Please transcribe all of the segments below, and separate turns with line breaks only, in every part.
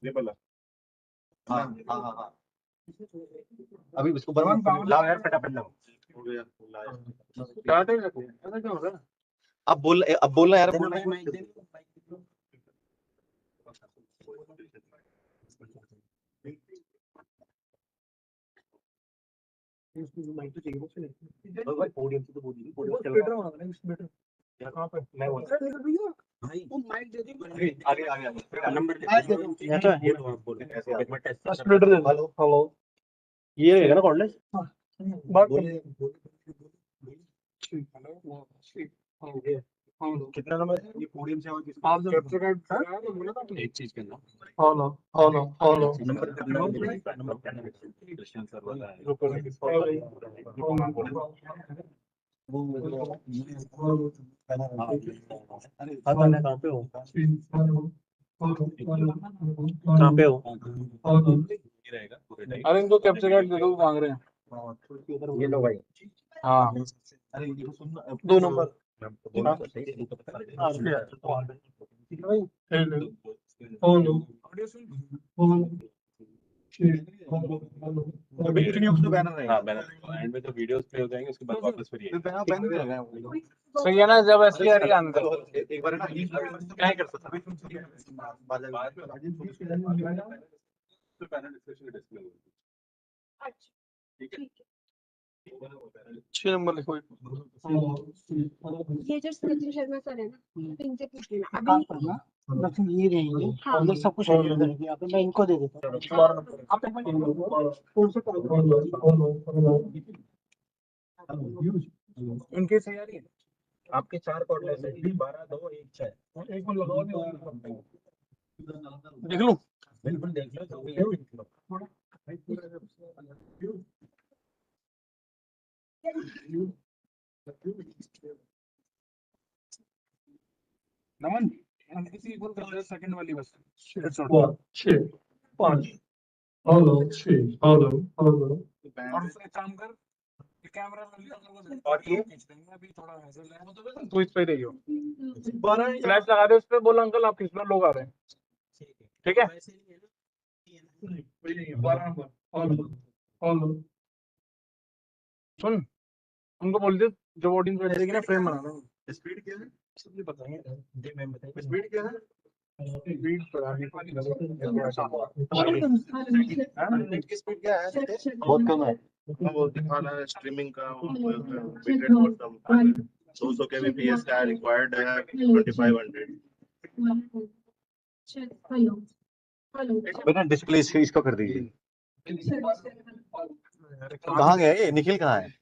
ये बोला।
हाँ हाँ हाँ हाँ। अभी उसको लाओ यार, फटाफट लाओ।
हो गया लाया।
क्या टाइम रखो, ऐसा क्या हो रहा है?
अब बोलना यार, बोलना।
माइक तो चाहिए मुझे नहीं। भाई पोडियम से तो बोल दी, पोडियम चल रहा है ना, इसमें बैठो। कहां पे? मैं बोल रहा हूं भाई, वो माइक दे दी।
आगे आगे आगे
नंबर दे दो। ये तो
ये तो आप बोल रहे हैं ऐसे
एक मिनट टेस्ट मीटर दे दो।
Hello hello.
ये रहेगा ना कॉर्डलेस? हां बात कर। हेलो हेलो
कितना नंबर है? ये पोडियम से आवाज किसकी?
आप जो कैप्चर कार्ड तो बोला था
एक चीज के अंदर
hello hello hello
number Christian sir वाला है।
कहाँ पे हो? कहाँ पे हो?
ये रहेगा पूरे टाइम।
अरे इनको कैप्चर कार्ड दे दो, मांग रहे हैं।
ये लो भाई।
हाँ
अरे ये सुन,
2 नंबर।
मैं आपको बोल रहा था सही है, पता है?
हाँ हेलो हेलो
अभी कुछ नहीं, उसको बैनर रहेगा।
हाँ बैनर एंड में तो वीडियोस प्ले हो जाएंगे, उसके बाद वापस फिर ये
बैनर भी लगाया हुआ है।
सही है ना? जब ऐसी आ रही है अंदर
एक बार है ना, क्या ही कर सकता है।
तो पैनल डिस्कशन डिस्प्ले होगा। ठीक है।
6 नंबर लिखो।
ये जो सचिन शर्मा सर है ना, इनसे पूछ लेना अभी।
लेकिन ये रहेंगे
हाँ।
अंदर सब कुछ हैंडल करेंगे। यहाँ पे मैं इनको दे देता हूँ।
आप इनकी सही आ रही है।
आपके 4 कॉर्डलेस है, 12 2 1 6।
एक मिनट लगाओ, देख लूं।
बिल्कुल देख लो, जो भी है देख लो।
नमन किसी इक्वल कर दे सेकंड वाली बस।
6 5 हेलो 6 हेलो हेलो।
और एक काम कर, ये कैमरा वाली और ये खींच देंगे। अभी थोड़ा हैसल है तो इस पे रहियो।
12
फ्लैश लगा दे उस पे, बोल अंकल आप खींच लो, लोग आ रहे हैं। ठीक है।
12 नंबर हेलो हेलो।
सुन, उनको बोल दे जो ऑडियंस बैठ जाएगी ना, फ्रेम बना दो।
स्पीड क्या है?
सब ये बताएंगे।
जी मैम बताइए।
स्पीड क्या है?
स्पीड बढ़ाने की
नेट की स्पीड क्या है?
बहुत कम है।
हाँ वो दिखा रहा है स्ट्रीमिंग का बिटरेट बहुत कम है। 200 kbps का रिक्वायर्ड है 2500।
हेलो हेलो
बेटा डिस्प्ले इसको कर दीजिए। कहाँ गया ये निखिल, कहाँ है?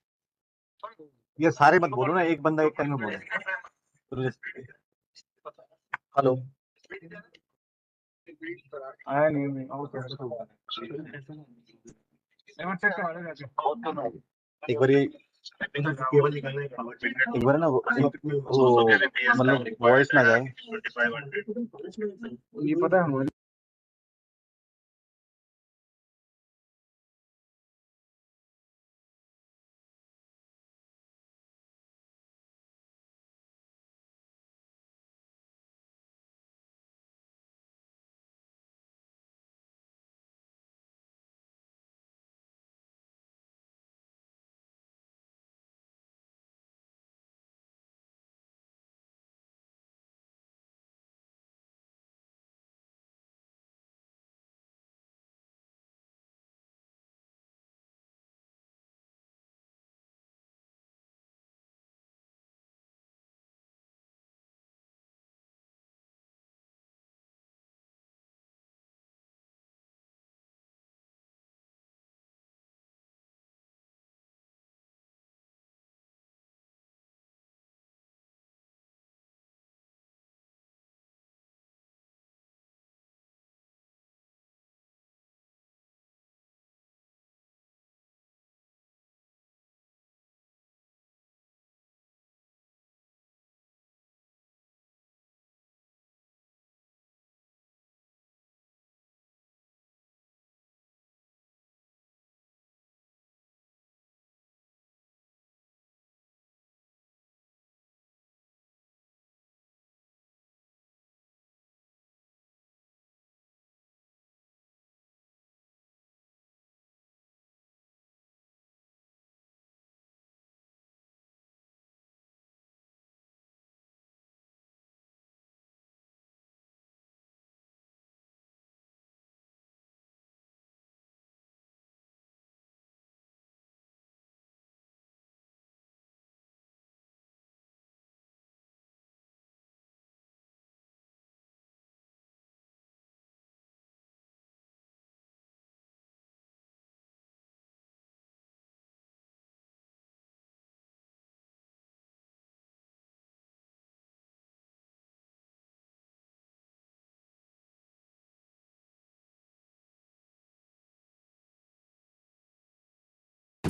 ये सारे मत बोलो ना, एक बंदा एक टाइम में बोलो। हेलो।
आया नहीं ओके। चेक करा जाके।
बहुत कम है। एक बार ये
केबल निकालने का
एक बार ना वो मतलब वॉइस ना जाए।
2500।
ये पता है हमारे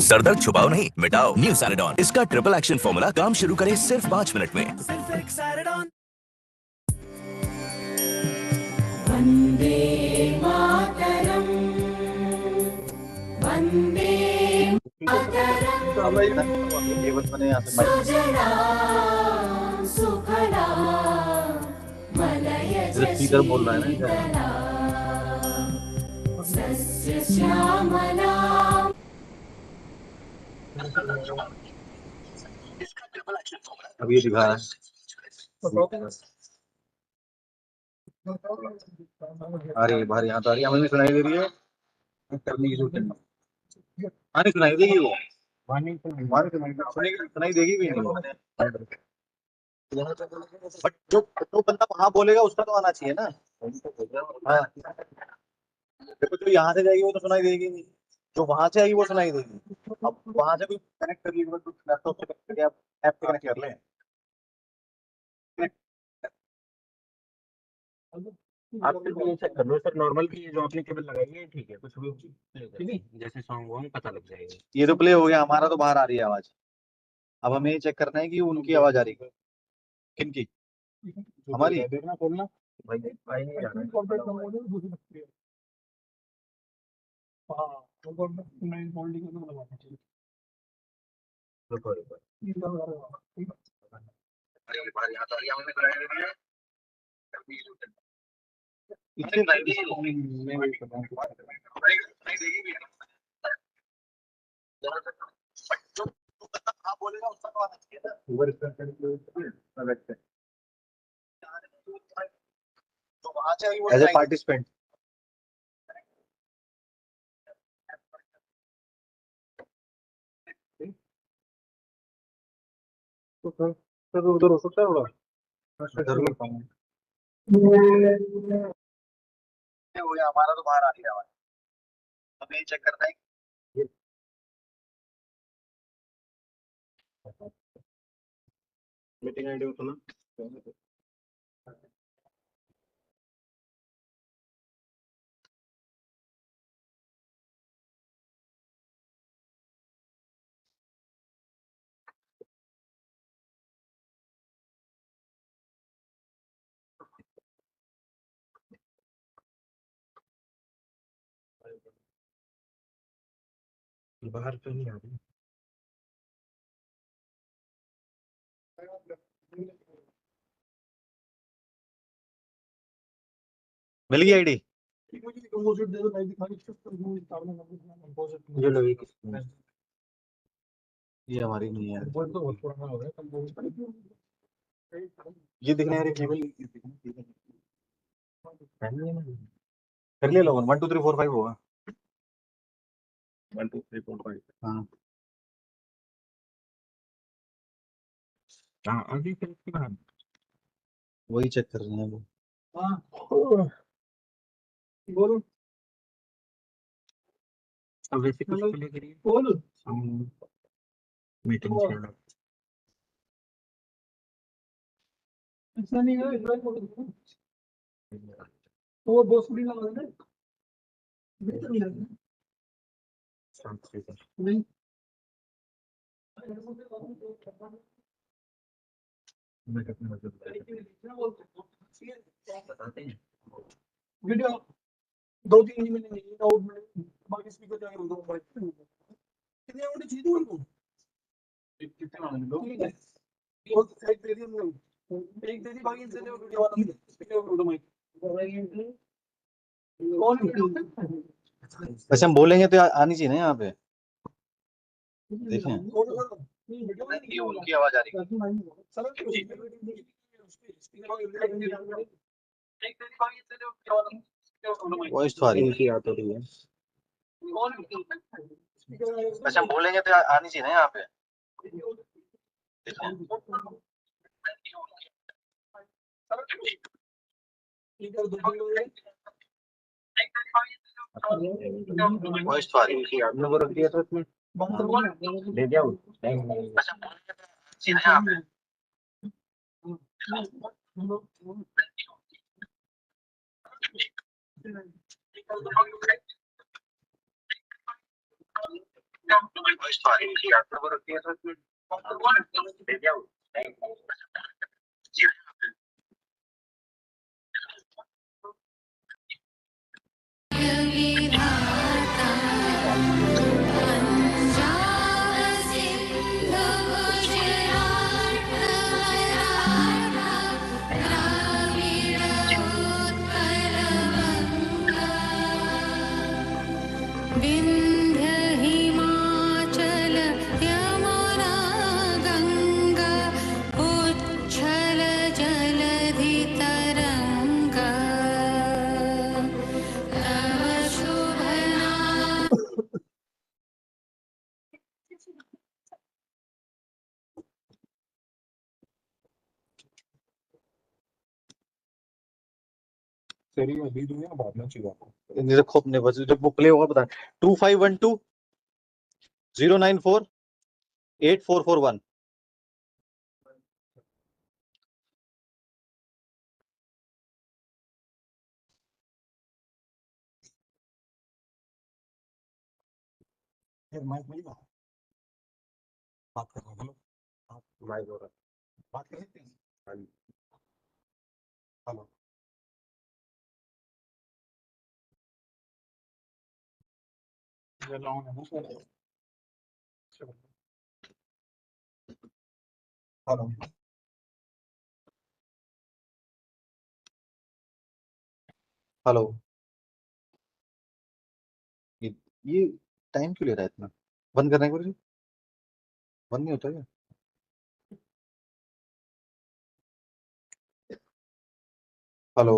सरदर्द छुपाओ नहीं, मिटाओ। न्यू सैराडॉन, इसका ट्रिपल एक्शन फॉर्मूला काम शुरू करे सिर्फ 5 मिनट में। सिर्फ एक सैराडॉन।
वन्दे मातरम् वन्दे मातरम्
केबल बने यहाँ से माइक
सुजला सुफला मलयज
स्पीकर बोल रहा है ना
शीतला सस्य श्यामला
अब ये दिखा रहा है आ रही है बाहर, यहाँ तो आ रही है, हमें नहीं सुनाई दे रही है। करने की जरूरत नहीं, नहीं सुनाई देगी वो, सुनाई देगी भी नहीं। बट जो बंदा वहां बोलेगा उसका तो आना चाहिए ना। हाँ देखो, जो यहाँ से जाएगी वो तो सुनाई देगी नहीं, जो वहां से आएगी वो सुनाई देगी। अब वहां से कोई कनेक्ट कर लीजिए, लैपटॉप से कनेक्ट करके आप ऐप से कनेक्ट कर लें।
आप सिर्फ ये चेक कर लो सर, नॉर्मल की जो आपने केबल लगाई है ठीक है, कुछ भी ठीक है, जैसे सॉन्ग वॉन्ग पता लग जाएगा।
ये तो प्ले हो गया, हमारा तो बाहर आ रही है आवाज। अब हमें ये चेक करना है कि उनकी आवाज आ रही है, किनकी, हमारी।
देखना खोलना भाई, आई नहीं आ रहा है। रुको रुको,
एज ए पार्टिसिपेंट
सर उधर हो सकता है थोड़ा
हो गया, हमारा तो बाहर आ रही है आवाज। हमें ये चेक करना है
मीटिंग आईडी होता ना।
बाहर तो नहीं आ रही।
मिल गई आईडी।
जो लगी
ये हमारी नहीं है,
बहुत पुराना हो गया।
ये दिखना है केबल। कर लिया लोगों, 1 2 3 4 5 होगा।
1 2 3 4 5।
हाँ
हाँ अभी फिर इसके बाद
वही चेक कर रहे हैं वो।
बोलो
अब वैसे कुछ प्ले करिए।
बोलो
मीटिंग चल रहा
ऐसा नहीं है, इधर बोलो तो वो बॉस भी लगा देना। भीतर नहीं लगना नहीं।
बताते हैं।
वीडियो 2 3 ही मिलेंगे, आउट मिलेंगे, बाकी स्पीकर जाएंगे दो बाइक कितने आउट चाहिए उनको, कितने आउट दो ठीक है, वो एक दे दिया हमने, एक दे दी, बाकी इनसे ले वीडियो वाला स्पीकर और माइक कौन
वैसे हम बोलेंगे तो आनी चाहिए ना यहाँ पे। देखें
ये
उनकी आवाज आ रही है। वॉइस तो आ रही है।
इनकी याद हो रही है।
वैसे हम बोलेंगे तो आनी चाहिए ना यहाँ पे। वॉइस तो आ रही है।
इनकी याद में वो रख दिया था उसमें, ले दिया वो।
यहाँ पे
विन्ध्य हिमाचल यमुना गङ्गा उच्छल जलधितरङ्गा तव शुभ नाम
तेरी अभी दूंगा ना बाद में चाहिए आपको
नहीं रखो अपने बस, जब वो प्ले होगा बता। 2512 094 8441।
माइक मिलेगा बात कर रहा हूँ हेलो
माइक हो रहा
बात कर सकते हैं हेलो ये लॉन्ग है ना सर हेलो
हेलो। ये टाइम क्यों ले रहा है इतना? बंद करने को बंद नहीं होता क्या? हेलो।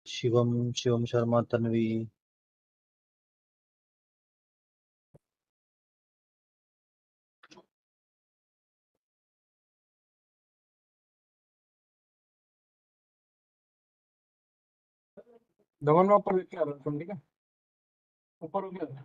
शिवम शिवम शर्मा तन्वी।
दमन में ऊपर क्या रहा तुम ठीक है ऊपर हो गया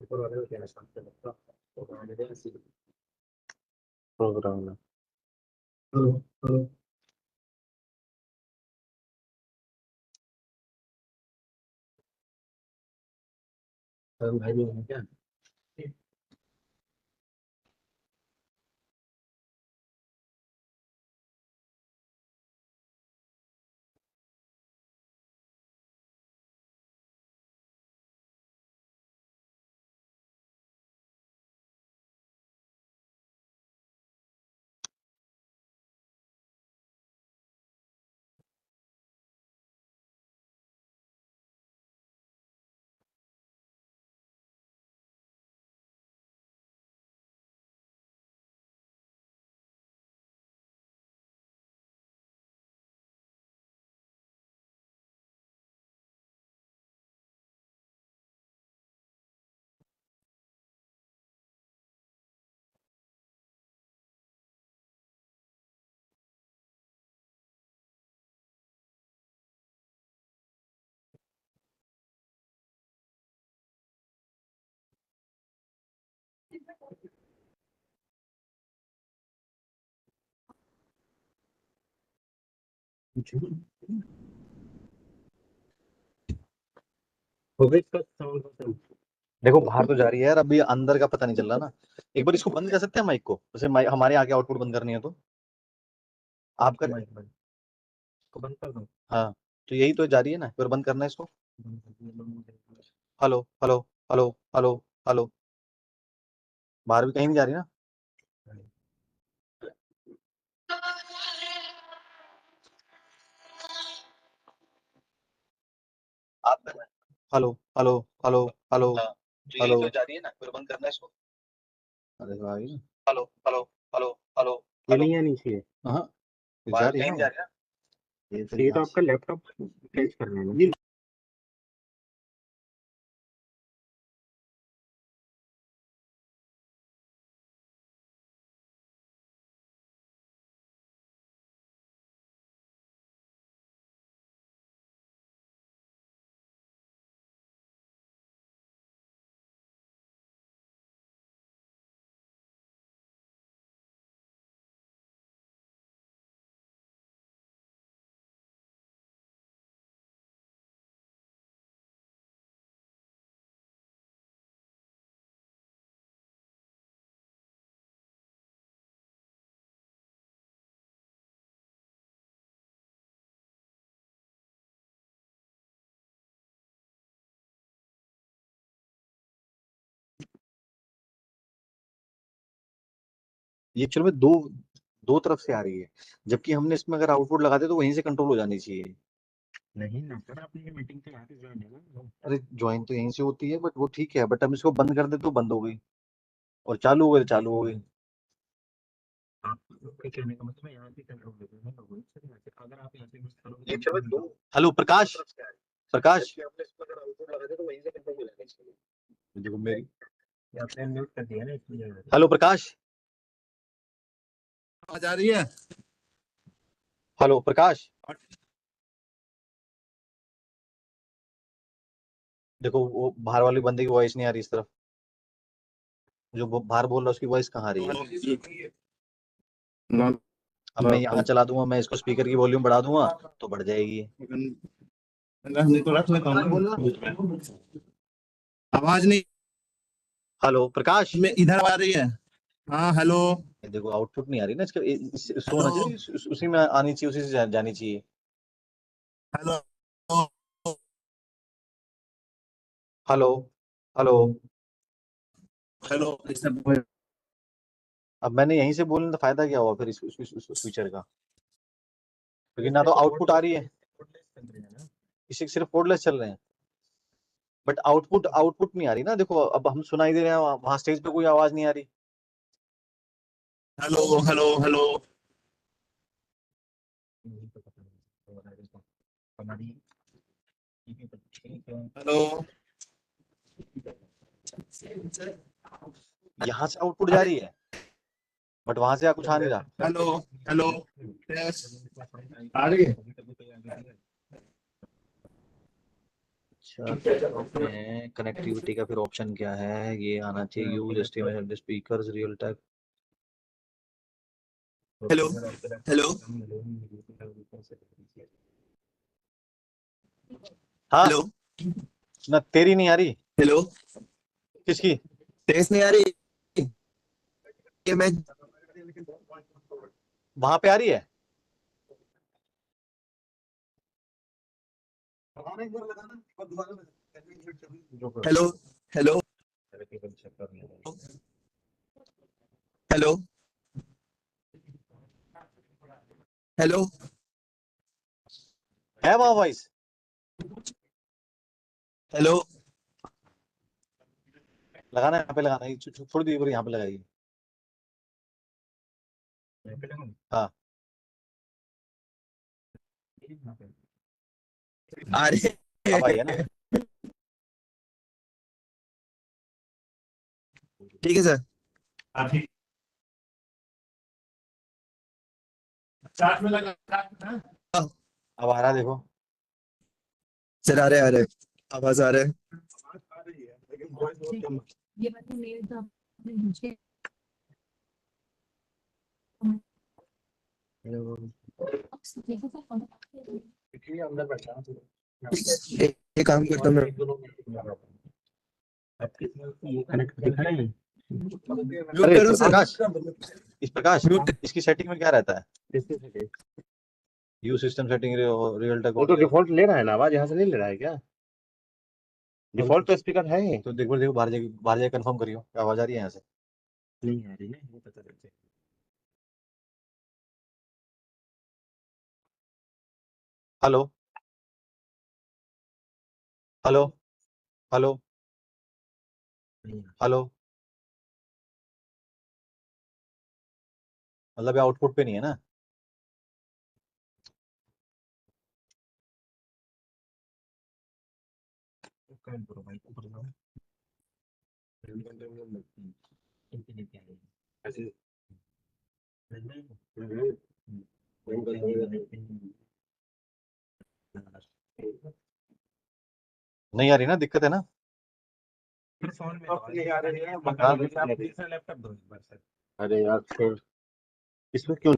ऊपर वाले को कहना शांत लगता प्रोग्राम में ऐसी
प्रोग्राम में।
हेलो हेलो भाई भी है क्या हो गई इसका साउंड
देखो बाहर तो जा रही है यार, अभी अंदर का पता नहीं चल रहा ना। एक बार इसको बंद कर सकते हैं माइक को, जैसे हमारे आगे आउटपुट बंद करनी है तो आप कर।
माइक माइक को बंद कर दो
हाँ, तो यही तो जा रही है ना, एक बार बंद करना है इसको। Hello hello hello hello hello. बाहर भी कहीं नहीं जा रही ना। आप कर रहे हैं। Hello hello hello hello. हाँ, तो यही
हेलो
तो जा रही है ना, फिर बंद करना है इसको। अरे वाह ये। हेलो हेलो हेलो हेलो
ये
हेलो।
नहीं आनी चाहिए
हाँ,
जा
बाहर
रही है
कहीं
ना
नहीं जा रही ना। ये तो
ये तो
यहाँ
आपका लैपटॉप चेंज करना है ना
ये ये एक्चुअल में दो दो तरफ से आ रही है, जबकि हमने इसमें अगर आउटपुट लगाते तो वहीं से कंट्रोल हो जानी चाहिए।
नहीं ना सर, आपने मीटिंग तो यहाँ पे ज्वाइन है ना।
अरे ज्वाइन तो यहीं से होती है, बट वो ठीक है, बट हम इसको बंद कर दे तो बंद हो गई, और चालू हो गई तो चालू हो गई।
आपके कहने का मतलब है यहाँ पे कंट्रोल देते हैं लोगों सर, यहाँ से अगर आप यहाँ से मिस करोगे
ये
तो
एक्चुअल में
मतलब
दो। हेलो प्रकाश, प्रकाश
देखो
देखो मेरी।
आपने म्यूट कर दिया ना इसलिए।
हेलो प्रकाश,
आवाज आ रही है?
हेलो प्रकाश, देखो वो बाहर वाले बंदे की वॉइस नहीं आ रही इस तरफ, जो बाहर बोल रहा है उसकी वॉइस कहाँ आ रही है? अब मैं यहाँ चला दूंगा, मैं इसको स्पीकर की वॉल्यूम बढ़ा दूंगा तो बढ़ जाएगी।
नहीं तो रख लेता हूँ। आवाज नहीं
हेलो प्रकाश,
में इधर आ रही है। हाँ हेलो।
देखो आउटपुट नहीं आ रही ना इसका, शो होना चाहिए, उसी में आनी चाहिए, उसी से जानी चाहिए।
Hello
hello, hello.
हेलो।
अब मैंने यहीं से बोलने तो फायदा क्या हुआ फिर इस फीचर का, क्योंकि ना तो आउटपुट आ रही है, इसी सिर्फ कोडलेस चल रहे हैं, बट आउटपुट आउटपुट नहीं आ रही ना। देखो अब हम सुनाई दे रहे हैं, वहां स्टेज पे कोई आवाज नहीं आ रही।
Hello hello hello. हेलो
यहाँ से आउटपुट जा रही है, बट वहां से कुछ आ नहीं रहा।
Hello hello. आ रही है?
अच्छा, कनेक्टिविटी का फिर ऑप्शन क्या है, ये आना चाहिए, use estimated speakers real time.
Hello hello
हाँ,
हेलो
ना तेरी नहीं आ रही,
हेलो।
किसकी?
तेज नहीं आ रही? ये मैं
वहां पे आ रही है।
Hello hello hello hello.
है वहां वॉइस?
हेलो
लगाना है, यहाँ पे लगाना है, थोड़ी देर यहाँ पे लगाइए। हाँ,
आ रही
अब आई है ना?
है? ठीक है सर। ठीक। साथ में लगा।
अब आ रहा है, देखो।
सर आ रहे आवाज आ रहा है।
ये वाली मेल तो आपने मुझे
अंदर बैठा
ठीक है, एक काम करता हूँ मैं।
ये कनेक्ट दिखा रहे हैं।
म्यूट
अरे
करो सर।
प्रकाश, इस प्रकाश,
म्यूट।
इसकी सेटिंग में क्या रहता है? You system setting real time.
वो तो डिफॉल्ट ले रहा है ना आवाज, यहाँ से नहीं ले रहा है क्या? डिफॉल्ट तो स्पीकर है ही।
तो देखो देखो, बाहर जाके कंफर्म करियो, आवाज आ रही है यहाँ से?
नहीं आ रही ना, वो पता चलते।
Hello, hello, hello, hello. मतलब आउटपुट पे नहीं है ना?
काम करो भाई, ऊपर जाओ। इनके लेके आए ऐसे।
नहीं आ रही ना, दिक्कत है ना?
फिर फोन में नहीं आ रही है,
हाँ।
दूसरा लैपटॉप दो एक बार सर।
अरे यार फिर इसमें क्यों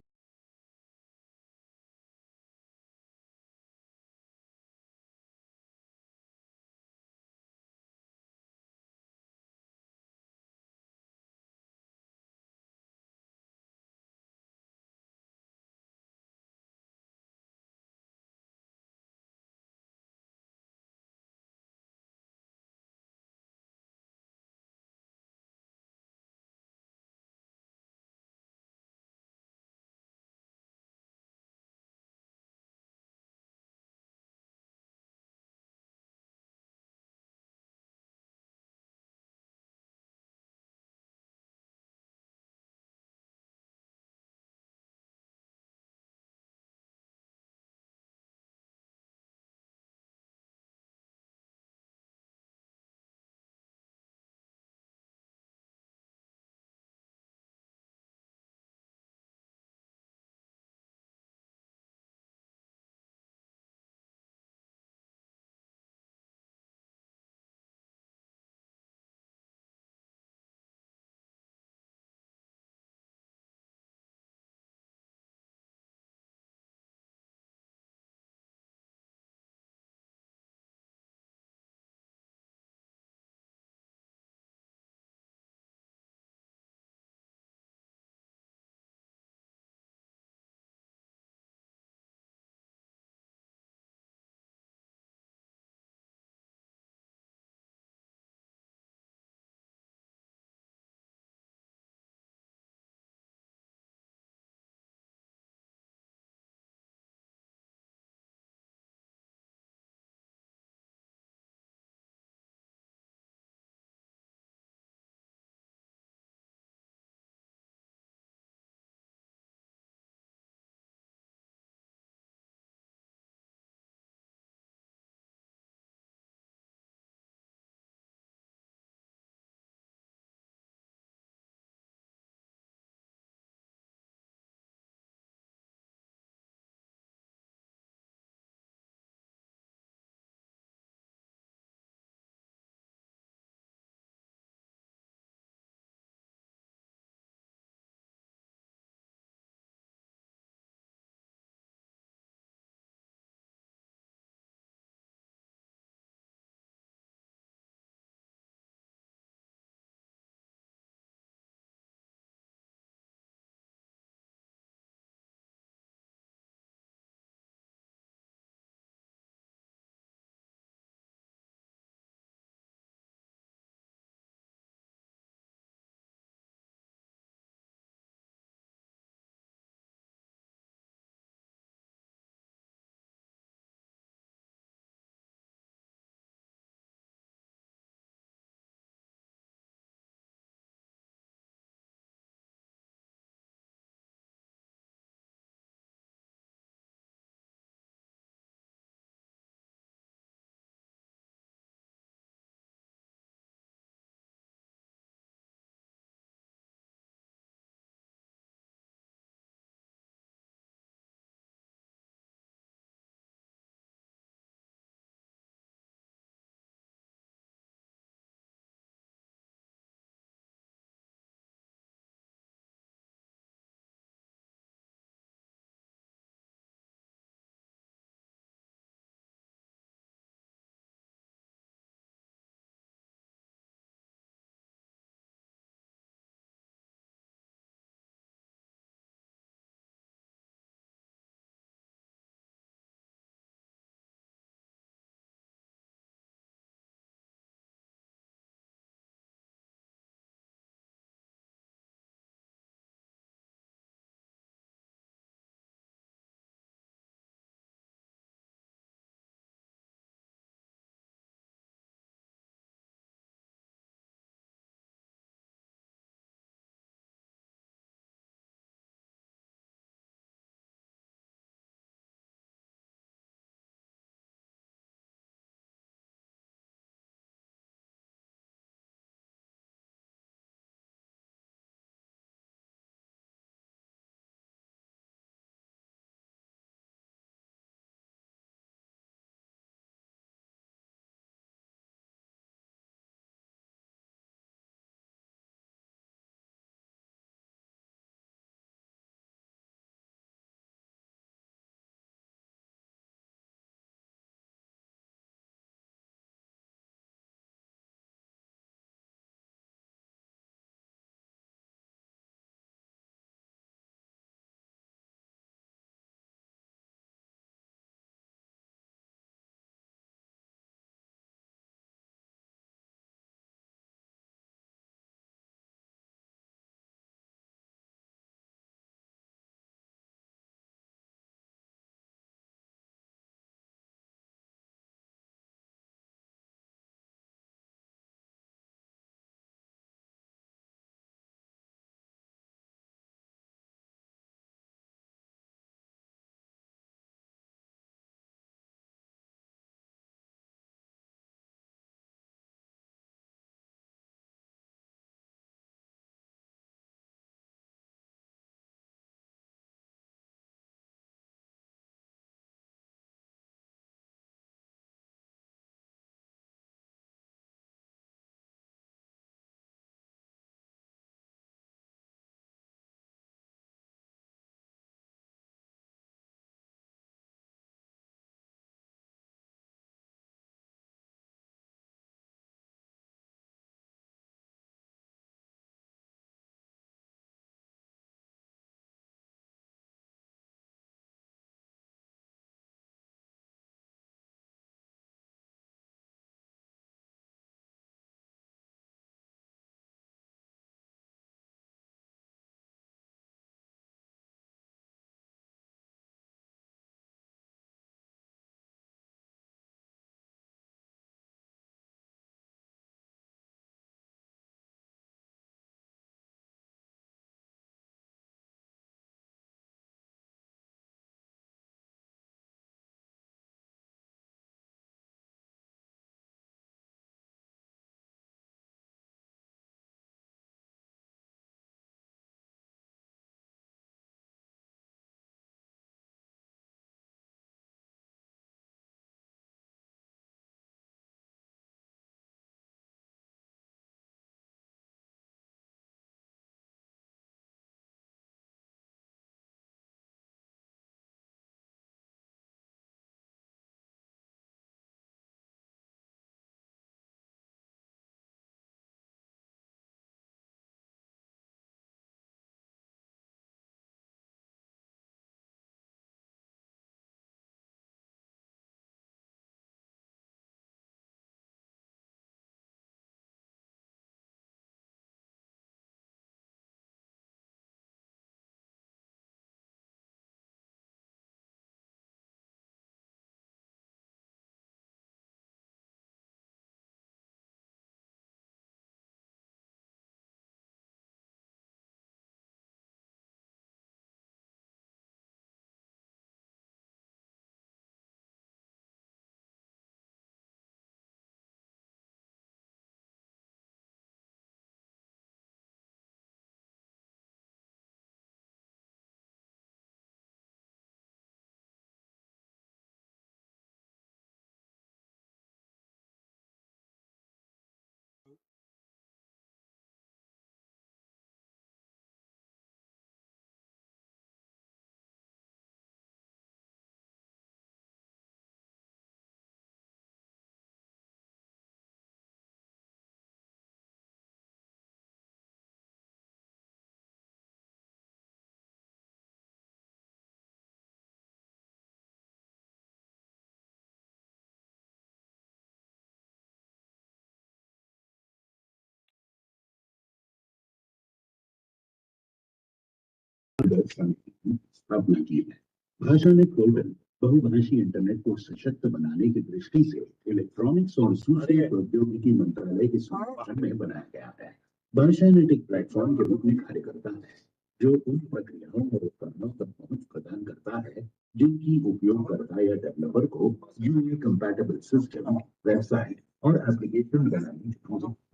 स्थापना की है। भाषानेट पोर्टल बहुभाषी इंटरनेट को सशक्त बनाने की दृष्टि से इलेक्ट्रॉनिक्स और सूचना प्रौद्योगिकी मंत्रालय के संरक्षण में बनाया गया है। भाषानेट एक प्लेटफॉर्म के रूप में कार्य करता है जो उन प्रक्रियाओं और उपकरणों तक पहुंच प्रदान करता है जिनकी उपयोगकर्ता या डेवलपर को यूआई कंपैटिबल सिस्टम, वेबसाइट और एप्लीकेशन बनाने की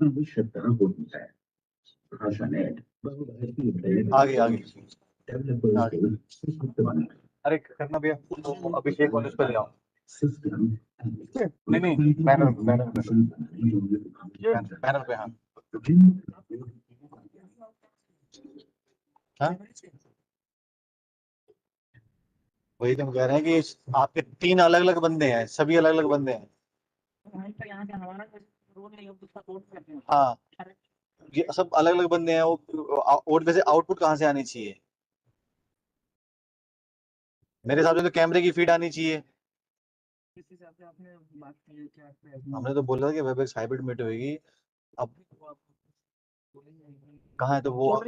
आवश्यकता होती है। भाषानेट बहुभाषी इंटरनेट
आगे आगे
डेवलपर्स को सशक्त बनाता है।
अरे करना भैया तो अभिषेक कॉलेज पे ले आओ।
सिस्टम
नहीं नहीं पैनल पे हाँ हाँ? वही तो हम कह रहे हैं कि आपके 3 अलग अलग बंदे हैं, सभी अलग अलग बंदे हैं। हाँ ये सब अलग अलग बंदे हैं। वो और वैसे आउटपुट कहाँ से आनी चाहिए? मेरे हिसाब से तो कैमरे की फीड आनी चाहिए। हमने तो बोला था कि वेबएक्स हाइब्रिड मीट होगी। अब कहाँ है तो वो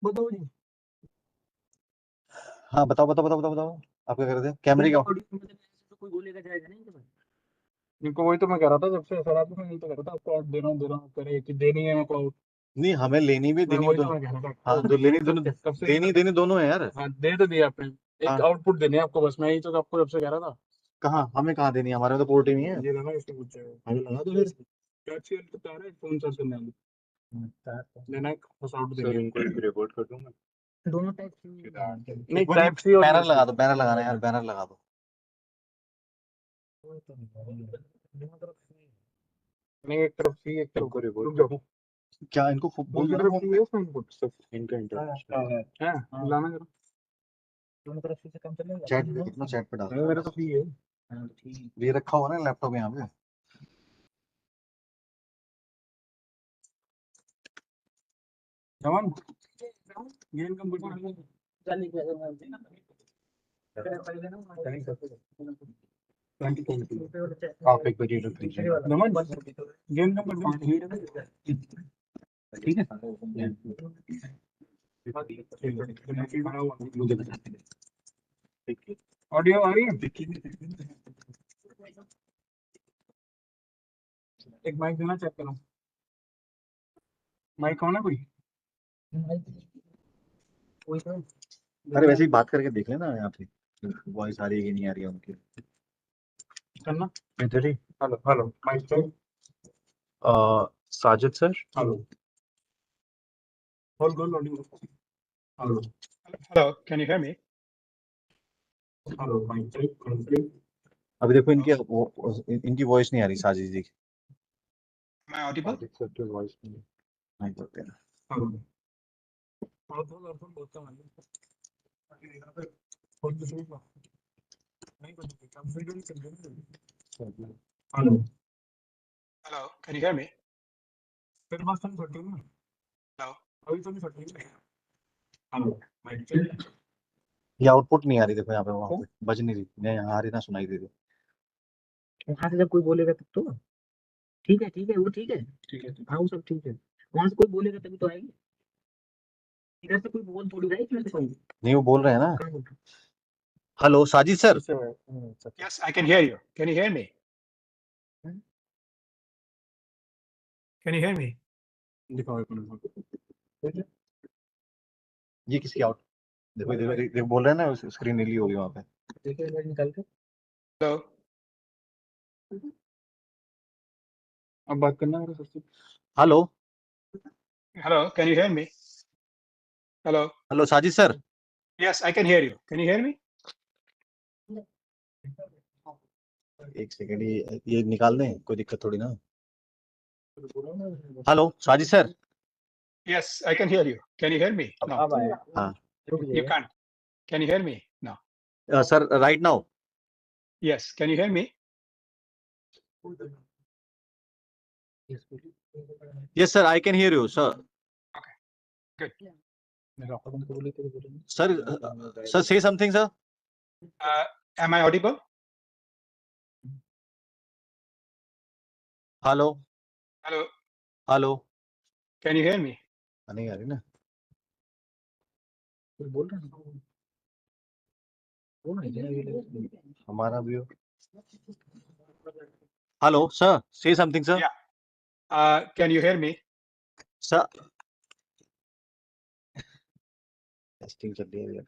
बताओ जी।
हाँ बताओ बताओ बताओ बताओ बताओ आप क्या कर रहे थे? कैमरे का
कोई बोलेगा जाएगा नहीं तो
इनको वही तो मैं कह रहा था सबसे सर आपको मैं यही तो कह रहा था आपको आउट दे रहा हूँ करे कि देनी है मेरे को आउट।
नहीं हमें लेनी भी
मैं
देनी भी
वही तो
दोनों।
मैं कह रहा था
हाँ तो लेनी दोनों
कब से
देनी देनी दोनों है यार।
हाँ दे तो दिया आपने एक
हाँ।
आउटपुट देने आपको बस मैं यही तो आपको जब से कह रहा था।
कहाँ हमें कहाँ देनी है? हमारे में तो पोर्ट ही नहीं है।
ये रहना इसको पूछ जाएगा हमें लगा दो फिर क्या चाहिए तो तार है फोन चार्ज करने वाली लेना एक बस आउट देने
इनको रिकॉर्ड कर दूंगा।
दोनों टाइप
नहीं टाइप सी और
बैनर लगा दो, बैनर लगाना है यार, बैनर लगा दो।
नहीं एक तरफ सी एक तरफ
इनको रिकॉर्ड
रुक जाओ
क्या इनको
दोनों
बोल
तरफ सी है इसका इनपुट सब
इनका इंटरनेट
है लाना जरा
दोनों तरफ से काम चलेगा
चैट पे कितना चैट पे डाल
मेरा तो सी है
हाँ ठीक
ये रखा हुआ ना लैपटॉप यहाँ पे।
जवान गेम कंप्यूटर
चल के
आप एक बजे रख लीजिए नमन गेम कंप्यूटर ठीक है ऑडियो आ रही है एक माइक देना चेक करो माइक कौन है कोई
अरे वैसे ही बात करके देख लेना यहाँ पे वॉइस आ रही है कि नहीं आ रही है उनकी।
करना
इधर ही
hello hello mic check
Sajid sir
hello hold audio hello
Hello, can you hear me?
Hello mic check complete
अभी देखो इनकी वॉइस नहीं आ रही साजिद जी की।
Am I audible?
वॉइस
नहीं बोलते हैं।
हेलो बहुत बहुत बहुत कम है होल्ड सुनो नहीं बंद कंप्लीट नहीं चल रहा hello
Hello, can you hear me?
फिर बात हम करते हैं ना
Hello.
अभी तो नहीं करते हेलो माइक चेक
ये आउटपुट नहीं आ रही देखो यहाँ पे, वहाँ पे बज नहीं रही, मैं यहाँ आ रही ना सुनाई दे रही।
वहां से जब कोई बोलेगा तब तो ठीक है वो ठीक है हाँ वो सब ठीक है वहां से कोई बोलेगा तभी तो आएगी इधर से कोई बोल थोड़ी रहा है इधर से कोई
नहीं वो बोल रहे हैं ना।
कहाँ बोल रहा है?
Hello Sajid sir.
Yes, I can hear you. Can you hear me? Can you hear me?
दिखाओ एक मिनट
ये किसकी आउट देखो देखो देखो बोल रहे हैं ना, स्क्रीन नीली होगी वहाँ पे।
देखिए इधर निकाल के
Hello.
अब बात करना मेरे से
hello
Hello, can you hear me? Hello.
Hello Sajid sir.
Yes, I can hear you. Can you hear me?
एक सेकंड ये निकाल दें, कोई दिक्कत थोड़ी ना। Hello Sajid sir.
Yes, I can hear you. Can you hear me? No,
अब आया
हाँ
you can't. Can you hear me? No.
Sir right now.
Yes, can you hear me?
Yes sir I can hear you sir.
Good.
Sir से something sir.
Am I audible?
Hello
Hello.
Hello
Can you hear me?
नहीं आ रही ना,
कुछ बोल रहा है बोल रहे
हमारा भी हो। हेलो सर, से something sir.
Yeah. Can you hear me?
Sir testing चल रही है यार,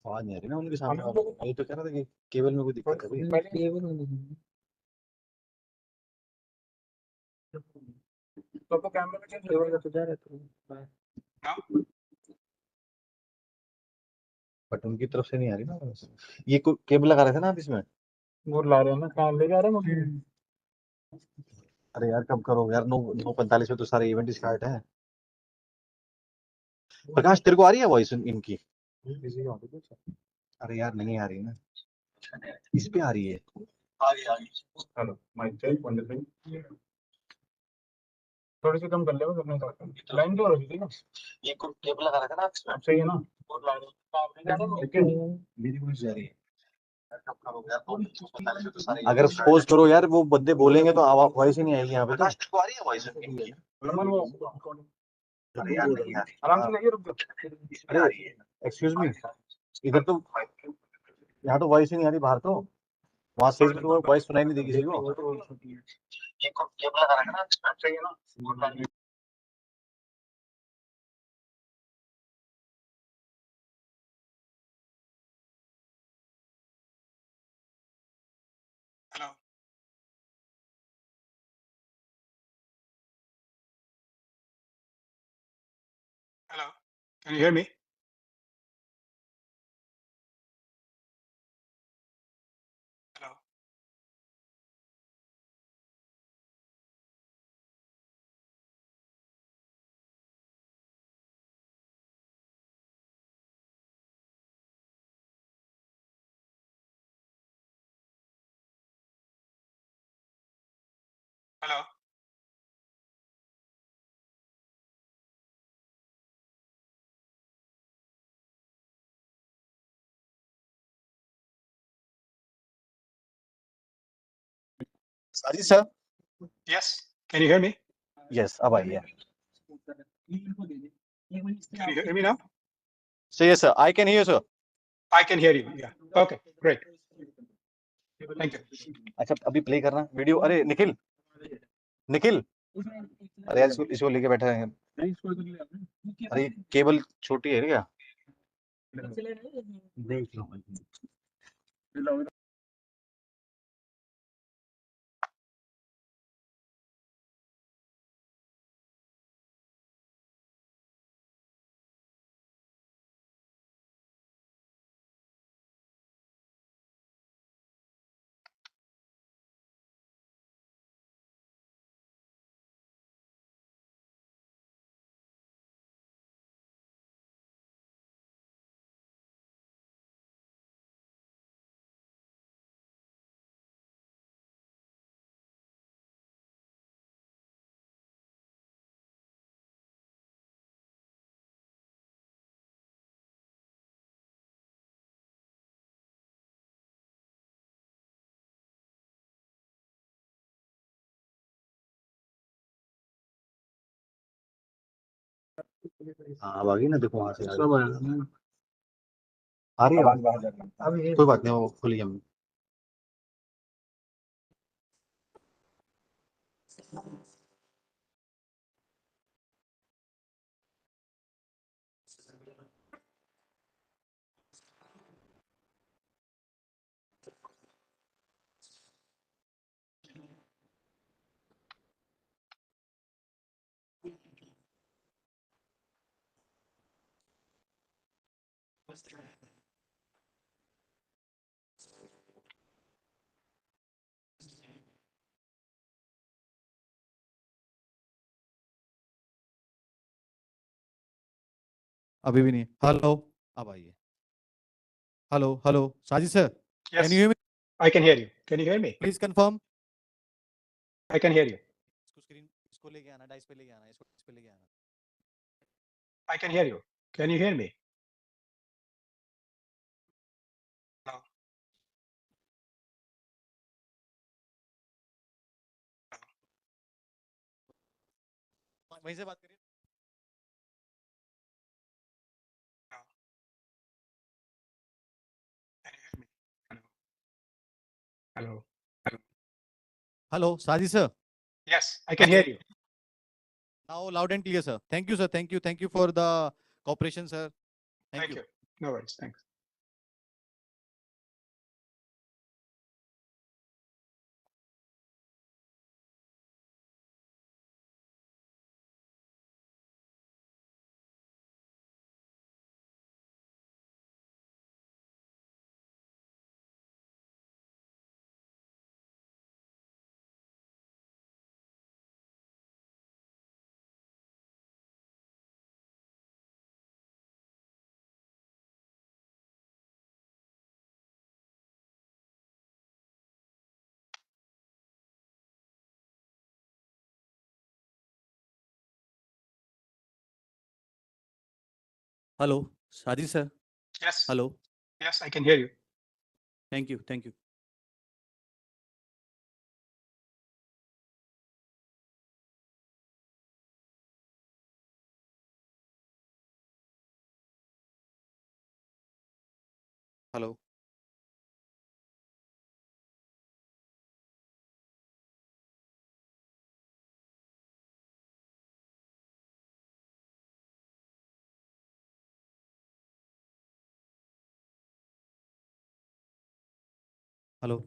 आवाज नहीं आ रही ना उनके सामने। ये तो कह रहा था कि केबल में कोई दिक्कत है भाई।
तो कैमरा में चेंज हो
तो जा रहे तो
No.
बट उनकी तरफ से नहीं आ रही ना। ये केबल लगा रहे थे ना आप इसमें।
वो ला रहे हैं ना, कहाँ ले जा रहे हैं
अरे यार कब करो यार, 9:45 में तो सारे इवेंट स्टार्ट है। प्रकाश तेरे को आ रही है वॉइस इनकी? अरे यार नहीं आ रही ना, इस पे आ रही है।
हेलो माइक चेक 1 2 3 थोड़ी सी कम कर ले बस अपने साथ लाइन तो रखी थी ना।
ये केबल लगा रहे थे ना आप इसमें।
अब सही है ना, वो ला रहे हैं ठीक है।
मेरी वॉइस जा रही है। कब करो यार, 9:45 में तो सारे अगर पोज करो यार, वो बंदे बोलेंगे तो आवाज वॉइस ही नहीं आएगी यहाँ पे। तो तेरे को आ रही है वॉइस इनकी?
नमन वो
अरे यार नहीं आ रही।
आराम से लगे, रुक जाओ।
अरे एक्सक्यूज मी, इधर तो यहाँ तो वॉइस ही नहीं आ रही बाहर तो। वहाँ स्टेज पे तो वॉइस सुनाई नहीं देगी किसी को। ये केबल लगा रखा ना,
सही है ना।
Hello. Hello. Can you hear me? Hello. Hello.
Sajid sir.
Yes. Can you hear me?
Yes अब आई है।
Can you hear me now?
So yes sir, I can hear sir.
I can hear you. Yeah. Okay. Great. Thank you.
अच्छा अभी play करना video. अरे निखिल, निखिल, अरे यार इसको लेके बैठा है। अरे केबल छोटी है क्या? देख लो हाँ अब आ गई ना, देखो वहां से आ रही है आवाज। कोई बात नहीं, वो खुली है। अभी भी नहीं। हेलो अब आइए। Hello hello Sajid sir,
Yes.
Can you hear me?
I can hear you. Can you hear me?
Please confirm.
I can hear you.
इसको स्क्रीन, इसको लेके आना, डाइस पे लेके आना, इसको डाइस पे लेके आना।
I can hear you. Can you hear me? Hello.
वहीं से बात करिए।
Hello.
Hello, Saji sir.
Yes, I can hear you.
Now loud and clear, sir. Thank you, sir. Thank you. Thank you for the cooperation, sir. Thank you.
No worries. Thanks.
Hello, Saji sir.
Yes.
Hello.
Yes, I can hear you.
Thank you. Thank you. Hello. Hello.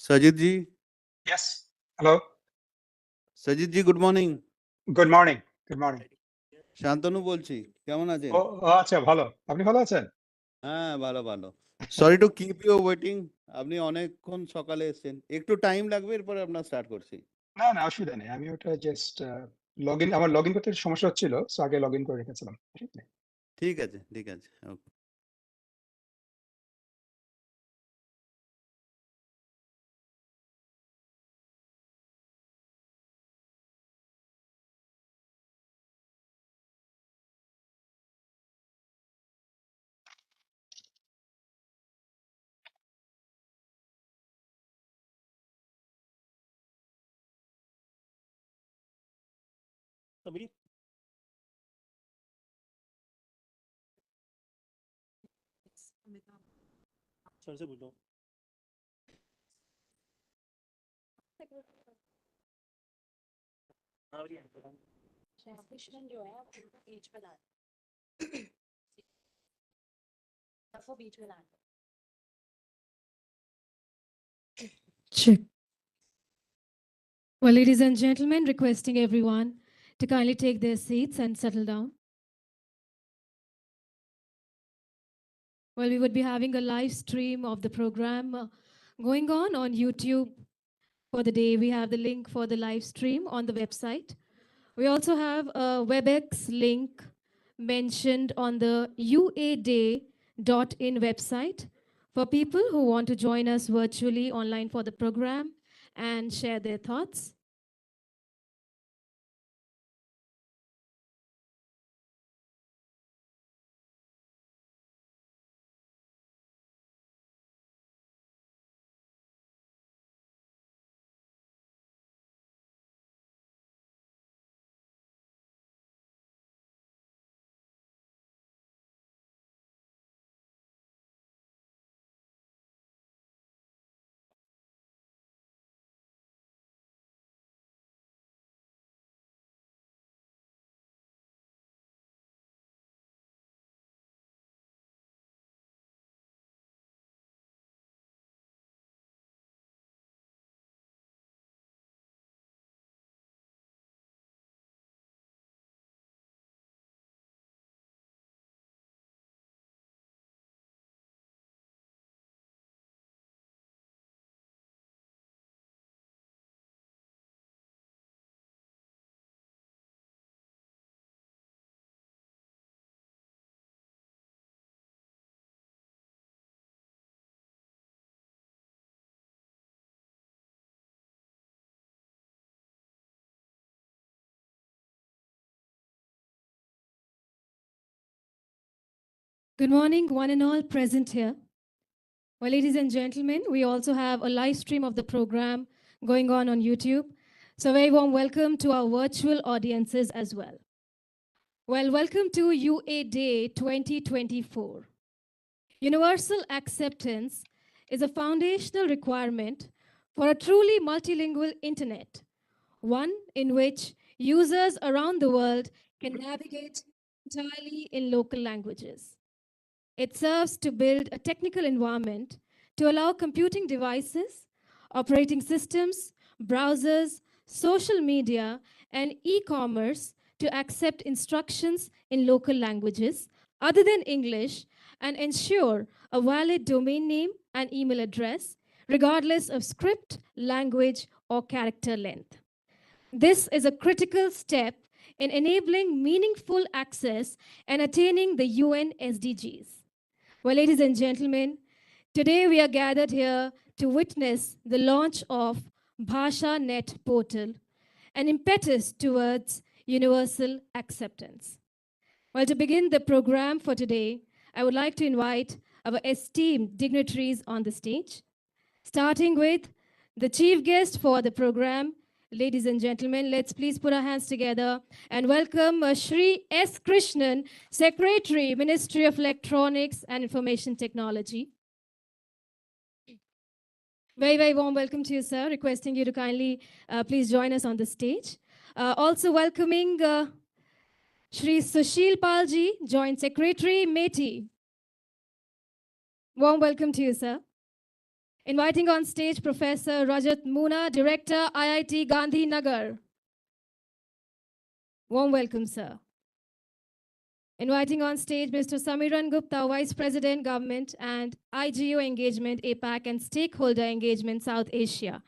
Sajid ji.
Yes. Hello.
Sajid ji, good morning.
Good morning. Good morning.
Shantanu বলছি, কেমন আছেন?
ও আচ্ছা ভালো। আপনি ভালো আছেন?
হ্যাঁ, ভালো ভালো। Sorry to keep you waiting. আপনি অনেকক্ষণ সকালে এসেছেন। একটু টাইম লাগবে, এরপরে আপনার স্টার্ট করছি।
না, না অসুবিধা নেই। আমি ওটা জাস্ট আমার লগইন করতে সমস্যা হচ্ছিল। সো আগে লগইন করে রেখেছিলাম।
ঠিক আছে, ঠিক আছে। ওকে। समीर सर से पूछो। हाँ भैया।
ट्रांसमिशन जो है वो बीच में ला वो बीच में ला Check. Well, ladies and gentlemen, requesting everyone to kindly take their seats and settle down. Well, we would be having a live stream of the program going on YouTube for the day. We have the link for the live stream on the website. We also have a WebEx link mentioned on the uaday.in website for people who want to join us virtually online for the program and share their thoughts. Good morning, one and all present here. Well, ladies and gentlemen, we also have a live stream of the program going on YouTube. So, very warm welcome to our virtual audiences as well. Well, welcome to UA Day 2024. Universal acceptance is a foundational requirement for a truly multilingual internet, one in which users around the world can navigate entirely in local languages. It serves to build a technical environment to allow computing devices, operating systems, browsers, social media, and e-commerce to accept instructions in local languages other than English and ensure a valid domain name and email address, regardless of script, language, or character length. This is a critical step in enabling meaningful access and attaining the UN SDGs. Well, ladies and gentlemen, today we are gathered here to witness the launch of Bhasha Net portal, an impetus towards universal acceptance. Well, to begin the program for today, I would like to invite our esteemed dignitaries on the stage, starting with the chief guest for the program. Ladies and gentlemen, let's please put our hands together and welcome Shri S. Krishnan, Secretary, Ministry of Electronics and Information Technology. Very, very warm welcome to you, sir. Requesting you to kindly please join us on the stage. Also welcoming Shri Sushil Palji, Joint Secretary, METI. Warm welcome to you, sir. Inviting on stage Professor Rajat Moona, Director, IIT Gandhinagar. Warm welcome, sir. Inviting on stage Mr. Samiran Gupta, Vice President, Government and IGO Engagement, APAC and Stakeholder Engagement, South Asia.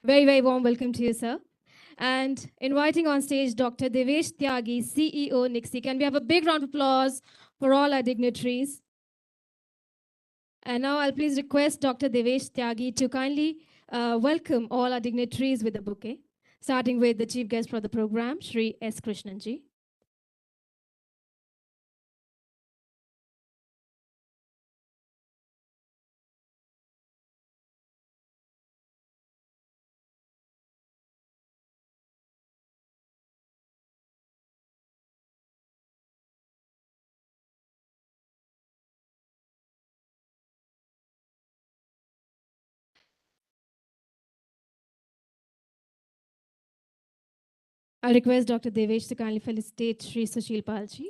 Very, very warm welcome to you, sir. And inviting on stage Dr. Devesh Tyagi, CEO, Nixie. Can we have a big round of applause for all our dignitaries? And now I'll please request Dr. Devesh Tyagi to kindly welcome all our dignitaries with a bouquet, starting with the chief guest for the program, Shri S. Krishnanji. I'll request Dr. Devesh to kindly felicitate Shri Sushil Palji.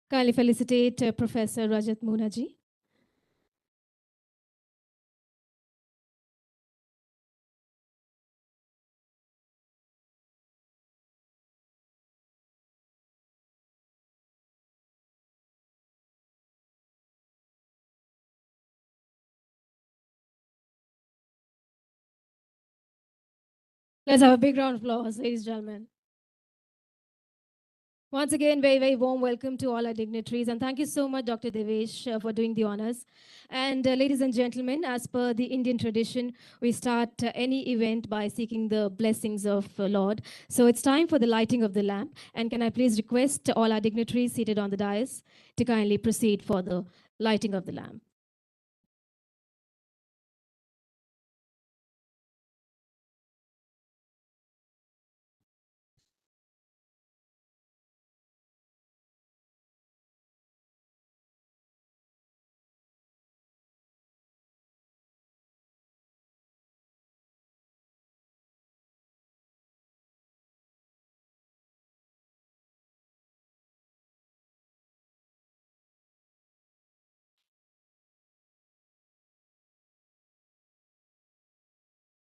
Kindly felicitate Professor Rajat Moona ji. Let's have a big round of applause, ladies and gentlemen. Once again, very, very warm welcome to all our dignitaries. And thank you so much, Dr. Devesh, for doing the honors. And ladies and gentlemen, as per the Indian tradition, we start any event by seeking the blessings of Lord. So it's time for the lighting of the lamp. And can I please request all our dignitaries seated on the dais to kindly proceed for the lighting of the lamp.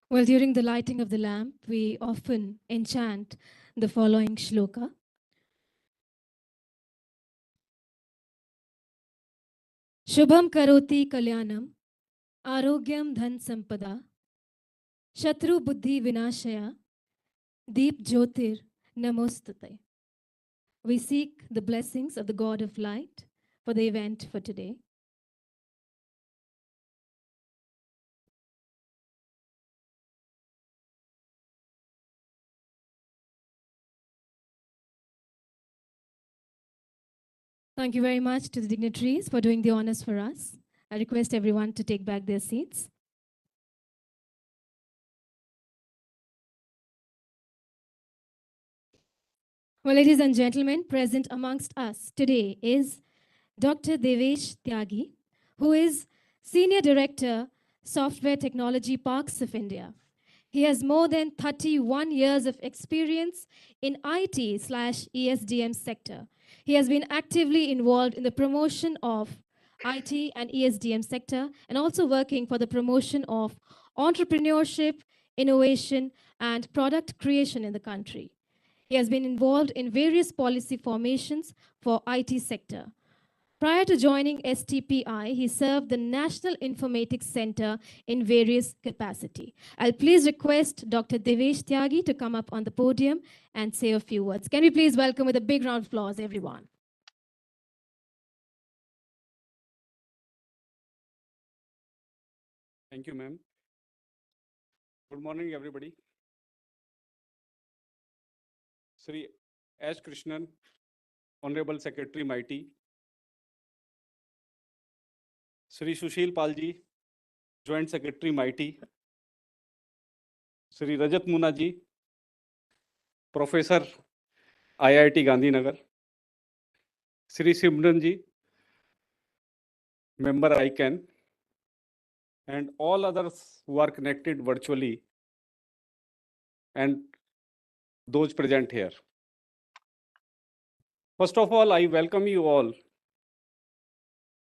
Well, during the lighting of the lamp, we often enchant the following shloka. Shubham karoti kalyanam, arogyam dhan sampada, shatru buddhi vinashaya, deep jyotir namostute. We seek the blessings of the God of light for the event for today. Thank you very much to the dignitaries for doing the honors for us. I request everyone to take back their seats. Well, ladies and gentlemen, present amongst us today is Dr. Devesh Tyagi, who is Senior Director, Software Technology Parks of India. He has more than 31 years of experience in IT/ESDM sector. He has been actively involved in the promotion of IT and ESDM sector and also working for the promotion of entrepreneurship, innovation, and product creation in the country. He has been involved in various policy formations for IT sector. Prior to joining STPI, he served the National Informatics Center in various capacity. I'll please request Dr. Devesh Tyagi to come up on the podium and say a few words. Can we please welcome with a big round of applause, everyone?
Thank you, ma'am. Good morning, everybody. Sri S. Krishnan, Honorable Secretary MIT. Sri Sushil Palji, Joint Secretary MIT. Sri Rajat Munaji, Professor IIT Gandhinagar. Sri Simranji, Member ICANN, and all others who are connected virtually and those present here. First of all, I welcome you all,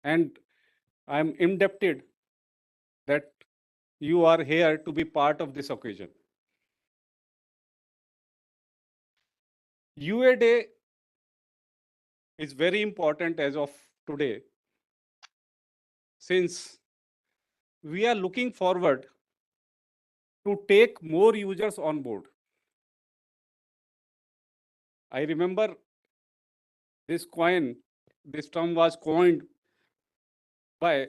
and I am indebted that you are here to be part of this occasion. UA Day is very important as of today, since we are looking forward to take more users on board. I remember this term was coined by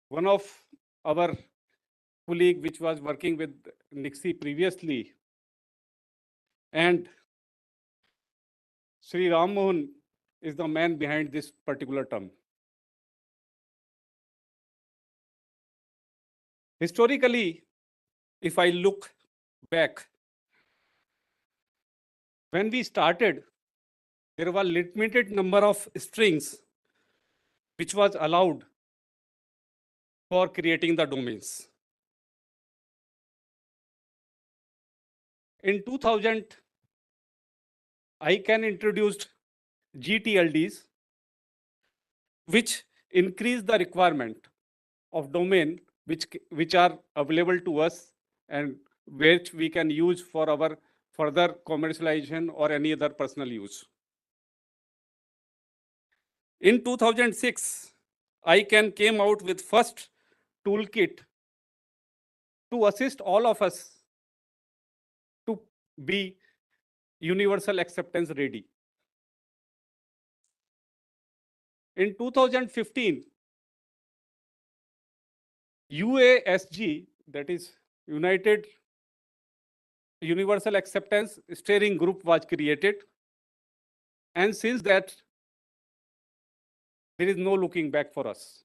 one of our colleague which was working with Nixie previously, and Sri Ram Mohan is the man behind this particular term. Historically, if I look back, when we started, there were limited number of strings which was allowed for creating the domains. In 2000, ICANN introduced GTLDs, which increased the requirement of domain which are available to us and which we can use for our further commercialization or any other personal use. In 2006, ICANN came out with first toolkit to assist all of us to be universal acceptance ready. In 2015, UASG, that is Universal Acceptance Steering Group, was created. And since that, there is no looking back for us.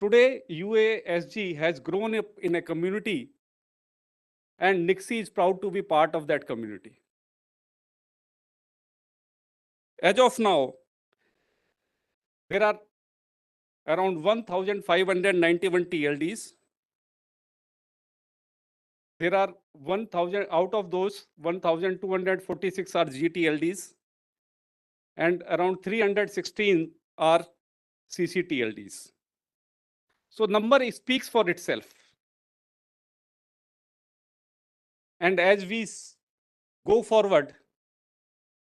Today, UASG has grown up in a community, and Nixie is proud to be part of that community. As of now, there are around 1,591 TLDs. There are 1,000, out of those, 1,246 are GTLDs, and around 316 are CCTLDs. So number speaks for itself. And as we go forward,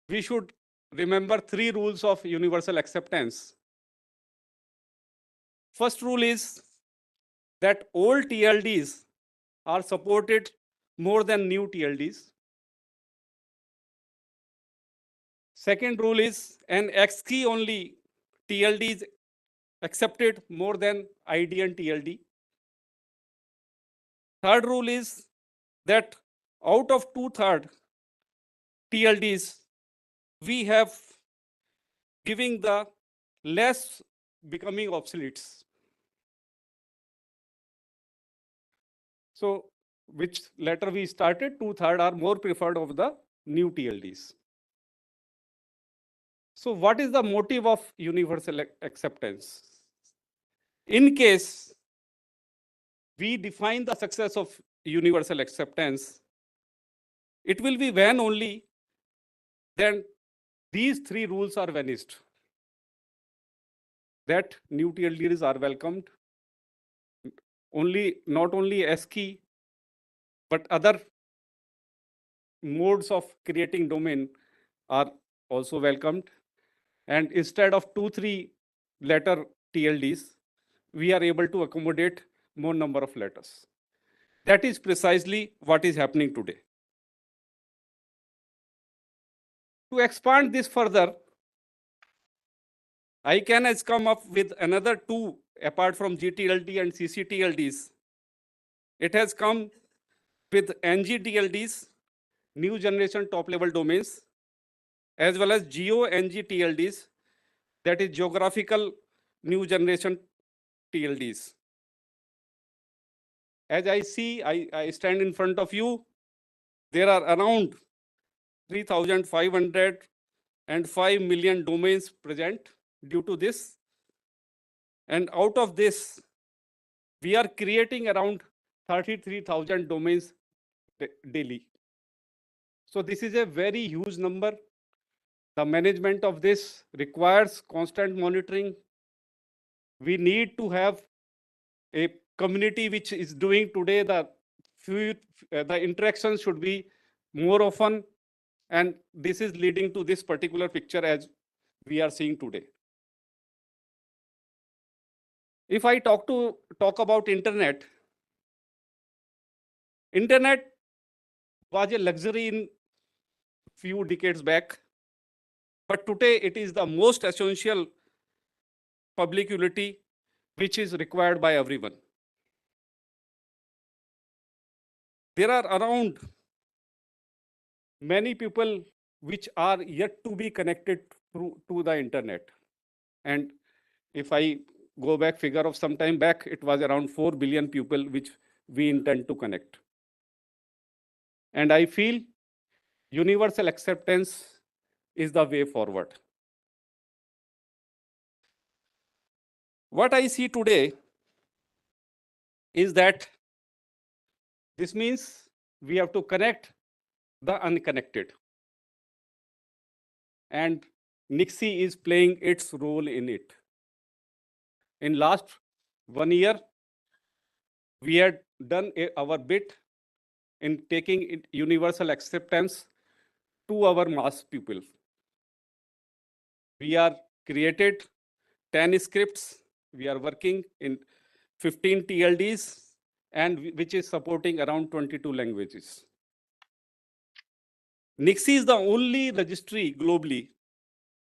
we should remember 3 rules of universal acceptance. First rule is that old TLDs are supported more than new TLDs. Second rule is an X key only TLD is accepted more than ID and TLD. Third rule is that out of 2/3 TLDs, we have giving the less becoming obsolete. So which letter we started, 2/3 are more preferred of the new TLDs. So what is the motive of universal acceptance? In case we define the success of universal acceptance, it will be when only then these three rules are vanished. That new TLDs are welcomed, not only ASCII, but other modes of creating domain are also welcomed. And instead of 2-3 letter TLDs, we are able to accommodate more number of letters. That is precisely what is happening today. To expand this further, ICANN has come up with another two apart from GTLD and CCTLDs. It has come with NGTLDs, new generation top level domains, as well as GeoNGTLDs, that is geographical new generation TLDs. As I see, I stand in front of you, there are around 3,505 million domains present due to this. And out of this, we are creating around 33,000 domains daily. So this is a very huge number. The management of this requires constant monitoring. We need to have a community which is doing today the interactions should be more often, and this is leading to this particular picture as we are seeing today. If I talk about internet was a luxury in few decades back, but today it is the most essential public utility which is required by everyone. There are around many people which are yet to be connected to the internet. And if I go back figure of some time back, it was around 4 billion people which we intend to connect. And I feel universal acceptance is the way forward. What I see today is that this means we have to connect the unconnected. And NIXI is playing its role in it. In last 1 year, we had done our bit in taking universal acceptance to our mass people. We are created 10 scripts. We are working in 15 TLDs, and which is supporting around 22 languages. NIXI is the only registry globally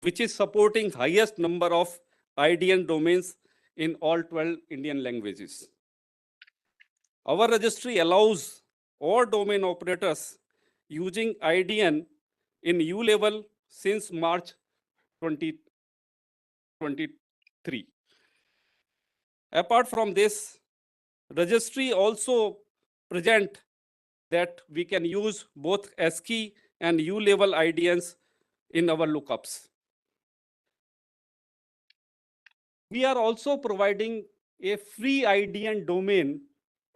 which is supporting highest number of IDN domains in all 12 Indian languages. Our registry allows all domain operators using IDN in U level since March 2023. Apart from this, registry also present that we can use both ASCII and U level IDNs in our lookups. We are also providing a free IDN domain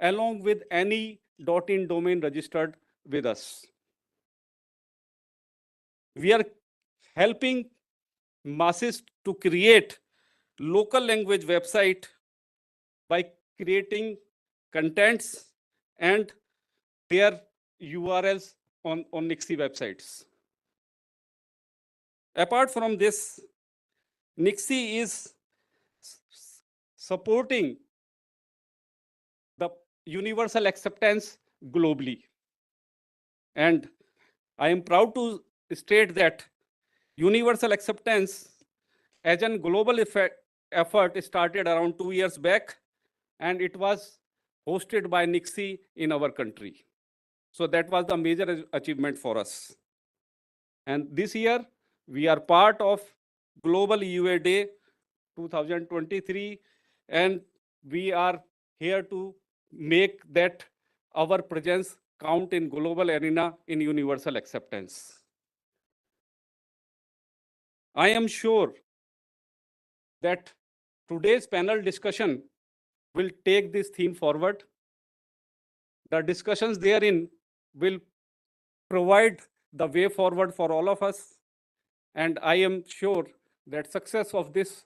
along with any .in domain registered with us. We are helping masses to create local language website by creating contents and their URLs on NIXI websites. Apart from this, NIXI is supporting the universal acceptance globally. And I am proud to state that universal acceptance as a global effort started around 2 years back, and it was hosted by NIXI in our country. So that was the major achievement for us. And this year, We are part of Global UA Day 2023, and we are here to make that our presence count in global arena in universal acceptance. I am sure that today's panel discussion will take this theme forward. The discussions therein will provide the way forward for all of us. And I am sure that success of this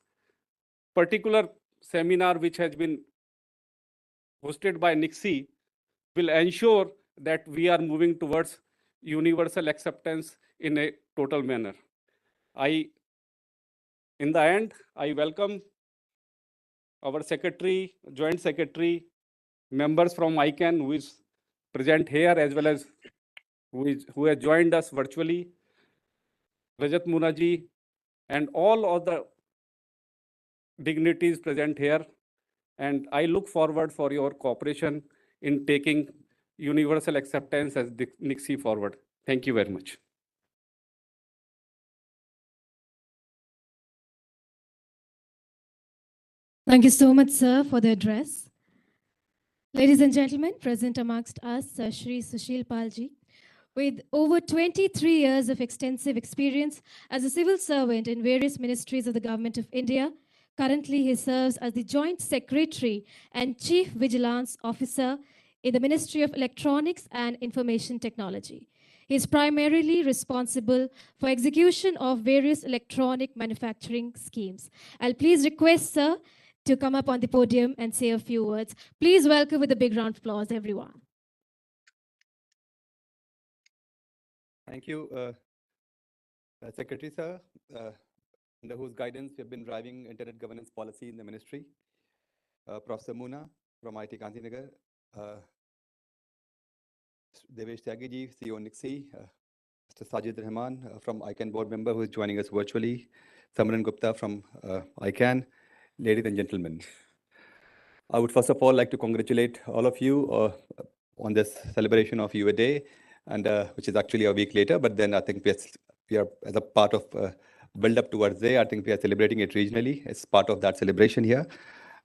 particular seminar, which has been hosted by NICSI, will ensure that we are moving towards universal acceptance in a total manner. In the end, I welcome our secretary, joint secretary, members from ICANN who is present here, as well as who has joined us virtually, Rajat Munaji, and all other dignitaries present here. And I look forward for your cooperation in taking universal acceptance as the NICSI forward. Thank you very much.
Thank you so much, sir, for the address. Ladies and gentlemen, present amongst us, Shri Sushil Palji, with over 23 years of extensive experience as a civil servant in various ministries of the Government of India. Currently, he serves as the Joint Secretary and Chief Vigilance Officer in the Ministry of Electronics and Information Technology. He is primarily responsible for execution of various electronic manufacturing schemes. I'll please request, sir, to come up on the podium and say a few words. Please welcome with a big round of applause, everyone.
Thank you, Secretary Sir, under whose guidance we have been driving internet governance policy in the ministry. Professor Muna from IIT Gandhinagar, Devesh Tyagi ji, CEO NICSI, Mr. Sajid Rahman from ICANN board member who is joining us virtually, Samran Gupta from ICANN, ladies and gentlemen. I would first of all like to congratulate all of you on this celebration of UA Day, and which is actually a week later, but then I think we are as a part of build up towards day, I think we are celebrating it regionally as part of that celebration here.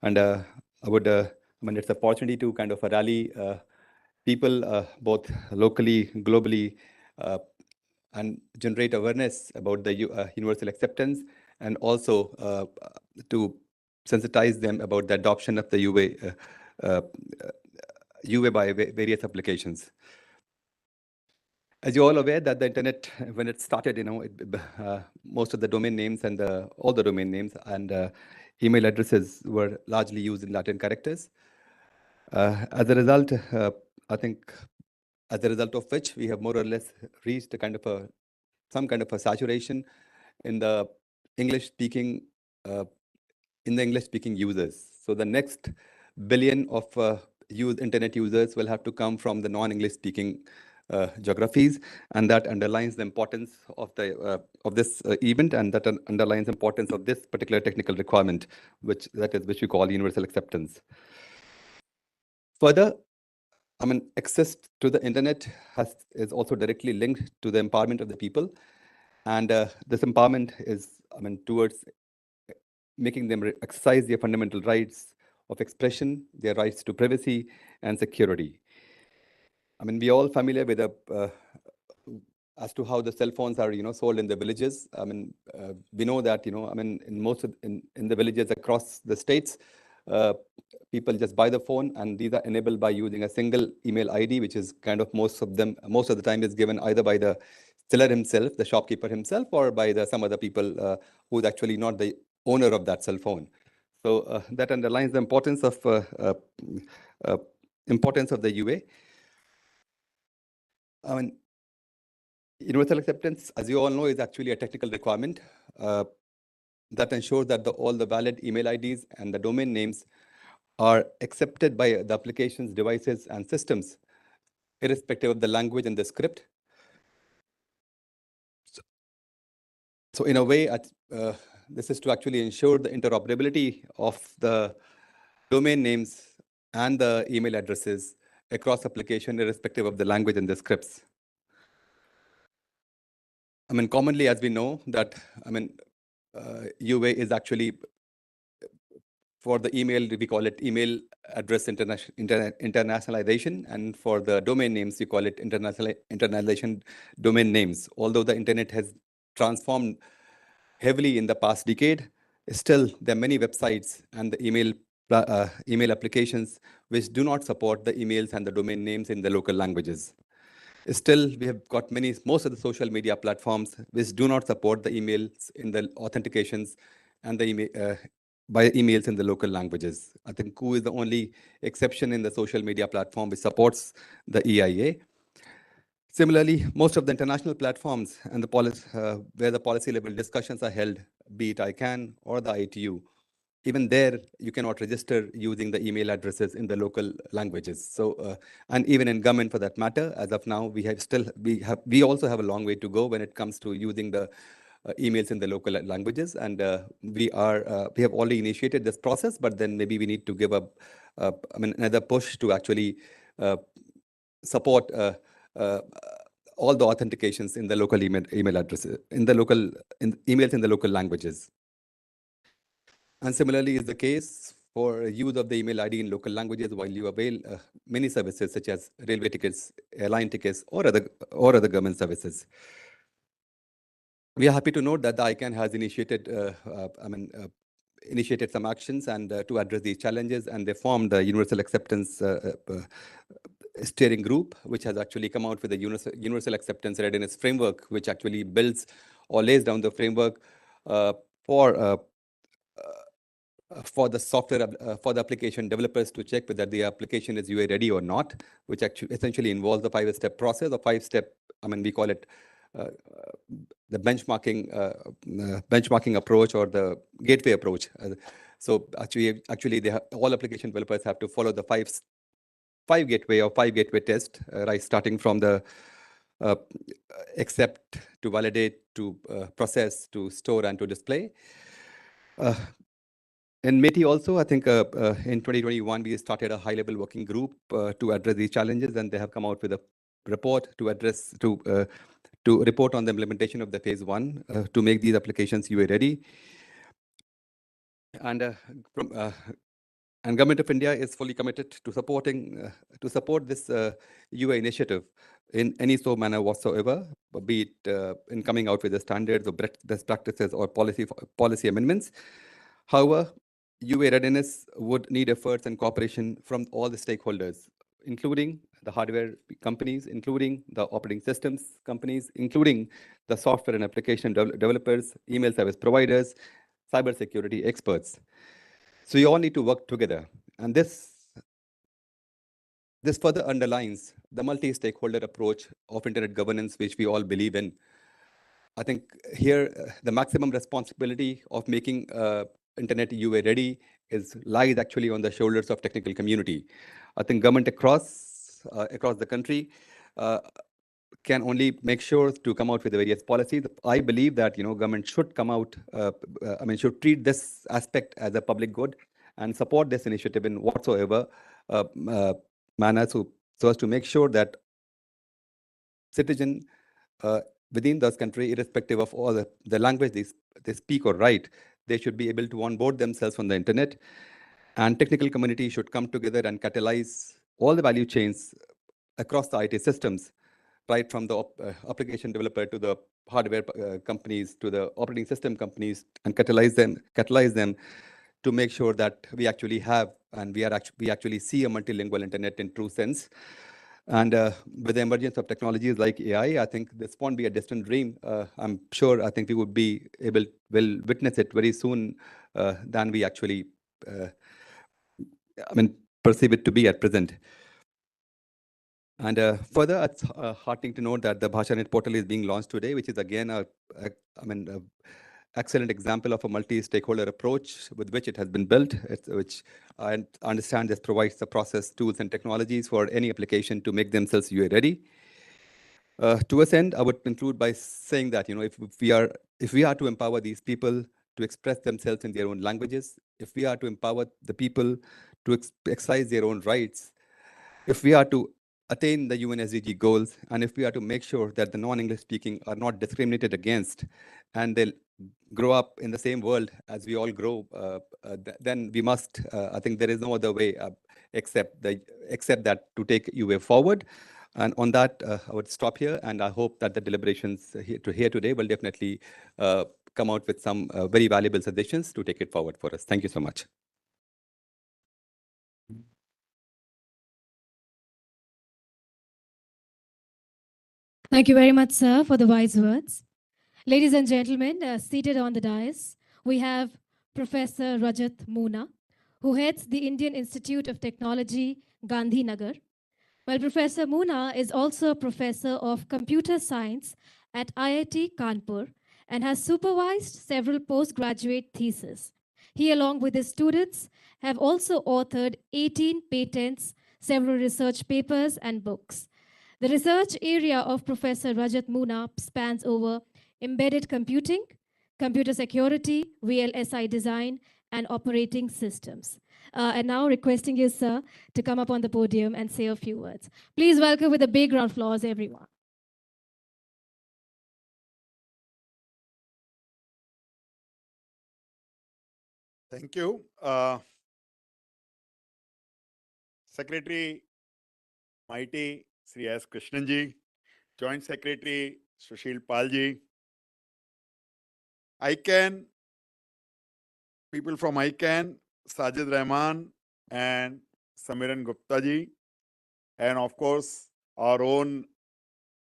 And I would, I mean, it's an opportunity to kind of rally people both locally, globally, and generate awareness about the universal acceptance, and also to sensitize them about the adoption of the UA by various applications. As you're all aware that the internet, when it started, you know, most of the domain names and all the domain names and email addresses were largely used in Latin characters. As a result, I think, as a result of which we have more or less reached a kind of some kind of a saturation in the English-speaking users. So the next billion of internet users will have to come from the non-English speaking geographies, and that underlines the importance of this event, and that underlines the importance of this particular technical requirement, which we call universal acceptance. Further, I mean, access to the internet is also directly linked to the empowerment of the people, and this empowerment is, I mean, towards making them exercise their fundamental rights of expression, their rights to privacy and security. I mean, we're all familiar with as to how the cell phones are, sold in the villages. I mean, we know that, I mean, in the villages across the states, people just buy the phone, and these are enabled by using a single email ID, which is kind of most of the time is given either by the seller himself, the shopkeeper himself, or by some other people who's actually not the owner of that cell phone. So that underlines the importance of the UA. I mean, universal acceptance, as you all know, is actually a technical requirement that ensures that all the valid email IDs and the domain names are accepted by the applications, devices, and systems, irrespective of the language and the script. So in a way, this is to actually ensure the interoperability of the domain names and the email addresses across application, irrespective of the language and the scripts. I mean, commonly, as we know, that, I mean, UA is actually, for the email, we call it email address internationalization, and for the domain names, we call it internationalization domain names. Although the internet has transformed heavily in the past decade, still there are many websites and the email applications which do not support the emails and the domain names in the local languages. Still, we have got most of the social media platforms which do not support the emails in the authentications and the by emails in the local languages. I think Koo is the only exception in the social media platform which supports the EIA. Similarly, most of the international platforms and the where the policy level discussions are held, be it ICANN or the ITU, even there you cannot register using the email addresses in the local languages. So, and even in government for that matter, as of now, we also have a long way to go when it comes to using the emails in the local languages, and we have already initiated this process, but then maybe we need to give another push to actually support all the authentications in the local email addresses, emails in the local languages. And similarly is the case for use of the email ID in local languages while you avail many services such as railway tickets, airline tickets, or other government services. We are happy to note that the ICANN has initiated some actions and to address these challenges, and they formed the Universal Acceptance Steering Group, which has actually come out with a Universal Acceptance Readiness Framework, which actually builds or lays down the framework for the software, for the application developers to check whether the application is UA ready or not, which actually essentially involves the 5-step process, or 5-step, we call it the benchmarking approach or the gateway approach. So actually, all application developers have to follow the five gateway test, right, starting from the accept, to validate, to process, to store, and to display. In METI also, I think in 2021, we started a high-level working group to address these challenges, and they have come out with a report to report on the implementation of the phase 1 to make these applications UA ready. And Government of India is fully committed to support this UA initiative in any manner whatsoever, be it in coming out with the standards or best practices or policy amendments. However, UA readiness would need efforts and cooperation from all the stakeholders, including the hardware companies, including the operating systems companies, including the software and application developers, email service providers, cybersecurity experts. So you all need to work together. And this further underlines the multi-stakeholder approach of internet governance, which we all believe in. I think here the maximum responsibility of making internet UA ready lies actually on the shoulders of technical community. I think government across the country can only make sure to come out with the various policies. I believe that government should come out, should treat this aspect as a public good and support this initiative in whatsoever manner, so as to make sure that citizen within this country, irrespective of all the language they speak or write, they should be able to onboard themselves on the internet, and technical community should come together and catalyze all the value chains across the IT systems, right from the application developer to the hardware companies to the operating system companies, and catalyze them to make sure that we actually have and we actually see a multilingual internet in true sense. And with the emergence of technologies like AI, I think this won't be a distant dream. I'm sure, I think we will witness it very soon than we actually, perceive it to be at present. And further, it's heartening to note that the BhashaNet portal is being launched today, which is again a excellent example of a multi-stakeholder approach with which it has been built, which I understand this provides the process, tools, and technologies for any application to make themselves UA ready. To this end, I would conclude by saying that if we are to empower these people to express themselves in their own languages, if we are to empower the people to exercise their own rights, if we are to attain the UN SDG goals, and if we are to make sure that the non-English speaking are not discriminated against, and they'll grow up in the same world as we all grow, then we must, I think there is no other way except that to take UA forward. And on that, I would stop here, and I hope that the deliberations here today will definitely come out with some very valuable suggestions to take it forward for us. Thank you so much.
Thank you very much, sir, for the wise words. Ladies and gentlemen, seated on the dais, we have Professor Rajat Moona, who heads the Indian Institute of Technology, Gandhinagar. Well, Professor Moona is also a professor of computer science at IIT Kanpur and has supervised several postgraduate theses. He, along with his students, have also authored 18 patents, several research papers, and books. The research area of Professor Rajat Moona spans over embedded computing, computer security, VLSI design, and operating systems. And now requesting you, sir, to come up on the podium and say a few words. Please welcome with a big round of applause, everyone.
Thank you. Secretary Mighty Sri S. Krishnanji, Joint Secretary Sushil Palji, ICANN, people from ICANN, Sajid Rahman and Samiran Gupta ji, and of course our own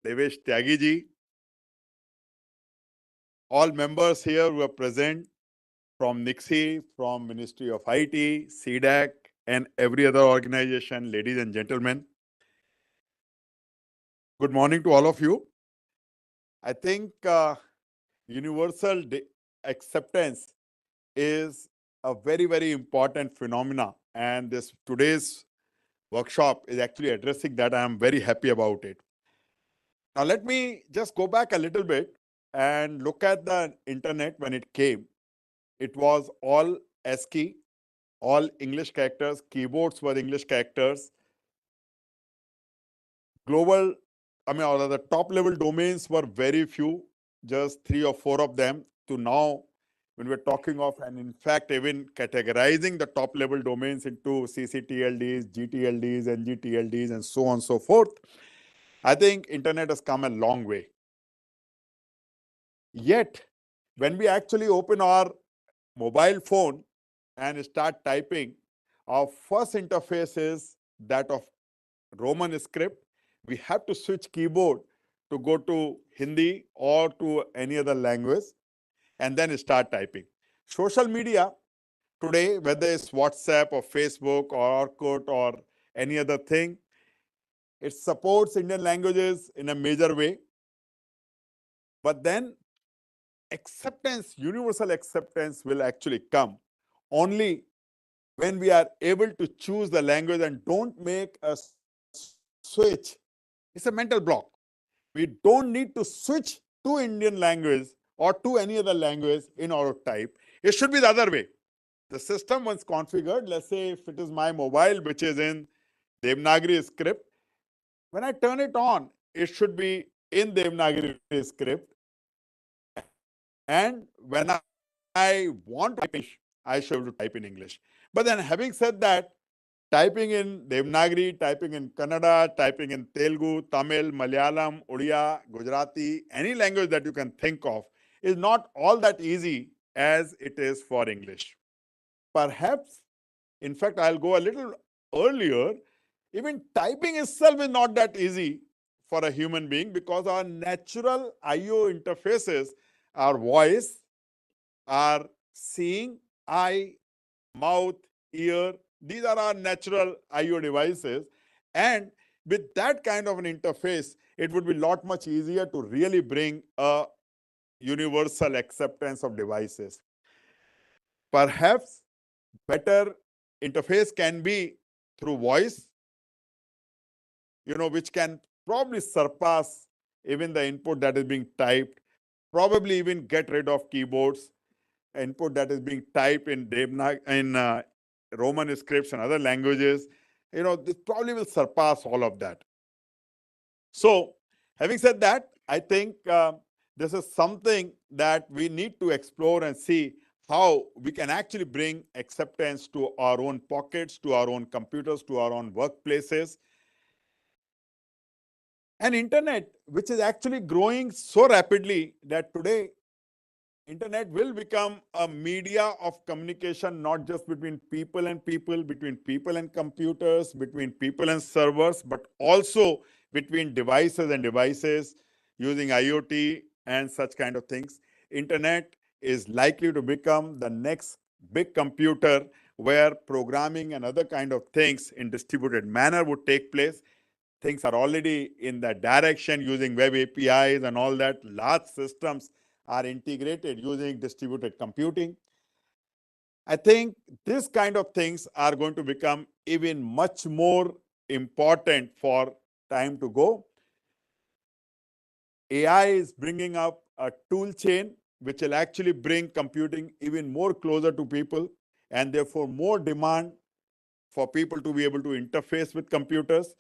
Devesh Tyagi ji, all members here who are present from NIXI, from Ministry of IT, CDAC, and every other organization, ladies and gentlemen. Good morning to all of you. I think universal acceptance is a very, very important phenomena, and this today's workshop is actually addressing that. I am very happy about it. Now let me just go back a little bit and look at the internet when it came. It was all ASCII, all English characters, keyboards were English characters. Global, or the top level domains were very few, just 3 or 4 of them, to now when we're talking of, and in fact, even categorizing the top level domains into CCTLDs, GTLDs, NGTLDs, and so on and so forth. I think internet has come a long way. Yet, when we actually open our mobile phone and start typing, our first interface is that of Roman script. We have to switch keyboard to go to Hindi or to any other language and then start typing. Social media today, whether it's WhatsApp or Facebook or Orkut or any other thing, it supports Indian languages in a major way. But then acceptance, universal acceptance will actually come only when we are able to choose the language and don't make a switch. It's a mental block. We don't need to switch to Indian language or to any other language in order to type. It should be the other way. The system once configured, let's say if it is my mobile, which is in Devanagari script, when I turn it on, it should be in Devanagari script. And when I want to type English, I should be able to type in English. But then having said that, typing in Devanagari, typing in Kannada, typing in Telugu, Tamil, Malayalam, Odia, Gujarati, any language that you can think of is not all that easy as it is for English. Perhaps, in fact, I'll go a little earlier, even typing itself is not that easy for a human being because our natural I/O interfaces, our voice, our seeing, eye, mouth, ear, these are our natural I/O devices. And with that kind of an interface, it would be a lot much easier to really bring a universal acceptance of devices. Perhaps better interface can be through voice, which can probably surpass even the input that is being typed, probably even get rid of keyboards, input that is being typed in Roman scripts and other languages. This probably will surpass all of that. So, having said that, I think this is something that we need to explore and see how we can actually bring acceptance to our own pockets, to our own computers, to our own workplaces. And internet, which is actually growing so rapidly that today internet will become a media of communication, not just between people and people, between people and computers, between people and servers, but also between devices and devices using IoT and such kind of things. Internet is likely to become the next big computer where programming and other kind of things in distributed manner would take place. Things are already in that direction using web APIs and all that. Large systems are integrated using distributed computing. I think this kind of things are going to become even much more important for time to go. AI is bringing up a tool chain which will actually bring computing even more closer to people, and therefore more demand for people to be able to interface with computers,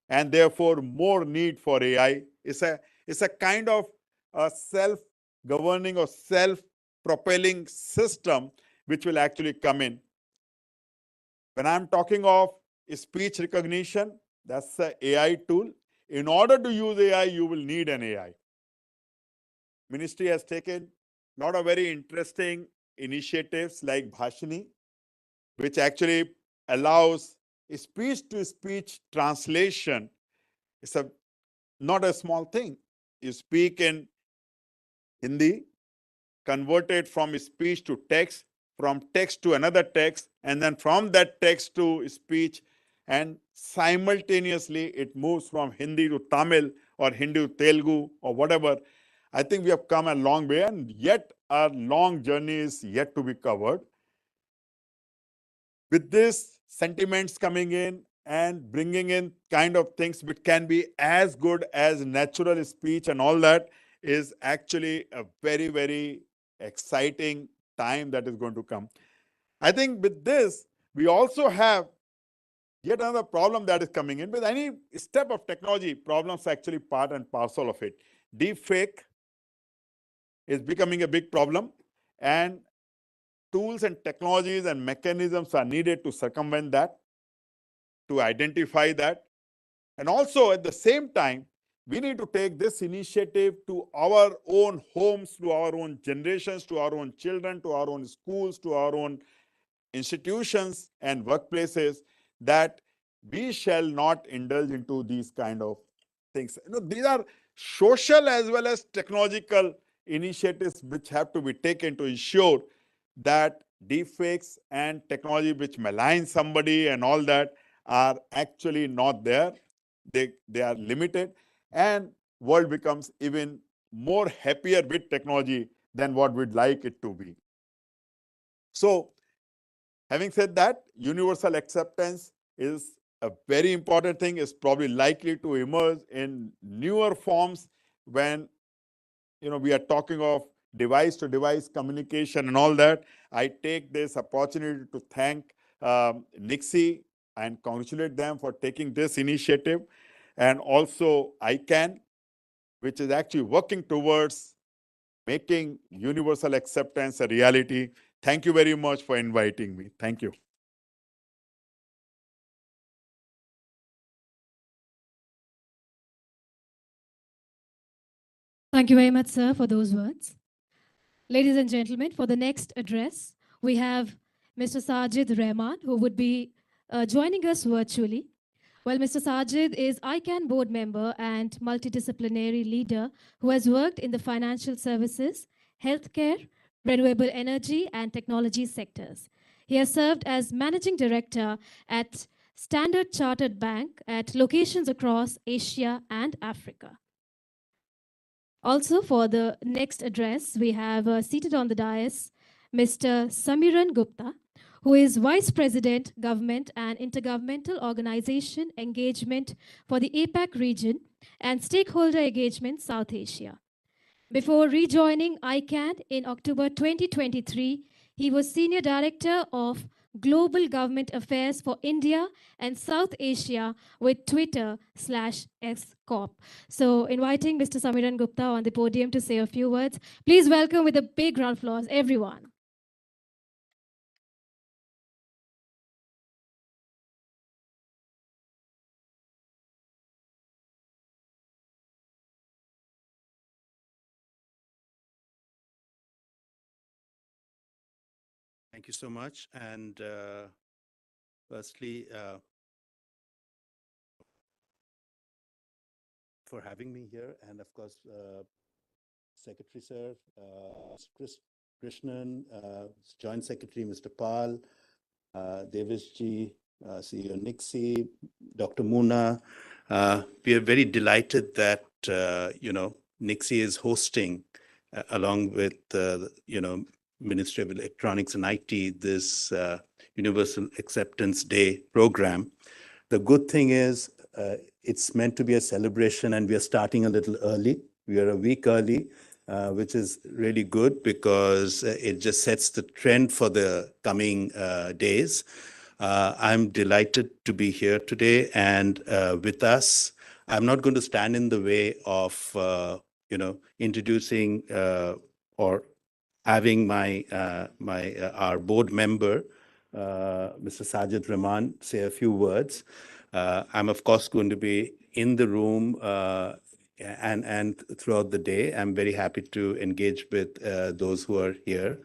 and therefore more need for AI. It's a kind of a self-governing or self-propelling system which will actually come in. When I'm talking of speech recognition, that's an AI tool. In order to use AI, you will need an AI. Ministry has taken a lot of very interesting initiatives like Bhashini, which actually allows speech-to-speech translation. It's not a small thing. You speak in Hindi, convert it from speech to text, from text to another text, and then from that text to speech, and simultaneously it moves from Hindi to Tamil or Hindi to Telugu or whatever. I think we have come a long way, and yet our long journey is yet to be covered. With this sentiments coming in and bringing in kind of things which can be as good as natural speech and all that is actually a very, very exciting time that is going to come. I think with this, we also have yet another problem that is coming in. With any step of technology, problems are actually part and parcel of it. Deepfake is becoming a big problem, and tools and technologies and mechanisms are needed to circumvent that, to identify that. And also at the same time, we need to take this initiative to our own homes, to our own generations, to our own children, to our own schools, to our own institutions and workplaces, that we shall not indulge into these kind of things. These are social as well as technological initiatives which have to be taken to ensure that deepfakes and technology which malign somebody and all that are actually not there. They are limited, and world becomes even more happier with technology than what we'd like it to be. So, having said that, universal acceptance is a very important thing, is probably likely to emerge in newer forms when we are talking of device to device communication and all that. I take this opportunity to thank Nixie and congratulate them for taking this initiative, and also ICANN, which is actually working towards making universal acceptance a reality. Thank you very much for inviting me. Thank you.
Thank you very much, sir, for those words. Ladies and gentlemen, for the next address, we have Mr. Sajid Rahman, who would be joining us virtually. Well, Mr. Sajid is ICANN board member and multidisciplinary leader who has worked in the financial services, healthcare, renewable energy, and technology sectors. He has served as managing director at Standard Chartered Bank at locations across Asia and Africa. Also, for the next address, we have seated on the dais Mr. Samiran Gupta, who is Vice President, Government and Intergovernmental Organization Engagement for the APAC region and Stakeholder Engagement South Asia. Before rejoining ICANN in October 2023, he was Senior Director of Global Government Affairs for India and South Asia with Twitter/X Corp. So inviting Mr. Samiran Gupta on the podium to say a few words. Please welcome with a big round of applause, everyone.
Thank you so much. And firstly, for having me here, and of course, Secretary Sir, Krishnan, Joint Secretary Mr. Pal, Devishji, CEO Nixie, Dr. Muna. We are very delighted that Nixie is hosting, along with Ministry of Electronics and IT, this Universal Acceptance Day program. The good thing is it's meant to be a celebration, and we are starting a little early. We are a week early, which is really good because it just sets the trend for the coming days. I'm delighted to be here today, and with us, I'm not going to stand in the way of introducing or having our board member, Mr. Sajid Rahman, say a few words. I'm of course going to be in the room and throughout the day. I'm very happy to engage with those who are here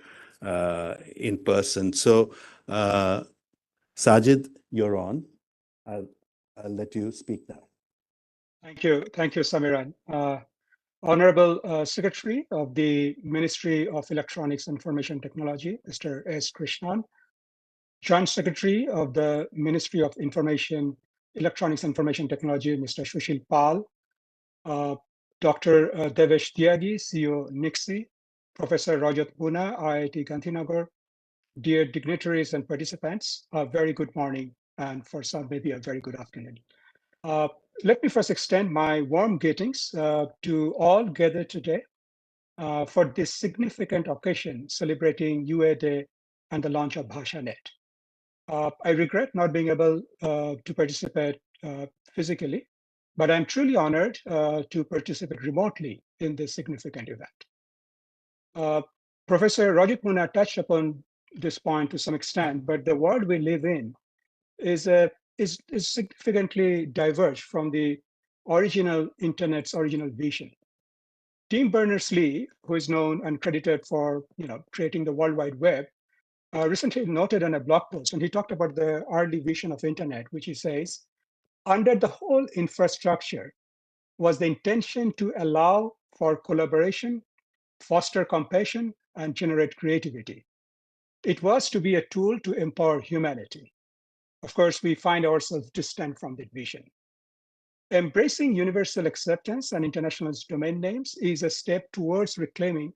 in person. So, Sajid, you're on. I'll let you speak now.
Thank you, Samiran. Honorable Secretary of the Ministry of Electronics and Information Technology, Mr. S. Krishnan, Joint Secretary of the Ministry of Electronics and Information Technology, Mr. Sushil Pal, Dr. Devesh Tyagi, CEO Nixie, Professor Rajat Puna, IIT Gandhinagar, dear dignitaries and participants, a very good morning, and for some, maybe a very good afternoon. Let me first extend my warm greetings to all gathered today for this significant occasion celebrating UA Day and the launch of BhashaNet. I regret not being able to participate physically, but I'm truly honored to participate remotely in this significant event. Professor Rajat Muna touched upon this point to some extent, but the world we live in is significantly diverged from the internet's original vision. Tim Berners-Lee, who is known and credited for creating the World Wide Web, recently noted on a blog post, and he talked about the early vision of internet, which he says, under the whole infrastructure was the intention to allow for collaboration, foster compassion, and generate creativity. It was to be a tool to empower humanity. Of course, we find ourselves distant from that vision. Embracing universal acceptance and international domain names is a step towards reclaiming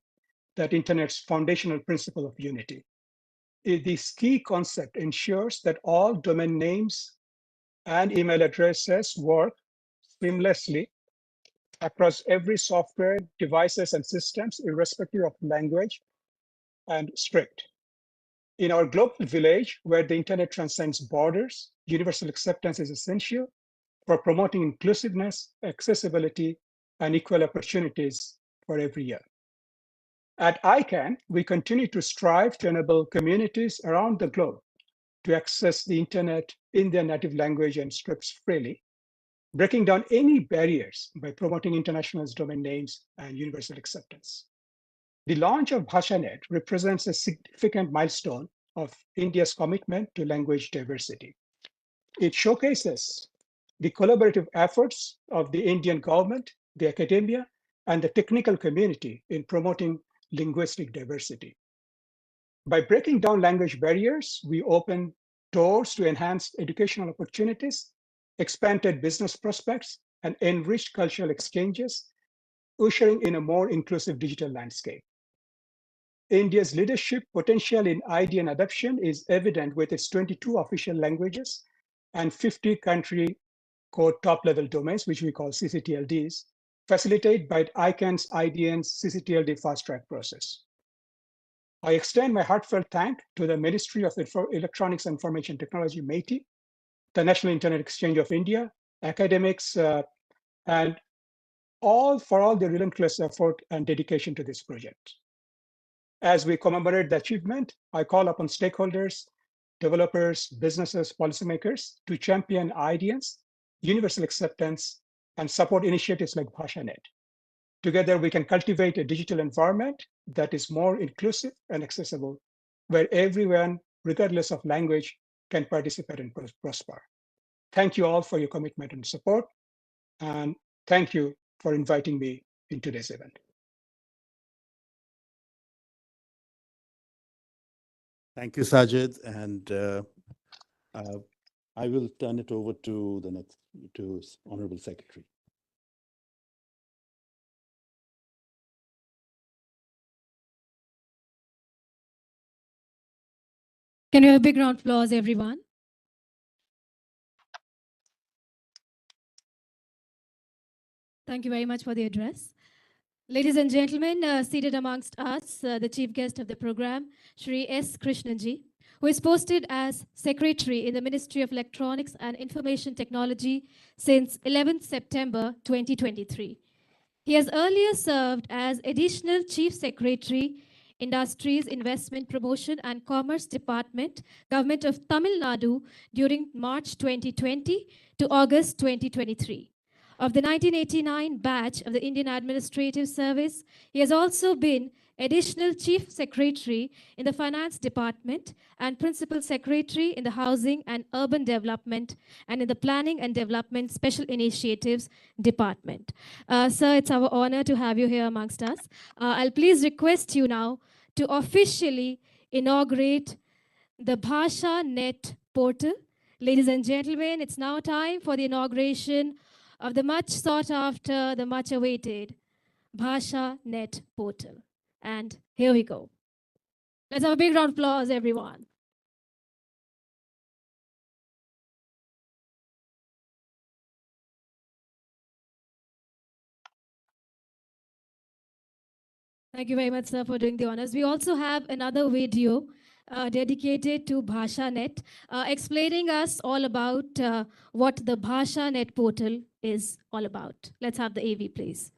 that internet's foundational principle of unity. This key concept ensures that all domain names and email addresses work seamlessly across every software, devices, and systems, irrespective of language and script. In our global village, where the internet transcends borders, universal acceptance is essential for promoting inclusiveness, accessibility, and equal opportunities for every year. At ICANN, we continue to strive to enable communities around the globe to access the internet in their native language and scripts freely, breaking down any barriers by promoting international domain names and universal acceptance. The launch of BhashaNet represents a significant milestone of India's commitment to language diversity. It showcases the collaborative efforts of the Indian government, the academia, and the technical community in promoting linguistic diversity. By breaking down language barriers, we open doors to enhanced educational opportunities, expanded business prospects, and enriched cultural exchanges, ushering in a more inclusive digital landscape. India's leadership potential in IDN adoption is evident with its 22 official languages and 50 country code top-level domains, which we call CCTLDs, facilitated by ICANN's IDN's CCTLD fast-track process. I extend my heartfelt thanks to the Ministry of Electronics and Information Technology, MeitY, the National Internet Exchange of India, academics, and for all the relentless effort and dedication to this project. As we commemorate the achievement, I call upon stakeholders, developers, businesses, policymakers to champion ideas, universal acceptance, and support initiatives like BhashaNet. Together, we can cultivate a digital environment that is more inclusive and accessible, where everyone, regardless of language, can participate and prosper. Thank you all for your commitment and support, and thank you for inviting me in today's event.
Thank you, Sajid, and I will turn it over to Honorable Secretary.
Can we have a big round of applause, everyone? Thank you very much for the address. Ladies and gentlemen, seated amongst us, the chief guest of the program, Shri S. Krishnanji, who is posted as Secretary in the Ministry of Electronics and Information Technology since 11th September 2023. He has earlier served as Additional Chief Secretary, Industries, Investment Promotion and Commerce Department, Government of Tamil Nadu during March 2020 to August 2023. Of the 1989 batch of the Indian Administrative Service, he has also been Additional Chief Secretary in the Finance Department and Principal Secretary in the Housing and Urban Development and in the Planning and Development Special Initiatives Department. Sir, it's our honor to have you here amongst us. I'll please request you now to officially inaugurate the BhashaNet portal. Ladies and gentlemen, it's now time for the inauguration of the much sought after, the much awaited BhashaNet portal. And here we go. Let's have a big round of applause, everyone. Thank you very much, sir, for doing the honors. We also have another video dedicated to BhashaNet, explaining us all about what the BhashaNet portal is all about. Let's have the AV, please.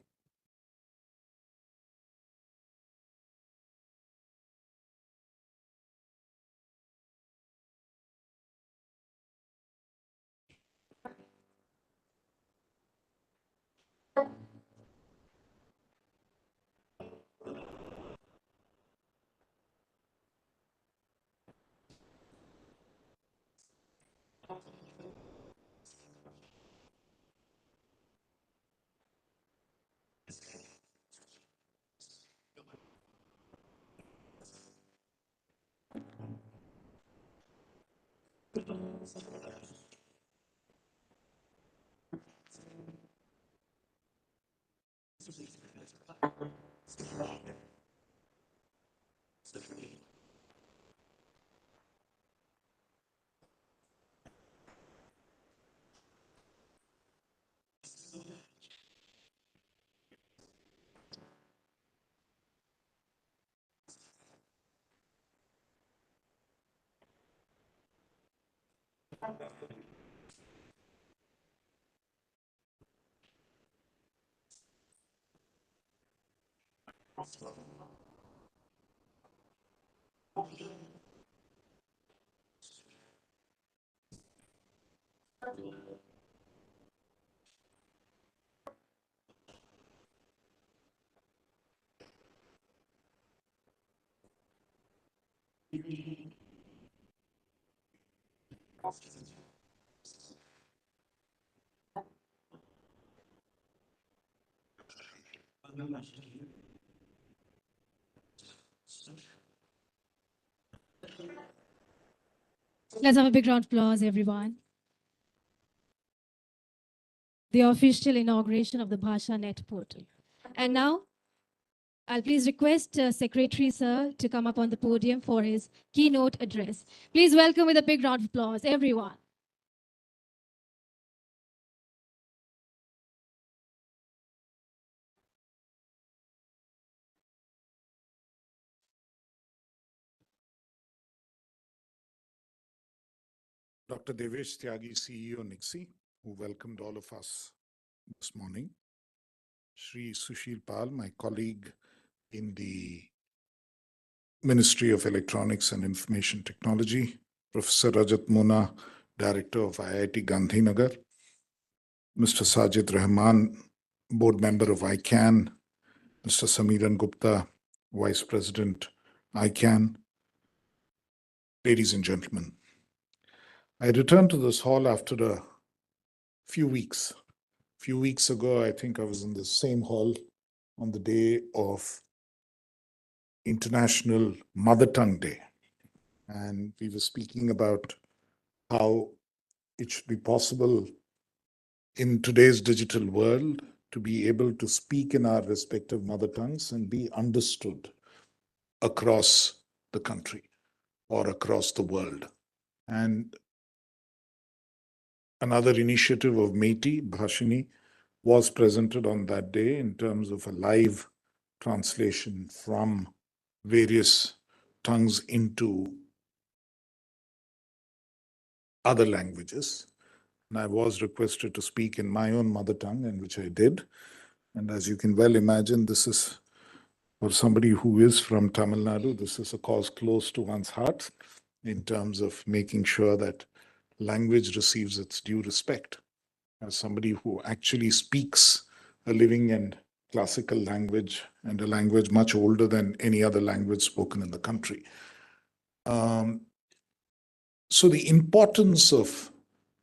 Let's have a big round of applause, everyone. The official inauguration of the BhashaNet portal. And now, I'll please request Secretary Sir to come up on the podium for his keynote address. Please welcome with a big round of applause, everyone.
Dr. Devesh Tyagi, CEO Nixi, who welcomed all of us this morning. Shri Sushil Pal, my colleague in the Ministry of Electronics and Information Technology, Professor Rajat Mona, Director of IIT Gandhinagar, Mr. Sajid Rahman, Board Member of ICANN, Mr. Samiran Gupta, Vice President, ICANN. Ladies and gentlemen, I returned to this hall after a few weeks. A few weeks ago, I think I was in the same hall on the day of International Mother Tongue Day. And we were speaking about how it should be possible in today's digital world to be able to speak in our respective mother tongues and be understood across the country or across the world. And another initiative of METI, Bhashini, was presented on that day in terms of a live translation from various tongues into other languages. And I was requested to speak in my own mother tongue, and which I did. And as you can well imagine, this is, for somebody who is from Tamil Nadu, this is a cause close to one's heart in terms of making sure that language receives its due respect. As somebody who actually speaks a living and classical language, and a language much older than any other language spoken in the country. So the importance of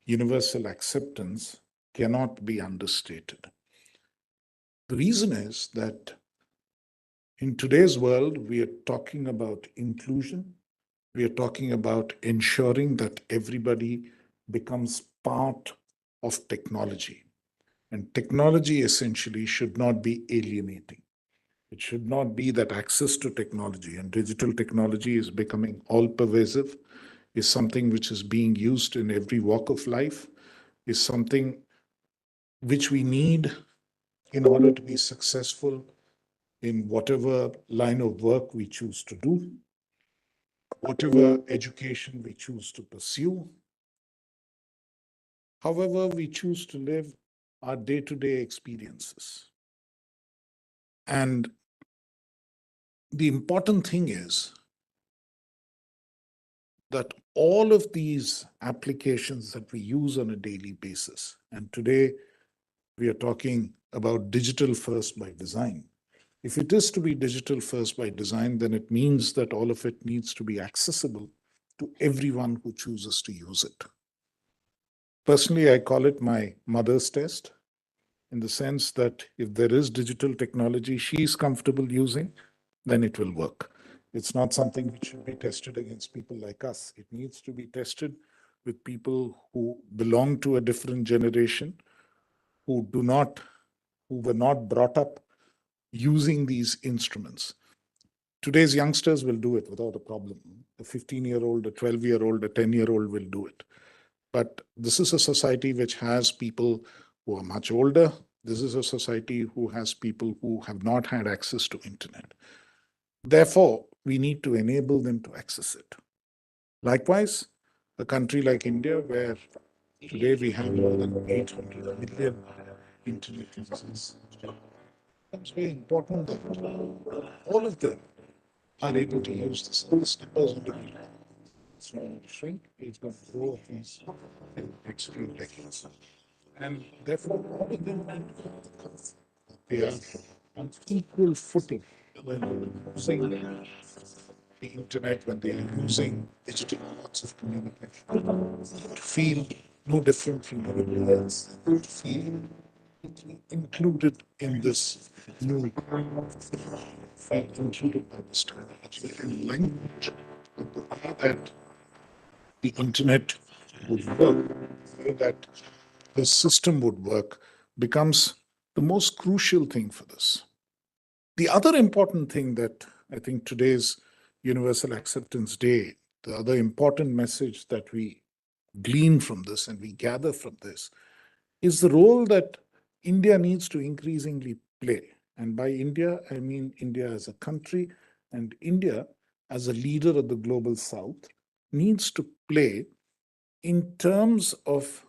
universal acceptance cannot be understated. The reason is that in today's world, we are talking about inclusion. We are talking about ensuring that everybody becomes part of technology. And technology essentially should not be alienating. It should not be that access to technology and digital technology is becoming all pervasive, is something which is being used in every walk of life, is something which we need in order to be successful in whatever line of work we choose to do, whatever education we choose to pursue, however we choose to live our day-to-day experiences. And the important thing is that all of these applications that we use on a daily basis, and today we are talking about digital first by design. If it is to be digital first by design, then it means that all of it needs to be accessible to everyone who chooses to use it. Personally, I call it my mother's test, in the sense that if there is digital technology she's comfortable using, then it will work. It's not something which should be tested against people like us. It needs to be tested with people who belong to a different generation, who were not brought up using these instruments. Today's youngsters will do it without a problem. A 15-year-old, a 12-year-old, a 10-year-old will do it. But this is a society which has people who are much older. This is a society who has people who have not had access to internet. Therefore, we need to enable them to access it. Likewise, a country like India, where today we have more than 800 million internet users, it's very important that all of them are able to use this. These numbers are going to shrink, it's going to grow in the next few decades. And therefore, all of them they are on equal footing when using the internet, when they are using digital modes of communication, to feel no different from everybody else, to feel included in this new included by this technology and language, the way that the internet would work, the way that the system would work becomes the most crucial thing for this. The other important thing that I think today's Universal Acceptance Day, the other important message that we glean from this and we gather from this is the role that India needs to increasingly play. And by India, I mean India as a country, and India as a leader of the global south needs to play in terms of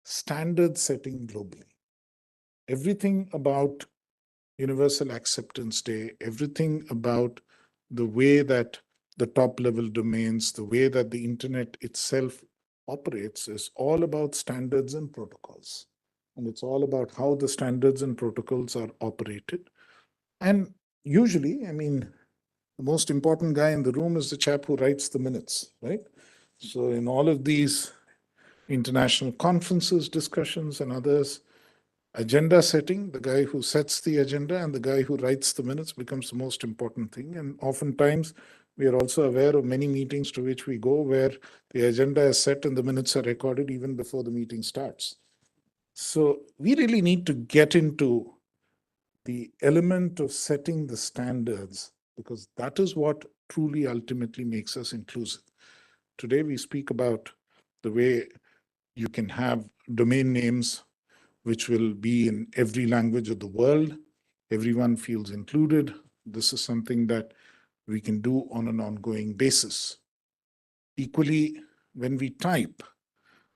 standard setting globally, everything about Universal Acceptance Day, everything about the way that the top level domains, the way that the internet itself operates is all about standards and protocols. And it's all about how the standards and protocols are operated. And usually, I mean, the most important guy in the room is the chap who writes the minutes, right? So in all of these international conferences, discussions, and others, agenda setting, the guy who sets the agenda and the guy who writes the minutes becomes the most important thing. And oftentimes, we are also aware of many meetings to which we go where the agenda is set and the minutes are recorded even before the meeting starts. So we really need to get into the element of setting the standards, because that is what truly ultimately makes us inclusive. Today, we speak about the way you can have domain names which will be in every language of the world. Everyone feels included. This is something that we can do on an ongoing basis. Equally, when we type,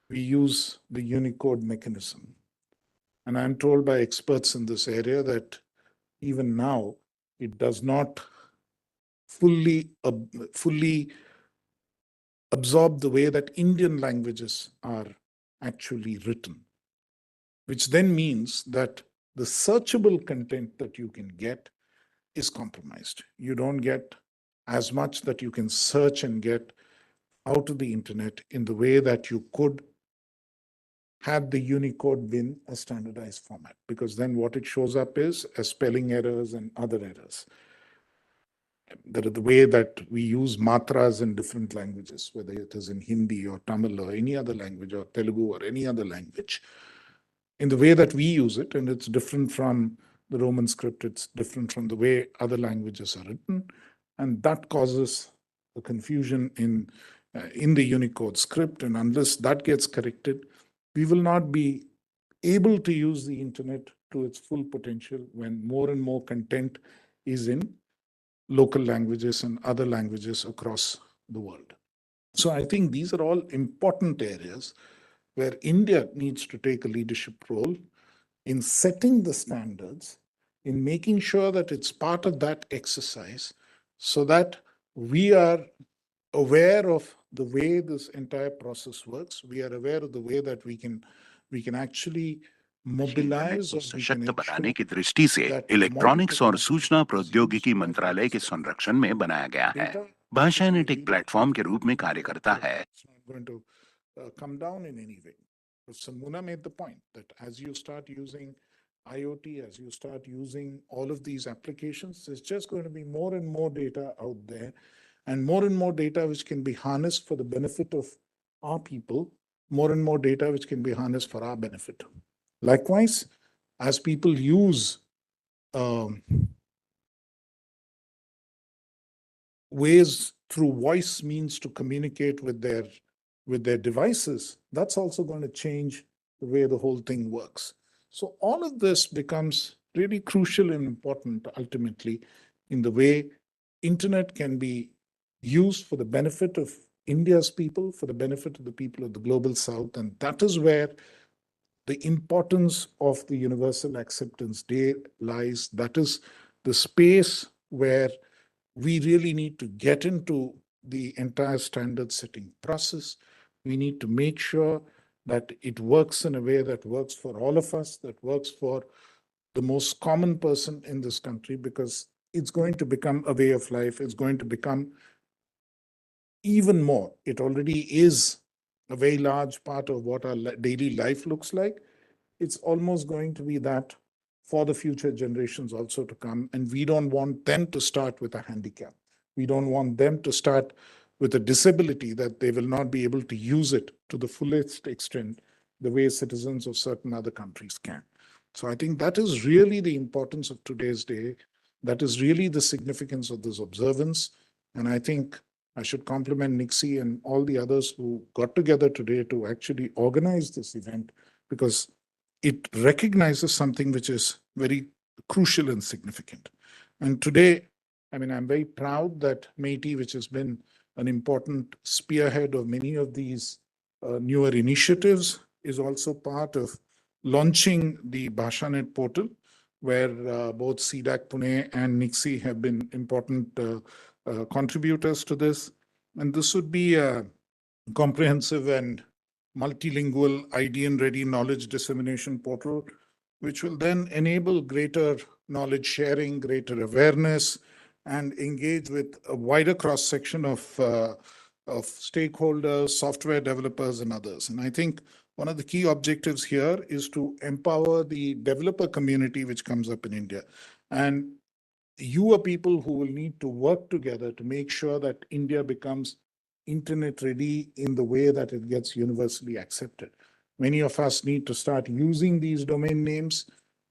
we use the Unicode mechanism. And I'm told by experts in this area that even now, it does not fully absorb the way that Indian languages are actually written, which then means that the searchable content that you can get is compromised. You don't get as much that you can search and get out of the internet in the way that you could had the Unicode been a standardized format, because then what it shows up is as spelling errors and other errors. The way that we use matras in different languages, whether it is in Hindi or Tamil or any other language or Telugu or any other language, in the way that we use it, and it's different from the Roman script, it's different from the way other languages are written, and that causes a confusion in the Unicode script, and unless that gets corrected, we will not be able to use the internet to its full potential when more and more content is in local languages and other languages across the world. So I think these are all important areas where India needs to take a leadership role in setting the standards, in making sure that it's part of that exercise so that we are aware of the way this entire process works. We are aware of the way that we can actually mobilize
को सशक्त बनाने की दृष्टि से electronics और सूचना प्रौद्योगिकी मंत्रालय के संरक्षण में बनाया गया है। भाषा नेट एक प्लेटफॉर्म के रूप में कार्य करता है।
Come down in any way. So Muna made the point that as you start using IoT, as you start using all of these applications, there's just going to be more and more data out there, and more data which can be harnessed for the benefit of our people, more and more data which can be harnessed for our benefit. Likewise, as people use ways through voice means to communicate with their devices, that's also going to change the way the whole thing works. So all of this becomes really crucial and important ultimately in the way internet can be used for the benefit of India's people, for the benefit of the people of the global south. And that is where the importance of the Universal Acceptance Day lies. That is the space where we really need to get into the entire standard setting process. We need to make sure that it works in a way that works for all of us, that works for the most common person in this country, because it's going to become a way of life. It's going to become even more. It already is a very large part of what our daily life looks like. It's almost going to be that for the future generations also to come. And we don't want them to start with a handicap. We don't want them to start with a disability that they will not be able to use it to the fullest extent the way citizens of certain other countries can. So I think that is really the importance of today's day. That is really the significance of this observance. And I think I should compliment Nixie and all the others who got together today to actually organize this event, because it recognizes something which is very crucial and significant. And today, I mean, I'm very proud that MeitY, which has been an important spearhead of many of these newer initiatives, is also part of launching the BhashaNet portal, where both CDAC Pune and NIXI have been important contributors to this. And this would be a comprehensive and multilingual IDN-ready knowledge dissemination portal, which will then enable greater knowledge sharing, greater awareness, and engage with a wider cross-section of stakeholders, software developers, and others. And I think one of the key objectives here is to empower the developer community which comes up in India. And you are people who will need to work together to make sure that India becomes internet ready in the way that it gets universally accepted. Many of us need to start using these domain names.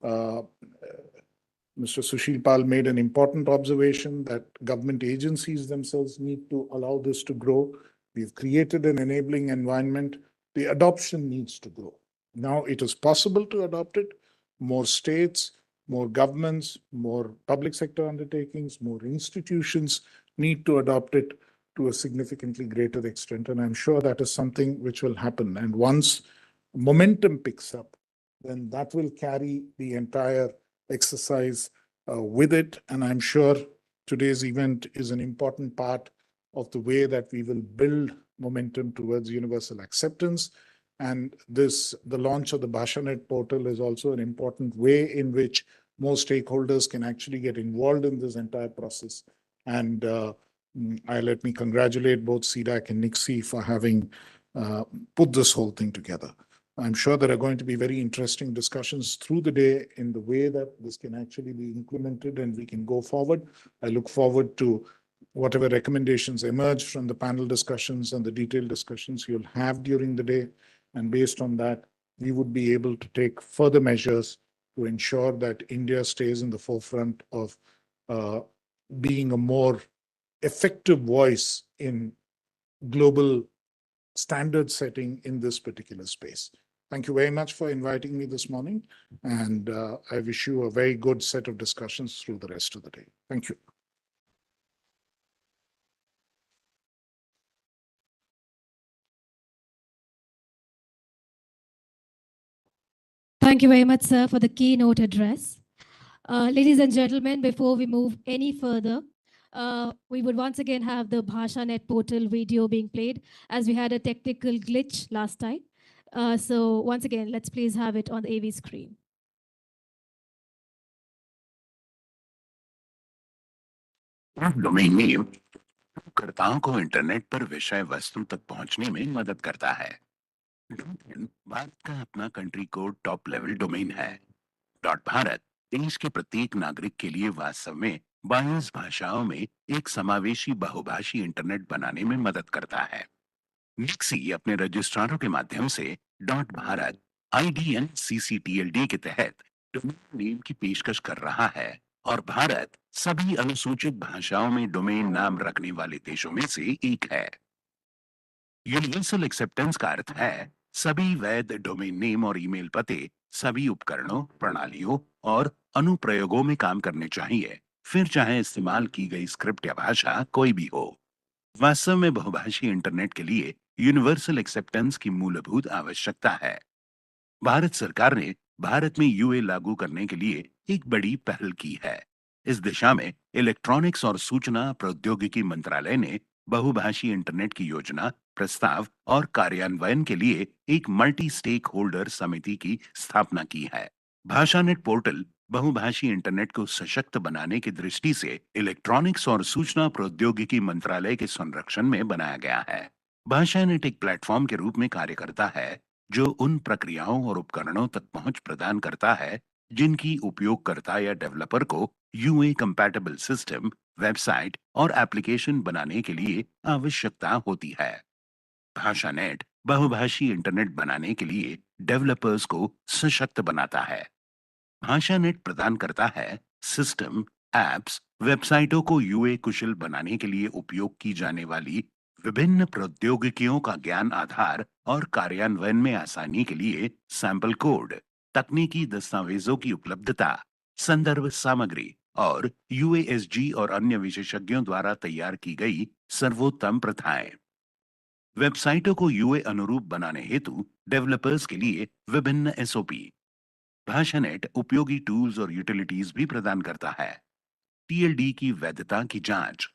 Mr. Sushil Pal made an important observation that government agencies themselves need to allow this to grow. We've created an enabling environment. The adoption needs to grow. Now it is possible to adopt it. More states, more governments, more public sector undertakings, more institutions need to adopt it to a significantly greater extent. And I'm sure that is something which will happen. And once momentum picks up, then that will carry the entire exercise with it. And I'm sure today's event is an important part of the way that we will build momentum towards universal acceptance. And the launch of the BhashaNet portal is also an important way in which more stakeholders can actually get involved in this entire process. And let me congratulate both CDAC and NIXI for having put this whole thing together. I'm sure there are going to be very interesting discussions through the day in the way that this can actually be implemented and we can go forward. I look forward to whatever recommendations emerge from the panel discussions and the detailed discussions you'll have during the day. And based on that, we would be able to take further measures to ensure that India stays in the forefront of being a more effective voice in global standard setting in this particular space. Thank you very much for inviting me this morning, and I wish you a very good set of discussions through the rest of the day. Thank you.
Thank you very much, sir, for the keynote address. Ladies and gentlemen, before we move any further, we would once again have the BhashaNet portal video being played, as we had a technical glitch last time. So once again, let's please have it on the AV screen.
Domain name उपयोगकर्ताओं को internet पर विषय वस्तु तक पहुंचने में मदद करता है। भारत का अपना country code top level domain है। .भारत देश के प्रत्येक नागरिक के लिए वास्तव में 22 भाषाओं में एक समावेशी बहुभाषी इंटरनेट बनाने में मदद करता है। निक्सी अपने रजिस्ट्रारों के माध्यम से .भारत IDN CCTLD के तहत डोमेन नेम की पेशकश कर रहा है और भारत सभी अनुसूचित भाषाओं में डोमेन नाम रखने वाले देशों में से एक है। यूनिवर्सल एक्सेप्टेंस का अर्थ है सभी वैध डोमेन नेम और ईमेल पते सभी उपकरणों, प्रणालियों और अनुप्रयोगों में काम करने चाहिए, फिर चाहे इस्तेमाल की गई स्क्रिप्ट या भाषा कोई भी हो। वास्तव में बहुभाषी इंटरनेट के लिए यूनिवर्सल एक्सेप्टेंस की मूलभूत आवश्यकता है। भारत सरकार ने भारत में UA लागू करने के लिए एक बड़ी पहल की है। इस दिशा में इलेक्ट्रॉनिक्स और सूचना प्रौद्योगिकी मंत्रालय ने बहुभाषी इंटरनेट की योजना, प्रस्ताव और कार्यान्वयन के लिए एक मल्टी स्टेक होल्डर समिति की स्थापना की है। भाषानेट पोर्टल बहुभाषी इंटरनेट को सशक्त बनाने की दृष्टि से इलेक्ट्रॉनिक्स और सूचना प्रौद्योगिकी मंत्रालय के संरक्षण में बनाया गया है। भाषानेट एक प्लेटफॉर्म के रूप में कार्य करता है जो उन प्रक्रियाओं और उपकरणों तक पहुंच प्रदान करता है जिनकी उपयोगकर्ता या डेवलपर को UA कंपैटिबल सिस्टम, वेबसाइट और एप्लीकेशन बनाने के लिए आवश्यकता होती है। भाषानेट बहुभाषी इंटरनेट बनाने के लिए डेवलपर्स को सशक्त बनाता है। भाषानेट प्रदान करता है सिस्टम, एप्स, वेबसाइटों को UA कुशल बनाने के लिए उपयोग की जाने वाली विभिन्न प्रौद्योगिकियों का ज्ञान आधार और कार्यान्वयन में आसानी के लिए सैंपल कोड, तकनीकी दस्तावेजों की उपलब्धता, संदर्भ सामग्री और UASG और अन्य विशेषज्ञों द्वारा तैयार की गई सर्वोत्तम प्रथाएं। वेबसाइटों को UA अनुरूप बनाने हेतु डेवलपर्स के लिए विभिन्न SOP। भाषानेट उपयोगी टूल्स और यूटिलिटीज भी प्रदान करता है। TLD की वैधता की जांच,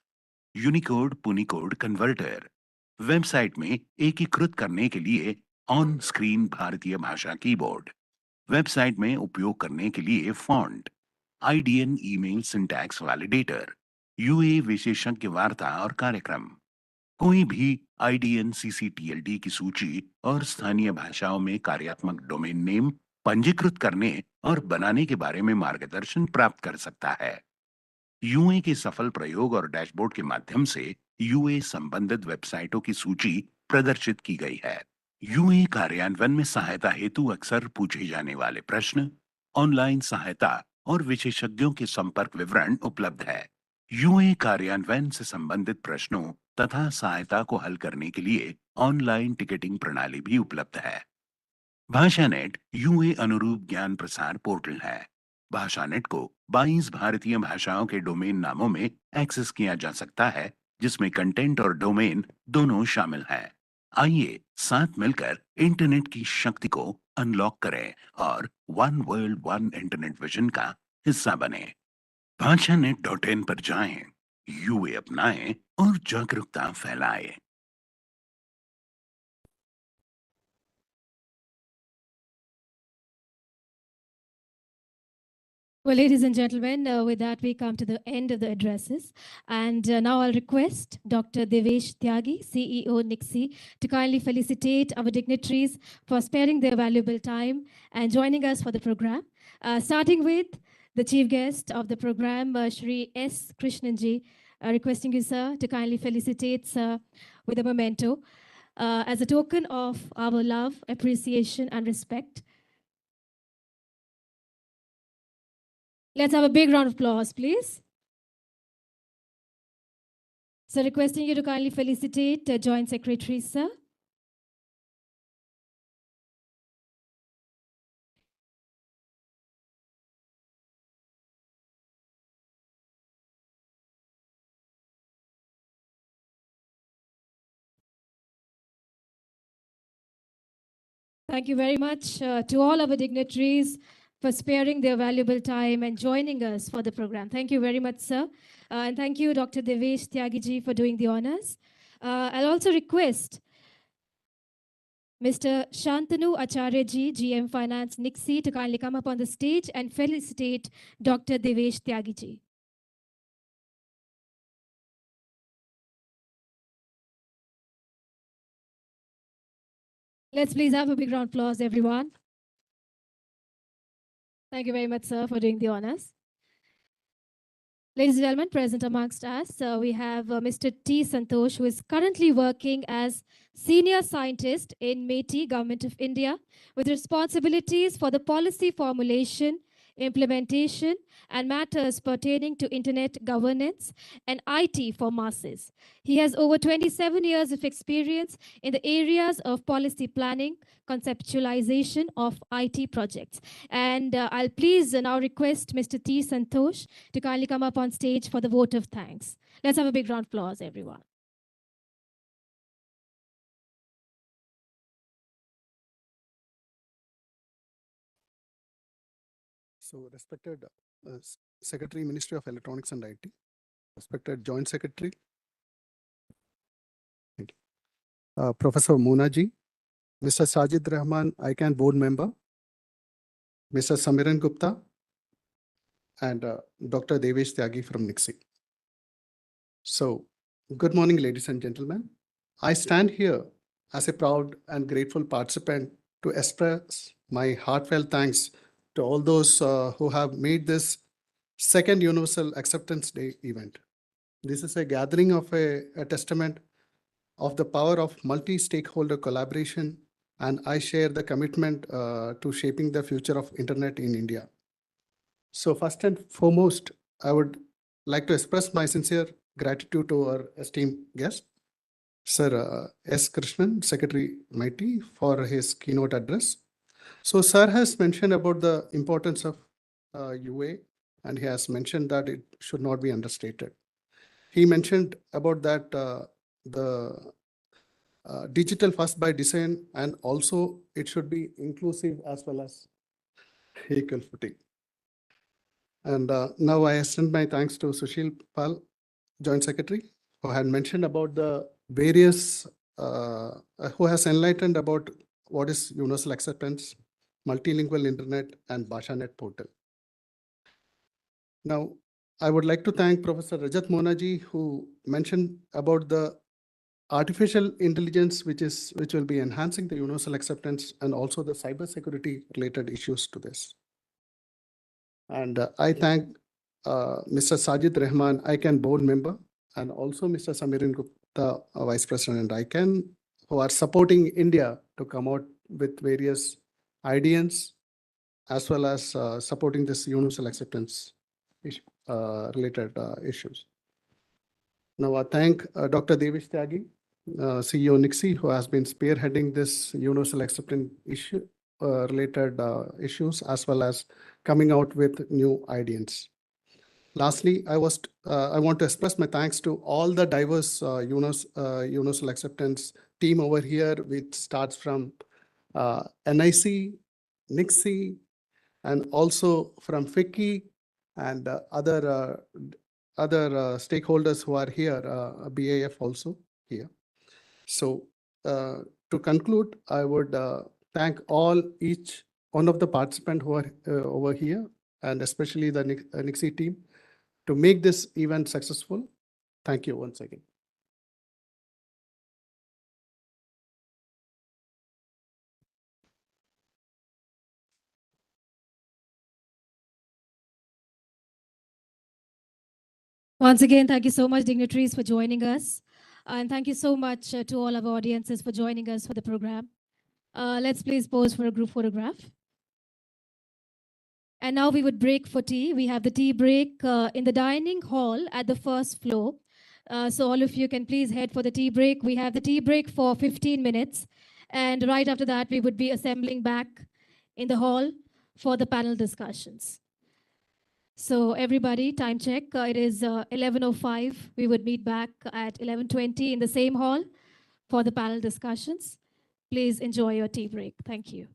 यूनिकोड पुनिकोड कन्वर्टर, वेबसाइट में एकीकृत करने के लिए ऑन स्क्रीन भारतीय भाषा कीबोर्ड, वेबसाइट में उपयोग करने के लिए font, IDN email syntax validator, UA विशेषज्ञ वार्ता और कार्यक्रम, कोई भी IDN CCTLD की सूची और स्थानीय भाषाओं में कार्यात्मक डोमेन नेम पंजीकृत करने और बनाने के बारे में मार्गदर्शन प्राप्त कर सकता है। UA के सफल प्रयोग और डैशबोर्ड के माध्यम से UA संबंधित वेबसाइटों की सूची प्रदर्शित की गई है। UA कार्यान्वयन में सहायता हेतु अक्सर पूछे जाने वाले प्रश्न, ऑनलाइन सहायता और विशेषज्ञों के संपर्क विवरण उपलब्ध है। UA कार्यान्वयन से संबंधित प्रश्नों तथा सहायता को हल करने के लिए ऑनलाइन टिकटिंग प्रणाली भी उपलब्ध है। भाषानेट UA अनुरूप ज्ञान प्रसार पोर्टल है। भाषानेट को 22 भारतीय भाषाओं के डोमेन नामों में एक्सेस किया जा सकता है, जिसमें कंटेंट और डोमेन दोनों शामिल हैं। आइए साथ मिलकर इंटरनेट की शक्ति को अनलॉक करें और one world one internet vision का हिस्सा बने। भाषानेट.in पर जाएं, UA अपनाएं और जागरूकता फैलाएं।
Well, ladies and gentlemen, with that we come to the end of the addresses. And now I'll request Dr. Devesh Tyagi, CEO NIXI, to kindly felicitate our dignitaries for sparing their valuable time and joining us for the program. Starting with the chief guest of the program, Shri S. Krishnanji, requesting you, sir, to kindly felicitate sir with a memento as a token of our love, appreciation, and respect. Let's have a big round of applause, please. So requesting you to kindly felicitate Joint Secretary, sir. Thank you very much to all our dignitaries for sparing their valuable time and joining us for the program. Thank you very much, sir. And thank you, Dr. Devesh Tyagiji, for doing the honors. I'll also request Mr. Shantanu Acharyaji, GM Finance, NIXI, to kindly come up on the stage and felicitate Dr. Devesh Tyagiji. Let's please have a big round of applause, everyone. Thank you very much, sir, for doing the honors. Ladies and gentlemen, present amongst us, we have Mr. T. Santosh, who is currently working as Senior Scientist in MeitY, Government of India, with responsibilities for the policy formulation, implementation, and matters pertaining to internet governance and IT for masses. He has over 27 years of experience in the areas of policy planning, conceptualization of IT projects. And I'll please now request Mr. T. Santosh to kindly come up on stage for the vote of thanks. Let's have a big round of applause, everyone.
So, respected Secretary, Ministry of Electronics and IT, respected Joint Secretary, thank you. Professor Moona ji, Mr. Sajid Rahman, ICANN board member, Mr. Samiran Gupta, and Dr. Devesh Tyagi from NIXI. So, good morning, ladies and gentlemen. I stand here as a proud and grateful participant to express my heartfelt thanks to all those who have made this second Universal Acceptance Day event. This is a gathering of a testament of the power of multi-stakeholder collaboration, and I share the commitment to shaping the future of internet in India. So first and foremost, I would like to express my sincere gratitude to our esteemed guest, Sir S. Krishnan, Secretary MeitY, for his keynote address. So Sir has mentioned about the importance of UA and he has mentioned that it should not be understated. He mentioned about that the digital first by design, and also it should be inclusive as well as equal footing. And now I extend my thanks to Sushil Pal, Joint Secretary, who had mentioned about the various, who has enlightened about what is universal acceptance, multilingual internet, and BhashaNet portal. Now, I would like to thank Professor Rajat Monaji, who mentioned about the artificial intelligence, which will be enhancing the universal acceptance and also the cybersecurity related issues to this. And I thank Mr. Sajid Rahman, ICANN board member, and also Mr. Samiran Gupta, Vice President ICANN, who are supporting India to come out with various ideas, as well as supporting this universal acceptance related issues. Now I thank Dr. Devesh Tyagi, CEO Nixie, who has been spearheading this universal acceptance issue related issues, as well as coming out with new ideas. Lastly, I want to express my thanks to all the diverse universal acceptance team over here, which starts from NIC, Nixie, and also from FICCI and other stakeholders who are here, BAF also here. So to conclude, I would thank each one of the participants who are over here, and especially the Nixie team, to make this event successful. Thank you once again.
Once again, thank you so much, dignitaries, for joining us. And thank you so much to all our audiences for joining us for the program. Let's please pose for a group photograph. And now we would break for tea. We have the tea break in the dining hall at the first floor. So all of you can please head for the tea break. We have the tea break for 15 minutes. And right after that, we would be assembling back in the hall for the panel discussions. So everybody, time check. It is 11:05. We would meet back at 11:20 in the same hall for the panel discussions. Please enjoy your tea break. Thank you.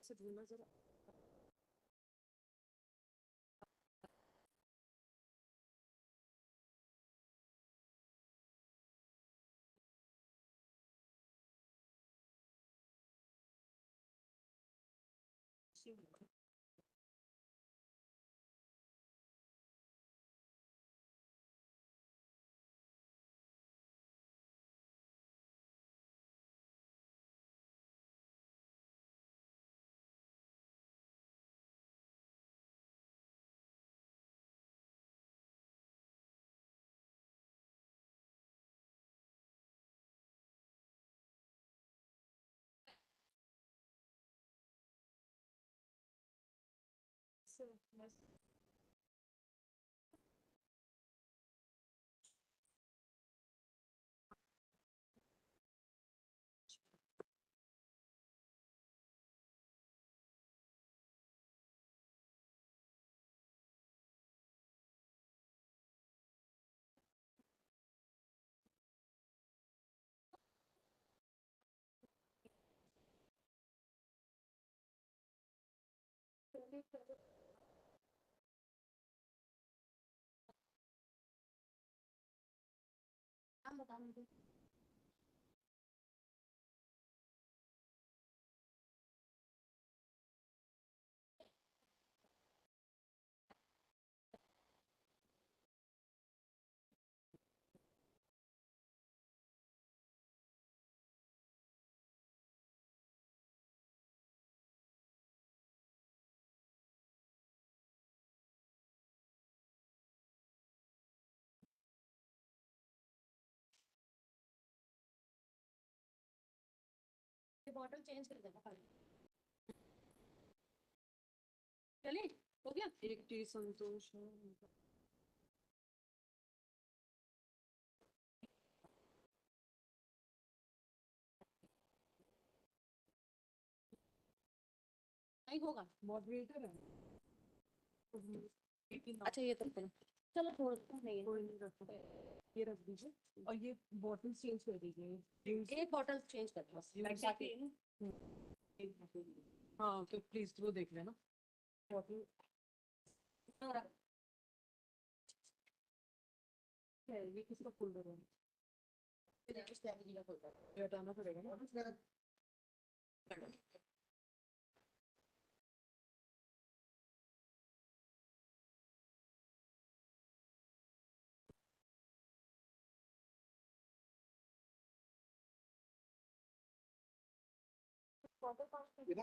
से ढूंढना जरा नाम बता मुझे। Bottle change कर देना खाली। चलिए हो गया एक टी संतोष नहीं होगा मॉडरेटर है। अच्छा ये तो चलो थोड़ा नहीं कोई नहीं रखो ये रख दीजिए और ये बॉटल चेंज कर दीजिए एक बॉटल चेंज कर दो हाँ तो प्लीज वो देख लेना बॉटल ये किसका फोल्डर है ये हटाना पड़ेगा ना इधर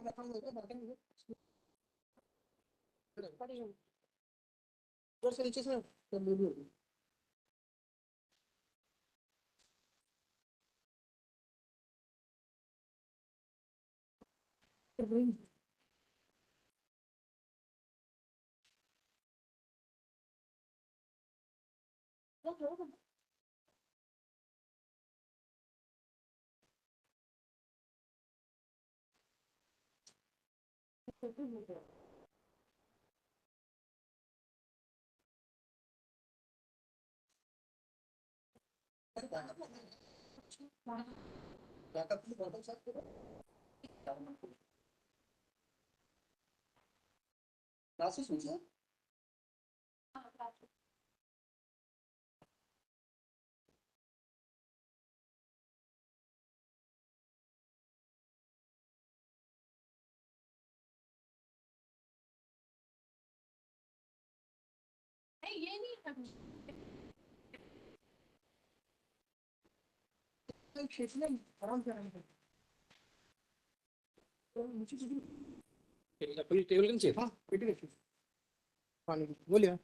रखा हुआ है बॉटल इधर से नीचे से तो ले लो क्लासेस हुई ये नहीं क्षेत्र में आराम से आराम नीचे टेबल के नीचे हाँ पेटी रखी पानी वो लिया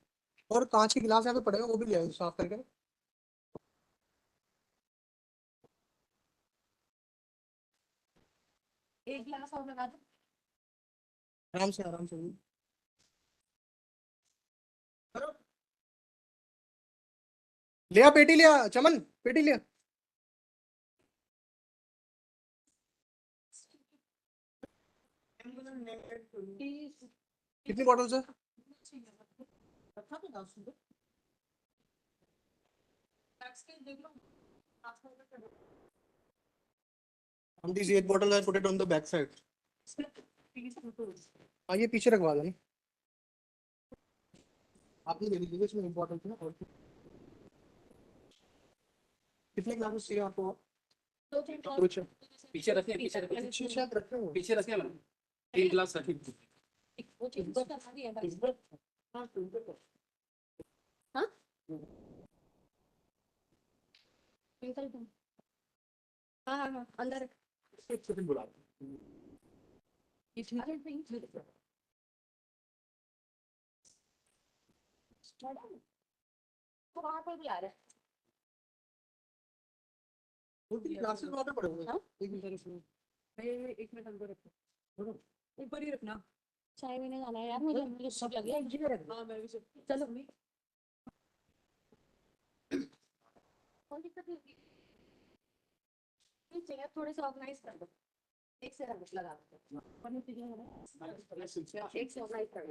और कांच के गिलास यहाँ पे पड़ेगा वो भी लिया साफ करके एक गिलास और लगा दो आराम से लिया पेटी लिया चमन पेटी लिया कितनी बॉटल्स है Empty 8 bottle I put it on the back side. हाँ ये पीछे रखवा दो। आपने दे दीजिए, इसमें इम्पोर्टेंट है ना। कितने क्लासेस चाहिए आपको? कुछ
पीछे रखिए, पीछे रखिए,
पीछे शायद रखे हो।
पीछे रखिए मैम, 3 गिलास रखिए।
हाँ हाँ हाँ अंदर तो वहाँ पर भी आ रहा है।
क्लासेस वहाँ पे पड़े हुए हैं। एक मिनट अंदर रखो, ऊपर ही रखना।
चाय पीने जाना है यार, मुझे सब लग गया।
हाँ मैं भी
चलो कौन दिक्कत होगी? चेयर थोड़े से ऑर्गेनाइज कर दो, एक से लगा दो। एक से ऑर्गेनाइज कर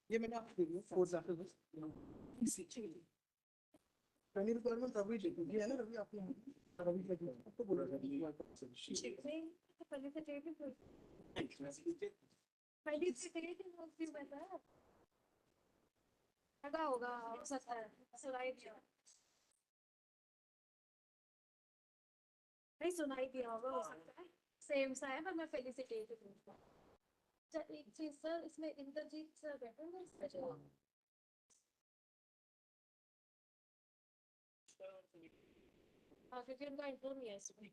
ये मैंने आपको दे दिया 4 classes. Training requirement Ravi ji ये है ना, रवि आपने रवि जी आपको बोला था
लगा होगा, हो सकता है सुनाई दिया, नहीं सुनाई दिया होगा, हो सकता है सेम सा है, पर मैं फेलिसिटी हूँ। एक चीज सर, इसमें इंद्रजीत सर बैठे हैं। हाँ क्योंकि उनका इंटरव्यू नहीं है इसमें।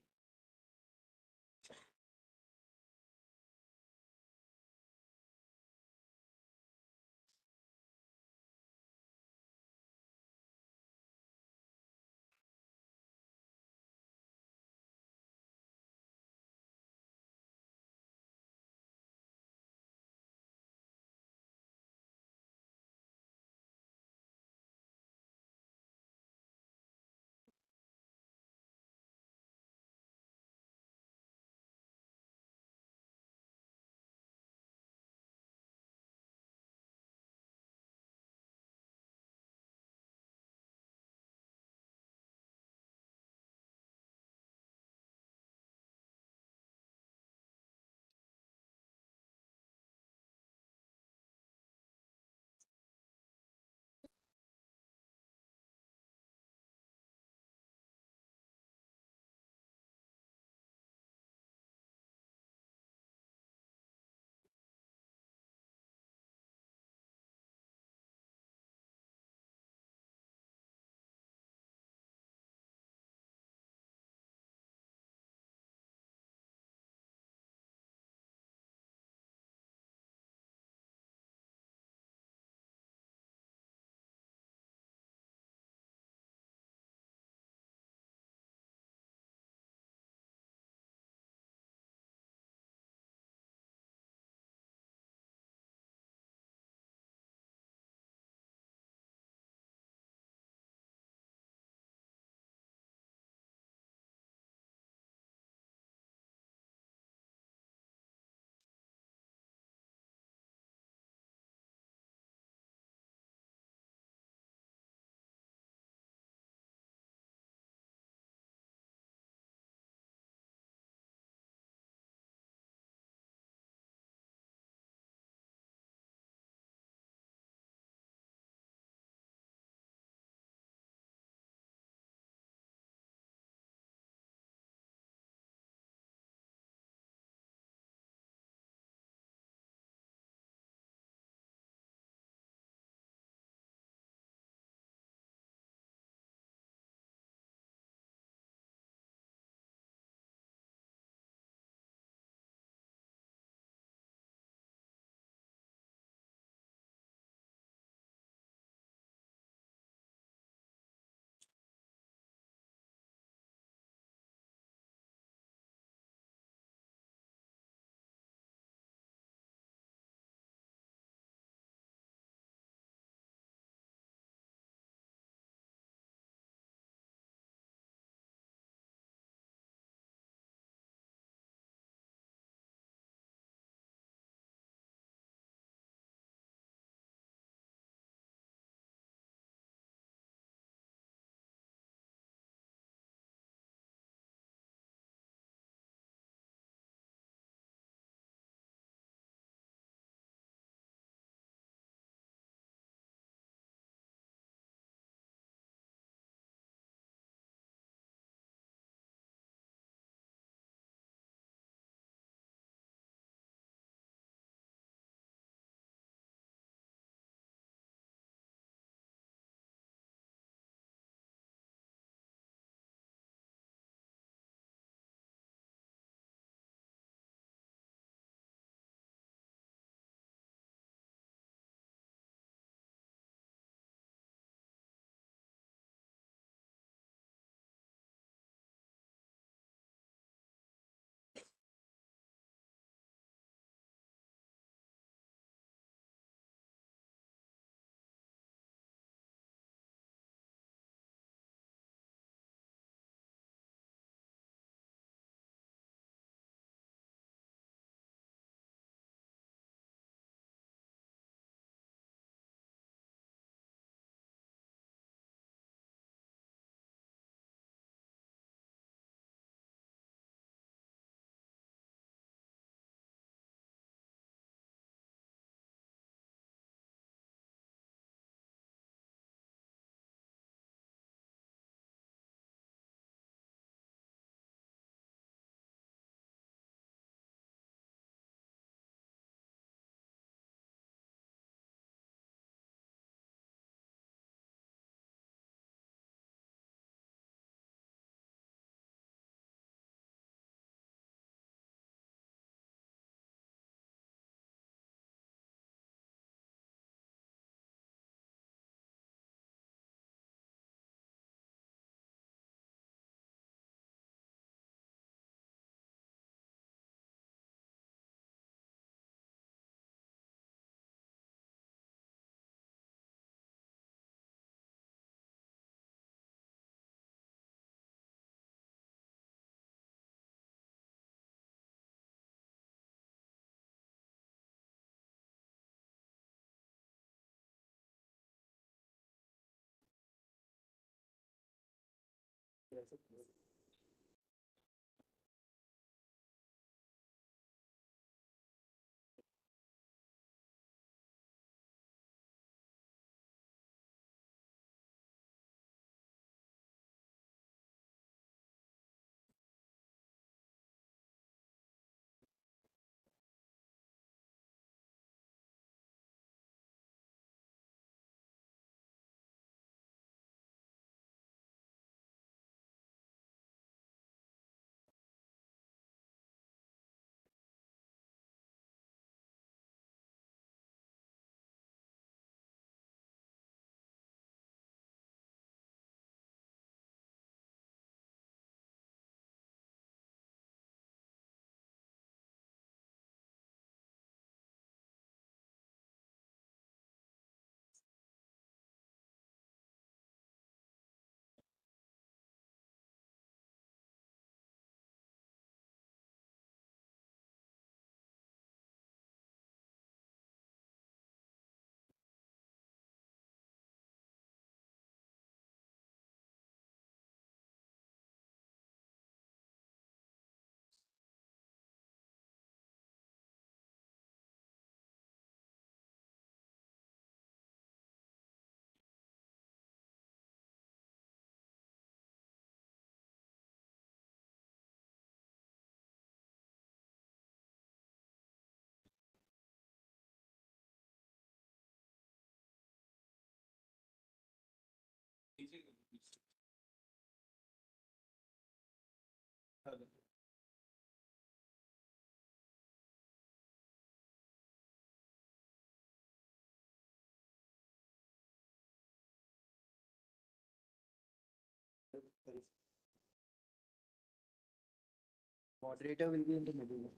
Moderator will be in the middle.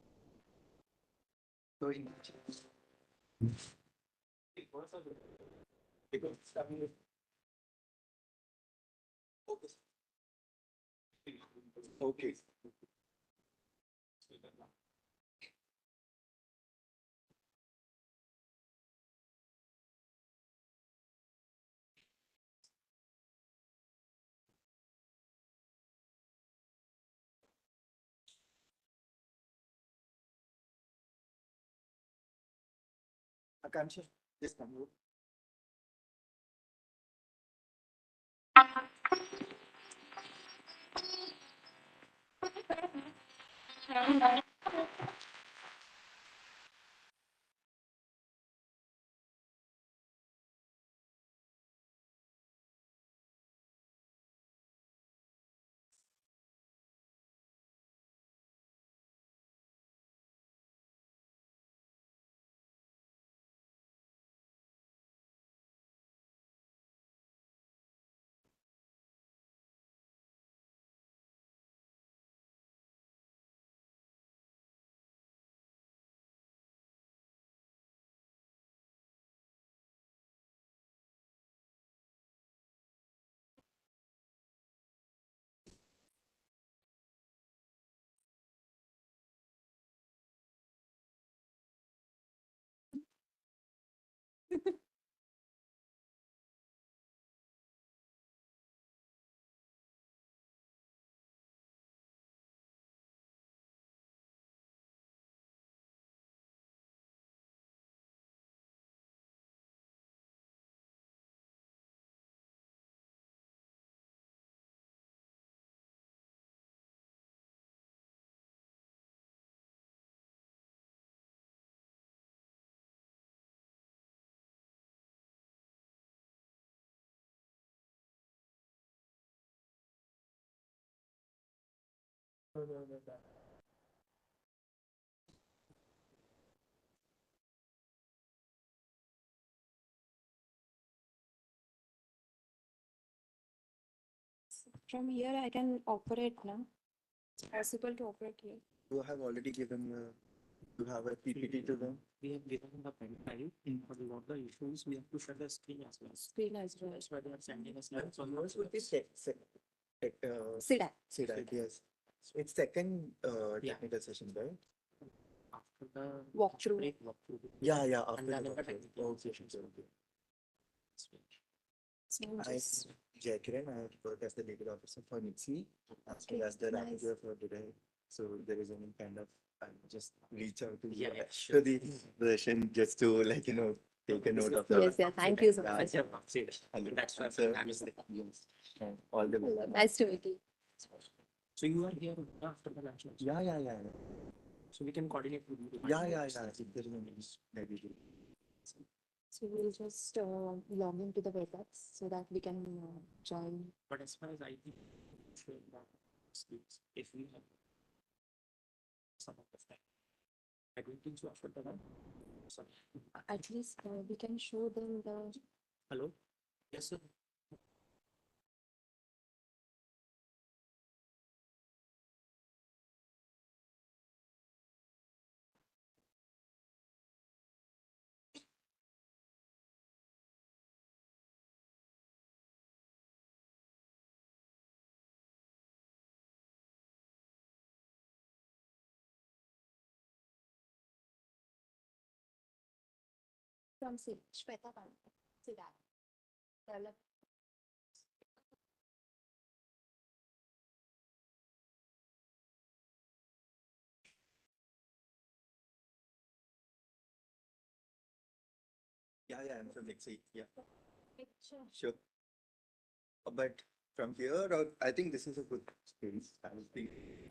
So in okay. Akansha, just come over.
From here, I can operate now. It's possible to operate here.
You have already given you have a PPT to them.
We have given the pen drive, but what the issue is we have to share the screen as well.
Screen as well.
That's why they are sending us.
Yours would be
SIDAC.
SIDAC, yes. It's second
Yeah.
technical session, right?
After the
Walkthrough.
break, walkthrough.
Yeah, yeah.
And
After
then
the
the
walkthrough.
technical
Okay,
sessions.
okay.
So
I
just
Jai Kiran, I work as the legal officer for Nixie, as well as the
nice.
rapporteur for today. So there is any kind of, I just reach out to you
Yeah,
to the version just to like, take a note of the.
Yes, yeah, thank you so
Yeah,
much.
and
That's why
so,
I'm saying.
yes, and all the
Hello,
best.
nice to meet you.
So you are here after the lunch.
Yeah.
So we can coordinate with you.
Yeah. If there is any, maybe.
So we'll just log into the WebEx so that we can join.
But as far as I think, if we have some of the time, I don't think so after the lunch. Sorry.
At least we can show them the.
Hello? Yes, sir.
From Shweta Siddharth. Develop.
Yeah, I'm from Nixie. Yeah,
Picture.
sure. But from here, or I think this is a good space. I was thinking.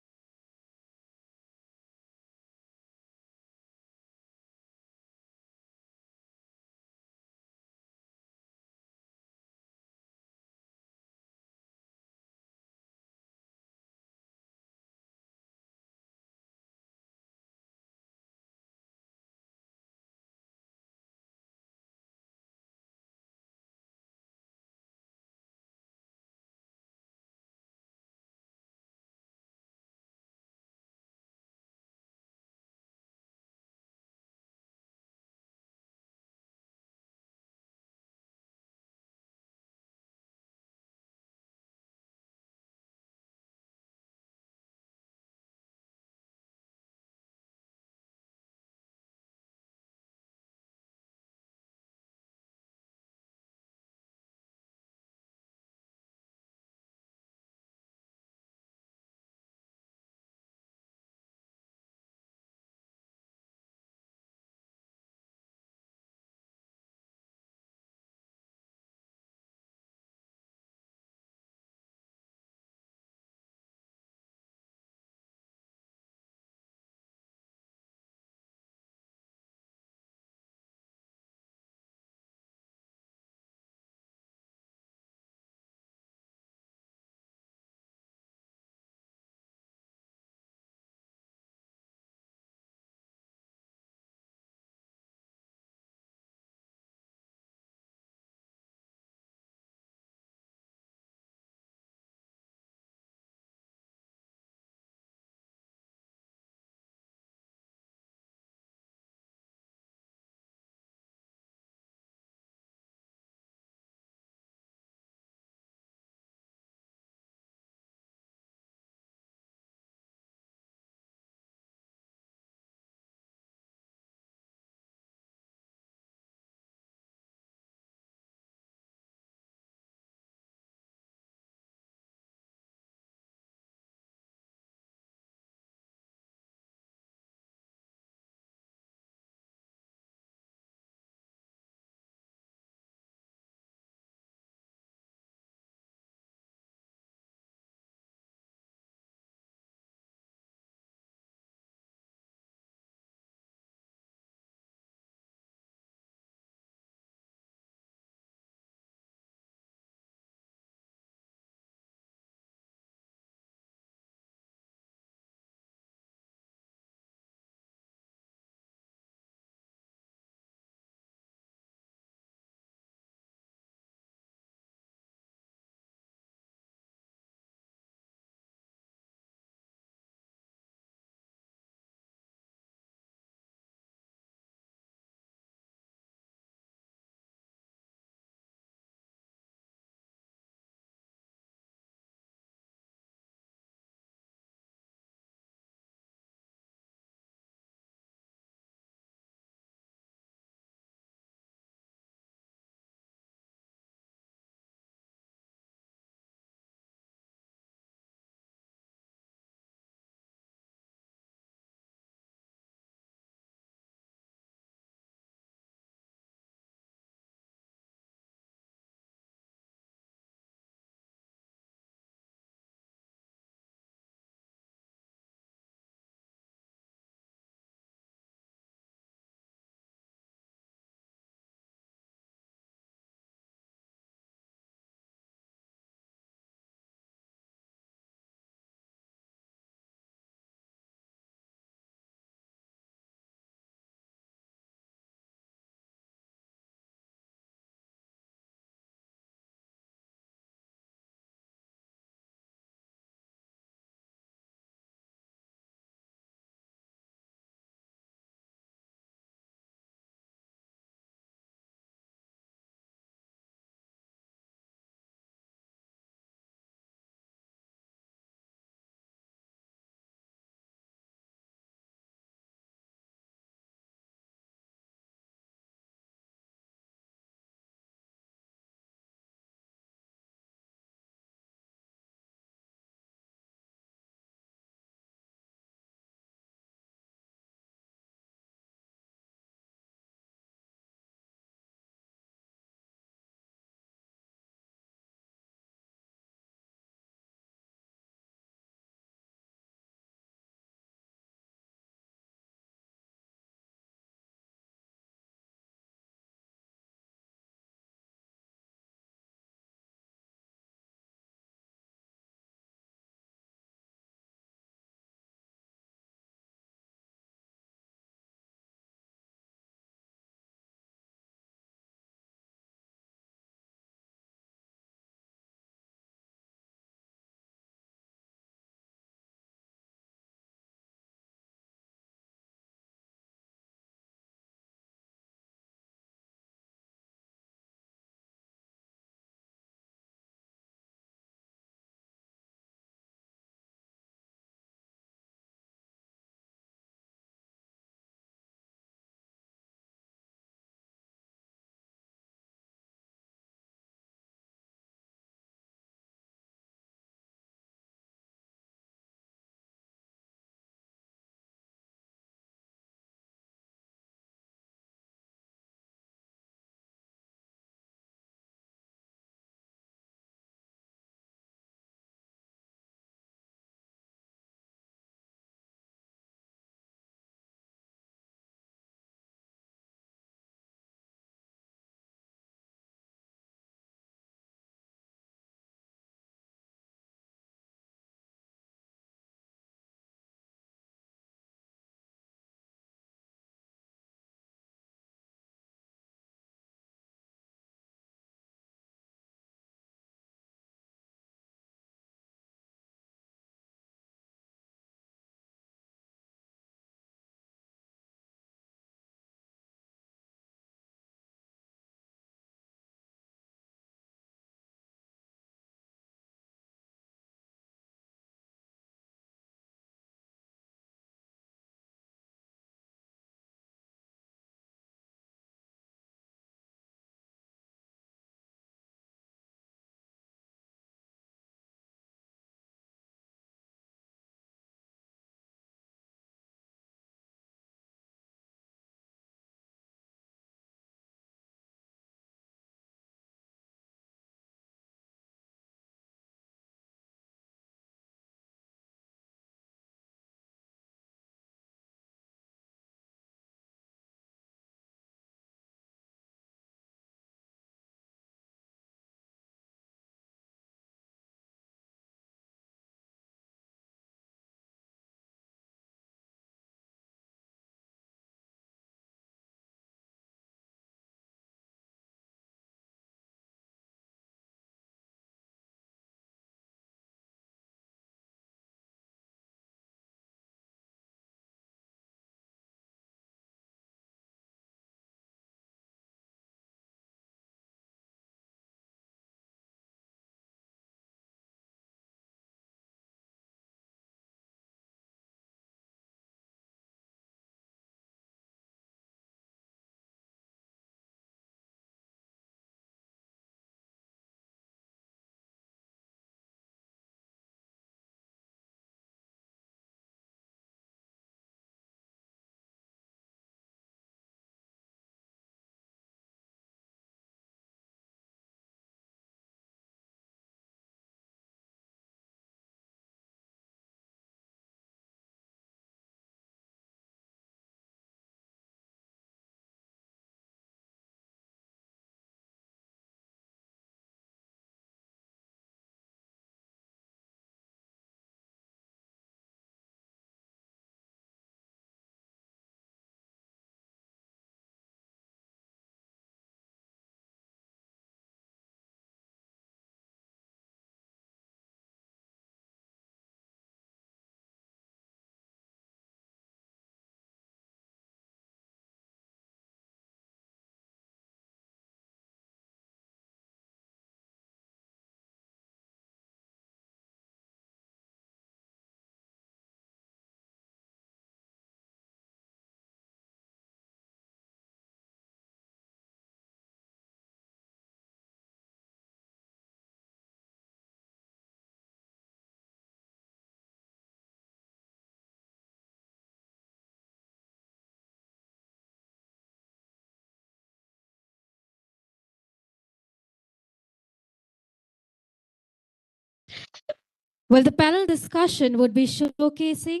Well, the panel discussion would be showcasing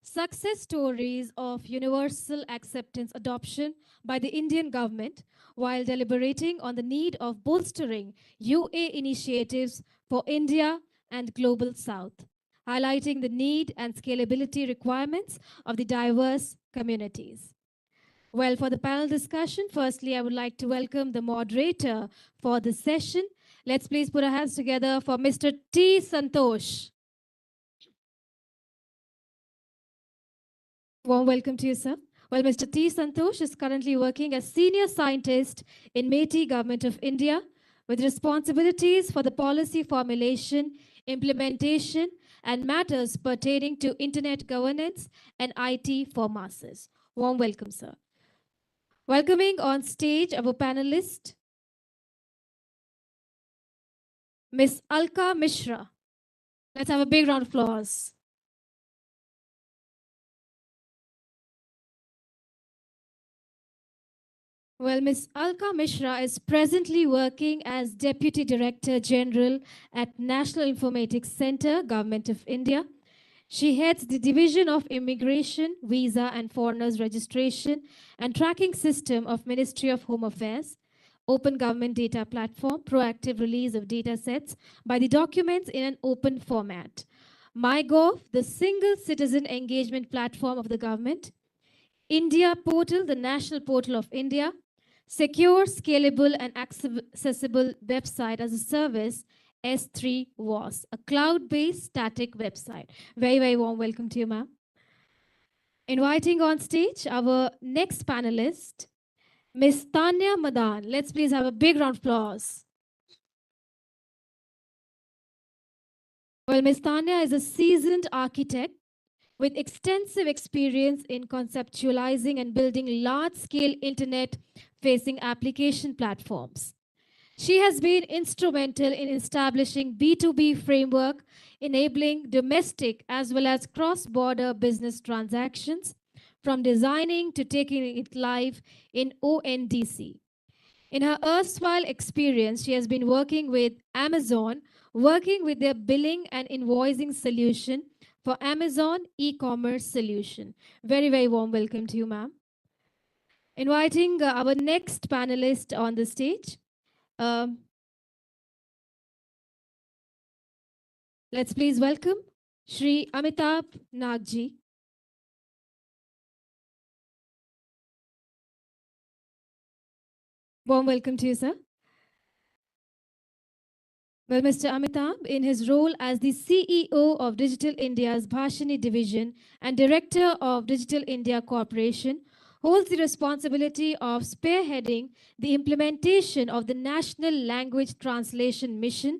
success stories of universal acceptance adoption by the Indian government while deliberating on the need of bolstering UA initiatives for India and Global South, highlighting the need and scalability requirements of the diverse communities. Well, for the panel discussion, firstly, I would like to welcome the moderator for the session. Let's please put our hands together for Mr. T. Santosh. Warm welcome to you, sir. Well, Mr. T. Santosh is currently working as senior scientist in MeitY Government of India with responsibilities for the policy formulation, implementation, and matters pertaining to internet governance and IT for masses. Warm welcome, sir. Welcoming on stage our panelist, Ms. Alka Mishra. Let's have a big round of applause. Well, Ms. Alka Mishra is presently working as Deputy Director General at National Informatics Center, Government of India. She heads the Division of Immigration, Visa and Foreigners Registration and Tracking System of Ministry of Home Affairs, Open Government Data Platform, proactive release of data sets by the documents in an open format. MyGov, the single citizen engagement platform of the government. India Portal, the National Portal of India. Secure, scalable, and accessible website as a service, S3 WAS, a cloud-based static website. Very, very warm welcome to you, ma'am. Inviting on stage our next panelist, Ms. Tanya Madan. Let's please have a big round of applause. Well, Ms. Tanya is a seasoned architect with extensive experience in conceptualizing and building large-scale internet-facing application platforms. She has been instrumental in establishing B2B framework, enabling domestic as well as cross-border business transactions, from designing to taking it live in ONDC. In her erstwhile experience, she has been working with Amazon, working with their billing and invoicing solution for Amazon e-commerce solution. Very, very warm welcome to you, ma'am. Inviting our next panelist on the stage. Let's please welcome Shri Amitabh Nagji. Warm welcome to you, sir. Well, Mr. Amitabh, in his role as the CEO of Digital India's Bhashini Division and Director of Digital India Corporation, holds the responsibility of spearheading the implementation of the National Language Translation Mission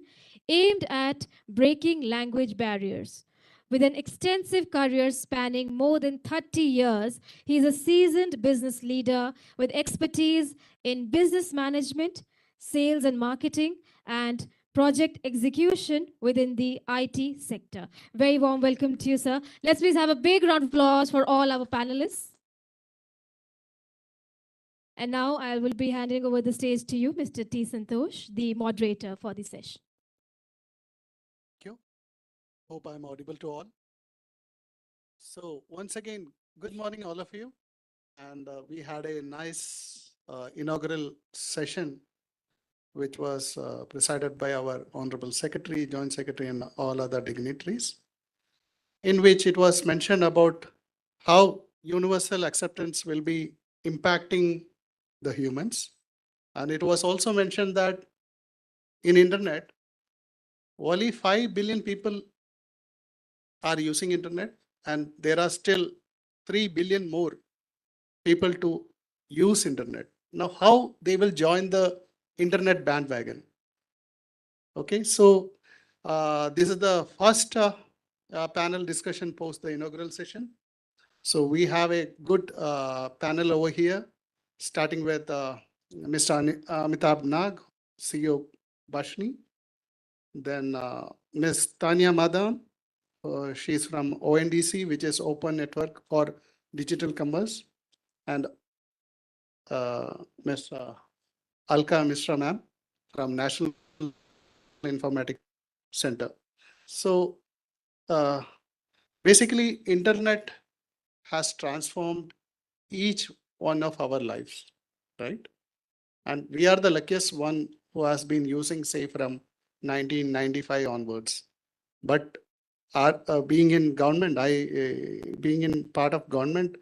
aimed at breaking language barriers. With an extensive career spanning more than 30 years, he is a seasoned business leader with expertise in business management, sales and marketing, and project execution within the IT sector. Very warm welcome to you, sir. Let's please have a big round of applause for all our panelists. And now I will be handing over the stage to you, Mr. T. Santosh, the moderator for the session.
Thank you. Hope I'm audible to all. So once again, good morning, all of you. And we had a nice inaugural session which was presided by our Honorable Secretary, Joint Secretary, and all other dignitaries, in which it was mentioned about how universal acceptance will be impacting the humans. And it was also mentioned that in internet, only 5 billion people are using internet, and there are still 3 billion more people to use internet. Now, how they will join the internet bandwagon? Okay, so this is the first panel discussion post the inaugural session. So we have a good panel over here, starting with Mr. Amitabh Nag, CEO Bhashini. Then Ms. Tanya Madan, she's from ONDC, which is Open Network for Digital Commerce. And Ms. Alka Mishra ma'am from National Informatics Center. So basically, internet has transformed each one of our lives, right? And we are the luckiest one who has been using, say, from 1995 onwards. But being in government, being in part of government,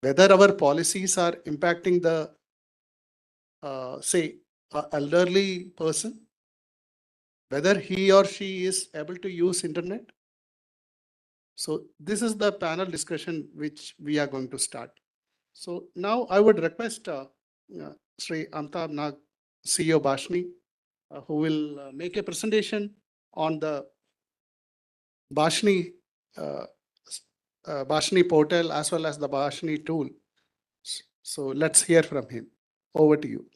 whether our policies are impacting the, say, elderly person, whether he or she is able to use internet. So this is the panel discussion which we are going to start. So now I would request Sri Amitabh Nag, CEO Bhashni, who will make a presentation on the Bhashni Bhashni portal as well as the Bhashni tool. So let's hear from him. Over to you.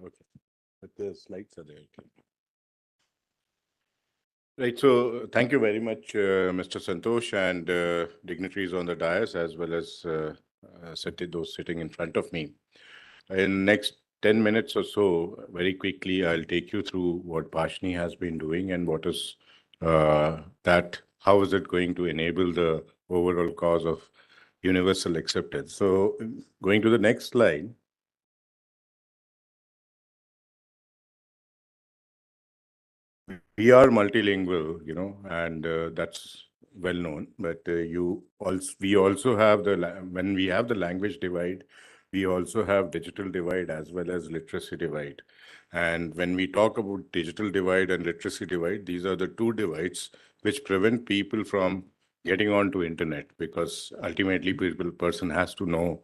Okay, but the slides are there. Okay. Right, so thank you very much, Mr. Santosh, and dignitaries on the dais, as well as those sitting in front of me. In next 10 minutes or so, very quickly, I'll take you through what Bhashni has been doing and what is how is it going to enable the overall cause of universal acceptance. So going to the next slide. We are multilingual, and that's well known. But we also have when we have the language divide, we also have digital divide as well as literacy divide. And when we talk about digital divide and literacy divide, these are the two divides which prevent people from getting onto internet, because ultimately person has to know,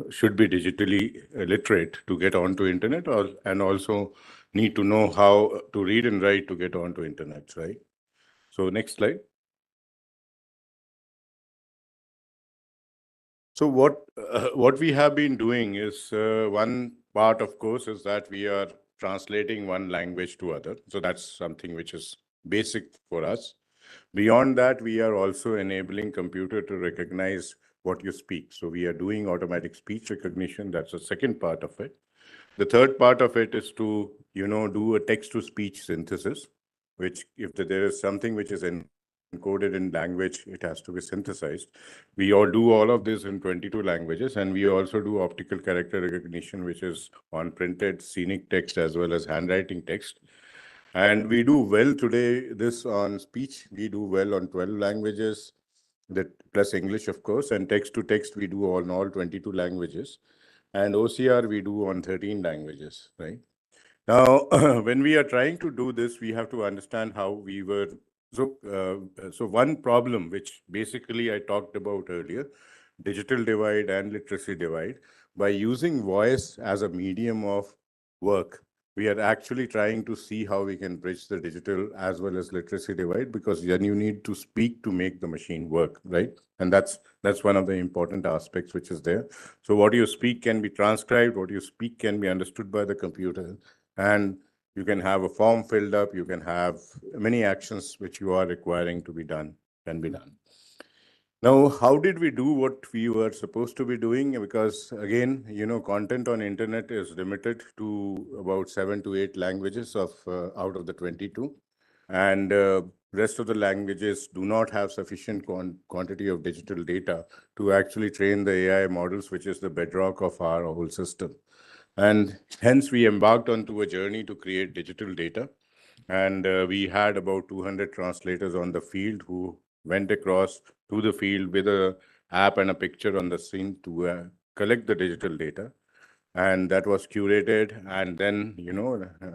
should be digitally literate to get onto internet, and also need to know how to read and write to get onto internet, right? So next slide. So what we have been doing is one part, of course, is that we are translating one language to other. So that's something which is basic for us. Beyond that, we are also enabling computer to recognize what you speak. So we are doing automatic speech recognition. That's the second part of it. The third part of it is to, do a text-to-speech synthesis, which if there is something which is encoded in language, it has to be synthesized. We all do all of this in 22 languages, and we also do optical character recognition, which is on printed scenic text as well as handwriting text. And we do well today this on speech. We do well on 12 languages, that plus English, of course, and text to text we do on all 22 languages. And OCR we do on 13 languages, right? Now, when we are trying to do this, we have to understand how we were. So one problem, which basically I talked about earlier, digital divide and literacy divide, by using voice as a medium of work, we are actually trying to see how we can bridge the digital as well as literacy divide, because then you need to speak to make the machine work, right? And that's one of the important aspects which is there. So what you speak can be transcribed, what you speak can be understood by the computer, and you can have a form filled up, you can have many actions which you are requiring to be done, can be done. Now, how did we do what we were supposed to be doing? Because again, content on internet is limited to about 7 to 8 languages out of the 22. And rest of the languages do not have sufficient quantity of digital data to actually train the AI models, which is the bedrock of our whole system. And hence we embarked onto a journey to create digital data. And we had about 200 translators on the field who went across to the field with a app and a picture on the screen to collect the digital data. And that was curated and then,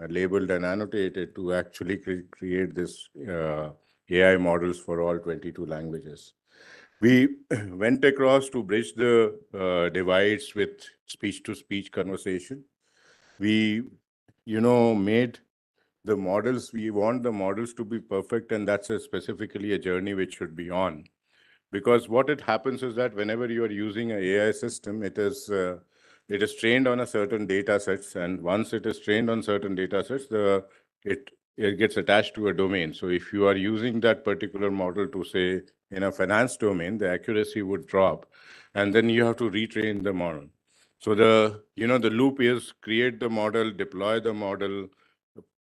labeled and annotated to actually create this AI models for all 22 languages. We went across to bridge the divides with speech-to-speech conversation. We, made the models, we want the models to be perfect, and that's specifically a journey which should be on. Because what it happens is that whenever you are using an AI system, it is trained on a certain data sets, and once it is trained on certain data sets, it gets attached to a domain. So if you are using that particular model to say in a finance domain, the accuracy would drop, and then you have to retrain the model. So the loop is create the model, deploy the model,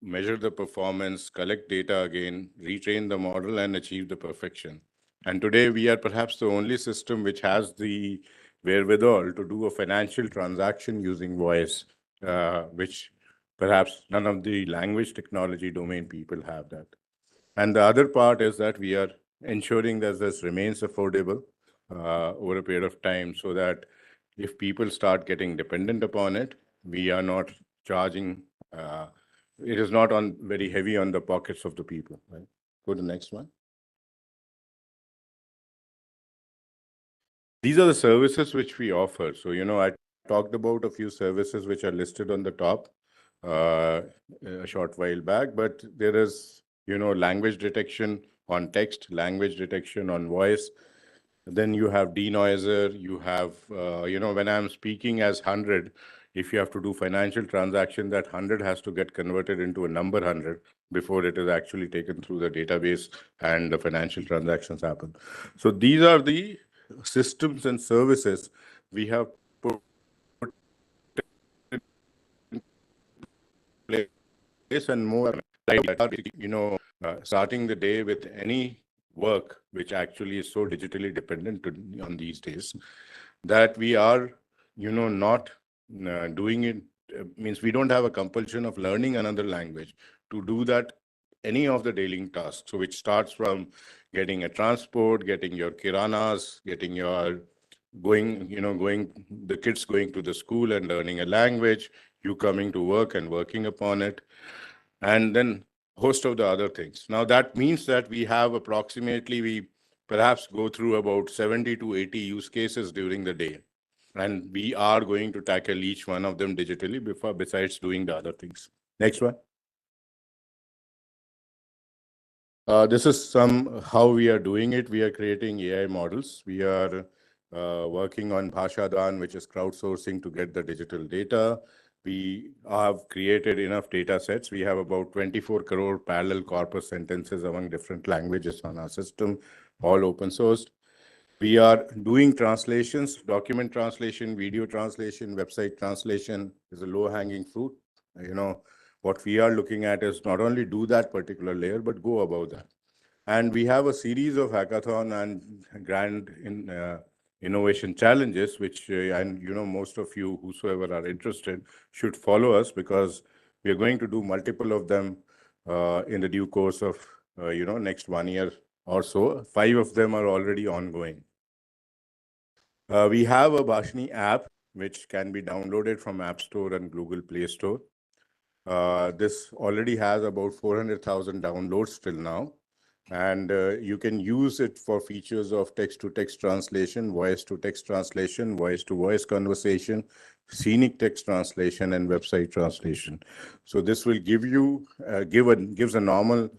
measure the performance, collect data again, retrain the model, and achieve the perfection. And today we are perhaps the only system which has the wherewithal to do a financial transaction using voice, which perhaps none of the language technology domain people have that. And the other part is that we are ensuring that this remains affordable over a period of time, so that if people start getting dependent upon it, we are not charging, it is not on very heavy on the pockets of the people. Right? Go to the next one. These are the services which we offer. So, I talked about a few services which are listed on the top a short while back, but there is, language detection on text, language detection on voice. Then you have denoiser, you have, when I'm speaking as 100, if you have to do financial transaction, that 100 has to get converted into a number 100 before it is actually taken through the database and the financial transactions happen. So these are the systems and services we have put in place, and more, starting the day with any work which actually is so digitally dependent on these days, that we are, not doing it, means we don't have a compulsion of learning another language to do that, any of the daily tasks. So which starts from getting a transport, getting your kiranas, getting your the kids going to the school and learning a language, you coming to work and working upon it, and then host of the other things. Now that means that we have we perhaps go through about 70 to 80 use cases during the day. And we are going to tackle each one of them digitally besides doing the other things. Next one. This is how we are doing it. We are creating AI models. We are working on Bhashadan, which is crowdsourcing to get the digital data. We have created enough data sets. We have about 24 crore parallel corpus sentences among different languages on our system, all open sourced. We are doing translations, document translation, video translation, website translation is a low-hanging fruit. What we are looking at is not only do that particular layer, but go above that. And we have a series of hackathon and grand innovation challenges, which, most of you, whosoever are interested, should follow us, because we are going to do multiple of them in the due course of, next 1 year or so. 5 of them are already ongoing. We have a Bhashni app, which can be downloaded from App Store and Google Play Store. This already has about 400,000 downloads till now. And you can use it for features of text-to-text translation, voice-to-text translation, voice-to-voice conversation, scenic text translation, and website translation. So this will give you, gives a normal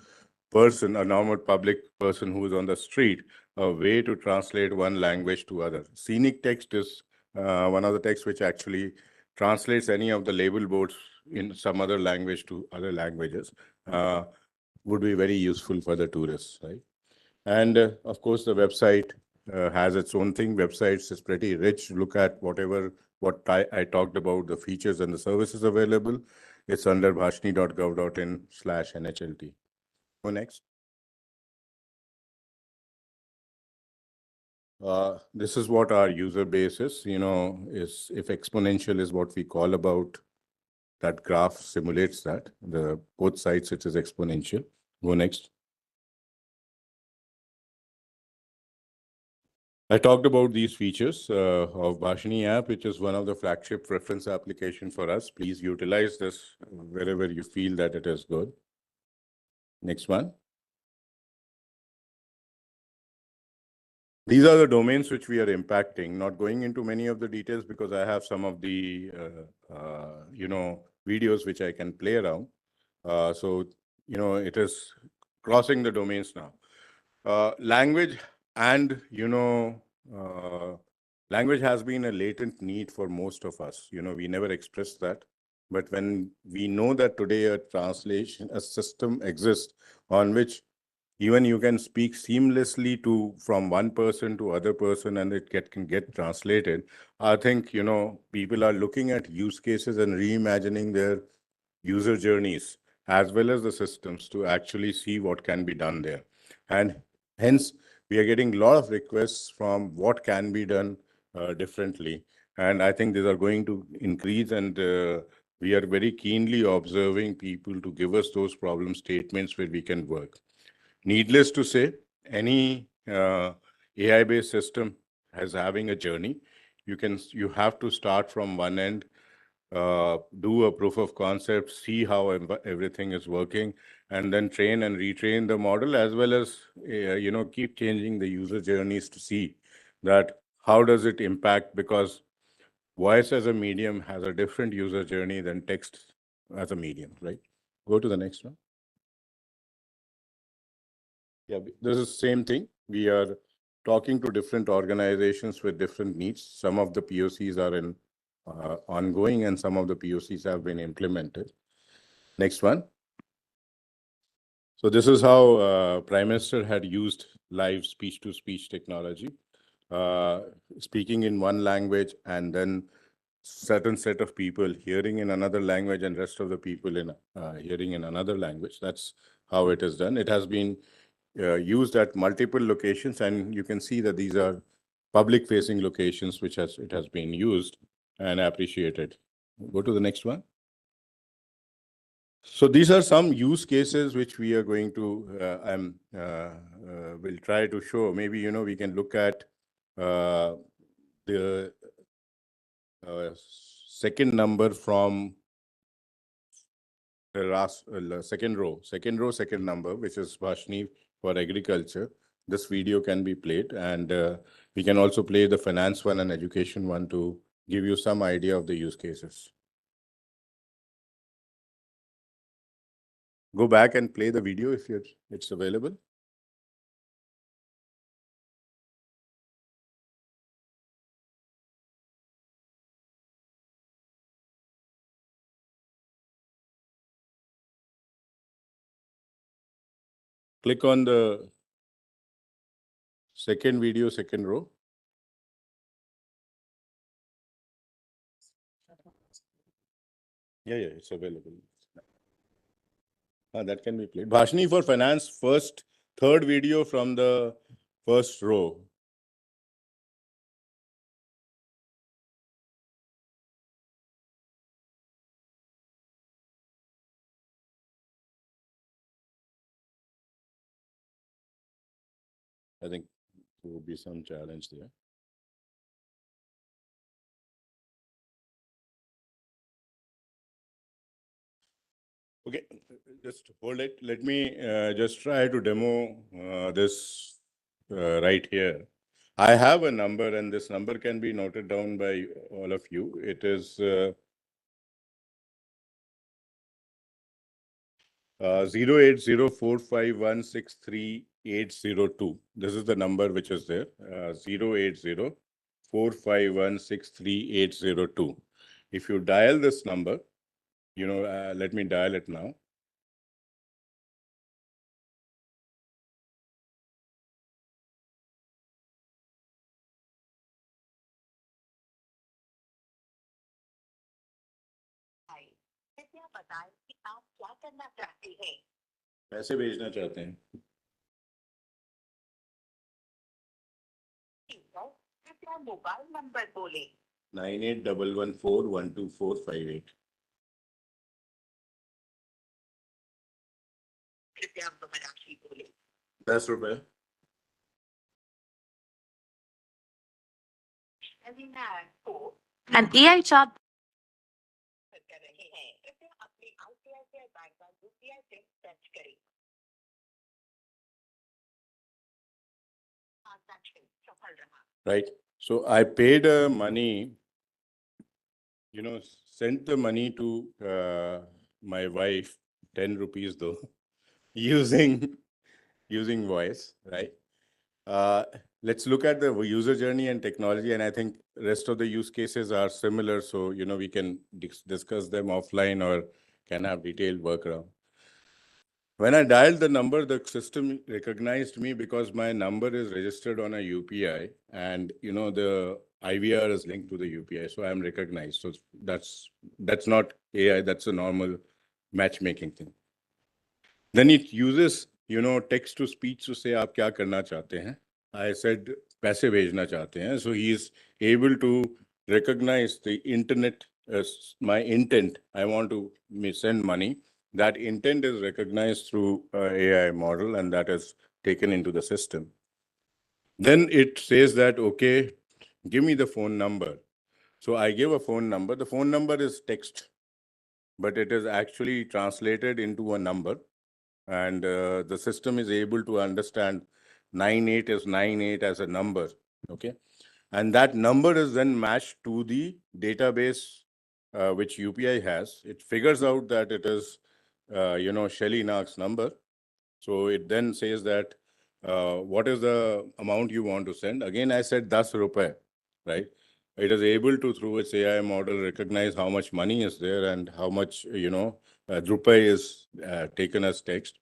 person, a normal public person who is on the street, a way to translate one language to other. Scenic text is one of the texts which actually translates any of the label boards in some other language to other languages. Would be very useful for the tourists, right? And of course, the website has its own thing. Websites is pretty rich. Look at what I talked about, the features and the services available. It's under bhashni.gov.in/NHLT. Go next. This is what our user base is. If exponential is what we call about, that graph simulates that. Both sides, it is exponential. Go next. I talked about these features of Bhashni app, which is one of the flagship reference application for us. Please utilize this wherever you feel that it is good. Next one. These are the domains which we are impacting. Not going into many of the details because I have some of the videos which I can play around. So it is crossing the domains now. Language and language has been a latent need for most of us. We never expressed that, But when we know that today a system exists on which even you can speak seamlessly from one person to other person and can get translated, I think, people are looking at use cases and reimagining their user journeys as well as the systems to actually see what can be done there. And hence, we are getting a lot of requests from what can be done differently. And I think these are going to increase, and we are very keenly observing people to give us those problem statements where we can work. Needless to say, any AI-based system is having a journey. You have to start from one end, do a proof of concept, see how everything is working, and then train and retrain the model, as well as keep changing the user journeys to see that how does it impact, because voice as a medium has a different user journey than text as a medium, right? Go to the next one. Yeah, this is the same thing. We are talking to different organizations with different needs. Some of the POCs are in ongoing, and some of the POCs have been implemented. Next one. So this is how Prime Minister had used live speech-to-speech technology, speaking in one language and then certain set of people hearing in another language and rest of the people in hearing in another language. That's how it is done. It has been used at multiple locations, and you can see that these are public-facing locations which it has been used and appreciated. Go to the next one. So these are some use cases which we are going to will try to show. Maybe we can look at the second number from the last second row, second number, which is Bhashni for agriculture. This video can be played, and we can also play the finance one and education one to give you some idea of the use cases. Go back and play the video if it's available. Click on the second video, second row. Yeah, it's available. That can be played. Bhashni for finance, third video from the first row. I think there would be some challenge there. Okay, just hold it. Let me just try to demo this right here. I have a number, and this number can be noted down by all of you. It is 08045163802. This is the number which is there, 08045163802. If you dial this number, let me dial it now.
कृपया बताएं कि आप क्या करना चाहते हैं।
पैसे भेजना चाहते हैं।
कृपया मोबाइल नंबर बोलें।
9811412458।
कृपया राशि बोलें।
10 रुपए।
An AI chat कर रहे हैं। कृपया अपने ICICI बैंक का UPI पिन दर्ज करें। ट्रांजैक्शन सफल रहा।
Right. So I paid money, sent the money to my wife, 10 rupees though, using voice, right? let's look at the user journey and technology. And I think rest of the use cases are similar. So, we can discuss them offline or can have detailed work around. When I dialed the number, the system recognized me because my number is registered on a UPI and, the IVR is linked to the UPI. So I'm recognized. So that's not AI. That's a normal matchmaking thing. Then it uses, text to speech to say, "Aap kya karna chahte hain?" I said, "Paise bhejna chahte hain." So he is able to recognize the internet as my intent. I want to send money. That intent is recognized through AI model, and that is taken into the system. Then it says that, okay, give me the phone number. So I give a phone number. The phone number is text, but it is actually translated into a number. And the system is able to understand 98 is 98 as a number. Okay. And that number is then matched to the database which UPI has. It figures out that it is, Shelly Knox number. So it then says that what is the amount you want to send? Again, I said 10 rupee, right? It is able to, through its AI model, recognize how much money is there and how much, rupee is taken as text.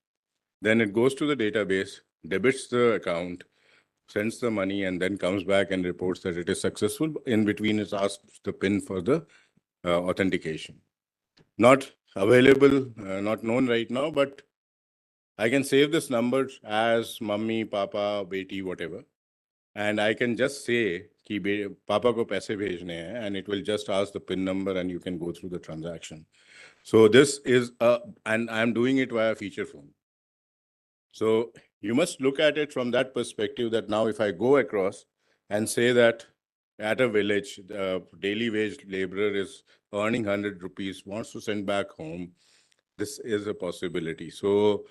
Then it goes to the database, debits the account, sends the money, and then comes back and reports that it is successful. In between, it asks the PIN for the authentication. Not available, not known right now, but I can save this number as mummy, papa, beti, whatever. And I can just say ki papa ko paise bhejne hai, and it will just ask the PIN number and you can go through the transaction. So this is, and I'm doing it via feature phone. So you must look at it from that perspective that now if I go across and say that at a village, the daily wage laborer is earning 100 rupees, wants to send back home, this is a possibility. So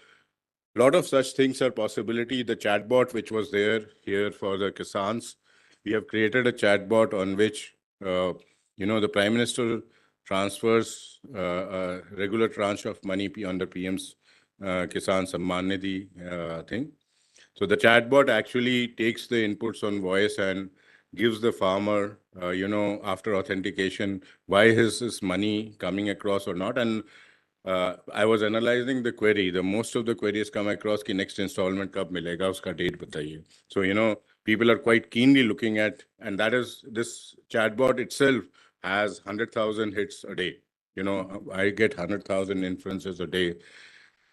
a lot of such things are possibility. The chatbot which was there here for the Kisans, we have created a chatbot on which, the Prime Minister transfers a regular tranche of money under PM's Kisan Samman Nidhi thing. So the chatbot actually takes the inputs on voice and gives the farmer, after authentication, why is his money coming across or not. And I was analyzing the query. The most of the queries come across ki next installment kab milega, uska date bataiye. So, people are quite keenly looking at, and that is, this chatbot itself has 100,000 hits a day. I get 100,000 inferences a day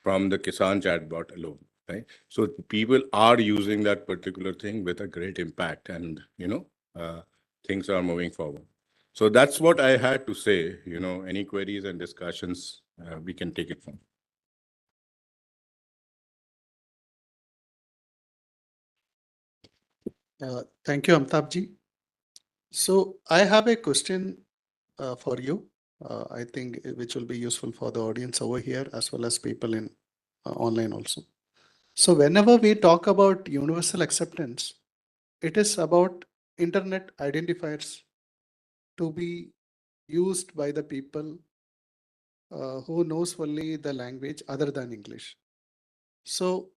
from the Kisan chatbot alone, right? So people are using that particular thing with a great impact, and things are moving forward. So that's what I had to say. Any queries and discussions, we can take it from.
Thank you, Amitabh ji. So I have a question for you. I think which will be useful for the audience over here as well as people in online also. So whenever we talk about universal acceptance, it is about internet identifiers to be used by the people who knows fully the language other than English. So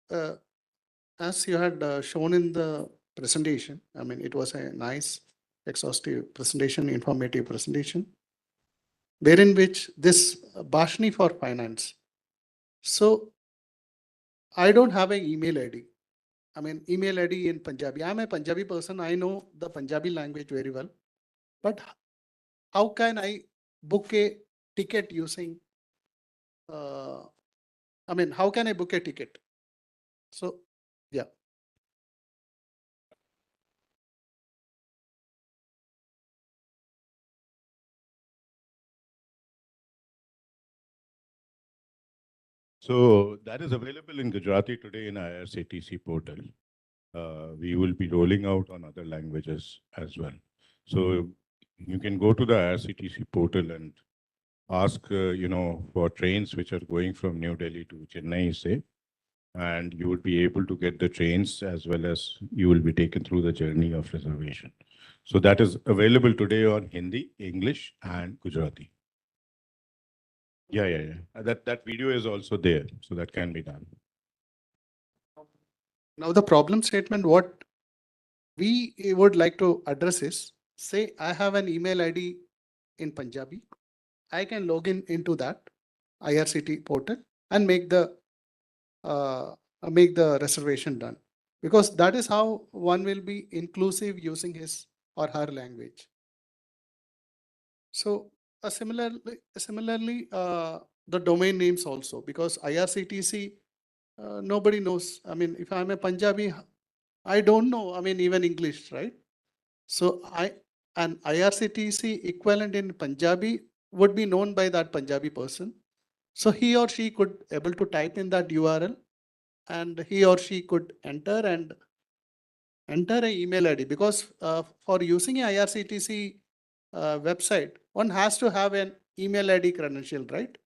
as you had shown in the presentation, I mean, it was a nice, exhaustive presentation, informative presentation, wherein which this Bhashni for Finance. So I don't have an email ID. I mean, email ID in Punjabi. I'm a Punjabi person. I know the Punjabi language very well. But how can I book a ticket using, I mean, how can I book a ticket? So, yeah.
So that is available in Gujarati today in IRCTC portal. We will be rolling out on other languages as well. So you can go to the IRCTC portal and ask, for trains which are going from New Delhi to Chennai, say, and you will be able to get the trains as well as you will be taken through the journey of reservation. So that is available today on Hindi, English, and Gujarati. Yeah. That video is also there, so that can be done.
Now the problem statement, what we would like to address is, say I have an email ID in Punjabi. I can log in into that IRCT portal and make the reservation done, because that is how one will be inclusive using his or her language. So similarly, the domain names also, because IRCTC, nobody knows. I mean, if I'm a Punjabi, I don't know. I mean, even English, right? So an IRCTC equivalent in Punjabi would be known by that Punjabi person. So he or she could able to type in that URL, and he or she could enter an email ID, because for using a IRCTC website, one has to have an email ID credential, right?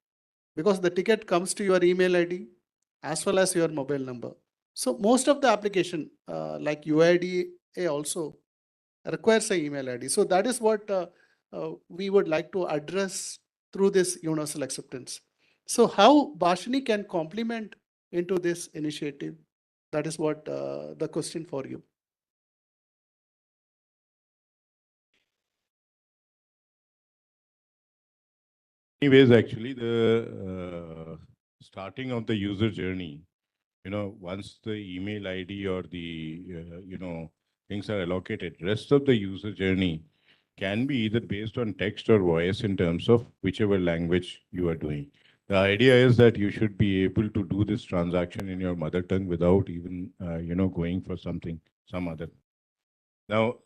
Because the ticket comes to your email ID as well as your mobile number. So most of the application like UIDA also requires an email ID. So that is what we would like to address through this universal acceptance. So how Bhashini can complement into this initiative? That is what the question for you.
Anyways, actually, the starting of the user journey, once the email ID or the, things are allocated, rest of the user journey can be either based on text or voice in terms of whichever language you are doing. The idea is that you should be able to do this transaction in your mother tongue without even, going for some other. Now,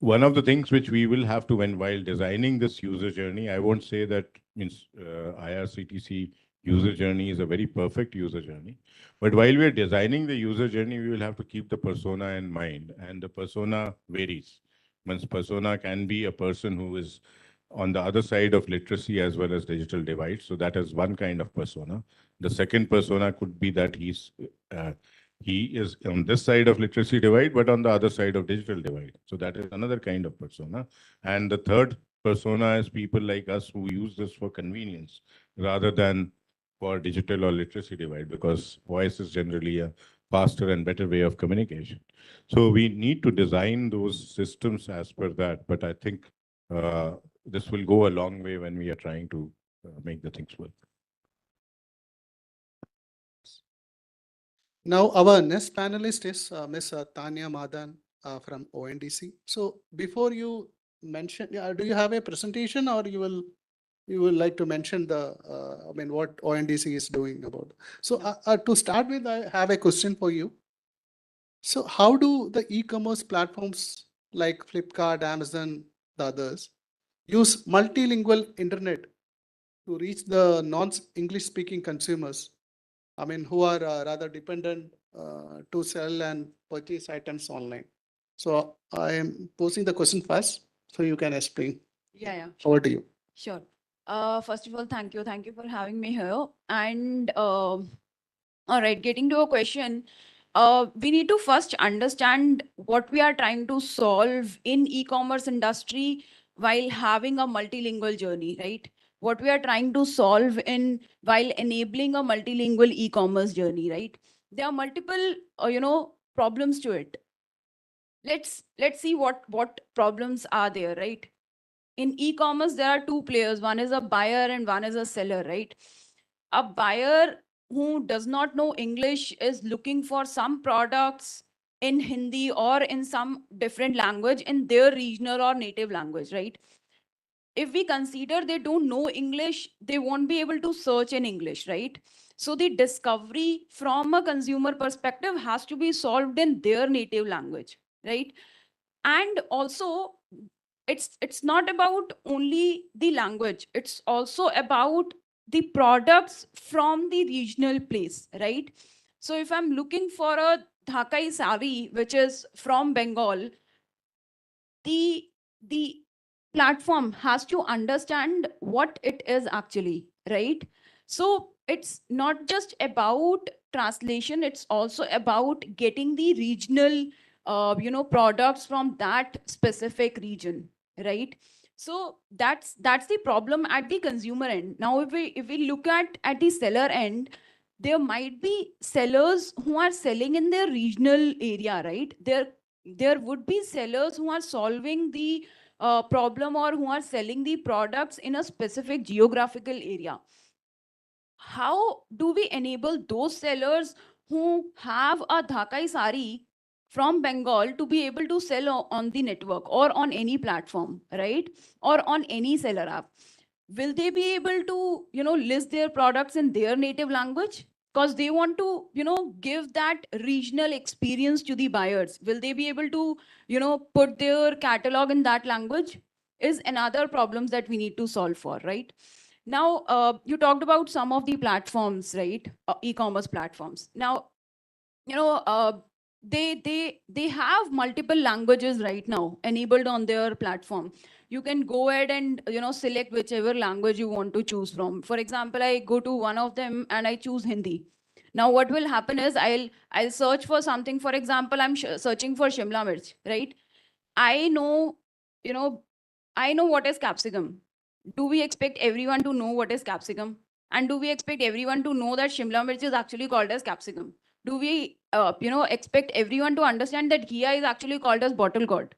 one of the things which we will have to, while designing this user journey, I won't say that means IRCTC user journey is a very perfect user journey. But while we're designing the user journey, we will have to keep the persona in mind, and the persona varies. Means persona can be a person who is on the other side of literacy as well as digital divide. So that is one kind of persona. The second persona could be that he is on this side of literacy divide, but on the other side of digital divide. So that is another kind of persona. And the third persona is people like us who use this for convenience rather than for digital or literacy divide, because voice is generally a faster and better way of communication. So we need to design those systems as per that. But I think this will go a long way when we are trying to make the things work.
Now, our next panelist is Ms. Tanya Madan from ONDC. So before you mention, do you have a presentation, or you will like to mention the, what ONDC is doing about? So to start with, I have a question for you. So how do the e-commerce platforms like Flipkart, Amazon, the others use multilingual internet to reach the non-English speaking consumers? Who are rather dependent to sell and purchase items online. So I am posing the question first, so you can explain.
Yeah.
Over to you.
Sure. First of all, thank you. Thank you for having me here. And all right, getting to a question, we need to first understand what we are trying to solve in e-commerce industry while having a multilingual journey, right? What we are trying to solve in while enabling a multilingual e-commerce journey, right? There are multiple, problems to it. Let's see what problems are there, right? In e-commerce, there are two players. One is a buyer and one is a seller, right? A buyer who does not know English is looking for some products in Hindi or in some different language in their regional or native language, right? If we consider they don't know English, they won't be able to search in English, right? So the discovery from a consumer perspective has to be solved in their native language, right? And also, it's not about only the language, it's also about the products from the regional place, right? So if I'm looking for a Dhakai sari, which is from Bengal, the platform has to understand what it is actually, right? So it's not just about translation, it's also about getting the regional products from that specific region, right? So that's the problem at the consumer end. Now if we look at the seller end, there might be sellers who are selling in their regional area, right? They're there would be sellers who are solving the problem or who are selling the products in a specific geographical area. How do we enable those sellers who have a Dhakai sari from Bengal to be able to sell on the network or on any platform, right? Or on any seller app? Will they be able to, list their products in their native language? Because they want to, give that regional experience to the buyers. Will they be able to, put their catalog in that language? Is another problems that we need to solve for, right? Now, you talked about some of the platforms, right? E-commerce platforms. Now, they have multiple languages right now enabled on their platform. You can go ahead and select whichever language you want to choose from. For example, I go to one of them and I choose Hindi. Now, what will happen is I'll search for something. For example, I'm searching for Shimla Mirch, right? I know, I know what is capsicum. Do we expect everyone to know what is capsicum? And do we expect everyone to know that Shimla Mirch is actually called as capsicum? Do we, expect everyone to understand that Ghia is actually called as bottle gourd?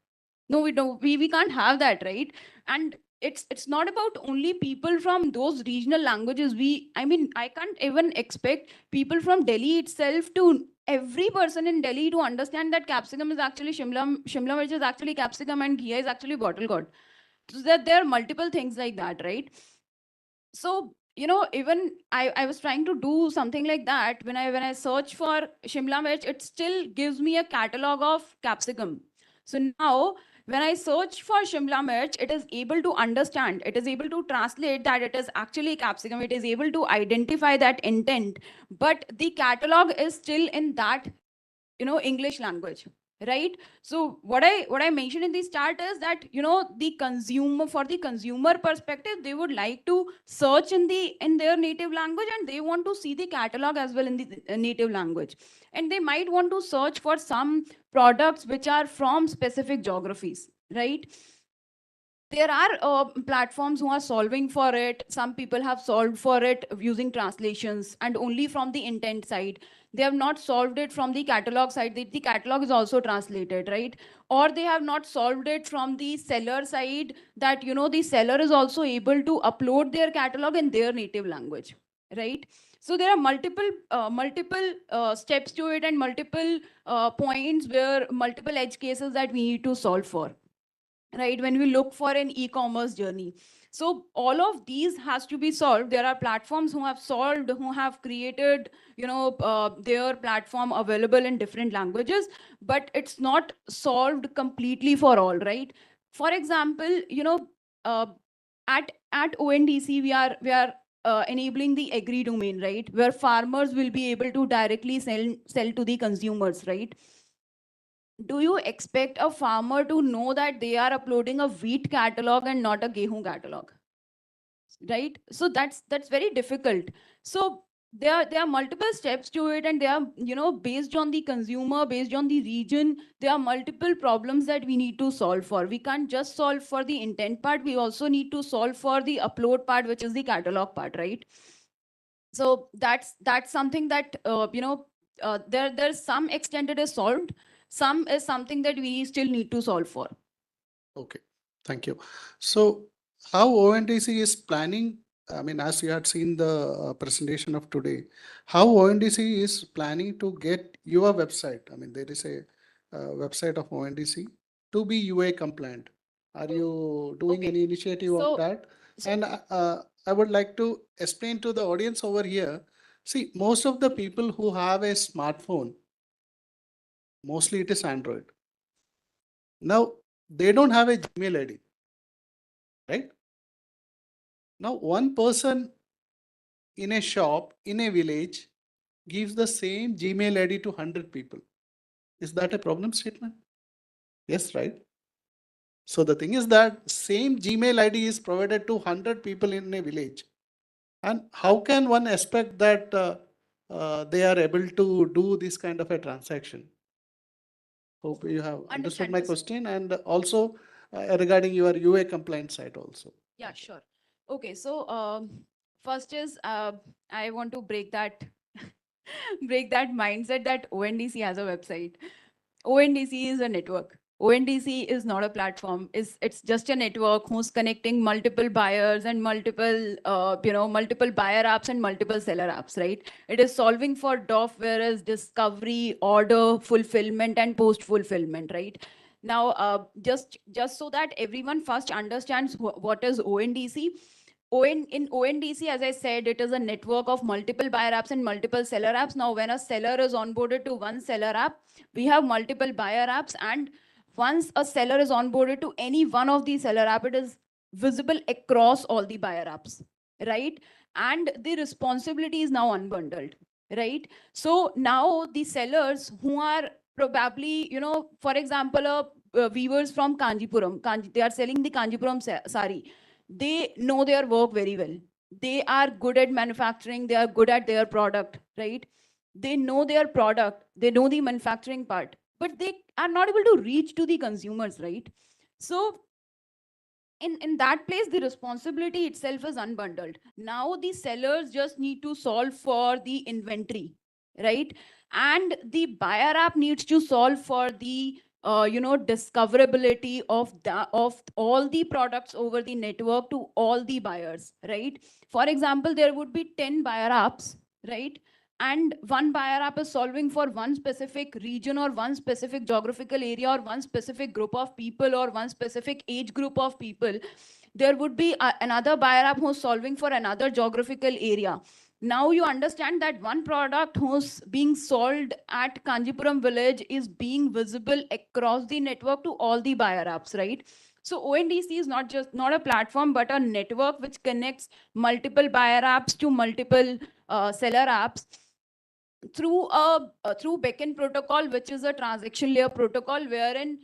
No, we don't. We can't have that, right? And it's not about only people from those regional languages. I can't even expect people from Delhi itself to, every person in Delhi to understand that capsicum is actually Shimla Mirch is actually capsicum and Ghia is actually bottle gourd. So that there are multiple things like that, right? So, even I was trying to do something like that. When I search for Shimla Mirch, it still gives me a catalog of capsicum. So now when I search for Shimla Mirch, it is able to understand, it is able to translate that it is actually capsicum. It is able to identify that intent, but the catalog is still in that, English language, right? So what I mentioned in this chart is that, the consumer, for the consumer perspective, they would like to search in their native language, and they want to see the catalog as well in the native language. And they might want to search for some products which are from specific geographies, right? There are platforms who are solving for it. Some people have solved for it using translations and only from the intent side. They have not solved it from the catalog side. The catalog is also translated, right? Or they have not solved it from the seller side, that, the seller is also able to upload their catalog in their native language, right? So there are multiple steps to it, and multiple points where multiple edge cases that we need to solve for, right, when we look for an e-commerce journey. So all of these has to be solved. There are platforms who have solved, who have created, their platform available in different languages, but it's not solved completely for all, right? For example, at ONDC, we are enabling the agri domain, right, where farmers will be able to directly sell to the consumers, right? Do you expect a farmer to know that they are uploading a wheat catalog and not a gehu catalog, right? So that's very difficult. So there are multiple steps to it, and they are, based on the consumer, based on the region, there are multiple problems that we need to solve for. We can't just solve for the intent part. We also need to solve for the upload part, which is the catalog part, right? So that's something that, there's some extent it is solved. Some is something that we still need to solve for.
Okay, thank you. So how ONDC is planning, I mean, as you had seen the presentation of today, how ONDC is planning to get your website, I mean, there is a website of ONDC to be UA compliant. Are you doing any initiative of that? And I would like to explain to the audience over here. See, most of the people who have a smartphone, mostly it is Android. Now, they don't have a Gmail ID, right? Now, one person in a shop, in a village, gives the same Gmail ID to 100 people. Is that a problem statement? Yes, right? So the thing is that same Gmail ID is provided to 100 people in a village. And how can one expect that they are able to do this kind of a transaction? Hope you have understood my question, and also regarding your UA compliance side also.
Yeah, sure. Okay, so first is I want to break that break that mindset that ONDC has a website. ONDC is a network. ONDC is not a platform. It's just a network who's connecting multiple buyers and multiple multiple buyer apps and multiple seller apps, right? It is solving for DOF, whereas discovery, order, fulfillment, and post fulfillment, right? Now, just so that everyone first understands what is ONDC. In ONDC, as I said, it is a network of multiple buyer apps and multiple seller apps. Now, when a seller is onboarded to one seller app, we have multiple buyer apps, and once a seller is onboarded to any one of these seller app, it is visible across all the buyer apps, right? And the responsibility is now unbundled, right? So now the sellers who are probably, for example, weavers from Kanjipuram, they are selling the Kanjipuram sari. They know their work very well. They are good at manufacturing. They are good at their product, right? They know their product. They know the manufacturing part, but they are not able to reach to the consumers, right? So in that place, the responsibility itself is unbundled. Now the sellers just need to solve for the inventory, right? And the buyer app needs to solve for the discoverability of all the products over the network to all the buyers, right? For example, there would be 10 buyer apps, right? And one buyer app is solving for one specific region or one specific geographical area or one specific group of people or one specific age group of people. There would be another buyer app who's solving for another geographical area. Now you understand that one product who's being sold at Kanjipuram village is being visible across the network to all the buyer apps, right? So ONDC is not a platform, but a network which connects multiple buyer apps to multiple seller apps through backend protocol, which is a transaction layer protocol, wherein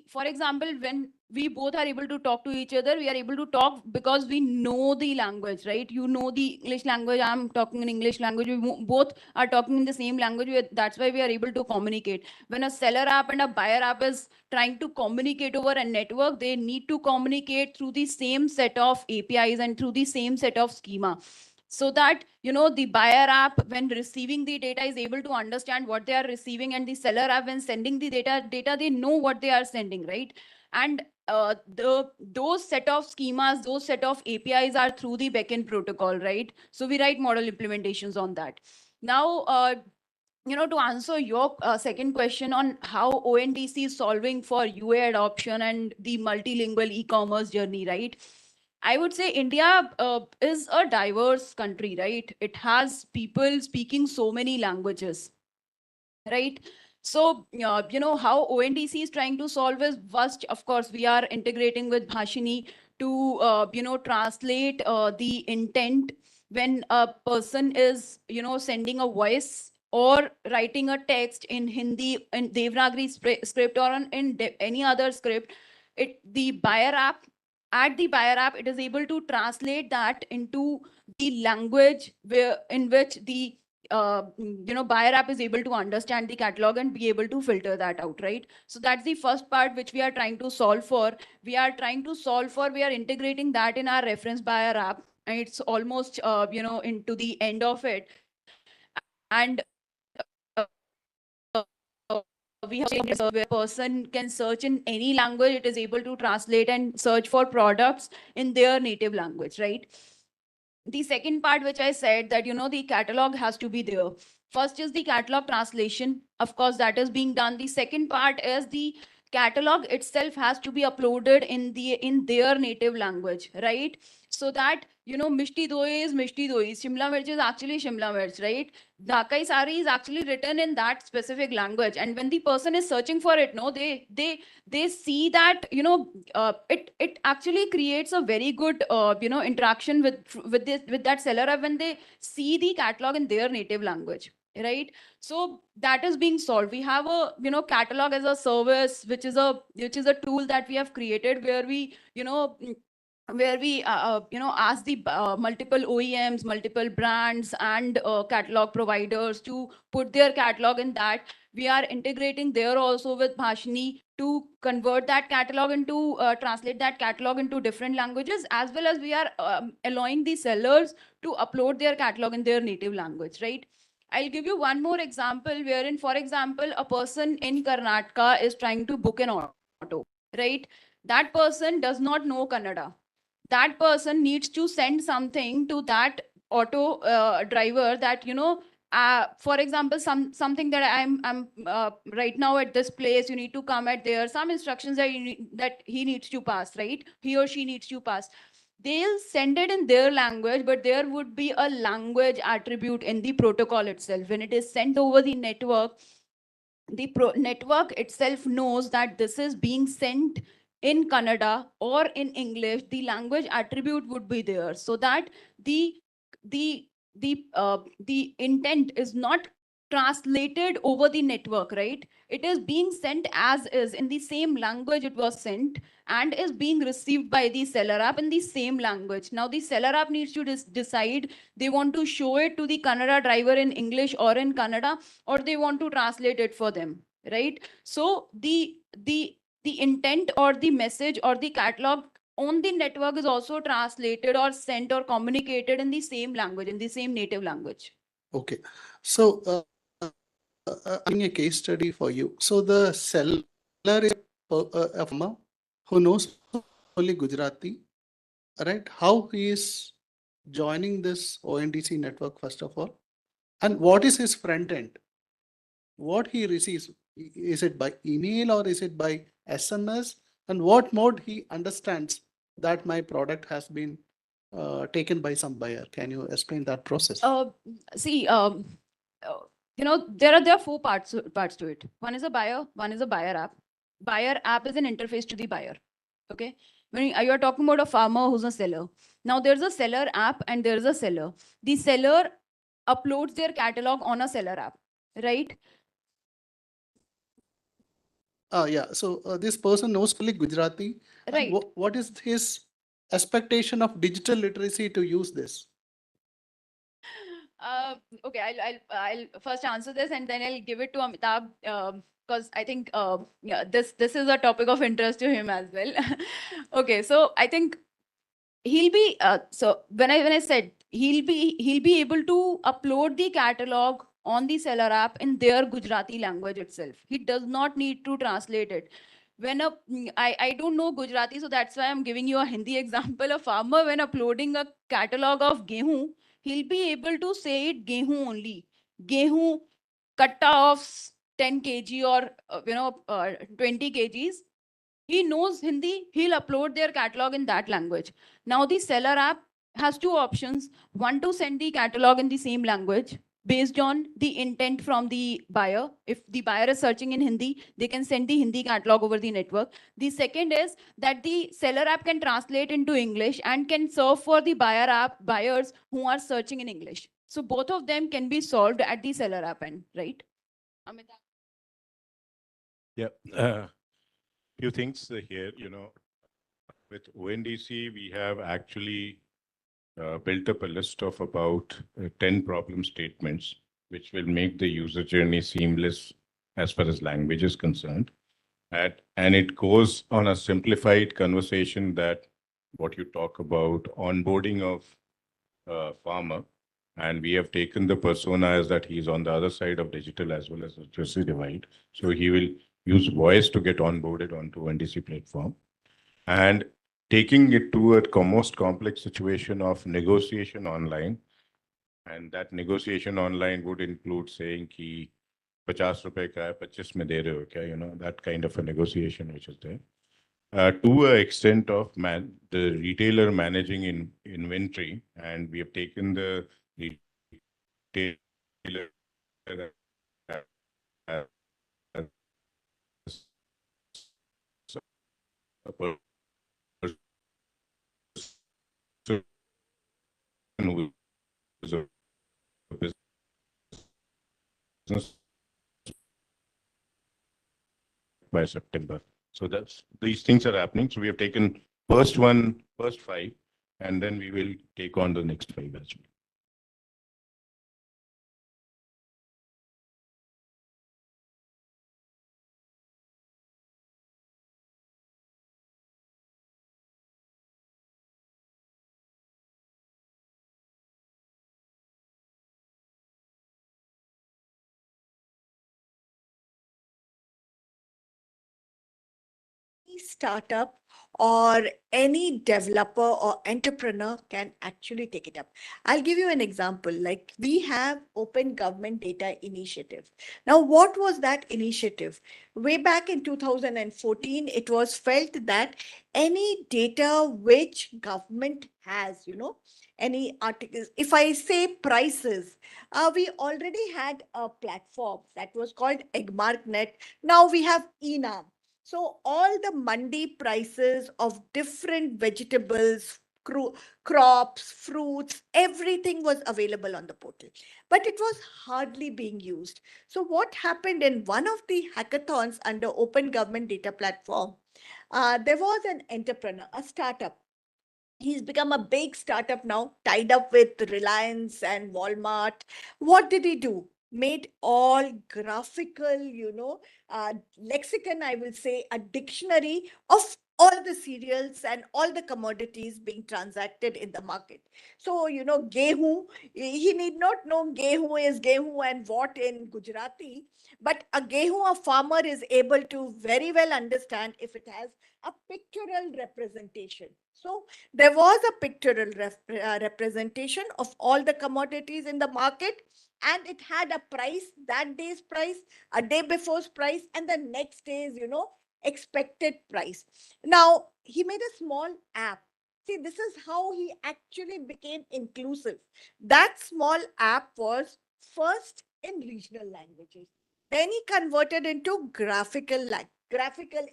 for example, when we both are able to talk to each other, we are able to talk because we know the language, right? You know the English language, I'm talking in English language, we both are talking in the same language. That's why we are able to communicate. When a seller app and a buyer app is trying to communicate over a network, they need to communicate through the same set of APIs and through the same set of schema, so that the buyer app, when receiving the data, is able to understand what they are receiving, and the seller app, when sending the data they know what they are sending, right? And those set of schemas, those set of APIs are through the backend protocol, right? So we write model implementations on that. Now, to answer your second question on how ONDC is solving for UA adoption and the multilingual e-commerce journey, right? I would say India is a diverse country, right? It has people speaking so many languages, right? So, how ONDC is trying to solve is, first, of course, we are integrating with Bhashini to, translate the intent when a person is, sending a voice or writing a text in Hindi, in Devanagari script, or in any other script. The buyer app, it is able to translate that into the language in which the buyer app is able to understand the catalog and be able to filter that out, right? So that's the first part which we are trying to solve for. We are integrating that in our reference buyer app, and it's almost into the end of it. And we have where a person can search in any language, it is able to translate and search for products in their native language, right? The second part, which I said, that the catalog has to be there. First is the catalog translation, of course, that is being done. The second part is the catalog itself has to be uploaded in their native language, right? So that Mishti Doi is Mishti Doi, Shimla Mirch is actually Shimla Mirch, right? Dhakai Sari is actually written in that specific language, and when the person is searching for it, they see that it actually creates a very good interaction with that seller when they see the catalog in their native language, right? So that is being solved. We have a catalog as a service, which is a tool that we have created, where we ask the multiple OEMs, multiple brands, and catalog providers to put their catalog in that. We are integrating there also with Bhashini to convert that catalog into, translate that catalog into different languages, as well as we are allowing the sellers to upload their catalog in their native language, right? I'll give you one more example wherein, for example, a person in Karnataka is trying to book an auto, right? That person does not know Kannada. That person needs to send something to that auto driver that, for example, something that I'm right now at this place, you need to come at there, some instructions that that he needs to pass, right? He or she needs to pass. They'll send it in their language, but there would be a language attribute in the protocol itself. When it is sent over the network, the network itself knows that this is being sent in Kannada or in English. The language attribute would be there, so that the the the intent is not translated over the network, right? It is being sent as is in the same language it was sent, and is being received by the seller app in the same language. Now the seller app needs to decide they want to show it to the Kannada driver in English or in Kannada, or they want to translate it for them, right? So the intent or the message or the catalog on the network is also translated or sent or communicated in the same language, in the same native language.
Okay. So, I'm a case study for you. So the seller is a farmer who knows only Gujarati, right? How he is joining this ONDC network, first of all, and what is his front end? What he receives, is it by email or is it by SMS? And what mode he understands that my product has been taken by some buyer? Can you explain that process?
See, there are four parts to it. One is a buyer, one is a buyer app. Buyer app is an interface to the buyer. Okay, when you are talking about a farmer who's a seller, now there's a seller app and there's a seller. The seller uploads their catalog on a seller app, right?
Yeah. So this person knows fully Gujarati. And
Right.
what is his expectation of digital literacy to use this?
Okay, I'll first answer this and then I'll give it to Amitabh, because I think yeah, this is a topic of interest to him as well. Okay, so I think he'll be so when I said he'll be able to upload the catalog on the seller app in their Gujarati language itself. He does not need to translate it. When I don't know Gujarati, so that's why I'm giving you a Hindi example. A farmer, when uploading a catalog of gehu, he'll be able to say it gehu only. Gehu katta of 10 kg or 20 kgs. He knows Hindi, he'll upload their catalog in that language. Now the seller app has two options. One, to send the catalog in the same language based on the intent from the buyer. If the buyer is searching in Hindi, they can send the Hindi catalog over the network. The second is that the seller app can translate into English and can serve for the buyers who are searching in English. So both of them can be solved at the seller app end, right? Amitabh?
Yeah. Few things here, with ONDC, we have actually built up a list of about 10 problem statements, which will make the user journey seamless as far as language is concerned. And it goes on a simplified conversation that what you talk about onboarding of farmer. And we have taken the persona as that he's on the other side of digital as well as literacy divide. So he will use voice to get onboarded onto ONDC platform. And taking it to a most complex situation of negotiation online. And that negotiation online would include saying ki 50 rupees ka hai, 25 mein de rahe ho kya, that kind of a negotiation which is there. To an extent of the retailer managing in inventory, and we have taken the retailer a person who is a business by September. So these things are happening. So we have taken first 5, and then we will take on the next 5 as well.
startup or any developer or entrepreneur can actually take it up. I'll give you an example. Like we have Open Government Data Initiative. Now, what was that initiative? Way back in 2014, it was felt that any data which government has, any articles, if I say prices, we already had a platform that was called EggMarkNet. Now we have ENAM. So all the mandi prices of different vegetables, crops, fruits, everything was available on the portal, but it was hardly being used. So what happened in one of the hackathons under Open Government Data Platform, there was an entrepreneur, a startup. He's become a big startup now, tied up with Reliance and Walmart. What did he do? Made all graphical, lexicon, I will say, a dictionary of all the cereals and all the commodities being transacted in the market. So, gehu, he need not know gehu is gehu and what in Gujarati, but a gehu, a farmer is able to very well understand if it has a pictorial representation. So there was a pictorial representation of all the commodities in the market, and it had a price, that day's price, a day before's price, and the next day's, expected price. Now, he made a small app. See, this is how he actually became inclusive. That small app was first in regional languages. Then he converted into graphical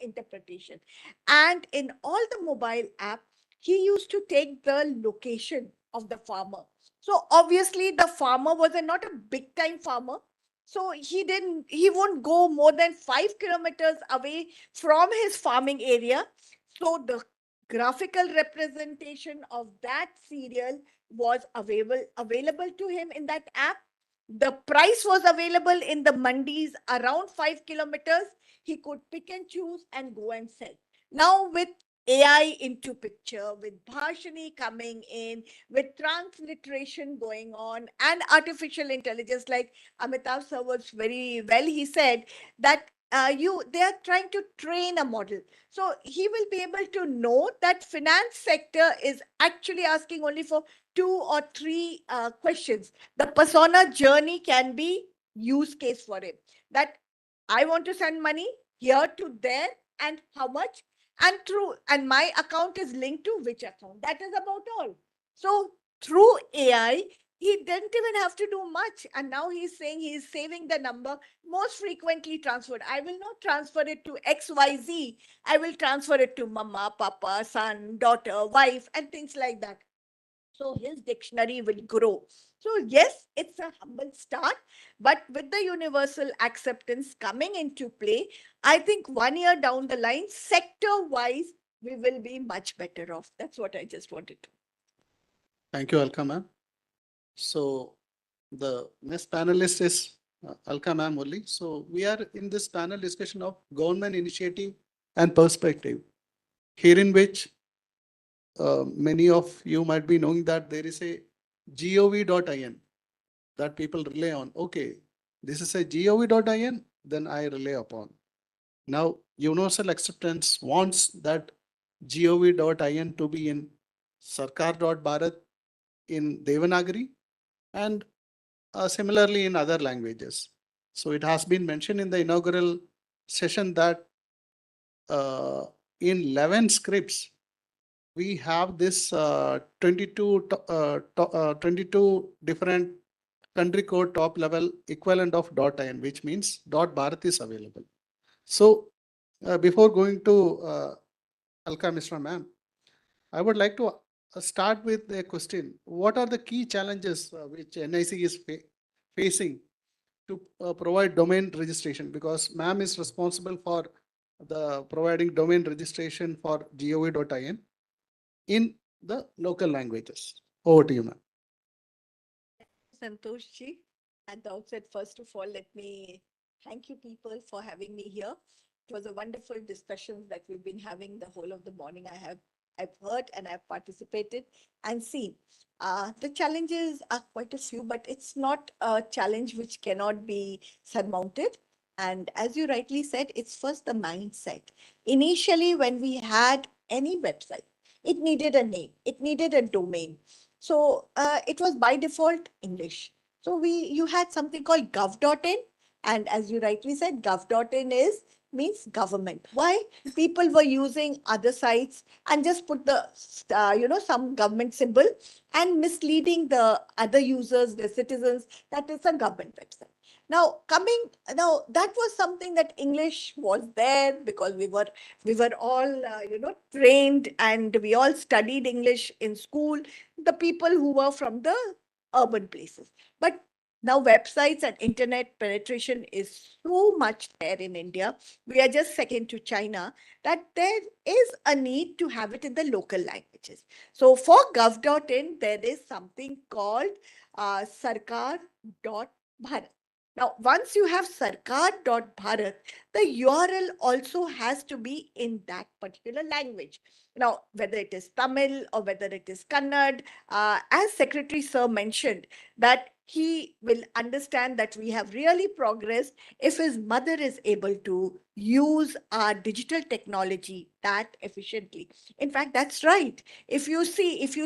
interpretation. And in all the mobile app, he used to take the location of the farmer. So obviously the farmer was not a big time farmer. So he won't go more than 5 kilometers away from his farming area. So the graphical representation of that cereal was available to him in that app. The price was available in the mandis around 5 kilometers. He could pick and choose and go and sell. Now with AI into picture, with Bhashani coming in, with transliteration going on, and artificial intelligence, like Amitav sir was very well, he said that they are trying to train a model. So he will be able to know that finance sector is actually asking only for 2 or 3 questions. The persona journey can be use case for him. That I want to send money here to there and how much, and my account is linked to which account. That is about all. So through AI, he didn't even have to do much. And now he's saying he's saving the number most frequently transferred. I will not transfer it to XYZ. I will transfer it to mama, papa, son, daughter, wife, and things like that. So his dictionary will grow. So yes, it's a humble start, but with the universal acceptance coming into play, I think 1 year down the line, sector-wise, we will be much better off. That's what I just wanted to.
Thank you, Alka ma'am. So the next panelist is Alka ma'am only. So we are in this panel discussion of government initiative and perspective, here in which many of you might be knowing that there is a gov.in that people rely on. Okay, this is a gov.in, then I rely upon. Now, universal acceptance wants that gov.in to be in Sarkar.Bharat in Devanagari and similarly in other languages. So it has been mentioned in the inaugural session that in 11 scripts, we have this 22 different country code top level equivalent of .in, which means .Bharat is available. So before going to Alka Mishra ma'am, I would like to start with a question. What are the key challenges which NIC is facing to provide domain registration? Because ma'am is responsible for the providing domain registration for gov.in in the local languages. Over to you, ma'am.
Santosh ji, at the outset, first of all, let me thank you people for having me here. It was a wonderful discussion that we've been having the whole of the morning. I've heard and I've participated and seen. The challenges are quite a few, but it's not a challenge which cannot be surmounted. And as you rightly said, it's first the mindset. Initially, when we had any website, it needed a name, it needed a domain. So it was by default English. So you had something called gov.in. And as you rightly said, gov.in means government. Why? People were using other sites and just put the, some government symbol and misleading the other users, the citizens, that is a government website. Now that was something that English was there because we were all trained and we all studied English in school, the people who were from the urban places. But now websites and internet penetration is so much there in India. We are just second to China, that there is a need to have it in the local languages. So for gov.in, there is something called sarkar.bharat. Now, once you have sarkar.bharat, the URL also has to be in that particular language. Now, whether it is Tamil or whether it is Kannada, as Secretary Sir mentioned, that he will understand that we have really progressed if his mother is able to use our digital technology that efficiently. In fact, that's right. If you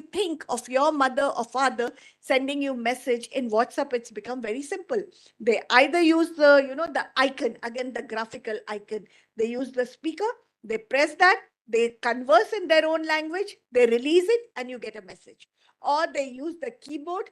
think of your mother or father sending you message in WhatsApp, it's become very simple. They either use the icon, again, the graphical icon. They use the speaker, they press that, they converse in their own language, they release it, and you get a message. Or they use the keyboard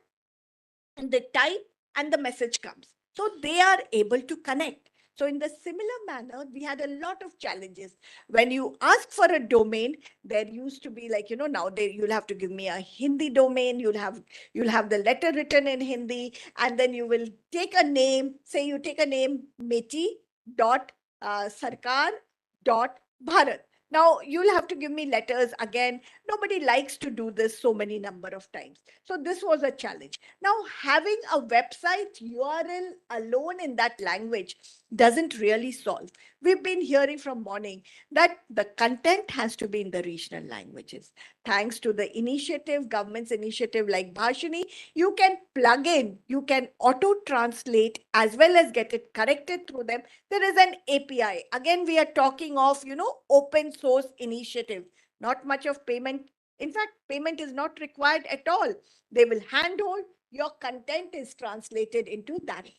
and they type and the message comes. So they are able to connect. So in the similar manner, we had a lot of challenges. When you ask for a domain, there used to be like, now you'll have to give me a Hindi domain, you'll have the letter written in Hindi, and then you will take a name, say you take a name, meti.sarkar.bharat. Now you'll have to give me letters again. Nobody likes to do this so many number of times. So this was a challenge. Now having a website URL alone in that language doesn't really solve. We've been hearing from morning that the content has to be in the regional languages. Thanks to the initiative, government's initiative like Bhashini, you can plug in, you can auto translate as well as get it corrected through them. There is an API. Again, we are talking of, open source initiative, not much of payment. In fact, payment is not required at all. They will handhold, your content is translated into that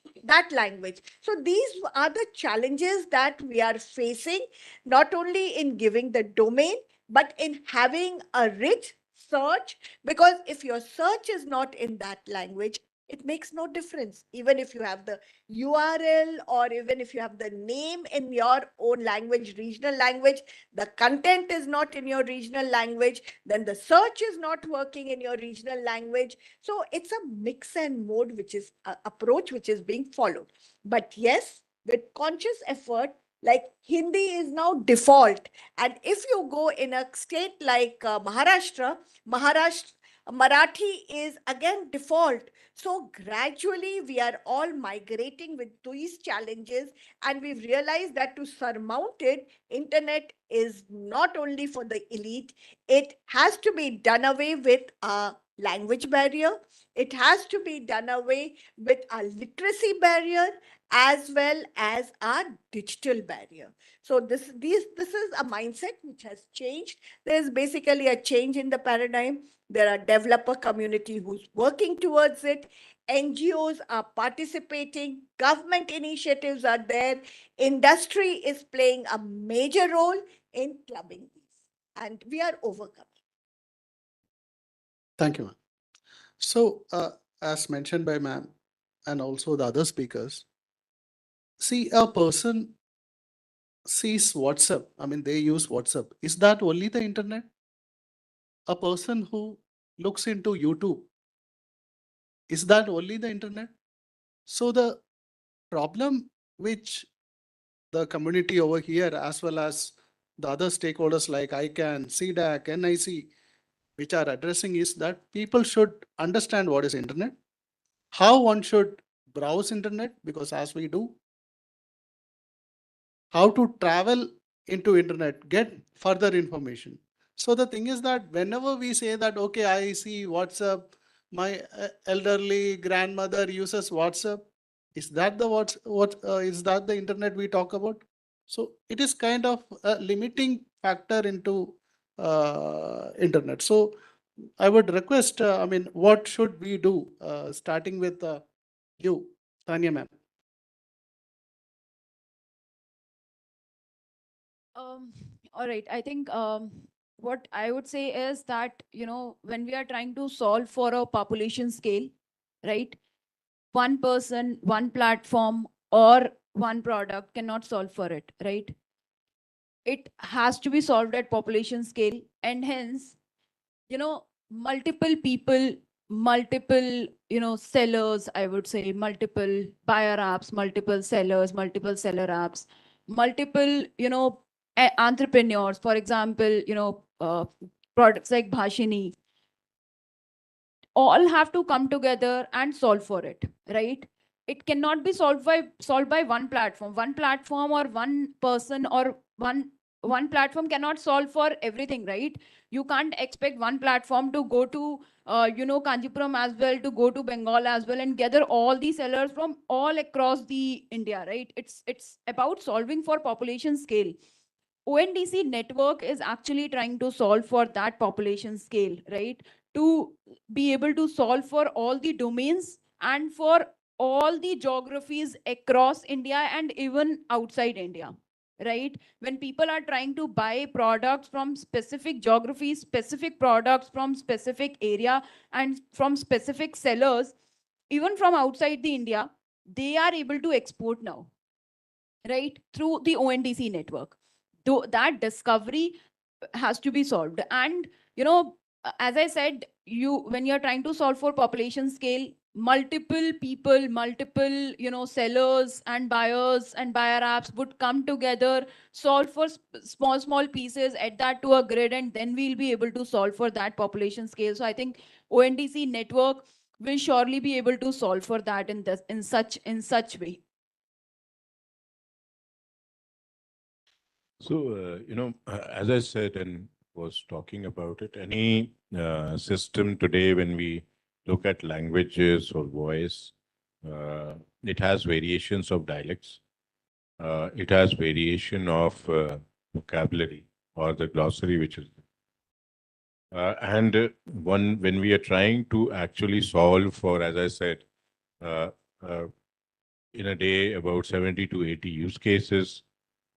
language. So these are the challenges that we are facing, not only in giving the domain, but in having a rich search, because if your search is not in that language, it makes no difference. Even if you have the URL or even if you have the name in your own language, regional language, the content is not in your regional language, then the search is not working in your regional language. So it's a mix and mode, which is approach which is being followed. But yes, with conscious effort, like Hindi is now default. And if you go in a state like Maharashtra, Marathi is again default. So gradually we are all migrating with these challenges, and we've realized that to surmount it, internet is not only for the elite, it has to be done away with a language barrier. It has to be done away with a literacy barrier as well as a digital barrier. So this is a mindset which has changed. There's basically a change in the paradigm. There are developer community who's working towards it. NGOs are participating. Government initiatives are there. Industry is playing a major role in clubbing these. And we are overcoming.
Thank you, ma'am. So, as mentioned by ma'am and also the other speakers, see, a person sees WhatsApp. I mean, they use WhatsApp. Is that only the internet? A person who looks into YouTube, is that only the internet? So the problem which the community over here, as well as the other stakeholders like ICANN, CDAC, NIC, which are addressing, is that people should understand what is internet, how one should browse internet, because as we do, how to travel into internet, get further information. So the thing is that whenever we say that, okay, I see WhatsApp, my elderly grandmother uses WhatsApp, Is that the what is that the internet we talk about? So it is kind of a limiting factor into internet. So I would request, I mean, what should we do, starting with you, Tanya ma'am?
All right. I think what I would say is that, when we are trying to solve for a population scale, right? One person, one platform, or one product cannot solve for it, right? It has to be solved at population scale, and hence, multiple people, multiple, sellers, I would say, multiple buyer apps, multiple sellers, multiple seller apps, multiple, entrepreneurs, for example, products like Bhashini, all have to come together and solve for it, right? It cannot be solved by one platform. One platform or one person or one platform cannot solve for everything, right? You can't expect one platform to go to Kanjipuram as well, to go to Bengal as well, and gather all the sellers from all across the India, right? It's about solving for population scale. ONDC network is actually trying to solve for that population scale, right? To be able to solve for all the domains and for all the geographies across India and even outside India, right? When people are trying to buy products from specific geographies, specific products from specific area and from specific sellers, even from outside the India, they are able to export now, right? Through the ONDC network. Though that discovery has to be solved. And, as I said, when you're trying to solve for population scale, multiple people, multiple, sellers and buyers and buyer apps would come together, solve for small pieces, add that to a grid, and then we'll be able to solve for that population scale. So I think ONDC network will surely be able to solve for that in such way.
So, as I said and was talking about it, any system today, when we look at languages or voice, it has variations of dialects. It has variation of vocabulary or the glossary, which is when we are trying to actually solve for, as I said, in a day about 70 to 80 use cases,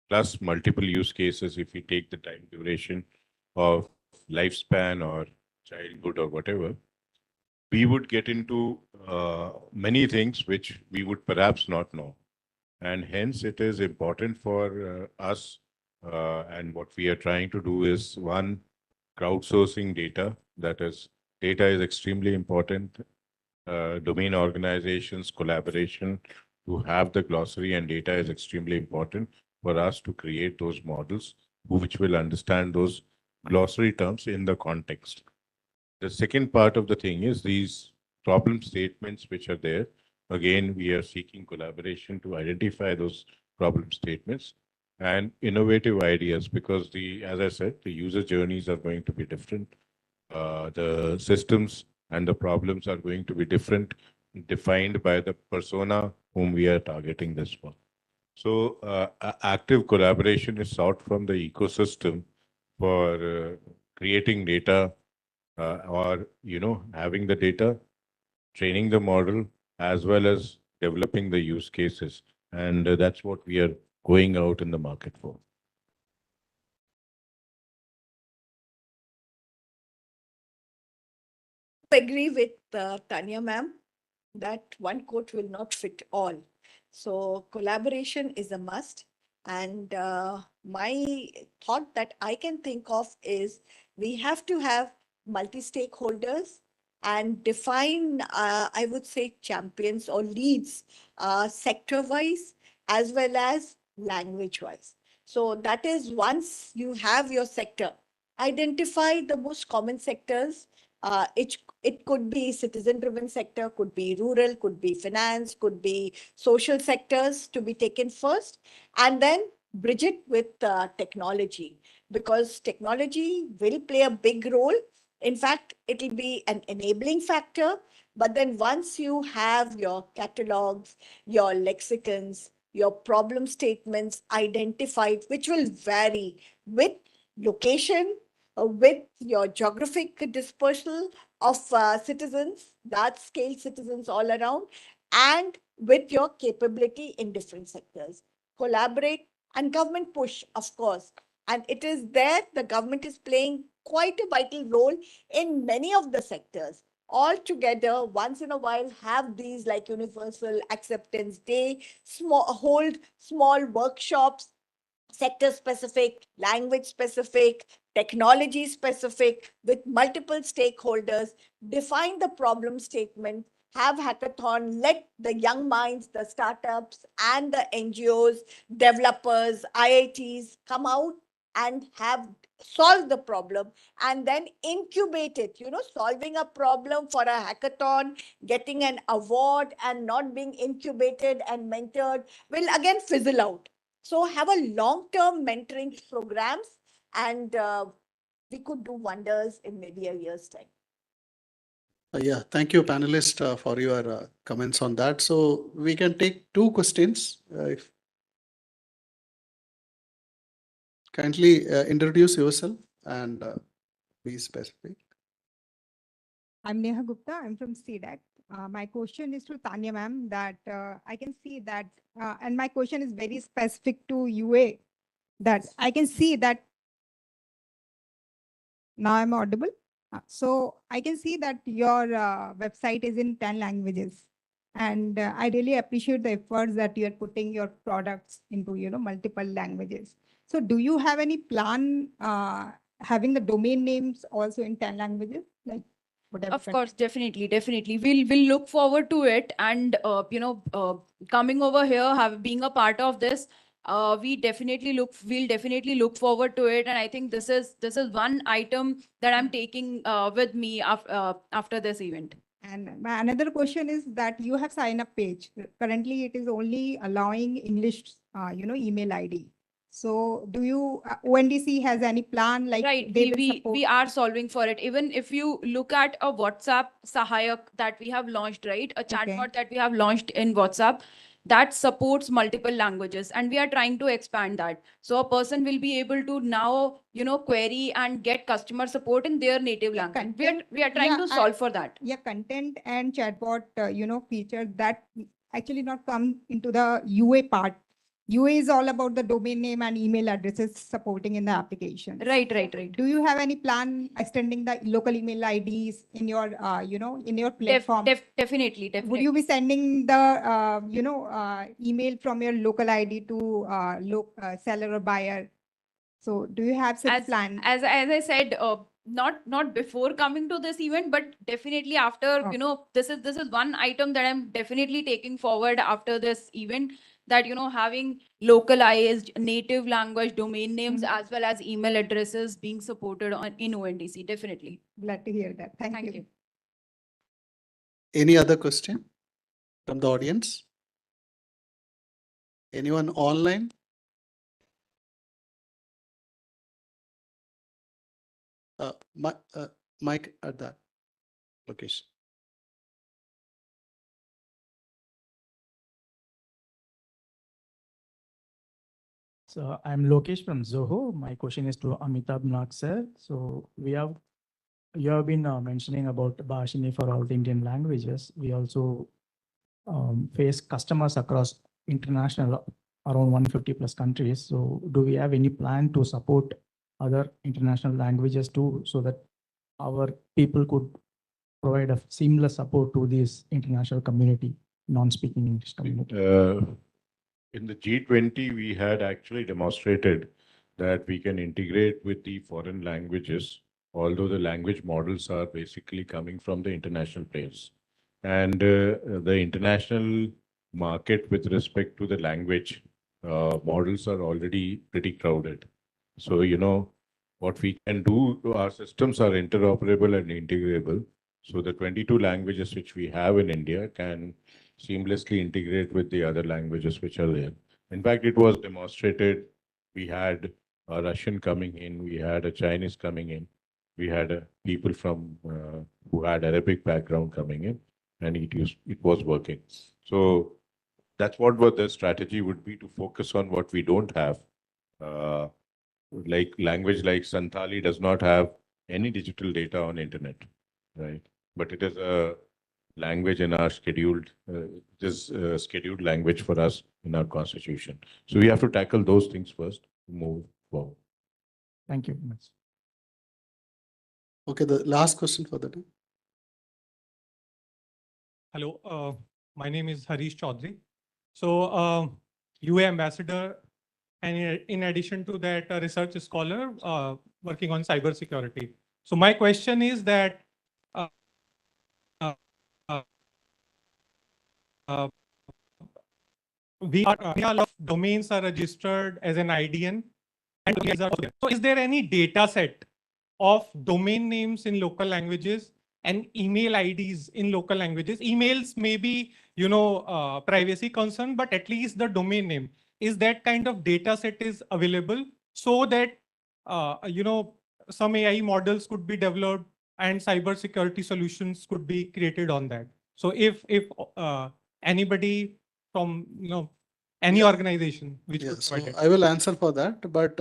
plus multiple use cases if we take the time duration of lifespan or childhood or whatever, we would get into many things which we would perhaps not know. And hence it is important for us, and what we are trying to do is, one, crowdsourcing data. That is, data is extremely important. Domain organizations, collaboration to have the glossary and data is extremely important for us to create those models which will understand those glossary terms in the context. The second part of the thing is these problem statements which are there. Again, we are seeking collaboration to identify those problem statements and innovative ideas, because as I said, the user journeys are going to be different. The systems and the problems are going to be different, defined by the persona whom we are targeting this for. So active collaboration is sought from the ecosystem for creating data, or having the data, training the model, as well as developing the use cases. And that's what we are going out in the market for.
Agree with Tanya ma'am that one quote will not fit all. So collaboration is a must. And my thought that I can think of is we have to have multi-stakeholders and define, I would say, champions or leads sector-wise as well as language-wise. So that is, once you have your sector, identify the most common sectors. It could be citizen-driven sector, could be rural, could be finance, could be social sectors to be taken first, and then bridge it with technology, because technology will play a big role In fact, it'll be an enabling factor. But then once you have your catalogs, your lexicons, your problem statements identified, which will vary with location, with your geographic dispersal of citizens, large scale citizens all around, and with your capability in different sectors. Collaborate and government push, of course. And it is there the government is playing quite a vital role in many of the sectors. All together, once in a while, have these like Universal Acceptance Day, hold small workshops, sector specific, language specific, technology specific, with multiple stakeholders, define the problem statement, have hackathon, let the young minds, the startups and the NGOs, developers, IITs come out and have solved the problem and then incubate it. Solving a problem for a hackathon, getting an award and not being incubated and mentored will again fizzle out. So have a long-term mentoring programs, and we could do wonders in maybe a year's time.
Yeah, thank you, panelists, for your comments on that. So we can take two questions. If kindly introduce yourself and be specific.
I'm Neha Gupta. I'm from CDAC. My question is to Tanya ma'am that I can see that, and my question is very specific to UA, that I can see that now I'm audible. So I can see that your website is in 10 languages. And I really appreciate the efforts that you are putting your products into, multiple languages. So do you have any plan having the domain names also in 10 languages? Like whatever.
Of course, definitely. We'll look forward to it. And, coming over here, being a part of this, we'll definitely look forward to it. And I think this is one item that I'm taking with me after this event.
And my another question is that you have sign up page. Currently, it is only allowing English, email ID. So do you, ONDC has any plan like
Right,
they will support?
we are solving for it. Even if you look at a WhatsApp Sahayak that we have launched, right? A chatbot that we have launched in WhatsApp that supports multiple languages, and we are trying to expand that. So a person will be able to now, query and get customer support in their native language. We are trying to solve for that.
Yeah, content and chatbot, features that actually not come into the UA part. UA is all about the domain name and email addresses supporting in the application.
Right.
Do you have any plan extending the local email IDs in your, in your platform?
Definitely.
Would you be sending the, email from your local ID to seller or buyer? So do you have such plan?
As I said, not before coming to this event, but definitely after, this is one item that I'm definitely taking forward after this event, that, having localized native language domain names as well as email addresses being supported in ONDC. Definitely.
Glad to hear that. Thank you.
Any other question from the audience? Anyone online? Mike at that location.
So I'm Lokesh from Zoho. My question is to Amitabh Nath sir. So you have been mentioning about Bhashini for all the Indian languages. We also face customers across international, around 150 plus countries. So do we have any plan to support other international languages too, so that our people could provide a seamless support to this international community, non-speaking English community?
In the G20, we had actually demonstrated that we can integrate with the foreign languages, although the language models are basically coming from the international players. And the international market with respect to the language models are already pretty crowded. So, what we can do, our systems are interoperable and integrable. So the 22 languages which we have in India can seamlessly integrate with the other languages which are there. In fact, it was demonstrated. We had a Russian coming in, we had a Chinese coming in, we had people from who had Arabic background coming in, and it was working. So that's what the strategy would be, to focus on what we don't have. Like language like Santali does not have any digital data on internet, right? But it is a language in our scheduled, scheduled language for us in our constitution. So we have to tackle those things first to move forward.
Thank you very much.
Okay, the last question for the day.
Hello, my name is Harish Chaudhary. So, UA ambassador, and in addition to that, a research scholar working on cybersecurity. So my question is that we are a lot of domains are registered as an IDN, and these are there. So is there any data set of domain names in local languages and email IDs in local languages? Emails may be, privacy concern, but at least the domain name, is that kind of data set is available, so that, some AI models could be developed and cybersecurity solutions could be created on that. So if anybody from, any organization which could
So
provide it.
I will answer for that, but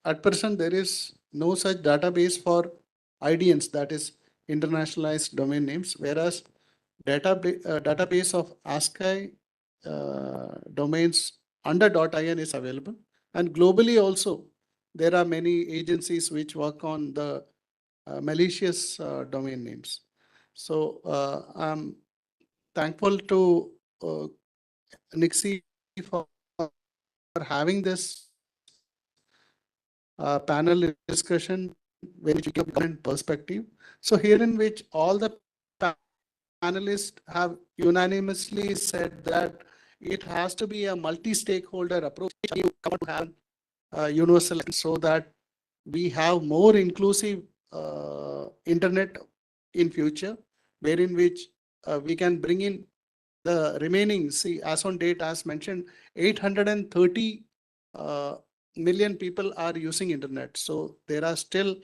at present there is no such database for IDNs, that is internationalized domain names, whereas database of ASCII domains under .in is available. And globally also, there are many agencies which work on the malicious domain names. So I'm thankful to Nixie for having this panel discussion, which give different perspective. So here in which all the panelists have unanimously said that it has to be a multi-stakeholder approach. You come to have universal, so that we have more inclusive internet in future, wherein which we can bring in the remaining, see, as on date, as mentioned, 830 million people are using internet. So there are still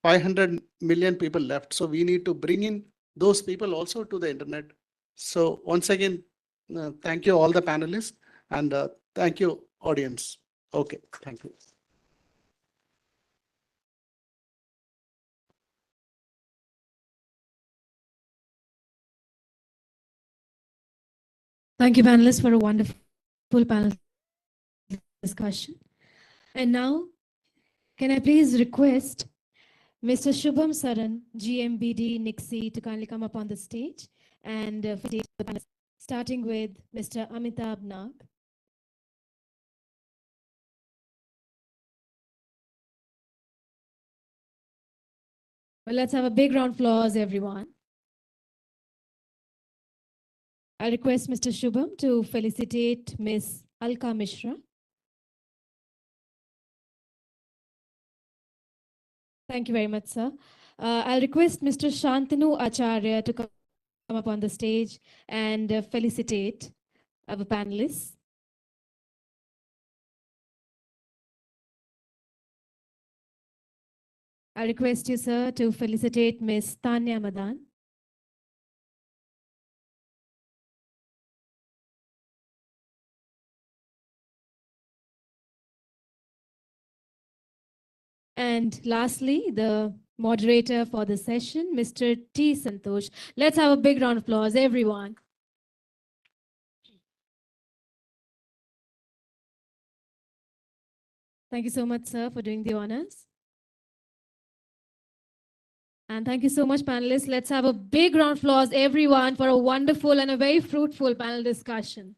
500 million people left. So we need to bring in those people also to the internet. So once again, thank you all the panelists, and thank you audience. Okay, thank you.
Thank you, panelists, for a wonderful panel discussion. And now, can I please request Mr. Shubham Saran, GMBD Nixie, to kindly come up on the stage and facilitate the panel, starting with Mr. Amitabh Nag. Well, let's have a big round of applause, everyone. I request Mr. Shubham to felicitate Ms. Alka Mishra. Thank you very much, sir. I'll request Mr. Shantanu Acharya to come up on the stage and felicitate our panelists. I request you, sir, to felicitate Ms. Tanya Madan. And lastly, the moderator for the session, Mr. T. Santosh. Let's have a big round of applause, everyone. Thank you so much, sir, for doing the honors. And thank you so much, panelists. Let's have a big round of applause, everyone, for a wonderful and a very fruitful panel discussion.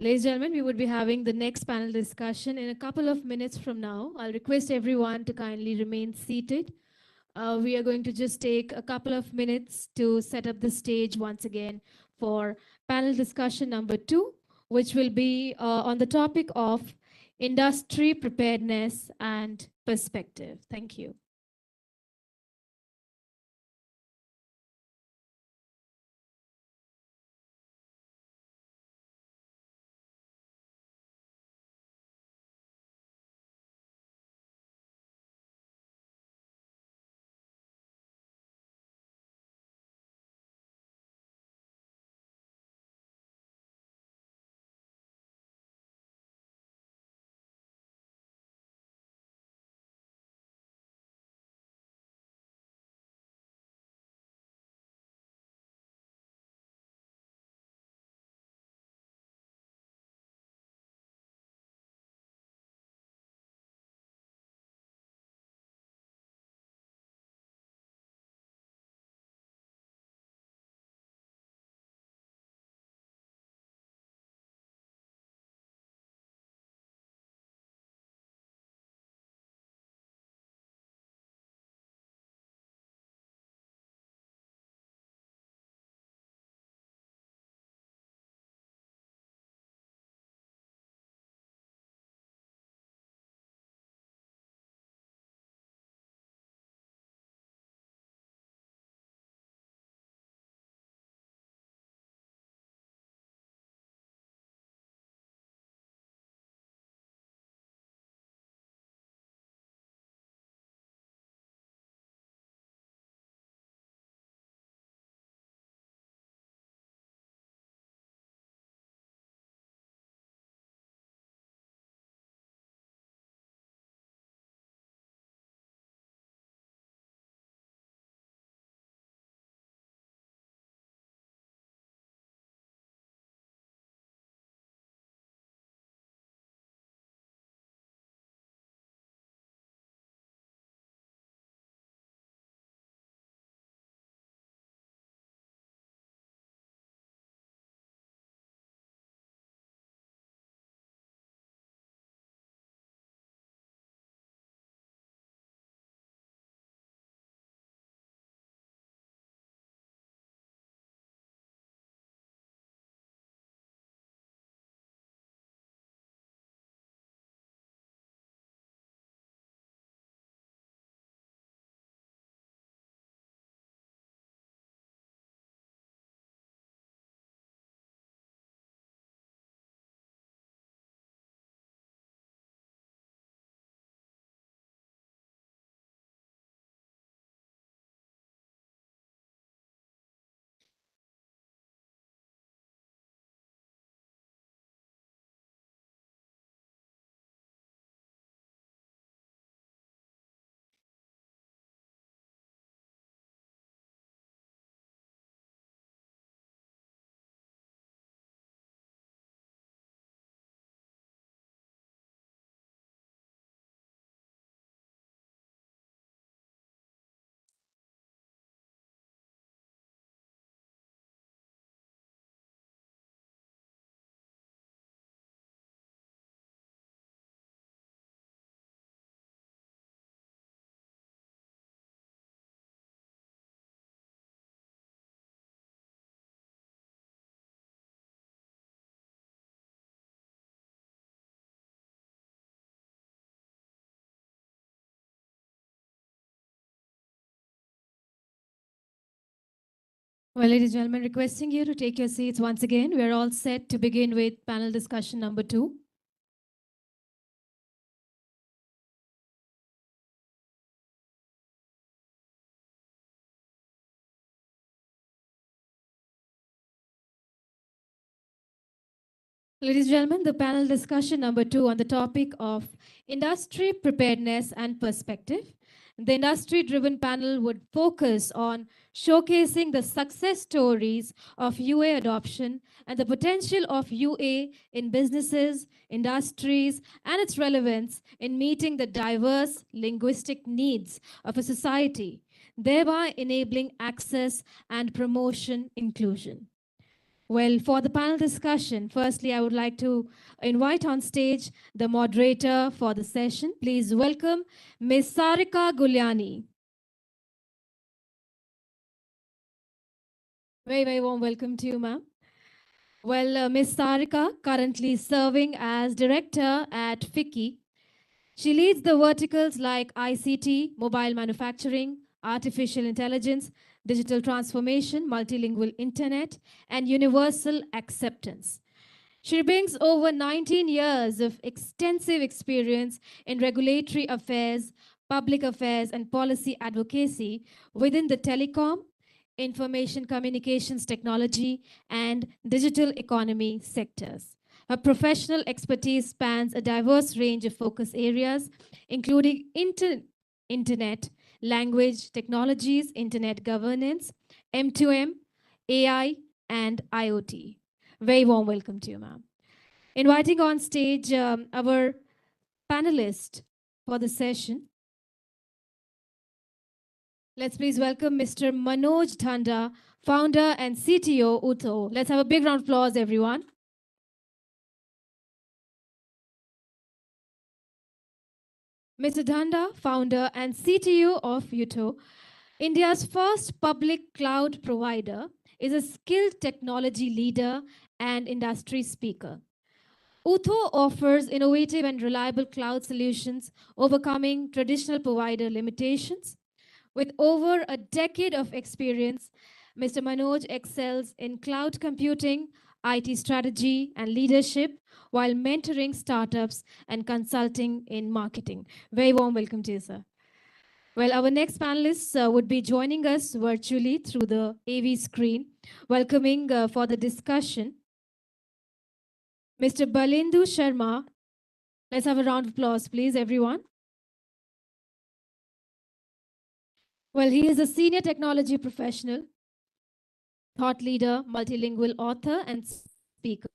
Ladies and gentlemen, we would be having the next panel discussion in a couple of minutes from now. I'll request everyone to kindly remain seated. We are going to just take a couple of minutes to set up the stage once again for panel discussion number 2, which will be on the topic of industry preparedness and perspective. Thank you. Well, ladies and gentlemen, requesting you to take your seats once again. We are all set to begin with panel discussion number 2. Ladies and gentlemen, the panel discussion number 2 on the topic of industry preparedness and perspective. The industry-driven panel would focus on showcasing the success stories of UA adoption and the potential of UA in businesses, industries, and its relevance in meeting the diverse linguistic needs of a society, thereby enabling access and promotion inclusion. Well, for the panel discussion, firstly, I would like to invite on stage the moderator for the session. Please welcome Ms. Sarika Guliani. Very, very warm welcome to you, ma'am. Well, Ms. Sarika, currently serving as director at FICCI. She leads the verticals like ICT, mobile manufacturing, artificial intelligence, digital transformation, multilingual internet, and universal acceptance. She brings over 19 years of extensive experience in regulatory affairs, public affairs, and policy advocacy within the telecom, information communications technology, and digital economy sectors. Her professional expertise spans a diverse range of focus areas, including internet, language technologies, internet governance, M2M, AI, and IoT. Very warm welcome to you, ma'am. Inviting on stage our panelist for the session. Let's please welcome Mr. Manoj Dhanda, founder and CTO, Utho. Let's have a big round of applause, everyone. Mr. Dhanda, founder and CTO of Utho, India's first public cloud provider, is a skilled technology leader and industry speaker. Utho offers innovative and reliable cloud solutions, overcoming traditional provider limitations. With over a decade of experience, Mr. Manoj excels in cloud computing, IT strategy, and leadership while mentoring startups and consulting in marketing. Very warm welcome to you, sir. Well, our next panelists would be joining us virtually through the AV screen. Welcoming for the discussion, Mr. Balendu Sharma. Let's have a round of applause, please, everyone. Well, he is a senior technology professional, thought leader, multilingual author, and speaker,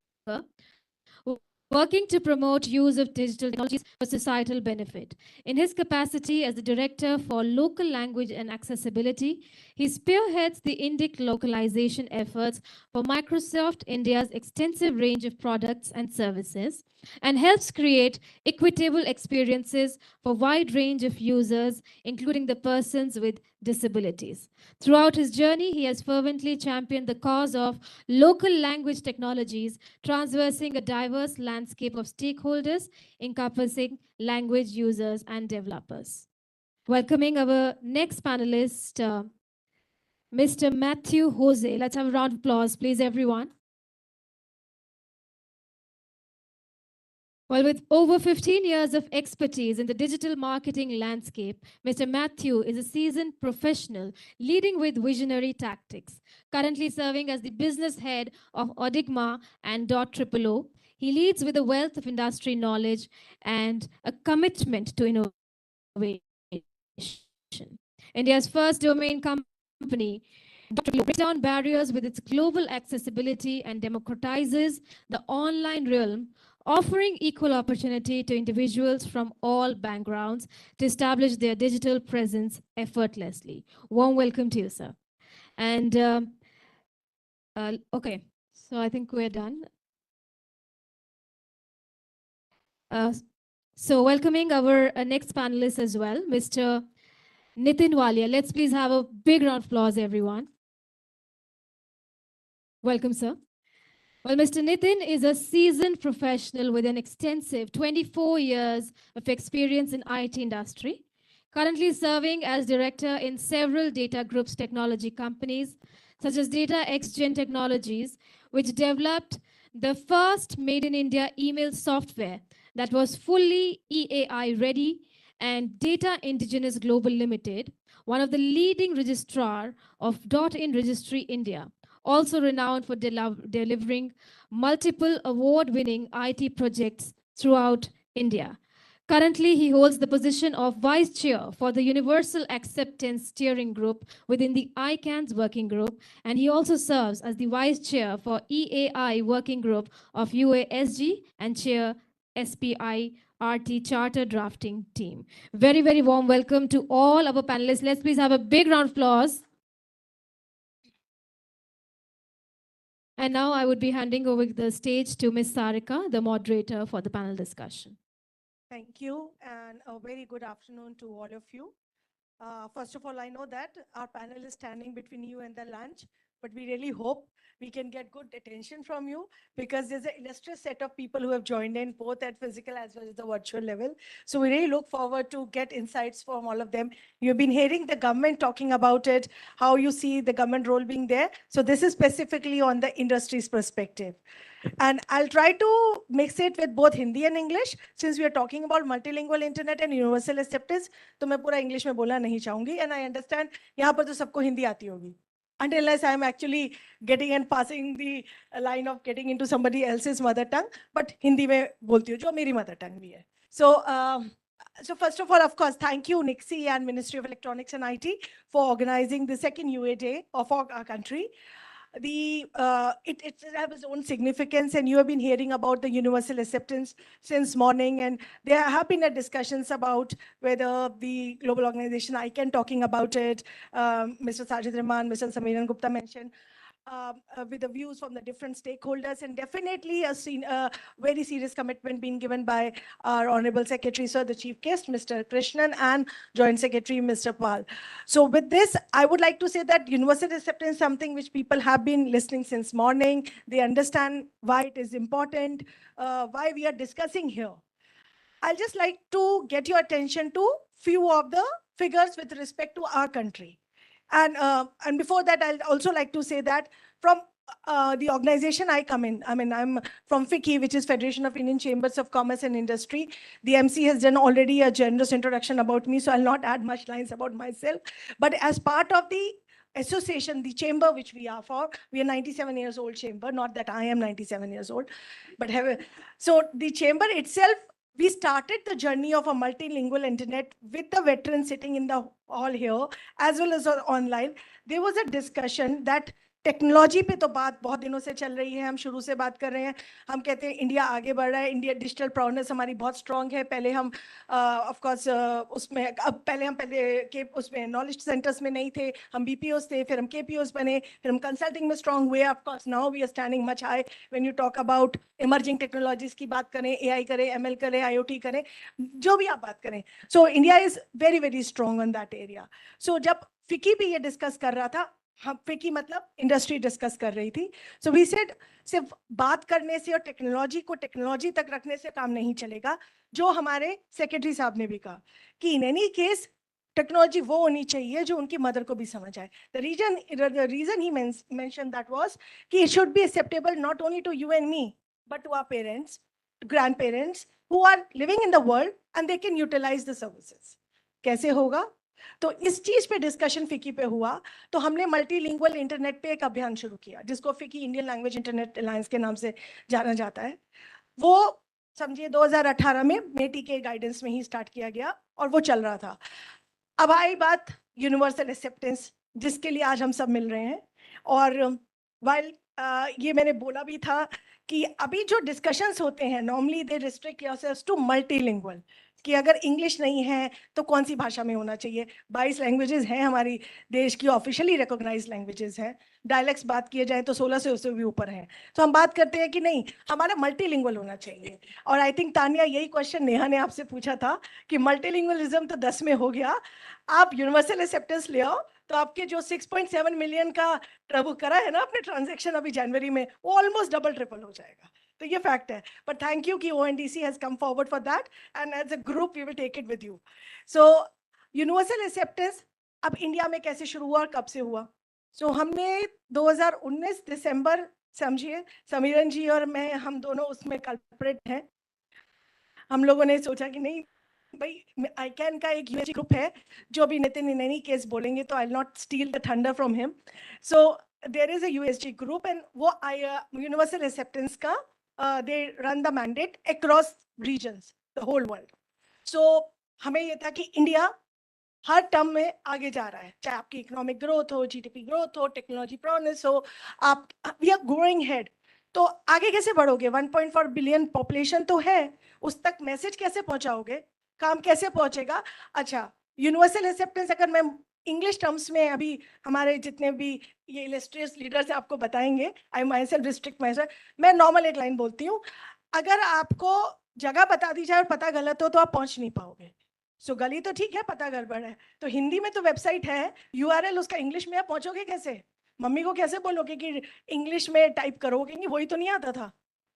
working to promote use of digital technologies for societal benefit. In his capacity as the Director for Local Language and Accessibility, he spearheads the Indic localization efforts for Microsoft India's extensive range of products and services, and helps create equitable experiences for a wide range of users, including the persons with disabilities. Throughout his journey, he has fervently championed the cause of local language technologies, traversing a diverse landscape of stakeholders, encompassing language users and developers. Welcoming our next panelist, Mr. Matthew Jose. Let's have a round of applause, please, everyone. Well, with over 15 years of expertise in the digital marketing landscape, Mr. Matthew is a seasoned professional leading with visionary tactics. Currently serving as the business head of Odigma and .OO, he leads with a wealth of industry knowledge and a commitment to innovation. India's first domain company, breaks down barriers with its global accessibility and democratizes the online realm, offering equal opportunity to individuals from all backgrounds to establish their digital presence effortlessly. Warm welcome to you, sir. And okay, so I think we're done. So welcoming our next panelist as well, Mr. Nitin Walia. Let's please have a big round of applause, everyone. Welcome, sir. Well, Mr. Nitin is a seasoned professional with an extensive 24 years of experience in IT industry. currently serving as director in several Data Group's technology companies, such as Data XGen Technologies, which developed the first made in India email software that was fully EAI ready, and Data Indigenous Global Limited, one of the leading registrar of .in Registry India, also renowned for delivering multiple award-winning IT projects throughout India. Currently, he holds the position of Vice Chair for the Universal Acceptance Steering Group within the ICANN's working group, and he also serves as the Vice Chair for EAI Working Group of UASG and Chair SPI RT Charter Drafting Team. Very, very warm welcome to all our panelists. Let's please have a big round of applause. And now I would be handing over the stage to Ms. Sarika, the moderator for the panel discussion.
Thank you, and a very good afternoon to all of you. First of all, I know that our panel is standing between you and the lunch, but we really hope we can get good attention from you, because there's an illustrious set of people who have joined in both at physical as well as the virtual level. So we really look forward to get insights from all of them. You've been hearing the government talking about it, how you see the government role being there. So this is specifically on the industry's perspective. And I'll try to mix it with both Hindi and English, since we are talking about multilingual internet and universal acceptance. तो मैं पूरा English में बोलना नहीं चाहूँगी, and I understand यहाँ पर तो सबको हिंदी आती होगी. Unless I'm actually getting and passing the line of getting into somebody else's mother tongue, but Hindi में बोलती हूँ जो मेरी mother tongue भी है. So first of all, of course, thank you, Nixie and Ministry of Electronics and IT for organizing the second UA Day of our country. It has its own significance, and you have been hearing about the universal acceptance since morning, and there have been discussions about whether the global organization ICANN talking about it, Mr. Sajid Rahman, Mr. Samiran Gupta mentioned, with the views from the different stakeholders, and definitely a very serious commitment being given by our Honorable Secretary, Sir, the Chief Guest, Mr. Krishnan, and Joint Secretary, Mr. Pal. So with this, I would like to say that universal acceptance is something which people have been listening since morning. They understand why it is important, why we are discussing here. I'll just like to get your attention to few of the figures with respect to our country. And before that, I'll also like to say that from the organization I come in, I'm from FICCI, which is Federation of Indian Chambers of Commerce and Industry. The MC has done already a generous introduction about me, so I'll not add much lines about myself. But as part of the association, the chamber which we are for, we are 97 years old chamber, not that I am 97 years old, but so the chamber itself, we started the journey of a multilingual internet with the veterans sitting in the hall here, as well as online. There was a discussion that technology पे तो बात बहुत दिनों से चल रही है, हम शुरू से बात कर रहे हैं. हम कहते हैं इंडिया आगे बढ़ रहा है, इंडिया डिजिटल प्राउडनेस हमारी बहुत स्ट्रांग है. पहले हम ऑफ कोर्स उसमें पहले उसमें नॉलेज सेंटर्स में नहीं थे, हम बीपीओस थे, फिर हम केपीओस बने, फिर हम कंसल्टिंग में स्ट्रांग हुए. Of course now we are standing much high when you talk about emerging technologies की बात करें, एआई करें, एमएल करें, आईओटी करें, जो भी आप बात करें. So India is very very strong on that area. So जब फिकी भी ये डिस्कस कर रहा था, हम फिकी मतलब इंडस्ट्री डिस्कस कर रही थी. सो वी सेड सिर्फ बात करने से और टेक्नोलॉजी को टेक्नोलॉजी तक रखने से काम नहीं चलेगा. जो हमारे सेक्रेटरी साहब ने भी कहा कि इन एनी केस टेक्नोलॉजी वो होनी चाहिए जो उनकी मदर को भी समझ आए. The reason he mention that was कि it should be acceptable not only to you and me but to our parents, grand parents who are living in the world and they can utilise the services. कैसे होगा? तो इस चीज पे discussion फिकी पे हुआ. तो हमने मल्टीलिंगुअल इंटरनेट पे एक अभियान शुरू किया जिसको फिकी इंडियन लैंग्वेज इंटरनेट अलायंस के नाम से जाना जाता है. वो समझिए 2018 में मेटी के गाइडेंस में ही स्टार्ट किया गया और वो चल रहा था. अब आई बात यूनिवर्सल एक्सेप्टेंस जिसके लिए आज हम सब मिल रहे हैं. और वाइल ये मैंने बोला भी था कि अभी जो डिस्कशंस होते हैं normally they restrict yourselves to multilingual, कि अगर इंग्लिश नहीं है तो कौन सी भाषा में होना चाहिए. 22 लैंग्वेजेस हैं हमारी देश की, ऑफिशियली रिकॉग्नाइज्ड लैंग्वेजेस हैं. डायलेक्ट्स बात किए जाए तो 16 से उससे भी ऊपर हैं. तो हम बात करते हैं कि नहीं, हमारा मल्टीलिंगुअल होना चाहिए. और आई थिंक तानिया यही क्वेश्चन नेहा ने आपसे पूछा था कि मल्टीलिंगुअलिज्म तो 10 में हो गया, आप यूनिवर्सल एक्सेप्टेंस ले आओ तो आपके जो 6.7 मिलियन का ट्रबल करा है ना आपने ट्रांजैक्शन अभी जनवरी में, वो ऑलमोस्ट डबल ट्रिपल हो जाएगा. तो ये फैक्ट है. बट थैंक यू कि ONDC has come forward for that and as a group we will take it with you. So universal acceptance अब इंडिया में कैसे शुरू हुआ और कब से हुआ? सो हमने 2019 दिसंबर, समझिए समीरन जी और मैं, हम दोनों उसमें कल्प्रेट हैं। हम लोगों ने सोचा कि नहीं भाई, आईकैन का एक यूएसजी ग्रुप है जो अभी नितिन इन एनी केस बोलेंगे, तो I will not steal the thunder from him. So there is a USG group and वो यूनिवर्सल एक्सेप्टेंस का they run the mandate across regions, the whole world. So हमें ये था कि इंडिया हर term में आगे जा रहा है, चाहे आपकी इकोनॉमिक ग्रोथ हो, जीडीपी ग्रोथ हो, टेक्नोलॉजी प्रोग्रेस हो, आप वी आर गोइंग हेड। तो आगे कैसे बढ़ोगे? 1.4 बिलियन पॉपुलेशन तो है, उस तक मैसेज कैसे पहुंचाओगे, काम कैसे पहुंचेगा? अच्छा, यूनिवर्सल एक्सेप्टेंस अगर मैं इंग्लिश टर्म्स में, अभी हमारे जितने भी ये इलस्ट्रियस लीडर्स आपको बताएंगे, I myself restrict myself, मैं नॉर्मल एक लाइन बोलती हूँ, अगर आपको जगह बता दी जाए और पता गलत हो तो आप पहुंच नहीं पाओगे। सो गली तो ठीक है, पता गड़बड़ है, तो हिंदी में तो वेबसाइट है, यूआरएल उसका इंग्लिश में, आप पहुंचोगे कैसे? मम्मी को कैसे बोलोगे कि इंग्लिश में टाइप करोगे? नहीं, वही तो नहीं आता था।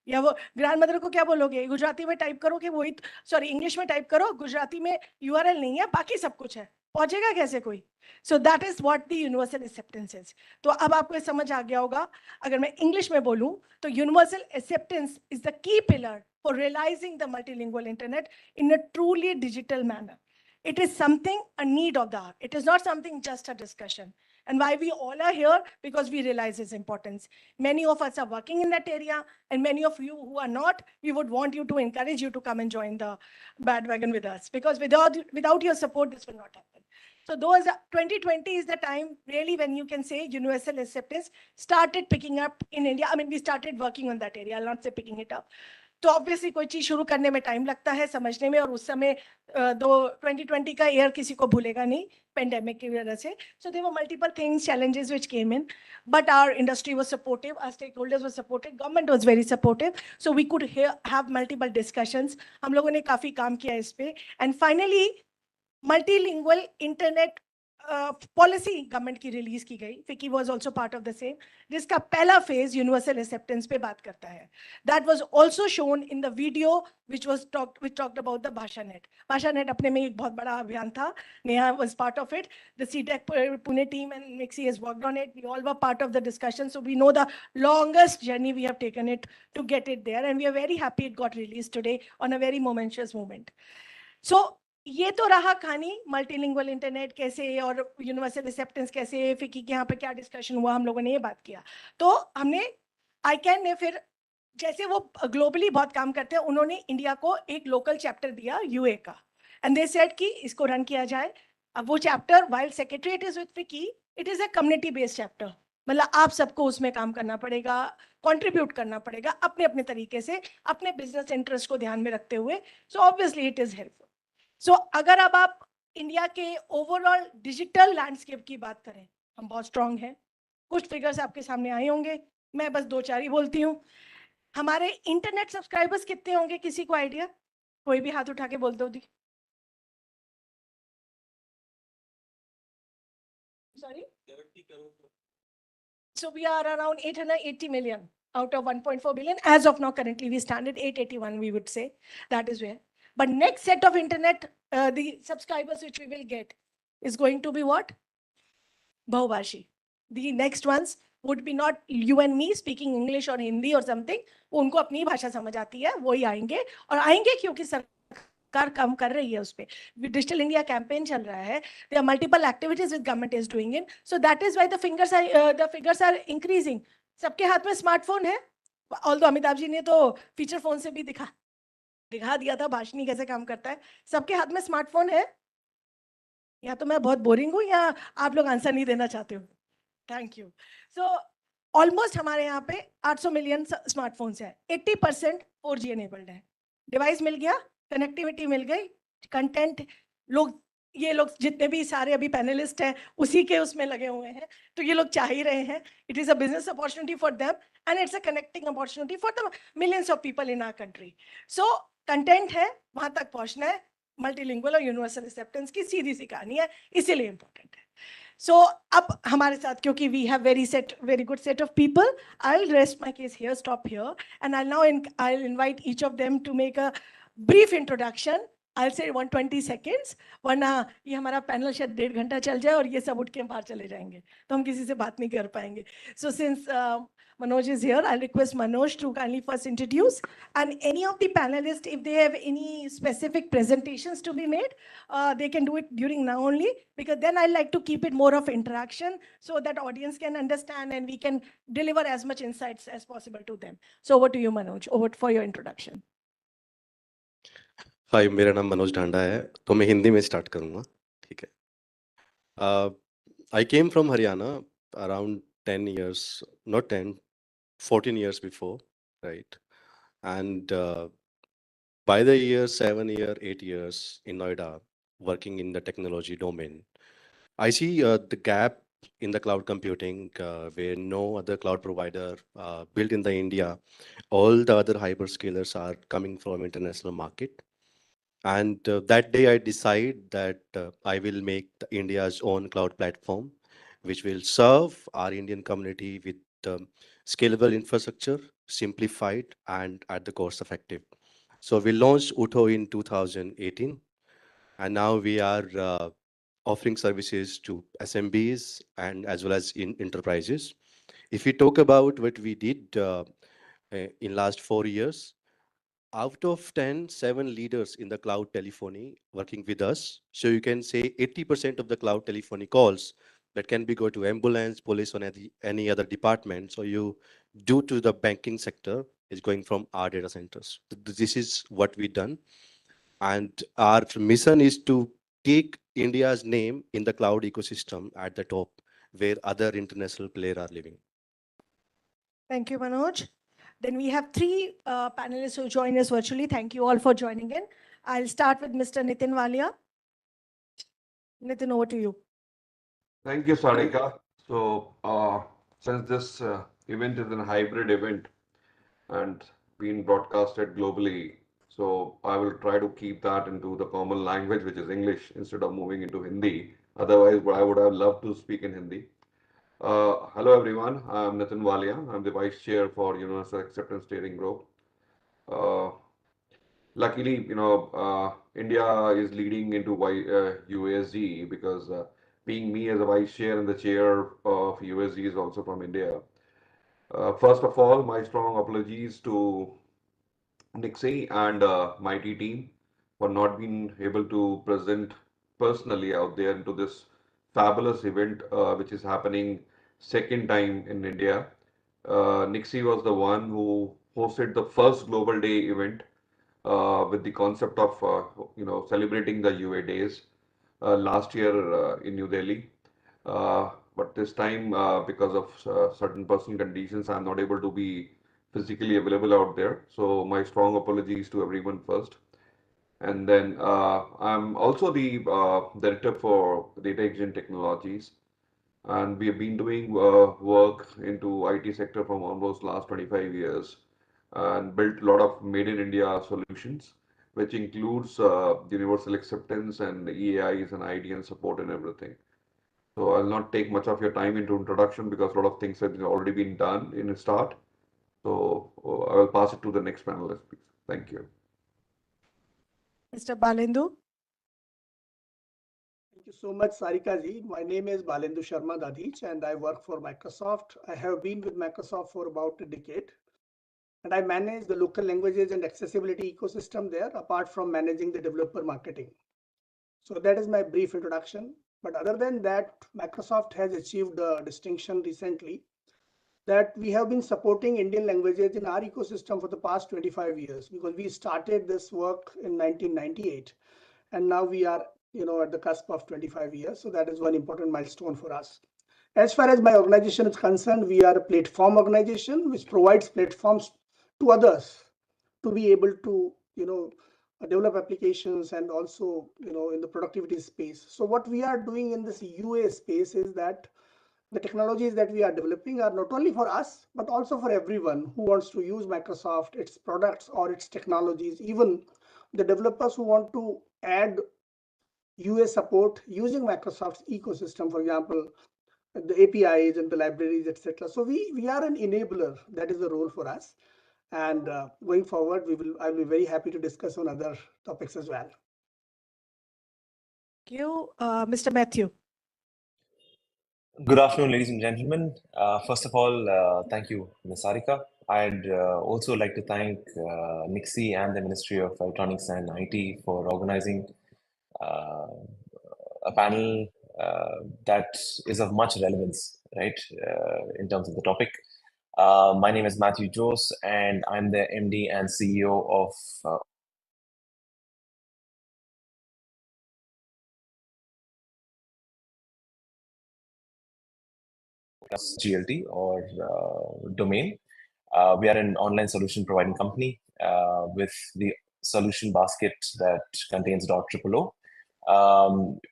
या वो ग्रैंड मदर को क्या बोलोगे, गुजराती में टाइप करोगे, वही सॉरी इंग्लिश में टाइप करो, गुजराती में यूआरएल नहीं है, बाकी सब कुछ है, पहुंचेगा कैसे कोई? So that is what the universal acceptance is. तो अब आपको समझ आ गया होगा, अगर मैं इंग्लिश में बोलूं तो universal acceptance is the key pillar for realizing the multilingual internet in a truly digital manner. It is something, a need of the hour. It is not something just a discussion. And why we all are here? Because we realize its importance. Many of us are working in that area, and many of you who are not, we would want you to encourage you to come and join the bandwagon with us, because without your support, this will not happen. So 2020 is the time really when you can say universal acceptance started picking up in India. I mean, we started working on that area. I'll not say picking it up. तो obviously कोई चीज शुरू करने में time लगता है, समझने में, और उस समय 2020 का ईयर किसी को भूलेगा नहीं, पेंडेमिक की वजह से. So there were multiple things, challenges which came in, but our industry was supportive, our stakeholders were supportive, government was very supportive, so we could have multiple discussions. हम लोगों ने काफी काम किया इस पे, and finally multilingual internet policy government की release की गई. FICCI was also part of the same, जिसका पहला फेज यूनिवर्सल एक्सेप्टेंस पे बात करता है. That was also shown in the video which talked about the Bhasha net. Bhasha net अपने में एक बहुत बड़ा अभियान था. Neha was part of it, the CDAC Pune team and मिक्सी has worked on it. We all were part of the discussion, so we know the longest journey we have taken it to get it there, and we are very happy it got released today on a very momentous moment. So ये तो रहा कहानी multilingual internet कैसे और universal acceptance कैसे, फिकी के यहाँ पे क्या डिस्कशन हुआ, हम लोगों ने ये बात किया. तो हमने आईकैन ने फिर, जैसे वो ग्लोबली बहुत काम करते हैं, उन्होंने इंडिया को एक लोकल चैप्टर दिया यूए का, एंड दे सेड कि इसको रन किया जाए. अब वो chapter while secretariat is with FICCI, it is a community based chapter. मतलब आप सबको उसमें काम करना पड़ेगा, कंट्रीब्यूट करना पड़ेगा अपने अपने तरीके से, अपने बिजनेस इंटरेस्ट को ध्यान में रखते हुए. So obviously it is helpful. So अगर अब आप इंडिया के ओवरऑल डिजिटल लैंडस्केप की बात करें, हम बहुत स्ट्रांग हैं. कुछ फिगर्स आपके सामने आए होंगे, मैं बस 2-4 ही बोलती हूँ. हमारे इंटरनेट सब्सक्राइबर्स कितने होंगे, किसी को आइडिया? कोई भी हाथ उठा के बोल दो दी. Sorry, so we are around 880 million out of 1.4 billion as of now. Currently we stand at 881, we would say. That is where. But next set of internet, the subscribers which we will get is going to be what? Bahubhashi. The next ones would be not you and me speaking English or Hindi or something. उनको अपनी भाषा समझ आती है, वही आएंगे. और आएंगे क्योंकि सरकार काम कर रही है उस पे. डिजिटल इंडिया कैंपेन चल रहा है. There are multiple activities which government is doing it. So that is why the figures are increasing. सबके हाथ में स्मार्टफोन है. Although अमिताभ जी ने तो फीचर फोन से भी दिखा दिया था भाषणी कैसे काम करता है. सबके हाथ में स्मार्टफोन है. या तो मैं बहुत बोरिंग हूँ या आप लोग आंसर नहीं देना चाहते हो. Thank you. सो ऑलमोस्ट हमारे यहाँ पे 800 मिलियन स्मार्टफोन्स है. 80% 4G एनेबल्ड है. डिवाइस मिल गया, कनेक्टिविटी मिल गई, कंटेंट ये लोग जितने भी सारे अभी पैनलिस्ट हैं उसी के उसमें लगे हुए हैं. तो ये लोग चाह ही रहे हैं. It is a business opportunity for them and it's a connecting opportunity for the millions of people in our country. So content है, वहां तक पहुंचना है. मल्टीलिंगुअल और यूनिवर्सल एक्सेप्टेंस की सीधी सी कहानी है, इसीलिए इंपॉर्टेंट है. सो अब हमारे साथ, क्योंकि we have very good set of people, I will rest my case here, stop here, and I will invite each of them to make a brief introduction I'll say 120 seconds, वरना ये हमारा panel शायद 1.5 घंटा चल जाए और ये सब उठ के बाहर चले जाएंगे, तो हम किसी से बात नहीं कर पाएंगे. So since Manoj is here, I'll request Manoj to kindly first introduce, and any of the panelists, if they have any specific presentations to be made, they can do it during now only, because then I like to keep it more of interaction so that audience can understand and we can deliver as much insights as possible to them. So over to you, Manoj, over for your introduction.
हाय, मेरा नाम मनोज ढांडा है, तो मैं हिंदी में start करूँगा, ठीक है. I came from Haryana around 10 years, not 10, 14 years before, right? And by the year 7 year, 8 years in Noida, working in the technology domain, I see the gap in the cloud computing where no other cloud provider built in the India. All the other hyperscalers are coming from international market. And that day I decide that I will make India's own cloud platform, which will serve our Indian community with scalable infrastructure, simplified and at the cost effective. So we launched Uto in 2018, and now we are offering services to SMBs and as well as in enterprises. If we talk about what we did in last 4 years, out of 10, 7 leaders in the cloud telephony working with us. So you can say 80% of the cloud telephony calls that can be go to ambulance, police, or any other department. So you due to the banking sector is going from our data centers. This is what we've done. And our mission is to take India's name in the cloud ecosystem at the top where other international players are living.
Thank you, Manoj. Then we have 3 panelists who join us virtually. Thank you all for joining in. I'll start with Mr. Nitin Walia. Nitin, over to you.
Thank you, Sarika. So, since this event is a hybrid event and being broadcasted globally, so I will try to keep that into the common language, which is English, instead of moving into Hindi. Otherwise, I would have loved to speak in Hindi. Hello everyone, I'm Nitin Walia. I'm the Vice Chair for Universal Acceptance Steering Group. Luckily, India is leading into UASG because being me as a Vice Chair and the Chair of UASG is also from India. First of all, my strong apologies to Nixie and Mighty team for not being able to present personally out there into this fabulous event which is happening second time in India. Nixie was the one who hosted the first Global Day event with the concept of celebrating the UA days last year in New Delhi. But this time, because of certain personal conditions, I'm not able to be physically available out there. So my strong apologies to everyone first. And then I'm also the director for Data Engine Technologies. And we have been doing work into IT sector from almost last 25 years and built a lot of made in India solutions, which includes universal acceptance and EAIs and IDN support and everything. So I'll not take much of your time into introduction because a lot of things have already been done in the start. So I will pass it to the next panelist, please. Thank you.
Mr. Balendu.
Thank you so much, Sarika ji. My name is Balendu Sharma Dadich and I work for Microsoft. I have been with Microsoft for about a decade. And I manage the local languages and accessibility ecosystem there, apart from managing the developer marketing. So that is my brief introduction. But other than that, Microsoft has achieved a distinction recently that we have been supporting Indian languages in our ecosystem for the past 25 years, because we started this work in 1998. And now we are, at the cusp of 25 years. So that is one important milestone for us. As far as my organization is concerned, we are a platform organization which provides platforms to others to be able to, develop applications and also, in the productivity space. So what we are doing in this UA space is that the technologies that we are developing are not only for us, but also for everyone who wants to use Microsoft, its products or its technologies, even the developers who want to add UA support using Microsoft's ecosystem, for example, the APIs and the libraries, etc. So we are an enabler. That is the role for us. And going forward, I'll be very happy to discuss on other topics as well.
Thank you. Mr. Matthew.
Good afternoon, ladies and gentlemen. First of all, thank you, Ms. Sarika. I'd also like to thank Nixie and the Ministry of Electronics and IT for organizing a panel that is of much relevance, right, in terms of the topic. My name is Matthew Jose, and I'm the MD and CEO of GLT or domain. We are an online solution providing company with the solution basket that contains .OO.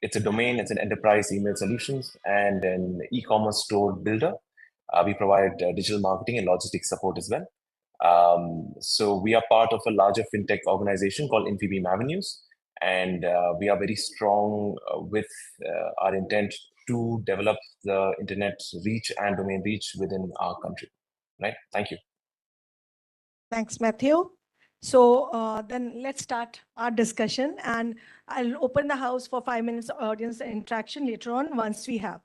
It's a domain, it's an enterprise email solutions and an e-commerce store builder. We provide digital marketing and logistics support as well. So we are part of a larger fintech organization called Infibeam Avenues, and we are very strong with our intent to develop the internet reach and domain reach within our country. Right? Thank you.
Thanks, Matthew. So then let's start our discussion, and I'll open the house for 5 minutes audience interaction later on once we have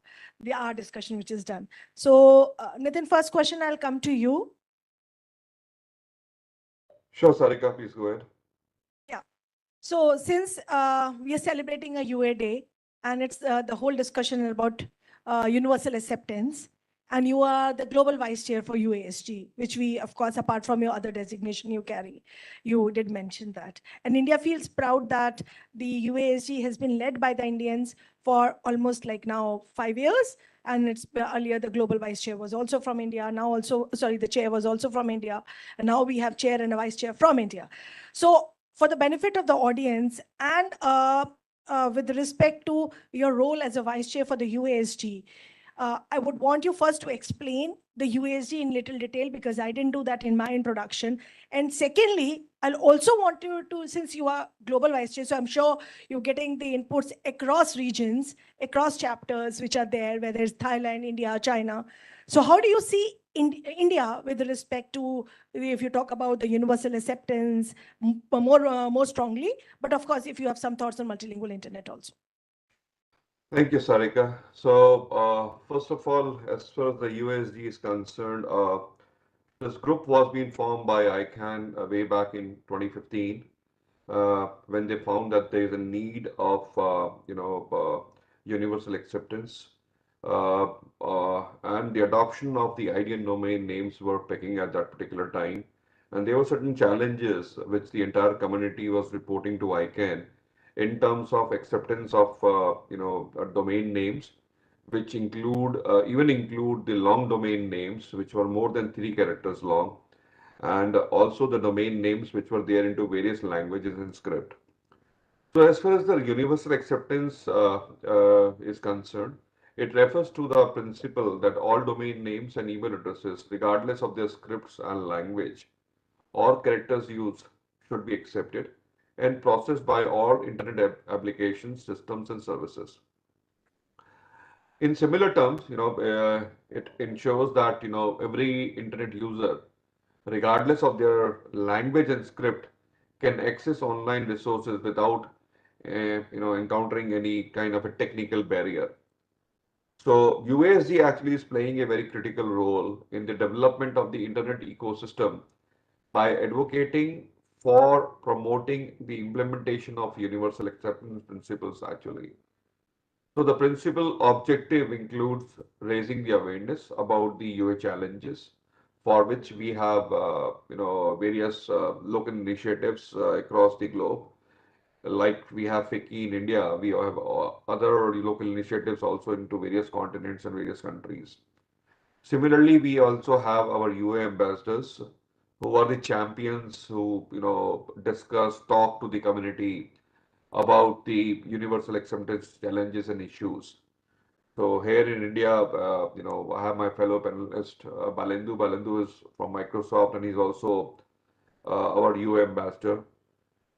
our discussion, which is done. So Nitin, first question, I'll come to you.
Sure, Sarika, please go ahead.
Yeah. So since we are celebrating a UA Day, and it's the whole discussion about universal acceptance, and you are the global vice chair for UASG, which we, of course, apart from your other designation you carry, you did mention that. And India feels proud that the UASG has been led by the Indians for almost like now 5 years. And it's earlier the global vice chair was also from India. Now also, sorry, the chair was also from India. And now we have chair and a vice chair from India. So for the benefit of the audience and with respect to your role as a vice chair for the UASG, I would want you first to explain the UASG in little detail because I didn't do that in my introduction. And secondly, I'll also want you to, since you are global vice chair, so I'm sure you're getting the inputs across regions, across chapters which are there, whether it's Thailand, India, China. So how do you see India with respect to, if you talk about the universal acceptance more strongly, but of course, if you have some thoughts on multilingual internet also.
Thank you, Sarika. So, first of all, as far as the UASG is concerned, this group was being formed by ICANN way back in 2015 when they found that there is a need of, universal acceptance. And the adoption of the ID and domain names were peaking at that particular time. And there were certain challenges which the entire community was reporting to ICANN in terms of acceptance of domain names, which include the long domain names, which were more than 3 characters long, and also the domain names which were there into various languages and script. So as far as the universal acceptance is concerned, it refers to the principle that all domain names and email addresses, regardless of their scripts and language or characters used, should be accepted and processed by all internet applications, systems, and services. In similar terms, it ensures that every internet user, regardless of their language and script, can access online resources without encountering any kind of a technical barrier. So UASG actually is playing a very critical role in the development of the internet ecosystem by advocating for promoting the implementation of universal acceptance principles actually. So the principal objective includes raising the awareness about the UA challenges, for which we have various local initiatives across the globe. Like we have FICCI in India, we have other local initiatives also into various continents and various countries. Similarly, we also have our UA ambassadors who are the champions who discuss, talk to the community about the universal acceptance challenges and issues. So here in India, I have my fellow panelist Balendu. Balendu is from Microsoft and he's also our UA ambassador.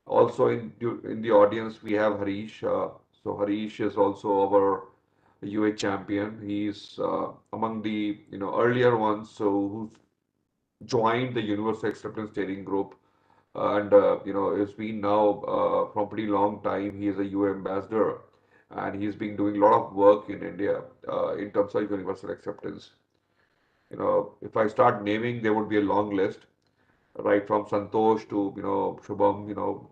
Also in the audience we have Harish. So Harish is also our UA champion. He's among the earlier ones, so who's joined the Universal Acceptance Steering Group, and it's been now from pretty long time. He is a UA ambassador, and he's been doing a lot of work in India in terms of universal acceptance. You know, if I start naming, there would be a long list, right from Santosh to, you know, Shubham, you know,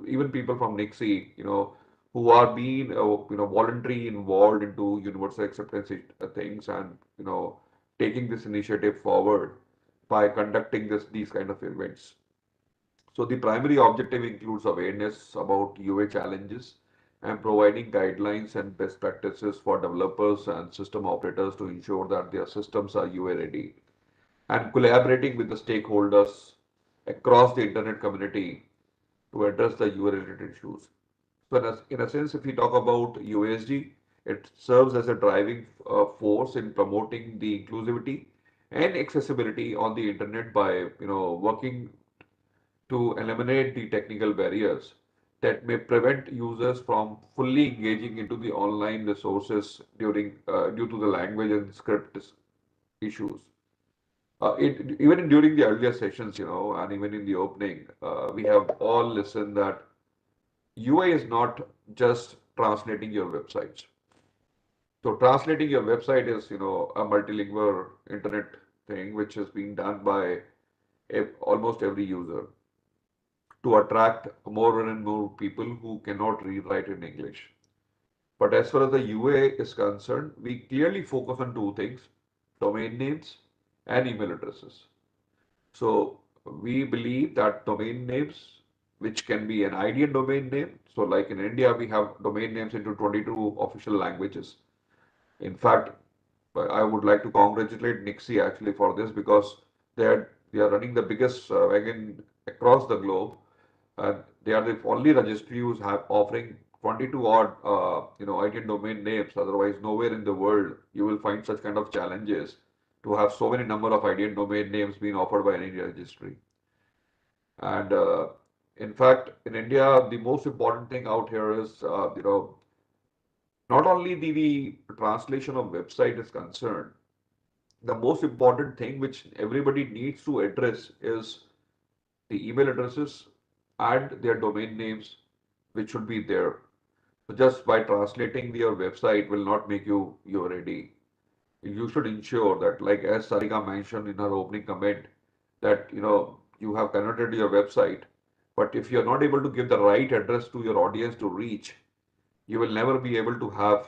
even people from Nixie, you know, who are being, you know, voluntarily involved into universal acceptance things, and, you know, taking this initiative forward by conducting these kind of events. So the primary objective includes awareness about UA challenges and providing guidelines and best practices for developers and system operators to ensure that their systems are UA ready, and collaborating with the stakeholders across the internet community to address the UA related issues. So in a sense, if we talk about UASG, it serves as a driving force in promoting the inclusivity and accessibility on the internet by, you know, working to eliminate the technical barriers that may prevent users from fully engaging into the online resources due to the language and script issues. Even during the earlier sessions, you know, and even in the opening, we have all listened that UA is not just translating your websites. So translating your website is, you know, a multilingual internet thing which is being done by almost every user to attract more and more people who cannot read, write in English. But as far as the UA is concerned, we clearly focus on two things: domain names and email addresses. So we believe that domain names, which can be an IDN domain name. So like in India, we have domain names into 22 official languages. In fact, I would like to congratulate Nixie actually for this, because they are running the biggest wagon across the globe. They are the only registry who's offering 22 odd you know, IDN domain names. Otherwise, nowhere in the world you will find such kind of challenges to have so many number of IDN domain names being offered by any registry. And in fact, in India, the most important thing out here is, you know, not only the translation of website is concerned, the most important thing which everybody needs to address is the email addresses and their domain names, which should be there. So just by translating your website will not make you ready. You should ensure that, like as Sarika mentioned in her opening comment, that, you know, you have converted your website, but if you're not able to give the right address to your audience to reach, you will never be able to have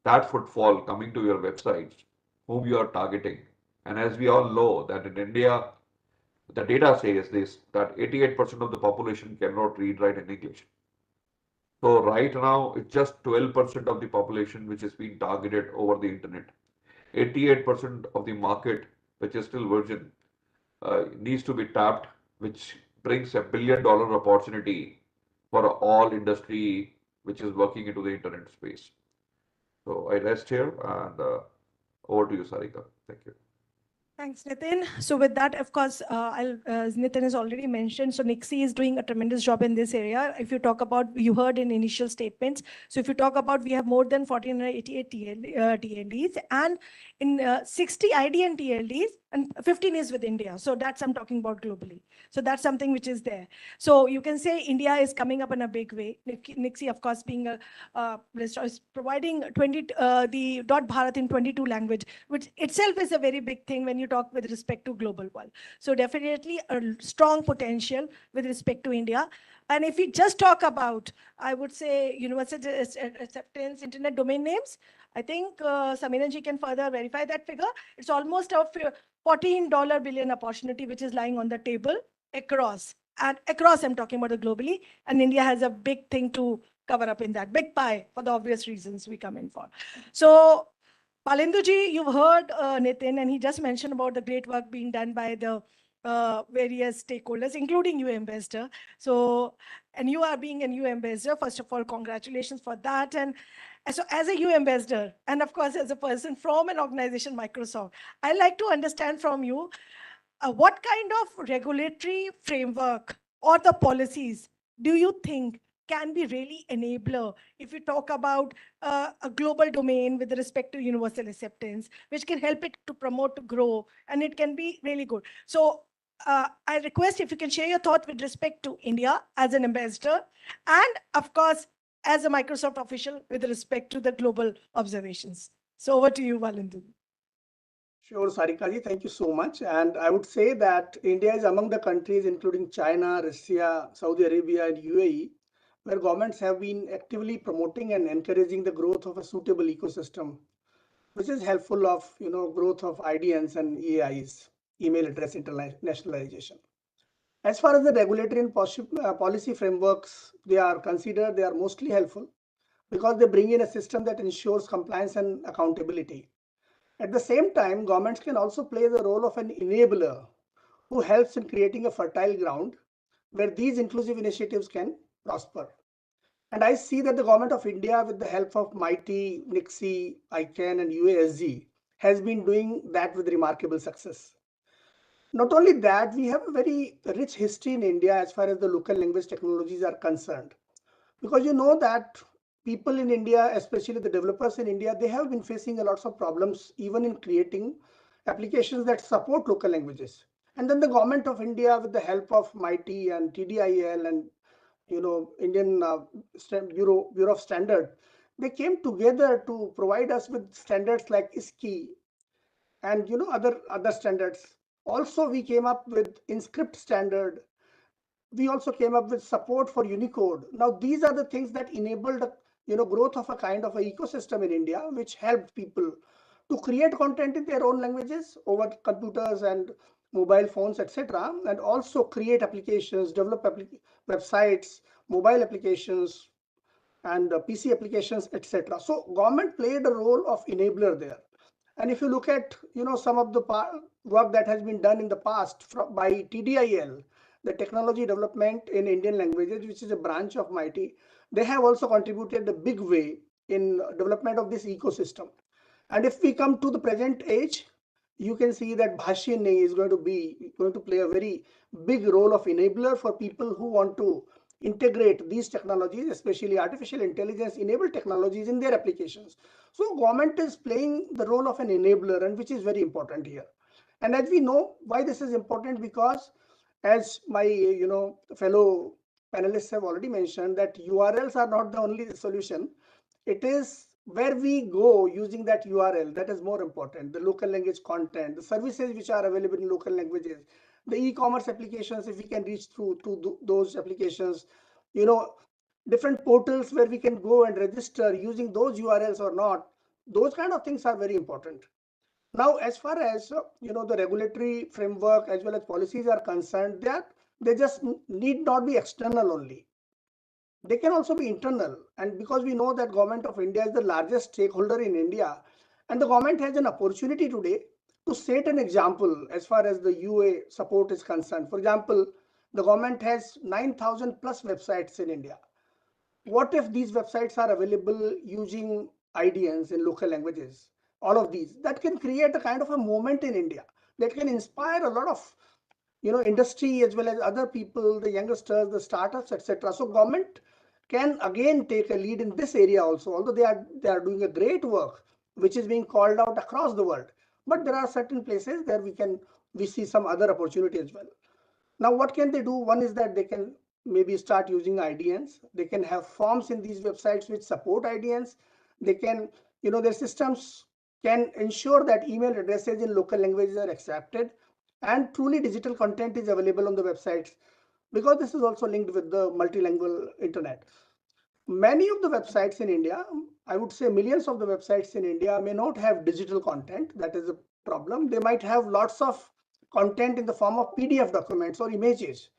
that footfall coming to your websites whom you are targeting. And as we all know that in India, the data says this, that 88% of the population cannot read, write in English. So right now, it's just 12% of the population which is being targeted over the internet. 88% of the market, which is still virgin, needs to be tapped, which brings $1 billion opportunity for all industry which is working into the internet space. So I rest here, and over to you, Sarika. Thank you.
Thanks, Nitin. So with that, of course, as Nitin has already mentioned, so Nixie is doing a tremendous job in this area. If you talk about, you heard in initial statements. So if you talk about, we have more than 1,488 TLDs, and in 60 IDN TLDs, and 15 is with India. So that's, I'm talking about globally. So that's something which is there. So you can say India is coming up in a big way. Nixie, of course, being is providing the .Bharat in 22 language, which itself is a very big thing when you talk with respect to global world. So definitely a strong potential with respect to India. And if we just talk about, I would say, universal acceptance, internet domain names, I think Samiran ji can further verify that figure. It's almost a $14 billion opportunity which is lying on the table across. And across, I'm talking about it globally. And India has a big thing to cover up in that, big pie, for the obvious reasons we come in for. So Balendu ji, you've heard Nitin, and he just mentioned about the great work being done by the various stakeholders, including you, Ambassador. So, and you are being a new ambassador. First of all, congratulations for that. And so as a new ambassador, and of course, as a person from an organization, Microsoft, I'd like to understand from you, what kind of regulatory framework or the policies do you think can be really enabler if you talk about a global domain with respect to universal acceptance, which can help it to promote, to grow, and it can be really good. So I request if you can share your thought with respect to India as an ambassador, and of course, as a Microsoft official with respect to the global observations. So over to you, Valendu.
Sure, Sarika ji, thank you so much. And I would say that India is among the countries, including China, Russia, Saudi Arabia, and UAE, where governments have been actively promoting and encouraging the growth of a suitable ecosystem, which is helpful of growth of IDNs and EAIs, email address internationalization. As far as the regulatory and policy frameworks they are considered, they are mostly helpful because they bring in a system that ensures compliance and accountability. At the same time, governments can also play the role of an enabler who helps in creating a fertile ground where these inclusive initiatives can prosper. And I see that the government of India, with the help of MITI, NIXI, ICANN, and UASG, has been doing that with remarkable success. Not only that, we have a very rich history in India as far as the local language technologies are concerned. Because you know that people in India, especially the developers in India, they have been facing a lot of problems even in creating applications that support local languages. And then the government of India, with the help of MITI and TDIL and Indian Bureau of Standard, they came together to provide us with standards like ISKI and other standards. Also, we came up with INSCRIPT standard. We also came up with support for Unicode. Now, these are the things that enabled growth of a kind of an ecosystem in India, which helped people to create content in their own languages over computers and mobile phones, etc., and also create applications, develop websites, mobile applications, and PC applications, etc. So government played a role of enabler there. And if you look at some of the work that has been done in the past by TDIL, the Technology Development in Indian Languages, which is a branch of MITI, they have also contributed a big way in development of this ecosystem. And if we come to the present age, you can see that Bhashini is going to play a very big role of enabler for people who want to integrate these technologies, especially artificial intelligence enabled technologies in their applications. So government is playing the role of an enabler, and which is very important here. And as we know why this is important, because as my fellow panelists have already mentioned, that URLs are not the only solution. It is where we go using that URL that is more important. The local language content, the services which are available in local languages, the e-commerce applications, if we can reach through to those applications, different portals where we can go and register using those URLs or not, those kind of things are very important. Now, as far as the regulatory framework as well as policies are concerned, they just need not be external only. They can also be internal. And because we know that government of India is the largest stakeholder in India, and the government has an opportunity today to set an example as far as the UA support is concerned. For example, the government has 9,000 plus websites in India. What if these websites are available using IDNs in local languages? All of these, that can create a kind of a moment in India that can inspire a lot of industry as well as other people, the youngsters, the startups, etc. So government can again take a lead in this area also, although they are doing a great work which is being called out across the world. But there are certain places where we see some other opportunity as well. Now, what can they do? One is that they can maybe start using IDNs. They can have forms in these websites which support IDNs. They can, their systems can ensure that email addresses in local languages are accepted and truly digital content is available on the websites, because this is also linked with the multilingual internet. Many of the websites in India, I would say millions of the websites in India, may not have digital content. That is a problem. They might have lots of content in the form of PDF documents or images.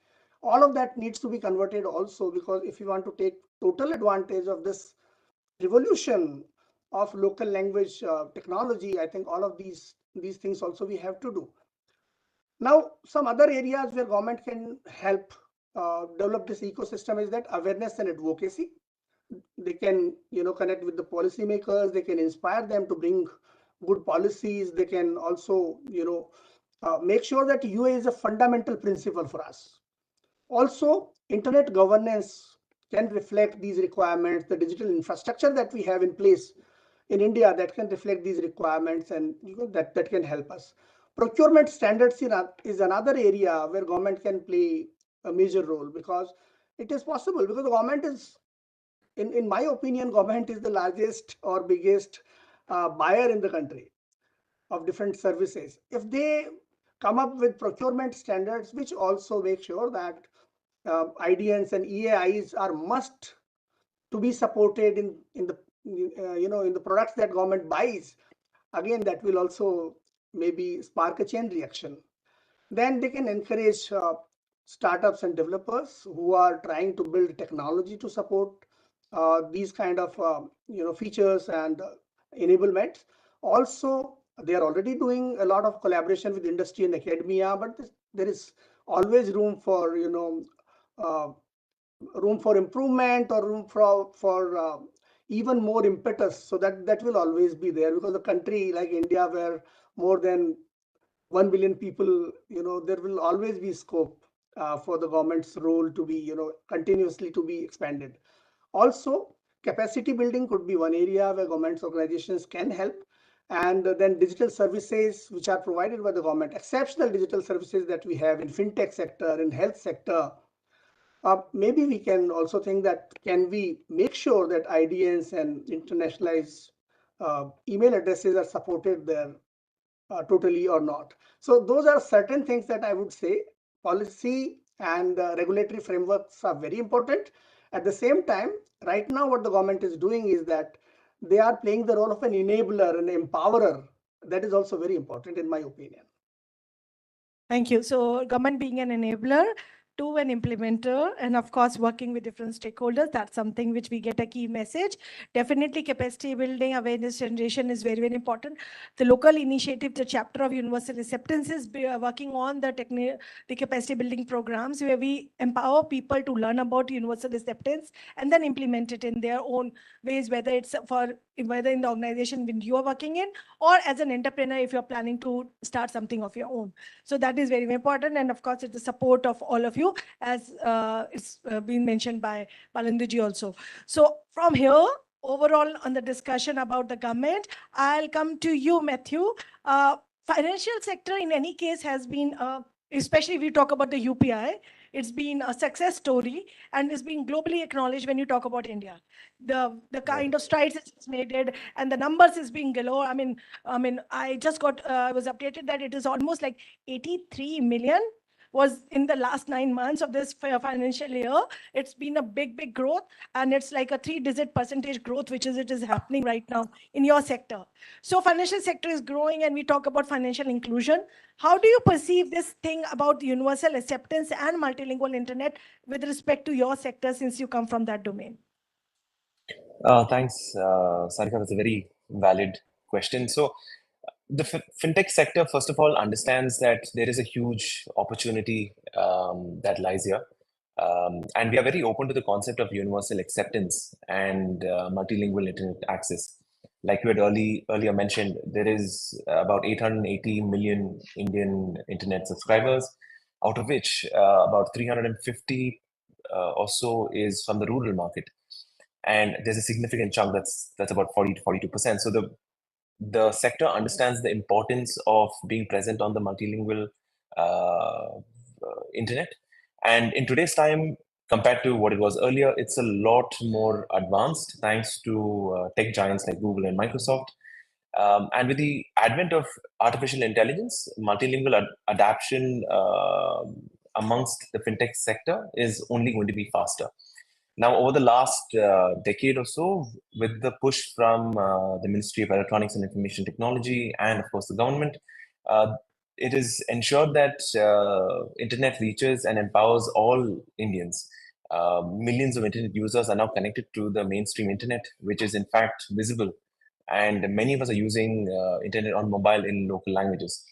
All of that needs to be converted also, because if you want to take total advantage of this revolution of local language technology, I think all of these things also we have to do. Now, some other areas where government can help develop this ecosystem is that awareness and advocacy. They can connect with the policymakers. They can inspire them to bring good policies. They can also make sure that UA is a fundamental principle for us. Also, internet governance can reflect these requirements. The digital infrastructure that we have in place in India that can reflect these requirements, and that can help us. Procurement standards is another area where government can play a major role, because it is possible, because the government is in my opinion, government is the largest or biggest buyer in the country of different services. If they come up with procurement standards, which also make sure that IDNs and EAIs are must to be supported in the in the products that government buys, again that will also maybe spark a chain reaction. Then they can encourage startups and developers who are trying to build technology to support these kind of features and enablements. Also, they are already doing a lot of collaboration with industry and academia, but there is always room for room for improvement or room for even more impetus. So that will always be there, because a country like India, where more than 1 billion people, there will always be scope for the government's role to be, continuously to be expanded. Also, capacity building could be one area where government organizations can help. And then digital services which are provided by the government, exceptional digital services that we have in fintech sector, in health sector. Maybe we can also think that can we make sure that IDNs and internationalized email addresses are supported there totally or not. So those are certain things that I would say policy and regulatory frameworks are very important. At the same time, right now what the government is doing is that they are playing the role of an enabler, an empowerer. That is also very important in my opinion.
Thank you. So government being an enabler to an implementer, and of course, working with different stakeholders, that's something which we get a key message. Definitely capacity building, awareness generation is very, very important. The local initiative, the chapter of universal acceptance is working on the capacity building programs where we empower people to learn about universal acceptance and then implement it in their own ways, whether in the organization when you are working in, or as an entrepreneur if you're planning to start something of your own. So that is very, very important. And of course, it's the support of all of you, as it's been mentioned by Balendu also. So from here, overall on the discussion about the government, I'll come to you, Matthew. Financial sector in any case has been, especially if we talk about the UPI, it's been a success story and it's been globally acknowledged when you talk about India. The kind of strides it's made it, and the numbers is being galore. I mean, I just got, I was updated that it is almost like 83 million was in the last 9 months of this financial year. It's been a big, big growth, and it's like a 3-digit percentage growth, which is happening right now in your sector. So financial sector is growing, and we talk about financial inclusion. How do you perceive this thing about universal acceptance and multilingual internet with respect to your sector, since you come from that domain?
Thanks, Sarika. That's a very valid question. So the fintech sector, first of all, understands that there is a huge opportunity that lies here. And we are very open to the concept of universal acceptance and multilingual internet access. Like you had earlier mentioned, there is about 880 million Indian internet subscribers, out of which about 350 or so is from the rural market. And there's a significant chunk that's about 40 to 42%. So the sector understands the importance of being present on the multilingual internet. And in today's time, compared to what it was earlier, it's a lot more advanced thanks to tech giants like Google and Microsoft. And with the advent of artificial intelligence, multilingual adaptation amongst the fintech sector is only going to be faster. Now, over the last decade or so, with the push from the Ministry of Electronics and Information Technology and, of course, the government, it is ensured that internet reaches and empowers all Indians. Millions of internet users are now connected to the mainstream internet, which is in fact visible. And many of us are using internet on mobile in local languages.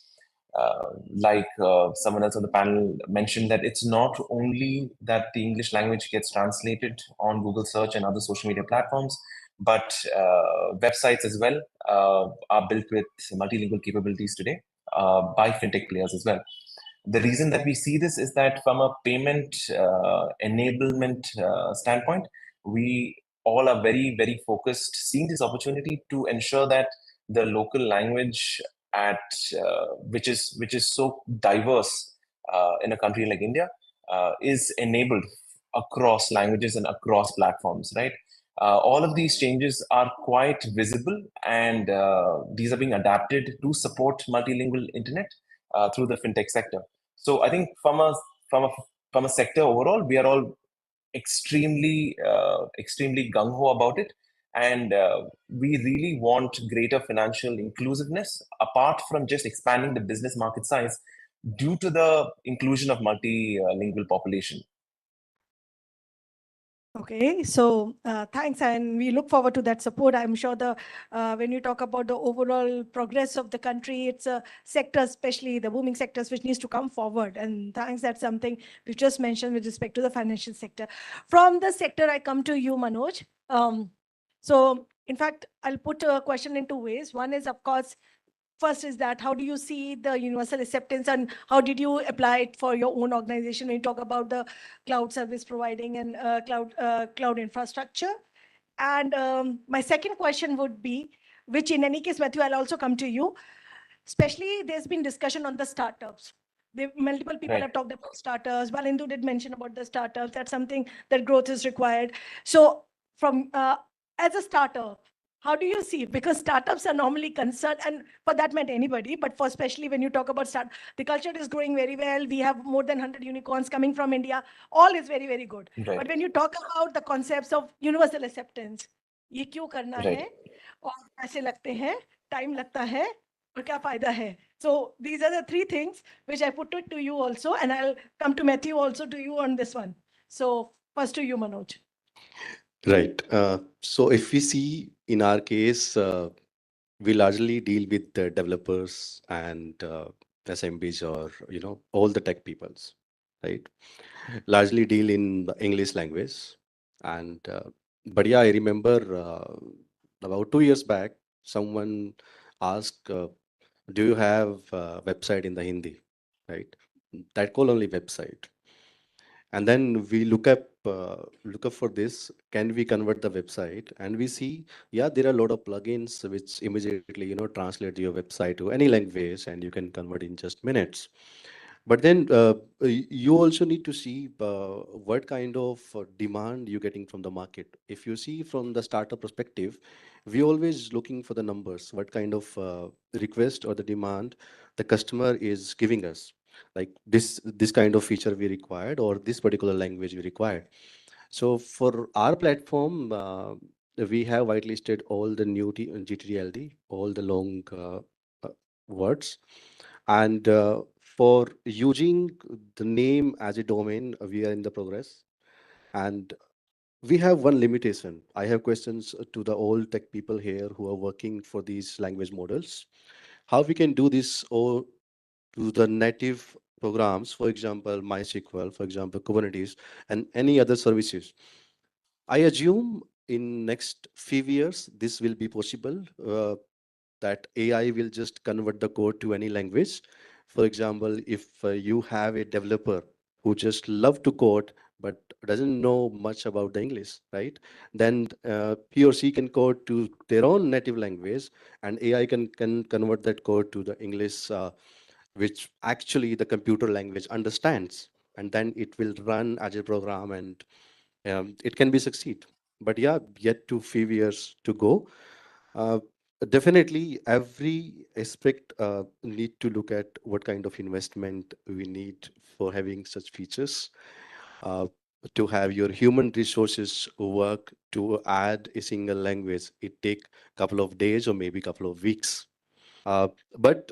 Like someone else on the panel mentioned, that it's not only that the English language gets translated on Google search and other social media platforms, but websites as well are built with multilingual capabilities today by fintech players as well. The reason that we see this is that from a payment enablement standpoint, we all are very, very focused, seeing this opportunity to ensure that the local language which is so diverse in a country like India is enabled across languages and across platforms, right? All of these changes are quite visible, and these are being adapted to support multilingual internet through the fintech sector. So I think from a sector overall, we are all extremely gung ho about it, and we really want greater financial inclusiveness apart from just expanding the business market size due to the inclusion of multilingual population.
Okay, so thanks, and we look forward to that support. I'm sure when you talk about the overall progress of the country, it's a sector, especially the booming sectors, which needs to come forward. And thanks, that's something we just mentioned with respect to the financial sector. From the sector, I come to you, Manoj. So in fact, I'll put a question in two ways. One is, of course, first is that how do you see the universal acceptance and how did you apply it for your own organization when you talk about the cloud service providing and cloud infrastructure? And my second question would be, which in any case, Matthew, I'll also come to you. Especially, there's been discussion on the startups. Multiple people
Right.
have talked about startups. Balindu did mention about the startups. That's something that growth is required. So from as a startup, how do you see? Because startups are normally concerned, and for that matter, anybody, but for especially when you talk about the culture is growing very well. We have more than 100 unicorns coming from India. All is very, very good.
Right.
But when you talk about the concepts of universal acceptance, ये क्यों करना
Right.
है और पैसे लगते हैं, time लगता है और क्या फायदा है? So these are the three things which I put it to you also, and I'll come to Matthew also to you on this one. So first to you, Manoj.
Right. So if we see in our case, we largely deal with the developers and SMBs or all the tech peoples, right? Largely deal in the English language, and but yeah, I remember about 2 years back, someone asked, "Do you have a website in the Hindi?" Right? That call only website. And then we look up for this. Can we convert the website? And we see, yeah, there are a lot of plugins which immediately translate your website to any language, and you can convert in just minutes. But then you also need to see what kind of demand you're getting from the market. If you see from the startup perspective, we always looking for the numbers, what kind of request or the demand the customer is giving us. Like this kind of feature we required, or this particular language we required. So for our platform, we have whitelisted all the new GTLD, all the long words. And for using the name as a domain, we are in the progress. And we have one limitation. I have questions to the old tech people here who are working for these language models. How we can do this or to the native programs, for example, MySQL, for example, Kubernetes, and any other services. I assume in next few years, this will be possible, that AI will just convert the code to any language. For example, if you have a developer who just love to code, but doesn't know much about the English, right? Then he or she can code to their own native language, and AI can convert that code to the English, which actually the computer language understands, and then it will run as a program, and it can be succeed. But yeah, yet to few years to go. Definitely every aspect need to look at what kind of investment we need for having such features. To have your human resources work to add a single language, it take couple of days or maybe couple of weeks. But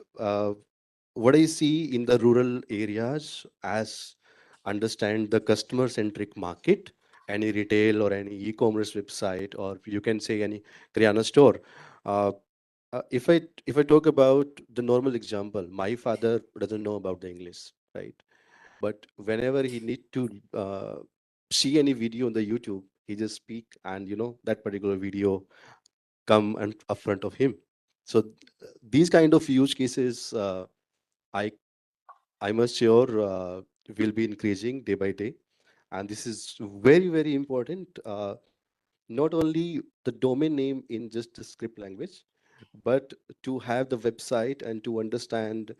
what I see in the rural areas, as understand the customer centric market, any retail or any e-commerce website, or you can say any Kriana store. If I talk about the normal example, my father doesn't know about the English, right? But whenever he need to see any video on the YouTube, he just speak, and that particular video come and up front of him. So these kind of use cases, I must sure will be increasing day by day, and this is very, very important. Not only the domain name in just the script language, but to have the website and to understand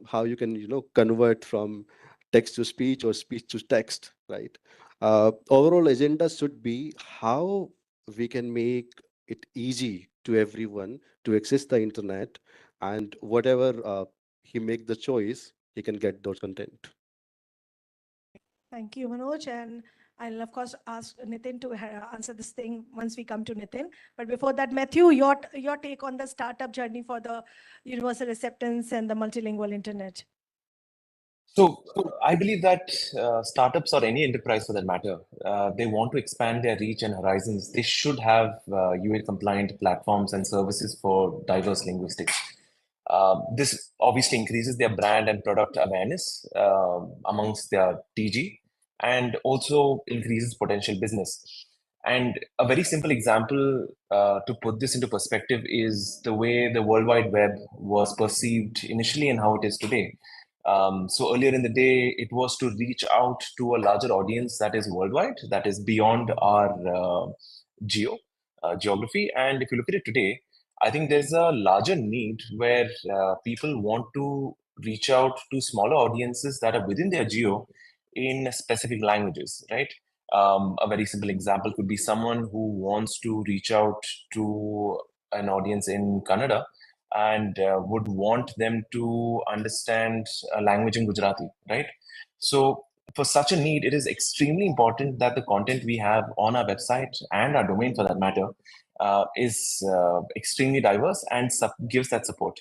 how you can convert from text to speech or speech to text, right? Overall agenda should be how we can make it easy to everyone to access the internet, and whatever he make the choice, he can get those content.
Thank you, Manoj. And I'll of course ask Nitin to answer this thing once we come to Nitin. But before that, Matthew, your take on the startup journey for the universal acceptance and the multilingual internet.
So I believe that startups or any enterprise for that matter, they want to expand their reach and horizons. They should have UA compliant platforms and services for diverse linguistics. This obviously increases their brand and product awareness amongst their TG, and also increases potential business. And a very simple example to put this into perspective is the way the World Wide Web was perceived initially and how it is today. So earlier in the day, it was to reach out to a larger audience that is worldwide, that is beyond our geography. And if you look at it today, I think there's a larger need where people want to reach out to smaller audiences that are within their geo in specific languages, right? A very simple example could be someone who wants to reach out to an audience in Kannada and would want them to understand a language in Gujarati, right? So for such a need, it is extremely important that the content we have on our website and our domain for that matter is extremely diverse and gives that support.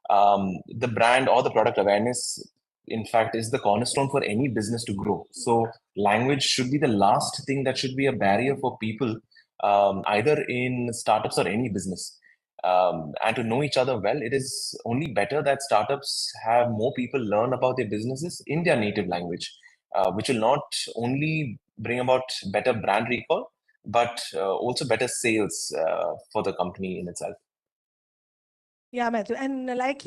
The brand or the product awareness, in fact, is the cornerstone for any business to grow. So language should be the last thing that should be a barrier for people, either in startups or any business. And to know each other well, it is only better that startups have more people learn about their businesses in their native language, which will not only bring about better brand recall, but also better sales for the company in itself.
Yeah, Matthew. And like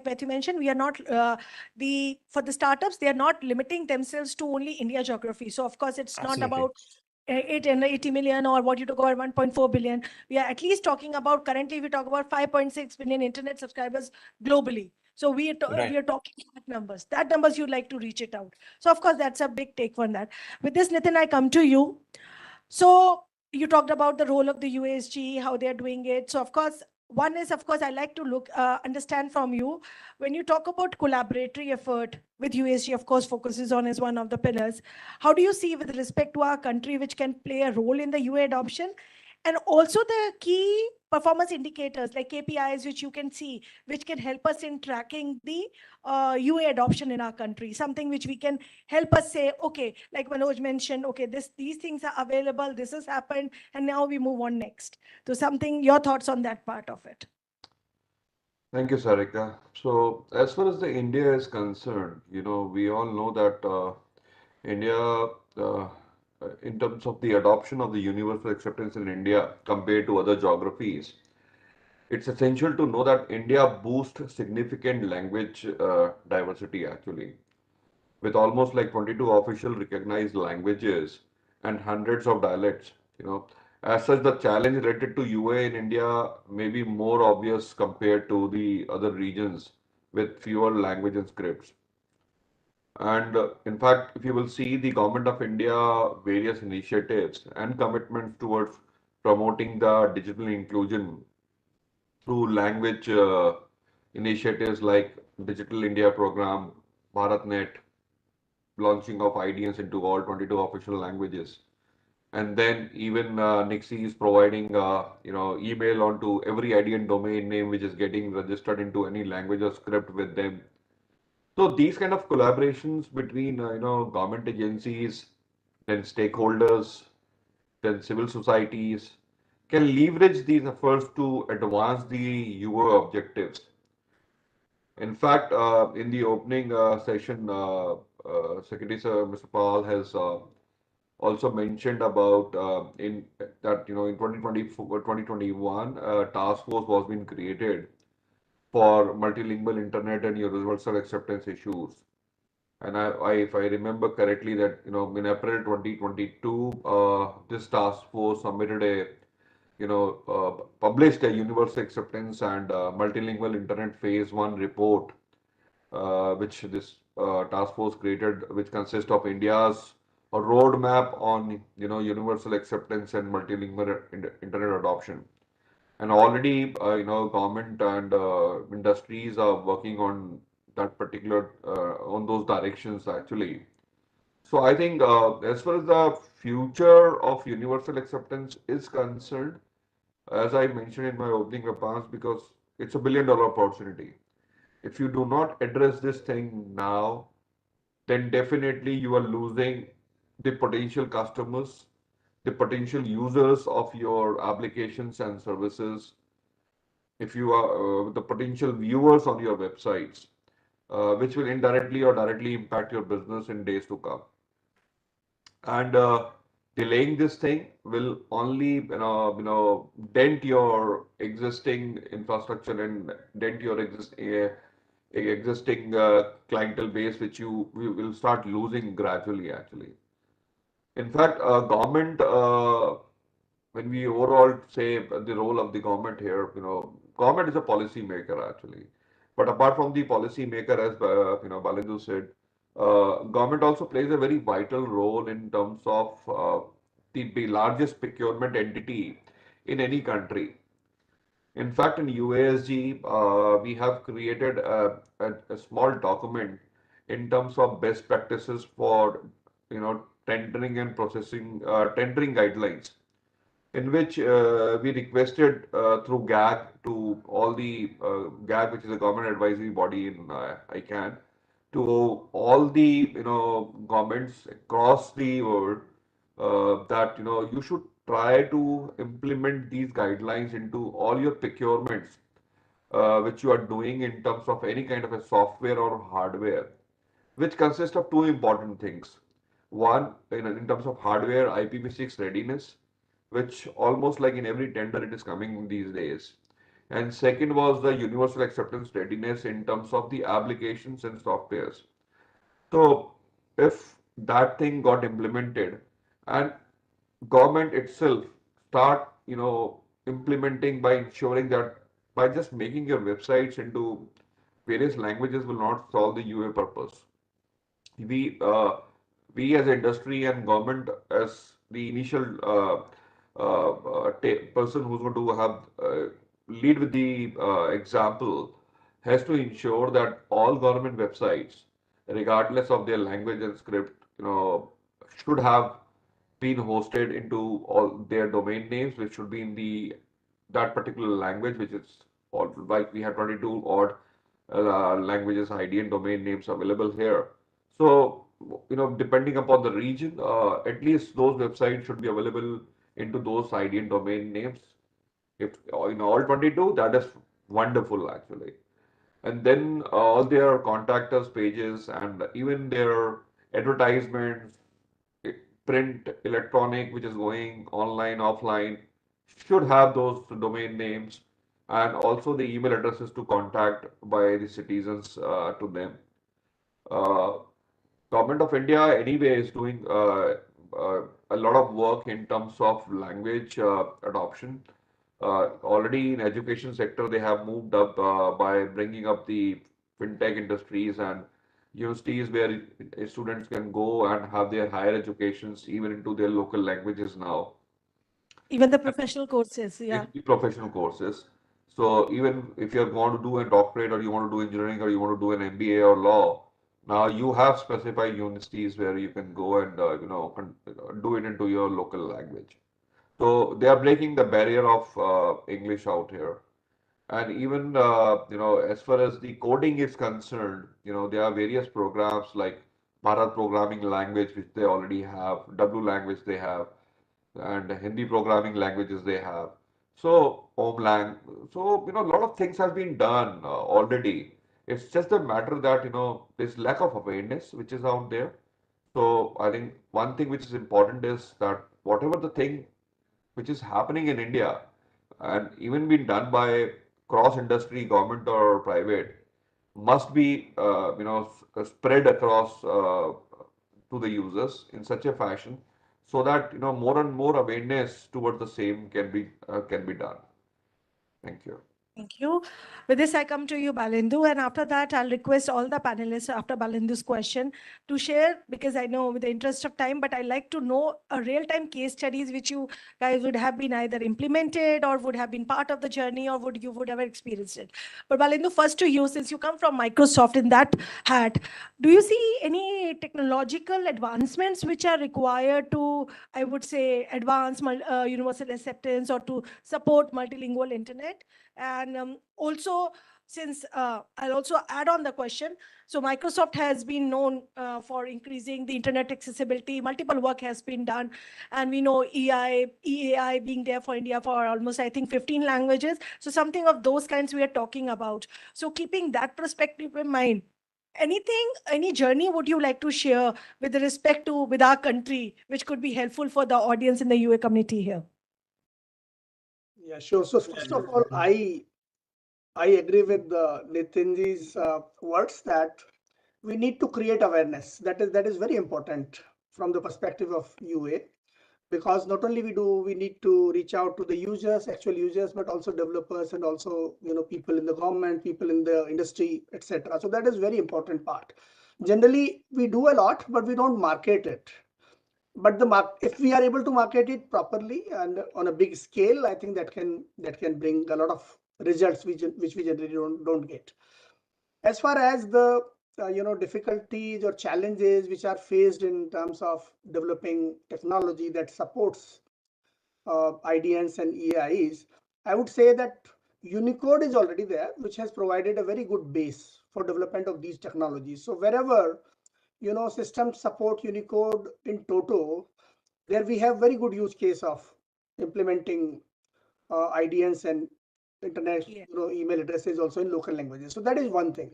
Matthew mentioned, we are not for the startups, they are not limiting themselves to only India geography. So of course, it's not about 80 million or what you talk about 1.4 billion. We are at least talking about, currently we talk about 5.6 billion internet subscribers globally. So we are talking numbers. That numbers you'd like to reach it out. So of course, that's a big take on that. With this, Nitin, I come to you. So you talked about the role of the USG, how they're doing it. So of course, one is, of course, I like to understand from you, when you talk about collaboratory effort with USG, of course, focuses on as one of the pillars. How do you see with respect to our country, which can play a role in the UA adoption? And also the key performance indicators like KPIs, which you can see, which can help us in tracking the UA adoption in our country, something which we can help us say, okay, like Manoj mentioned, okay, these things are available, this has happened, and now we move on next. So something, your thoughts on that part of it.
Thank you, Sarika. So as far as the India is concerned, we all know that India, in terms of the adoption of the universal acceptance in India compared to other geographies, it's essential to know that India boasts significant language diversity actually, with almost like 22 official recognized languages and hundreds of dialects. As such, the challenge related to UA in India may be more obvious compared to the other regions with fewer language and scripts. And in fact, if you will see the Government of India various initiatives and commitments towards promoting the digital inclusion through language initiatives like Digital India Program, BharatNet, launching of IDNs into all 22 official languages. And then even Nixie is providing, email onto every IDN domain name which is getting registered into any language or script with them. So these kind of collaborations between, government agencies, then stakeholders, then civil societies can leverage these efforts to advance the UA objectives. In fact, in the opening session, Secretary Sir, Mr. Paul has also mentioned about in 2021 task force was being created for multilingual internet and universal acceptance issues. And if I remember correctly, that in April 2022, this task force submitted published a universal acceptance and multilingual internet phase 1 report, which this task force created, which consists of India's a roadmap on universal acceptance and multilingual internet adoption. And already government and industries are working on that particular on those directions actually. So I think as far as the future of universal acceptance is concerned, as I mentioned in my opening remarks, because it's a billion-dollar opportunity. If you do not address this thing now, then definitely you are losing the potential customers, the potential users of your applications and services. If you are the potential viewers on your websites, which will indirectly or directly impact your business in days to come. And delaying this thing will only dent your existing infrastructure and dent your existing clientele base, which you will start losing gradually actually. In fact, government, when we overall say the role of the government here, government is a policy maker actually. But apart from the policy maker, as Balindu said, government also plays a very vital role in terms of the largest procurement entity in any country. In fact, in UASG, we have created a small document in terms of best practices for tendering and processing tendering guidelines, in which we requested through GAG to all the GAG, which is a government advisory body in ICANN, to all the governments across the world that you should try to implement these guidelines into all your procurements which you are doing in terms of any kind of a software or hardware, which consists of two important things. One, in terms of hardware, IPv6 readiness, which almost like in every tender it is coming these days. And second was the universal acceptance readiness in terms of the applications and softwares. So if that thing got implemented and government itself start, implementing by ensuring that by just making your websites into various languages will not solve the UA purpose. We, uh, we as industry and government as the initial person who's going to have lead with the example has to ensure that all government websites, regardless of their language and script, should have been hosted into all their domain names, which should be in the that particular language, which is all like we have 22 odd languages, ID and domain names available here. So, depending upon the region, at least those websites should be available into those ID and domain names. If in all 22, that is wonderful actually. And then all their contact us pages and even their advertisements, print, electronic, which is going online, offline, should have those domain names and also the email addresses to contact by the citizens to them. Uh, Government of India anyway is doing a lot of work in terms of language adoption. Already in education sector, they have moved up by bringing up the fintech industries and universities where students can go and have their higher educations even into their local languages now.
Even the professional courses, yeah.
The professional courses. So even if you're going to do a doctorate or you want to do engineering or you want to do an MBA or law, now you have specified universities where you can go and do it into your local language. So they are breaking the barrier of English out here. And even as far as the coding is concerned, there are various programs like Bharat Programming Language, which they already have, W language they have, and Hindi programming languages they have. So Omlang, so a lot of things have been done already. It's just a matter that there's lack of awareness which is out there. So I think one thing which is important is that whatever the thing which is happening in India and even been done by cross industry, government or private, must be spread across to the users in such a fashion so that more and more awareness towards the same can be done. Thank you.
Thank you. With this, I come to you, Balindu, and after that, I'll request all the panelists after Balindu's question to share, because I know with the interest of time, but I like to know a real-time case studies which you guys would have been either implemented or would have been part of the journey or would have experienced it. But Balindu, first to you, since you come from Microsoft in that hat, do you see any technological advancements which are required to, I would say, advance universal acceptance or to support multilingual internet? And also, since I'll also add on the question, so Microsoft has been known for increasing the internet accessibility. Multiple work has been done, and we know EAI being there for India for almost, I think, 15 languages. So something of those kinds we are talking about. So keeping that perspective in mind, any journey would you like to share with respect to with our country, which could be helpful for the audience in the UA community here?
Yeah, sure. So first of all, I agree with Nitinji's words that we need to create awareness. That is very important from the perspective of UA, because not only we need to reach out to the users, actual users, but also developers and also people in the government, people in the industry, etc. So that is very important part. Generally, we do a lot, but we don't market it. But if we are able to market it properly and on a big scale, I think that can bring a lot of results which we generally don't get. As far as the difficulties or challenges which are faced in terms of developing technology that supports IDNs and EIs, I would say that Unicode is already there, which has provided a very good base for development of these technologies. So wherever systems support Unicode in toto, there we have very good use case of implementing IDNs and internet email addresses also in local languages. So that is one thing.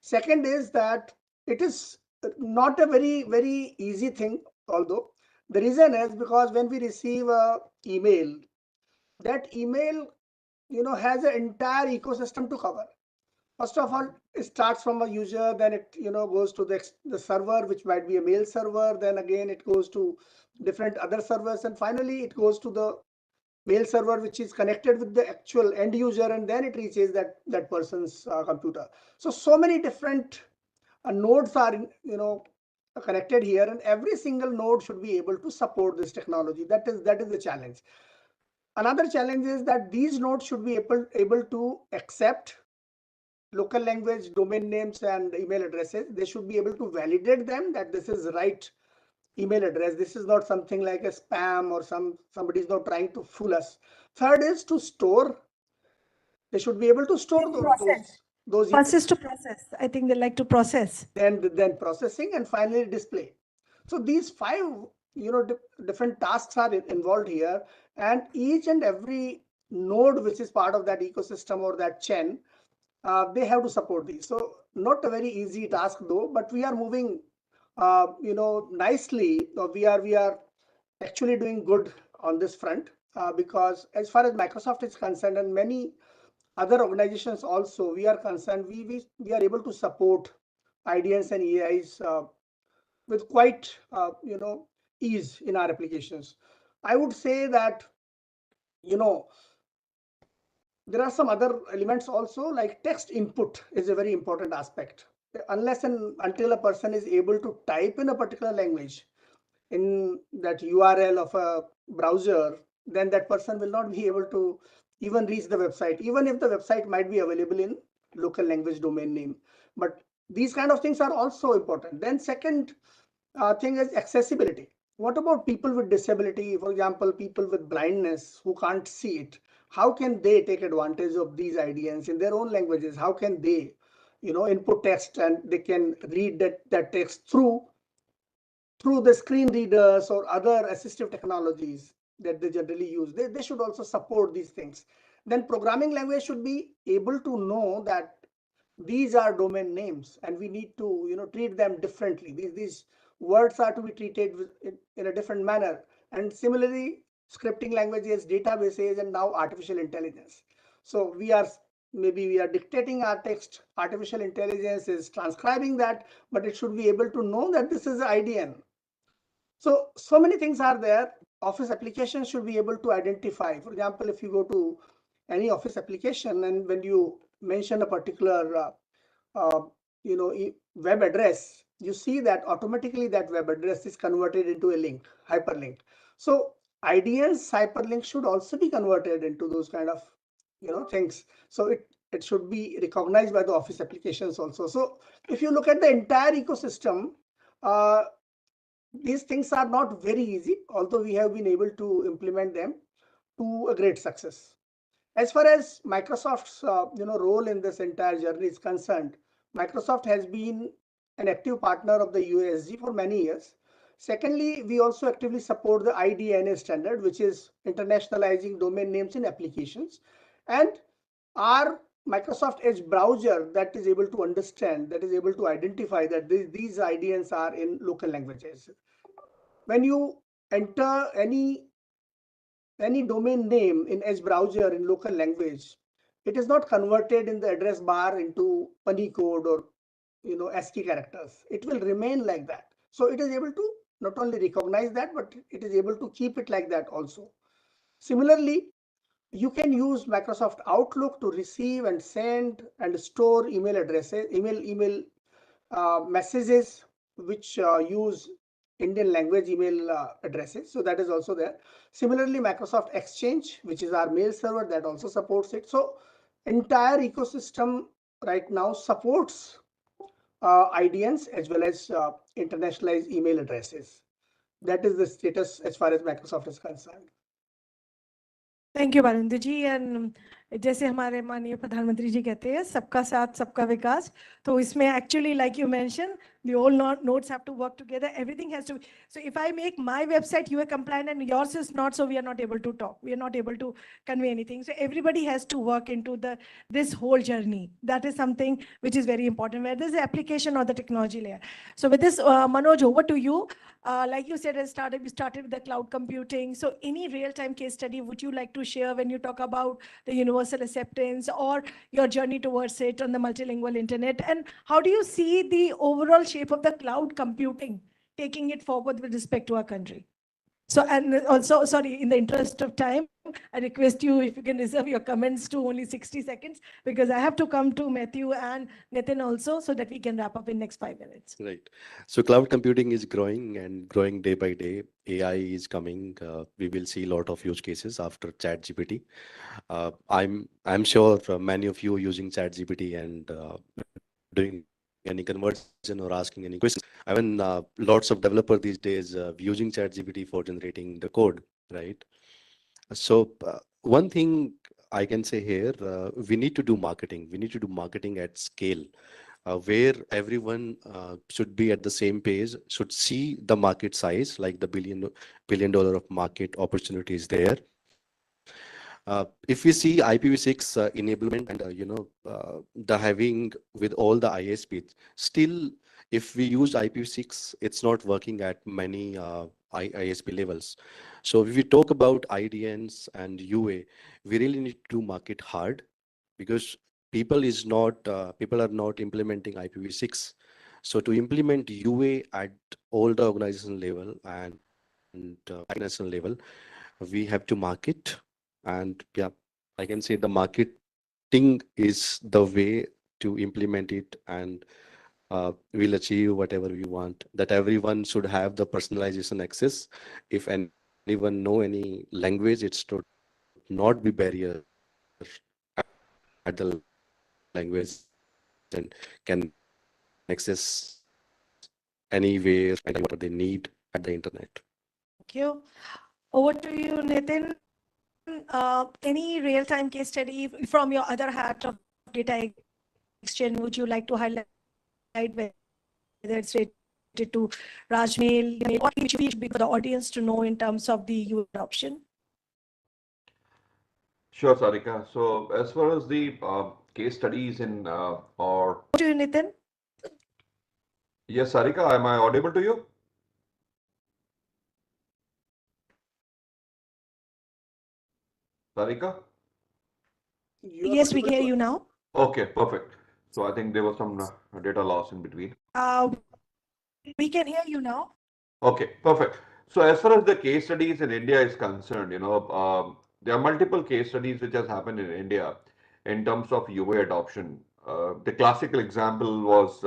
Second is that it is not a very easy thing, although the reason is because when we receive a email, that email has an entire ecosystem to cover. First of all, it starts from a user, then it goes to the server, which might be a mail server. Then again, it goes to different other servers, and finally, it goes to the mail server, which is connected with the actual end user, and then it reaches that person's computer. So many different nodes are connected here, and every single node should be able to support this technology. That is the challenge. Another challenge is that these nodes should be able to accept local language domain names and email addresses. They should be able to validate them that this is the right email address. This is not something like a spam or somebody is not trying to fool us. Third is to store. They should be able to store those
First is to process. I think they like to process.
Then processing, and finally display. So these 5 different tasks are involved here, and each and every node which is part of that ecosystem or that chain, they have to support these. So not a very easy task though, but we are moving nicely. We are actually doing good on this front, because as far as Microsoft is concerned and many other organizations also, we are concerned, we are able to support IDNs and EIs with quite ease in our applications. I would say that there are some other elements also, like text input is a very important aspect. Unless and until a person is able to type in a particular language in that URL of a browser, then that person will not be able to even reach the website, even if the website might be available in local language domain name. But these kind of things are also important. Then second thing is accessibility. What about people with disability? For example, people with blindness who can't see it. How can they take advantage of these IDNs in their own languages? How can they, input text and they can read that text through the screen readers or other assistive technologies that they generally use? They should also support these things. Then programming language should be able to know that these are domain names and we need to treat them differently. These words are to be treated in a different manner. And similarly, scripting languages, databases, and now artificial intelligence. So we are dictating our text. Artificial intelligence is transcribing that, but it should be able to know that this is IDN. So many things are there. Office applications should be able to identify. For example, if you go to any office application, and when you mention a particular web address, you see that automatically that web address is converted into a link, hyperlink. So IDN's hyperlink should also be converted into those kind of things. So it should be recognized by the office applications also. So if you look at the entire ecosystem, these things are not very easy, although we have been able to implement them to a great success. As far as Microsoft's role in this entire journey is concerned, Microsoft has been an active partner of the UASG for many years. Secondly, we also actively support the IDNA standard, which is internationalizing domain names in applications, and our Microsoft Edge browser that is able to understand, that is able to identify that these IDNs are in local languages. When you enter any domain name in Edge browser in local language, it is not converted in the address bar into Unicode or ASCII characters. It will remain like that. So it is able to not only recognize that, but it is able to keep it like that also. Similarly, you can use Microsoft Outlook to receive and send and store email addresses, email messages which use Indian language email addresses. So that is also there. Similarly, Microsoft Exchange, which is our mail server, that also supports it. So entire ecosystem right now supports IDNs as well as internationalized email addresses. That is the status as far as Microsoft is concerned.
Thank you Balendra ji. And जैसे हमारे माननीय प्रधानमंत्री जी कहते हैं सबका साथ सबका विकास, तो इसमें actually like you mention the all nodes have to work together, everything has to. So if I make my website UA compliant and yours is not, so we are not able to talk, we are not able to convey anything. So everybody has to work into this whole journey. That is something which is very important, whether it's the application or the technology layer. So with this, Manoj, over to you. Like you said, we started with the cloud computing. So any real-time case study would you like to share when you talk about the universal acceptance or your journey towards it on the multilingual internet? And how do you see the overall shape of the cloud computing, taking it forward with respect to our country? So, and also, sorry, in the interest of time, I request you if you can reserve your comments to only 60 seconds, because I have to come to Matthew and Nitin also, so that we can wrap up in next 5 minutes.
Right. So cloud computing is growing and growing day by day. AI is coming. We will see a lot of use cases after ChatGPT. I'm sure many of you are using ChatGPT and doing any conversion or asking any questions. I mean, lots of developers these days using ChatGPT for generating the code, right? So one thing I can say here, we need to do marketing. We need to do marketing at scale, where everyone should be at the same page, should see the market size, like the billion dollar of market opportunities there. If we see IPv6 enablement and the having with all the ISPs, still if we use IPv6, it's not working at many ISP levels. So if we talk about IDNs and UA, we really need to market hard, because people are not implementing IPv6. So to implement UA at all the organization level and national level, we have to market. And yeah, I can say the marketing is the way to implement it, and we'll achieve whatever we want. That everyone should have the personalization access. If anyone know any language, it should not be barrier at the language and can access anywhere and whatever they need at the internet.
Thank you. Over to you, Nitin. Any real-time case study from your other hat of data exchange would you like to highlight, whether it's related to Rajmail, or which we should be for the audience to know in terms of the UA adoption?
Sure, Sarika. So as far as the case studies in or
to you, Nitin.
Yes, Sarika, am I audible to you? Sarika?
Yes, we can hear you now.
Okay, perfect. So I think there was some data loss in between.
We can hear you now.
Okay, perfect. So as far as the case studies in India is concerned, there are multiple case studies which has happened in India in terms of UA adoption. The classical example was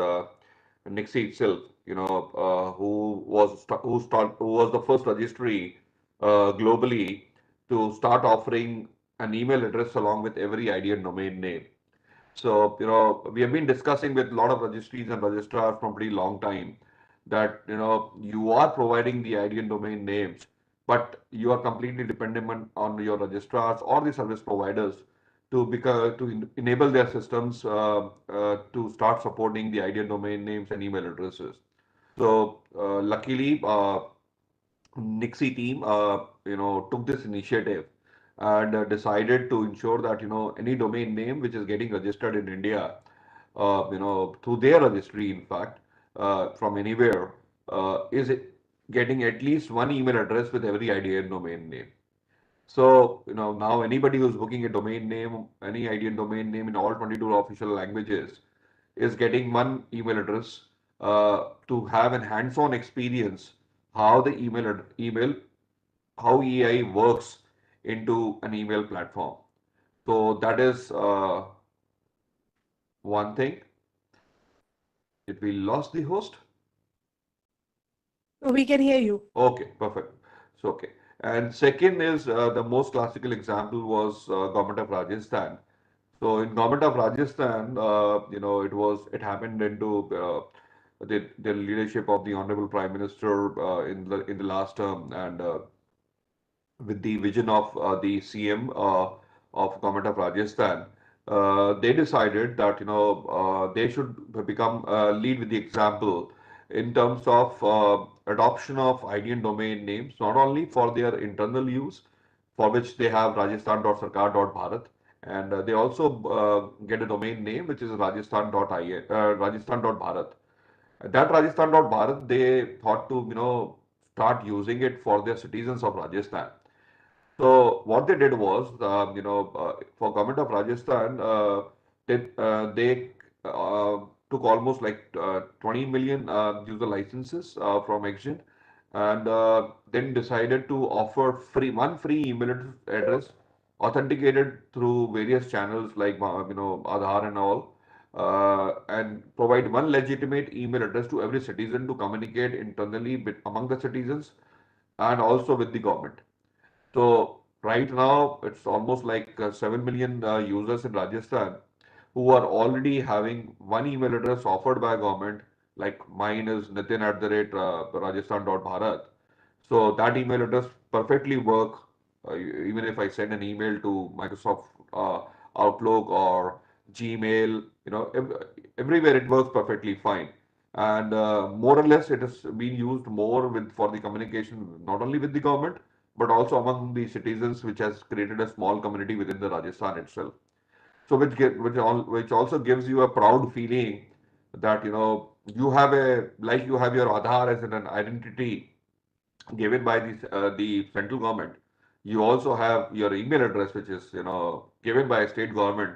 Nixie itself, who was the first registry globally to start offering an email address along with every ID and domain name. So, we have been discussing with a lot of registries and registrars from pretty long time that, you are providing the ID and domain names, but you are completely dependent on your registrars or the service providers to enable their systems to start supporting the ID and domain names and email addresses. So, luckily, Nixie team, took this initiative and decided to ensure that, any domain name which is getting registered in India, through their registry, in fact, from anywhere, is getting at least one email address with every ID and domain name. So, now anybody who's booking a domain name, any ID and domain name in all 22 official languages is getting one email address to have a hands-on experience how the how EI works into an email platform. So that is one thing. Did we lost the host?
We can hear you.
Okay, perfect. So, okay. And second is the most classical example was government of Rajasthan. So in government of Rajasthan, it happened into the leadership of the Honorable Prime Minister in the last term, and with the vision of the CM of government of Rajasthan, they decided that they should become lead with the example in terms of adoption of ID and domain names, not only for their internal use, for which they have rajasthan.sarkar.bharat, and they also get a domain name which is rajasthan.bharat. That Rajasthan.bharat, they thought to start using it for their citizens of Rajasthan. So what they did was, for government of Rajasthan, they took almost like 20 million user licenses from Exgen, and then decided to offer one free email address authenticated through various channels like Aadhaar and all, and provide one legitimate email address to every citizen to communicate internally among the citizens and also with the government. So right now it's almost like 7 million users in Rajasthan who are already having one email address offered by government. Like mine is nitin@rajasthan.bharat. So that email address perfectly work even if I send an email to Microsoft Outlook or Gmail, everywhere it works perfectly fine. And more or less it has been used more for the communication, not only with the government, but also among the citizens, which has created a small community within the Rajasthan itself. So which also gives you a proud feeling that you have your Aadhaar as an identity given by the central government. You also have your email address, which is given by a state government,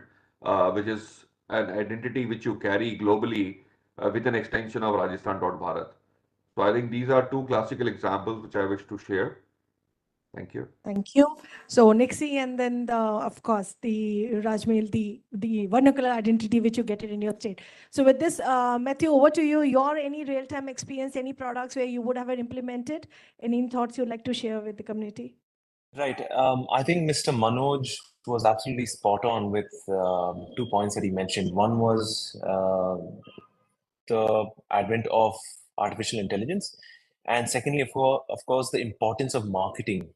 which is an identity which you carry globally with an extension of Rajasthan.bharat. So I think these are two classical examples which I wish to share. Thank you.
Thank you. So Nixie, and then of course the Rajmail, the vernacular identity which you get it in your state. So with this, Matthew, over to you. Your any real-time experience, any products where you would have it implemented, any thoughts you'd like to share with the community?
Right. I think Mr. Manoj was absolutely spot on with 2 points that he mentioned. One was the advent of artificial intelligence, and secondly, of course, the importance of marketing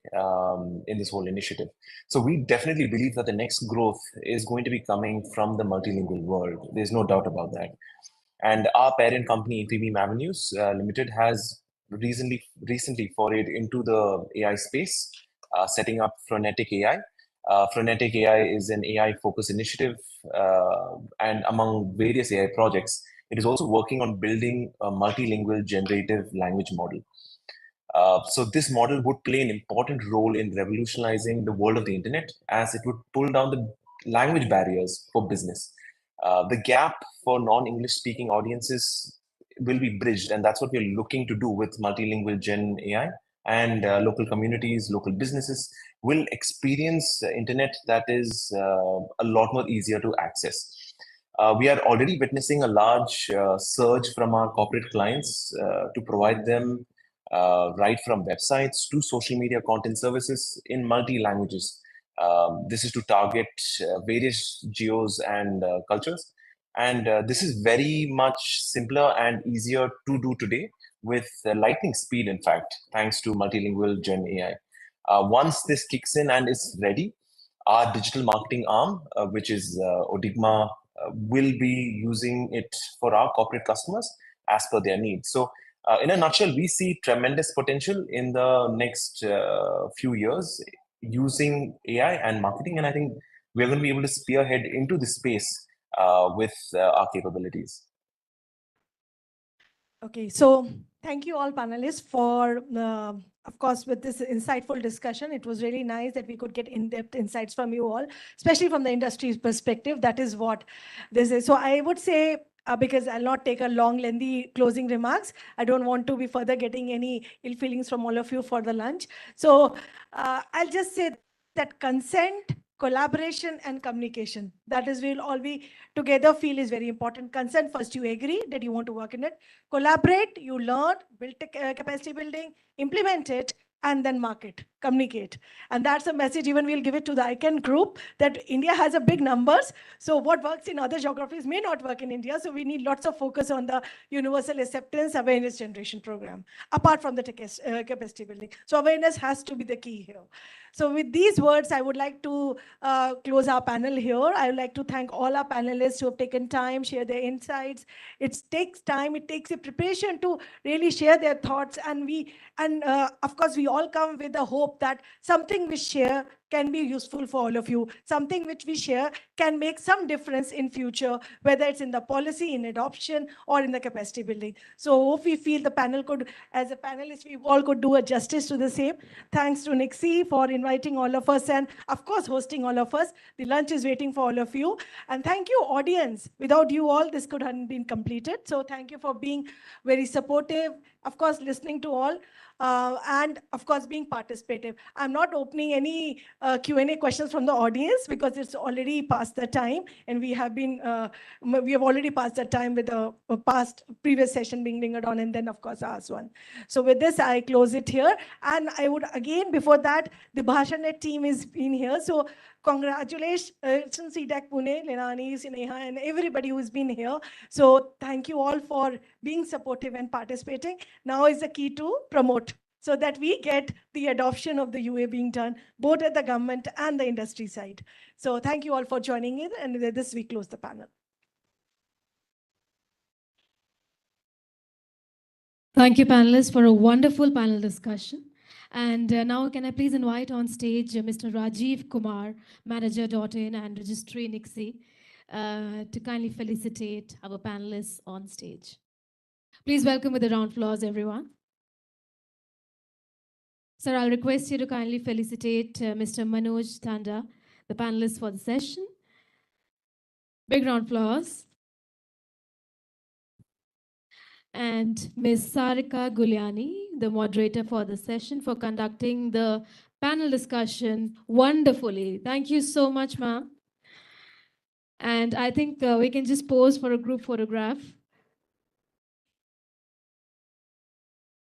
in this whole initiative. So we definitely believe that the next growth is going to be coming from the multilingual world. There's no doubt about that. And our parent company, Infibeam Avenues Limited, has recently forayed into the AI space, setting up Phronetic AI. Phronetic AI is an AI-focused initiative, and among various AI projects, it is also working on building a multilingual generative language model. So this model would play an important role in revolutionizing the world of the internet, as it would pull down the language barriers for business. The gap for non-English speaking audiences will be bridged, and that's what we're looking to do with multilingual Gen AI. and local communities, local businesses will experience internet that is a lot more easier to access. We are already witnessing a large surge from our corporate clients to provide them right from websites to social media content services in multi-languages. This is to target various geos and cultures. And this is very much simpler and easier to do today with lightning speed, in fact, thanks to multilingual Gen AI. Once this kicks in and is ready, our digital marketing arm, which is Odigma, will be using it for our corporate customers as per their needs. So in a nutshell, we see tremendous potential in the next few years using AI and marketing. And I think we're going to be able to spearhead into this space with our capabilities.
Okay, so thank you all panelists for, of course, with this insightful discussion. It was really nice that we could get in-depth insights from you all, especially from the industry's perspective. That is what this is. So I would say, because I'll not take a long, lengthy closing remarks, I don't want to be further getting any ill feelings from all of you for the lunch. So I'll just say that consent, collaboration and communication, that is, we'll all be together feel is very important. Consent, first you agree that you want to work in it. Collaborate, you learn, build capacity building, implement it, and then market, communicate. And that's a message even we'll give it to the ICANN group, that India has a big numbers. So what works in other geographies may not work in India. So we need lots of focus on the universal acceptance awareness generation program, apart from the capacity building. So awareness has to be the key here. So with these words, I would like to close our panel here. I would like to thank all our panelists who have taken time, share their insights. It takes time, it takes a preparation to really share their thoughts. And of course, we all come with the hope that something we share can be useful for all of you. Something which we share can make some difference in future, whether it's in the policy, in adoption, or in the capacity building. So if we feel the panel could, as a panelist, we all could do a justice to the same. Thanks to Nixie for inviting all of us and, of course, hosting all of us. The lunch is waiting for all of you. And thank you, audience. Without you all, this could have been completed. So thank you for being very supportive, of course, listening to all. And of course, being participative. I'm not opening any Q&A questions from the audience because it's already past the time, and we have already passed the time with the previous session being lingered on, and then of course ours one. So with this, I close it here. And I would again, before that, the BhashaNet team is in here. So congratulations, CDAC Pune, Lenani, Sineha, and everybody who's been here. So thank you all for being supportive and participating. Now is the key to promote so that we get the adoption of the UA being done, both at the government and the industry side. So thank you all for joining in. And with this, we close the panel.
Thank you, panelists, for a wonderful panel discussion. And now can I please invite on stage Mr. Rajiv Kumar, Manager.in and Registry Nixie, to kindly felicitate our panelists on stage. Please welcome with a round of applause, everyone. Sir, I'll request you to kindly felicitate Mr. Manoj Tanda, the panelist for the session. Big round of applause. And Ms. Sarika Guliani, the moderator for the session, for conducting the panel discussion wonderfully. Thank you so much, ma'am. And I think we can just pose for a group photograph.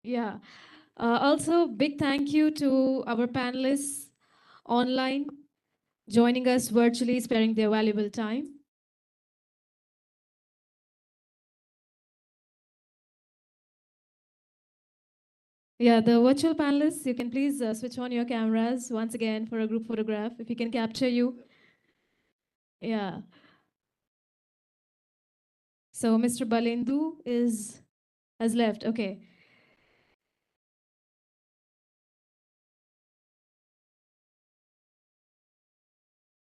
Yeah. Also, big thank you to our panelists online, joining us virtually, sparing their valuable time. Yeah, the virtual panelists, you can please switch on your cameras once again for a group photograph, if we can capture you. Yeah. So Mr. Balendu has left. Okay.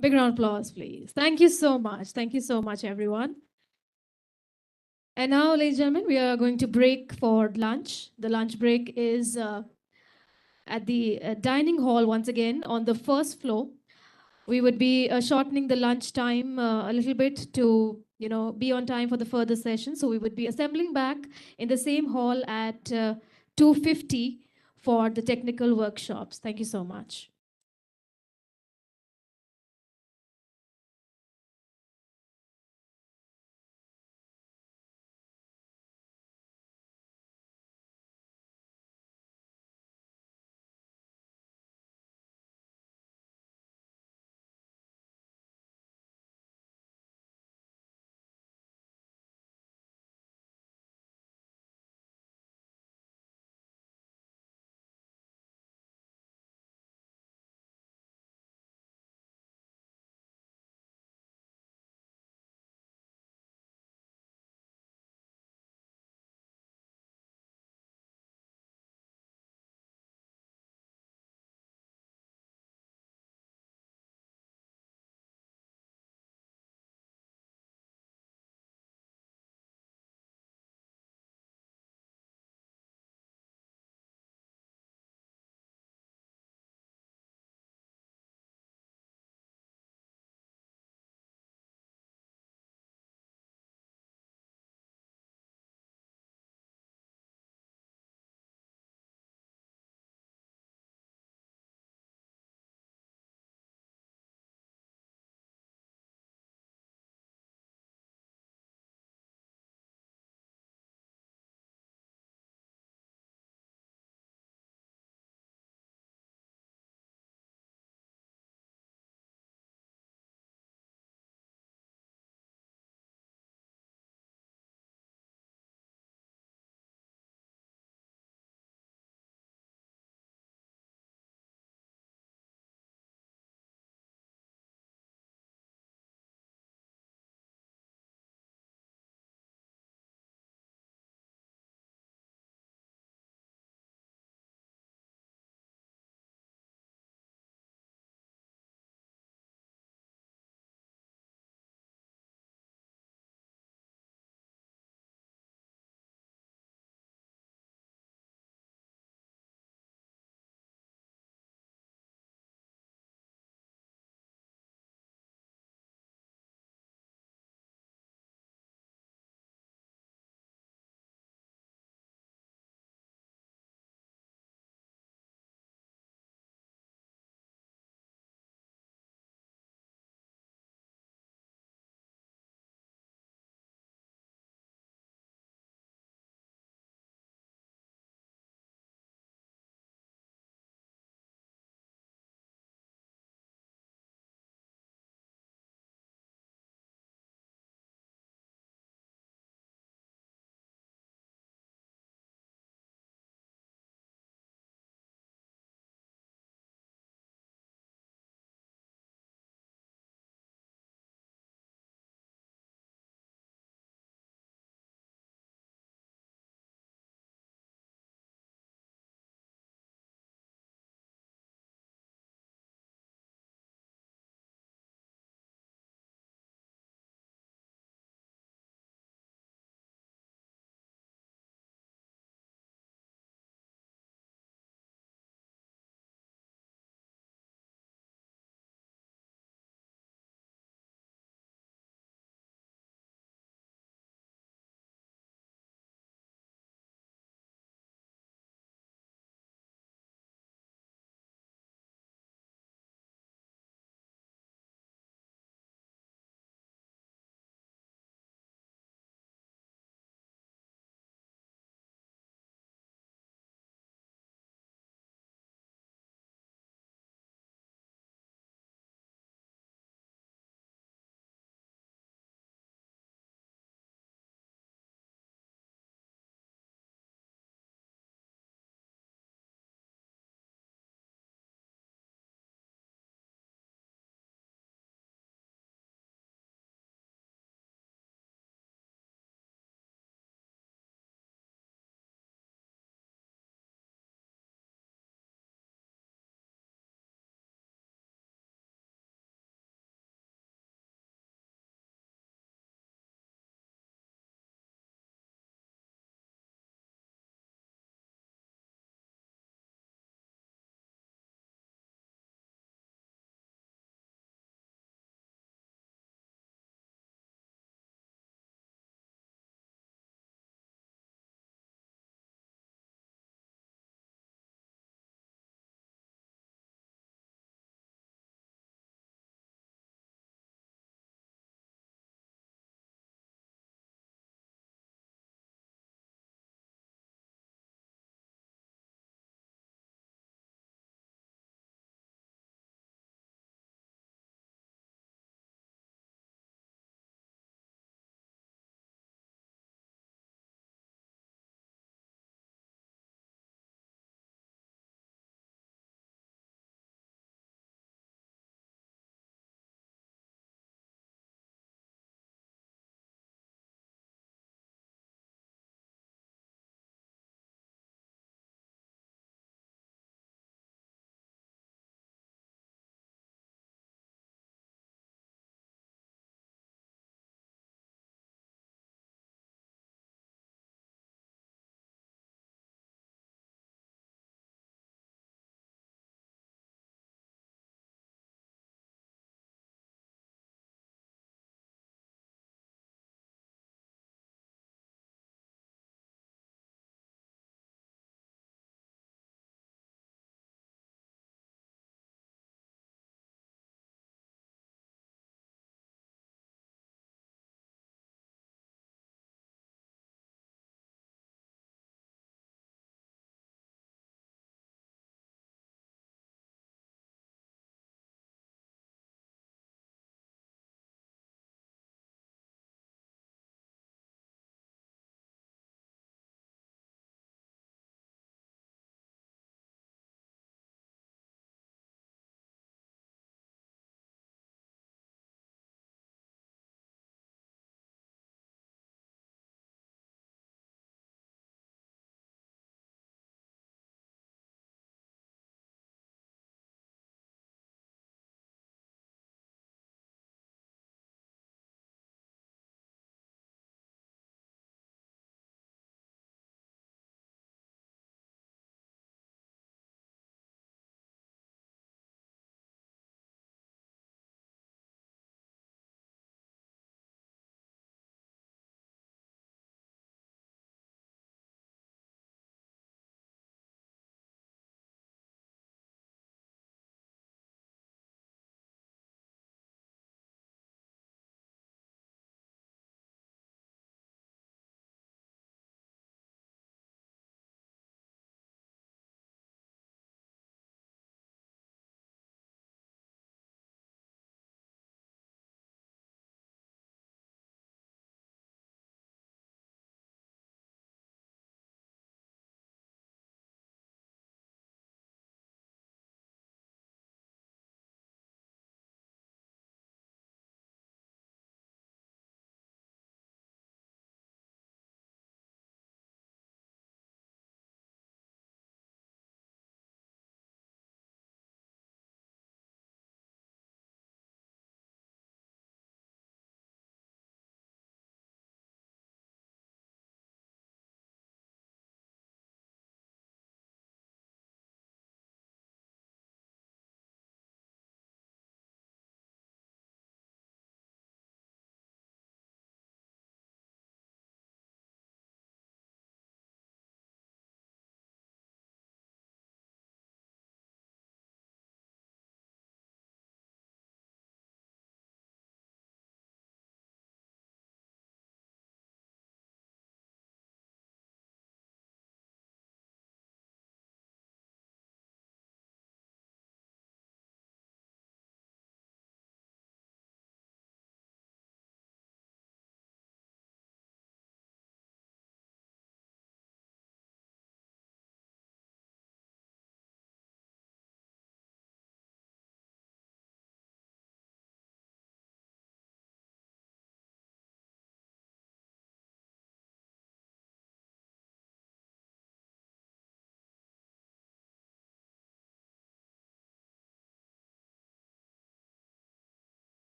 Big round of applause, please. Thank you so much. Thank you so much, everyone. And now, ladies and gentlemen, we are going to break for lunch. The lunch break is at the dining hall once again on the first floor. We would be shortening the lunch time a little bit to, be on time for the further session. So we would be assembling back in the same hall at 2:50 for the technical workshops. Thank you so much.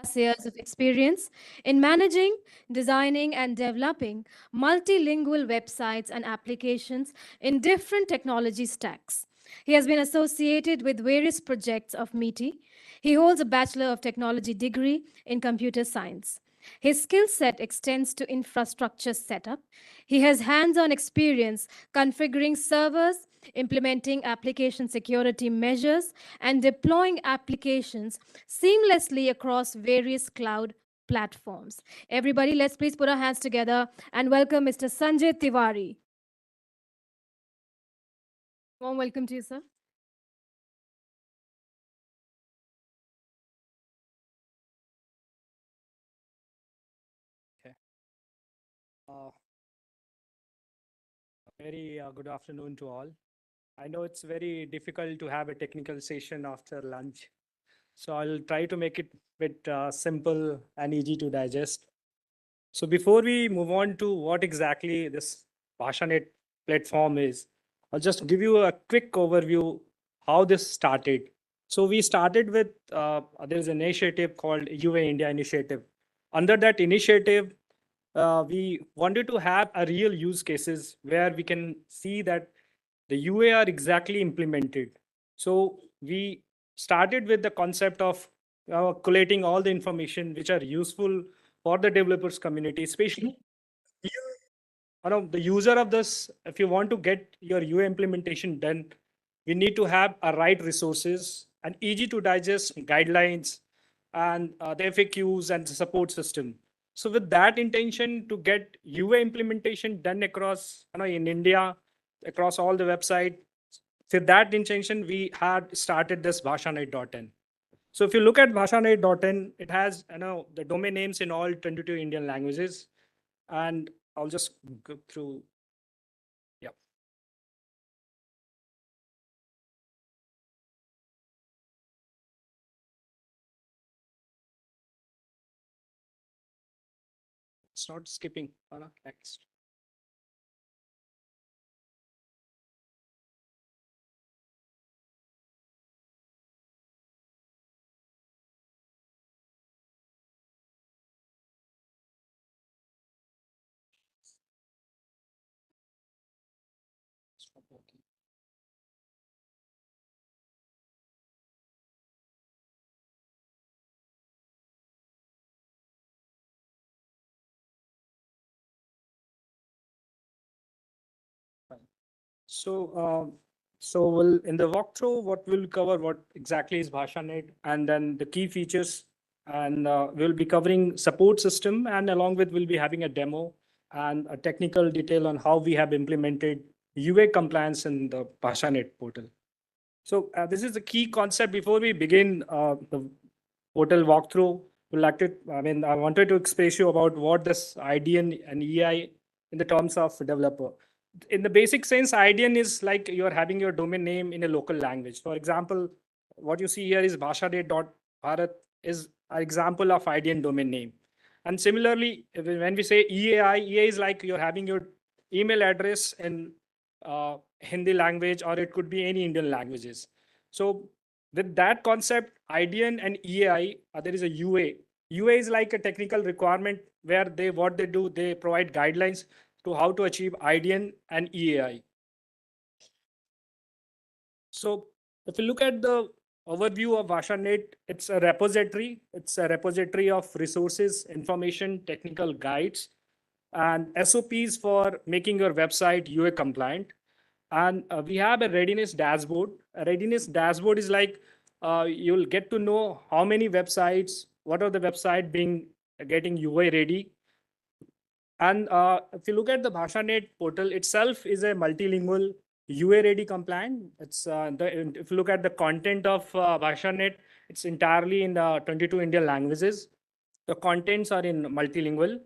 plus years of experience in managing, designing, and developing multilingual websites and applications in different technology stacks. He has been associated with various projects of MITI. He holds a Bachelor of Technology degree in computer science. His skill set extends to infrastructure setup. He has hands-on experience configuring servers, implementing application security measures, and deploying applications seamlessly across various cloud platforms. Everybody, let's please put our hands together and welcome Mr. Sanjay Tiwari. Warm welcome to you, sir.
Very good afternoon to all. I know it's very difficult to have a technical session after lunch, so I'll try to make it a bit simple and easy to digest. So before we move on to what exactly this BhashaNet platform is, I'll just give you a quick overview how this started. So we started with, there's an initiative called UA India Initiative. Under that initiative, we wanted to have a real use cases where we can see that the UA are exactly implemented. So we started with the concept of collating all the information which are useful for the developers community, especially the user of this. If you want to get your UA implementation done, we need to have a right resources and easy to digest guidelines and the FAQs and the support system. So with that intention to get UA implementation done across in India, across all the website, with that intention, we had started this BhashaNet.in. So if you look at BhashaNet.in, it has the domain names in all 22 Indian languages, and I'll just go through. Yeah. It's not skipping. Next. So, we'll in the walkthrough, what we'll cover what exactly is BhashaNet, and then the key features, and we'll be covering support system, and along with we'll be having a demo and a technical detail on how we have implemented UA compliance in the BhashaNet portal. So this is the key concept. Before we begin the portal walkthrough, I wanted to express you about what this IDN and EI in the terms of developer. In the basic sense, IDN is like you're having your domain name in a local language. For example, what you see here is BhashaNet.Bharat is an example of IDN domain name. And similarly, when we say EI is like you're having your email address in Hindi language, or it could be any Indian languages. So with that concept, IDN and EI, there is a UA. UA is like a technical requirement where they provide guidelines to how to achieve IDN and EAI. So if you look at the overview of BhashaNet, it's a repository. It's a repository of resources, information, technical guides, and SOPs for making your website UA compliant. And we have a readiness dashboard. A readiness dashboard is like you'll get to know how many websites, what are the website getting UA ready. And if you look at the BhashaNet portal itself is a multilingual UA ready compliant. It's if you look at the content of BhashaNet, it's entirely in 22 Indian languages. The contents are in multilingual,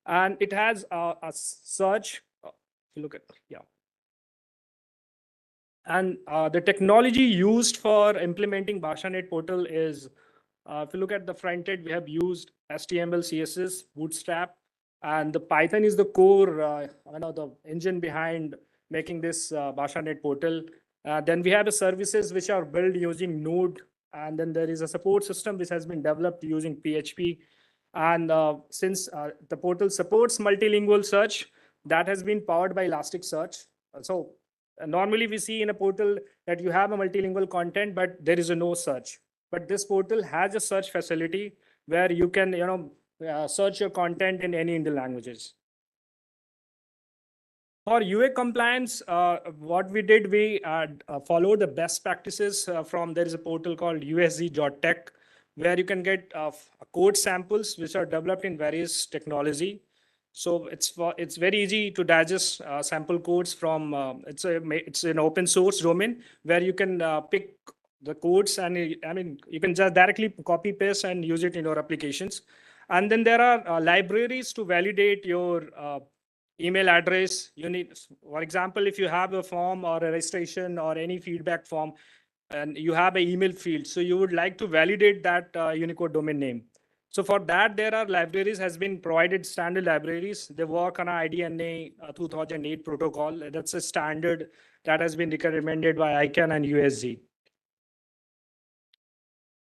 and it has a search. If you look at and the technology used for implementing BhashaNet portal is, if you look at the front end, we have used HTML, CSS, Bootstrap, and the Python is the core, the engine behind making this BhashaNet portal. Then we have the services which are built using Node And then there is a support system which has been developed using PHP. And since the portal supports multilingual search, that has been powered by Elasticsearch. So normally we see in a portal that you have a multilingual content, but there is a no search. But this portal has a search facility where you can, search your content in any Indian languages. For UA compliance, what we did, we followed the best practices from, there is a portal called usg.tech, where you can get code samples which are developed in various technology. So it's very easy to digest sample codes from, it's an open source domain where you can pick the codes, and you can just directly copy paste and use it in your applications. And then there are libraries to validate your email address. You need, for example, if you have a form or a registration or any feedback form, and you have an email field, so you would like to validate that Unicode domain name. So for that, there are libraries has been provided, standard libraries. They work on IDNA 2008 protocol. That's a standard that has been recommended by ICANN and USG.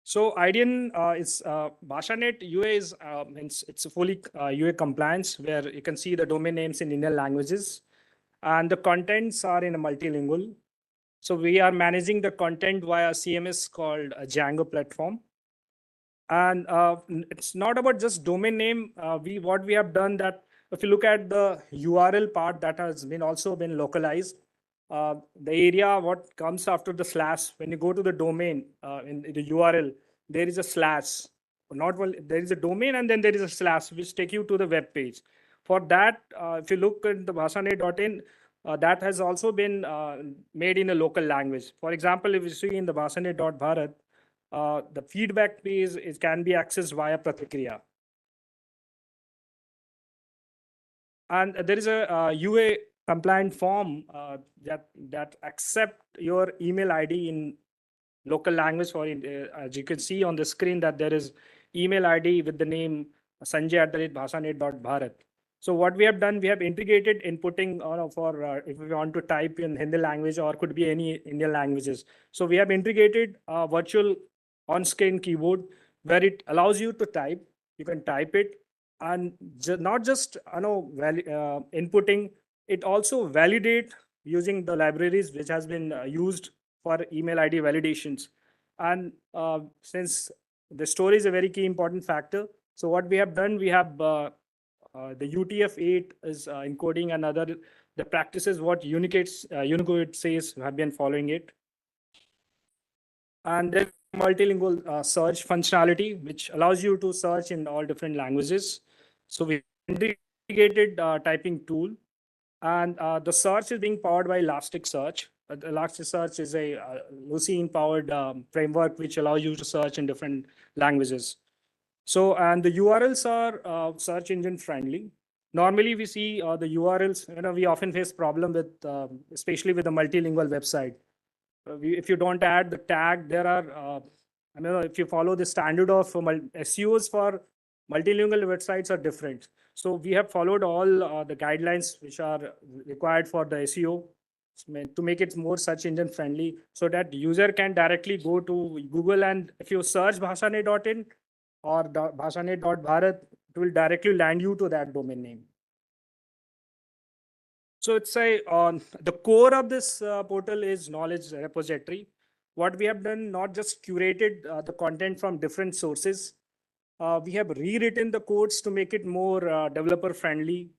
So IDN is BhashaNet UA is it's a fully UA compliance, where you can see the domain names in Indian languages, and the contents are in a multilingual. So we are managing the content via CMS called a Django platform. And it's not about just domain name. What we have done, that if you look at the URL part, that has been also been localized. The area what comes after the slash, when you go to the domain in the URL, there is a slash. There is a domain and then there is a slash which take you to the web page. For that, if you look at the bhashanet.in, that has also been made in a local language. For example, if you see in the bhashanet.bharat, the feedback page can be accessed via Pratikriya. And there is a UA compliant form that accept your email ID in local language. For as you can see on the screen, that there is email ID with the name sanjay@bhashanet.bharat. So what we have done, we have integrated inputting for if we want to type in Hindi language or could be any Indian languages. So we have integrated a virtual on-screen keyboard where it allows you to type. You can type it, and not just inputting, it also validate using the libraries which has been used for email ID validations. And since the story is a very key important factor, so what we have done, we have the UTF-8 is encoding another, the practices what Unicode says have been following it. And then multilingual search functionality, which allows you to search in all different languages. So we integrated typing tool, and the search is being powered by Elasticsearch. Elasticsearch is a Lucene powered framework which allows you to search in different languages. So, and the URLs are search engine friendly. Normally we see the URLs, we often face problem with, especially with the multilingual website. If you don't add the tag, there are, if you follow the standard of SEOs for multilingual websites are different. So we have followed all the guidelines which are required for the SEO to make it more search engine friendly, so that user can directly go to Google, and if you search bhashanet.in or bhashanet.bharat, it will directly land you to that domain name. So it's the core of this portal is knowledge repository. What we have done, not just curated the content from different sources, we have rewritten the codes to make it more developer friendly,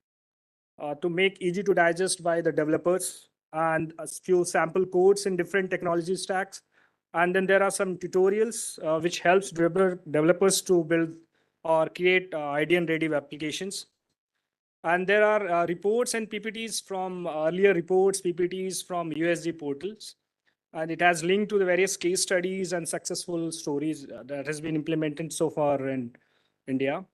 to make easy to digest by the developers, and a few sample codes in different technology stacks. And then there are some tutorials which helps developers to build or create IDN ready applications. And there are reports and PPTs from earlier reports, PPTs from USG portals. And it has linked to the various case studies and successful stories that has been implemented so far in India.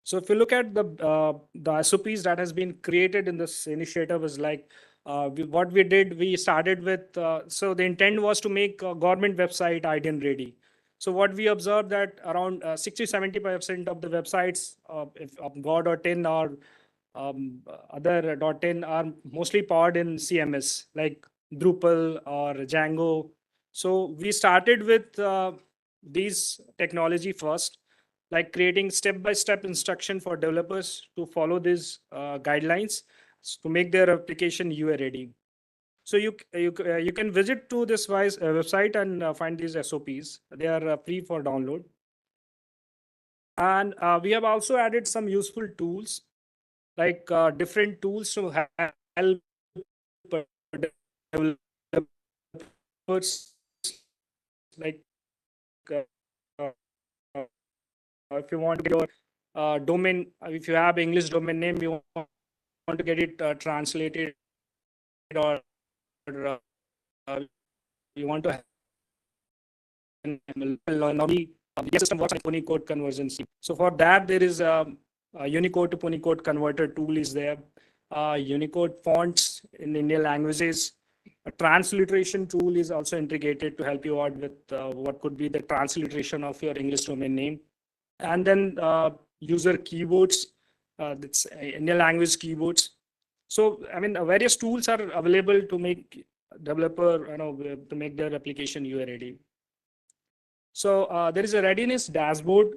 So if you look at the SOPs that has been created in this initiative is like, what we did, we started with, so the intent was to make a government website IDN ready. So what we observed that around 60-70% of the websites of Go.in or other .in are mostly powered in CMS like Drupal or Django So we started with these technology first, like creating step-by-step instruction for developers to follow these guidelines to make their application UA ready. So you can visit to this website and find these SOPs. They are free for download. And we have also added some useful tools, like different tools to help developers, like uh, uh, if you want to get your domain, if you have English domain name, you want to get it translated, or you want to the system works on Unicode conversion. So for that, there is a Unicode to Unicode converter tool is there. Unicode fonts in Indian languages. A transliteration tool is also integrated to help you out with what could be the transliteration of your English domain name. And then user keyboards, that's Indian language keyboards. So, I mean, various tools are available to make developer, to make their application UA ready. So there is a readiness dashboard.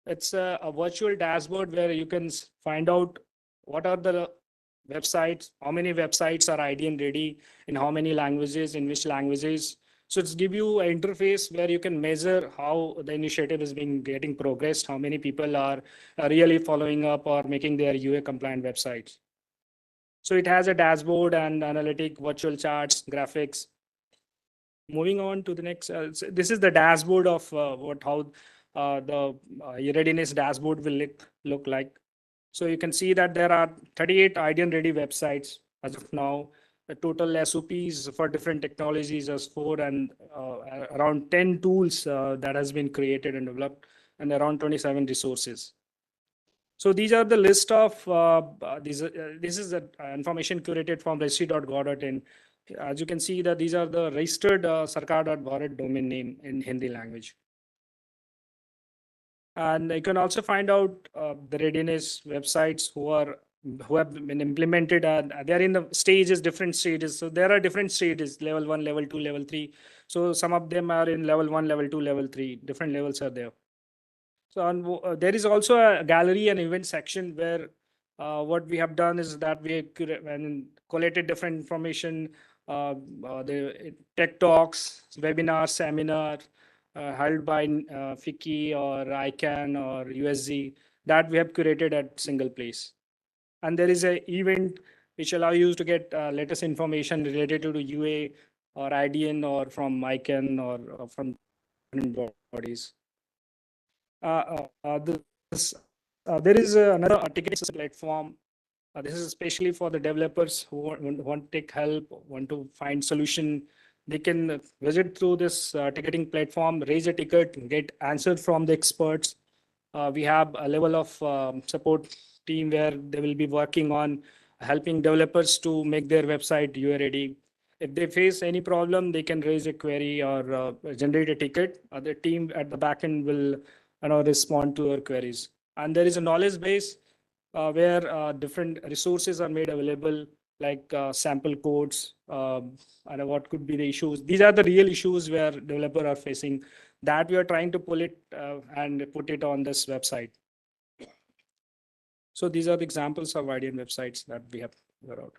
It's a virtual dashboard where you can find out what are the websites, how many websites are IDN ready, in how many languages, in which languages. So it's give you an interface where you can measure how the initiative is getting progressed, how many people are really following up or making their UA compliant websites. So it has a dashboard and analytic virtual charts, graphics. Moving on to the next, this is the dashboard of how the readiness dashboard will look like. So you can see that there are 38 IDN ready websites as of now. The total SOPs for different technologies is 4, and around 10 tools that has been created and developed, and around 27 resources. So these are the list of this is the information curated from registry.gov.in. As you can see that these are the registered sarkar.bharat domain name in Hindi language. And you can also find out the readiness websites who have been implemented, and they're in the stages, different stages. So there are different stages, level 1, level 2, level 3. So some of them are in level 1, level 2, level 3, different levels are there. So there is also a gallery and event section where what we have done is that we collated different information, the tech talks, webinar, seminar held by FICCI or ICANN or USG, that we have curated at single place. And there is an event which allow you to get latest information related to UA or IDN or from ICANN or from different bodies. There is another ticketing platform. This is especially for the developers who want to take help, want to find solution. They can visit through this ticketing platform, raise a ticket, get answered from the experts. We have a level of support team where they will be working on helping developers to make their website UA ready. If they face any problem, they can raise a query or generate a ticket. The team at the backend will respond to your queries. And there is a knowledge base where different resources are made available, like sample codes and what could be the issues. These are the real issues where developers are facing, that we are trying to pull it and put it on this website. So these are the examples of IDN websites that we have figured out.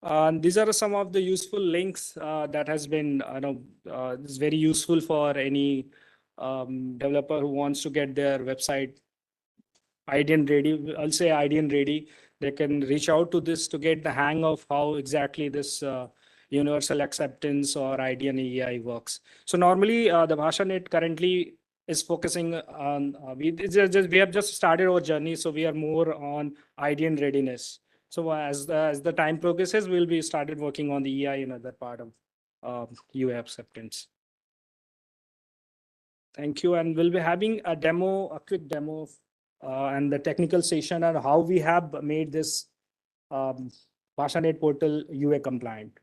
And these are some of the useful links that has been, is very useful for any developer who wants to get their website IDN ready. I'll say IDN ready. They can reach out to this to get the hang of how exactly this universal acceptance or IDN EI works. So normally the BhashaNet currently is focusing on, we have just started our journey. So we are more on IDN readiness. So as the time progresses, we'll be started working on the EI and other part of UA acceptance. Thank you. And we'll be having a demo, a quick demo and the technical session on how we have made this BhashaNet portal UA compliant.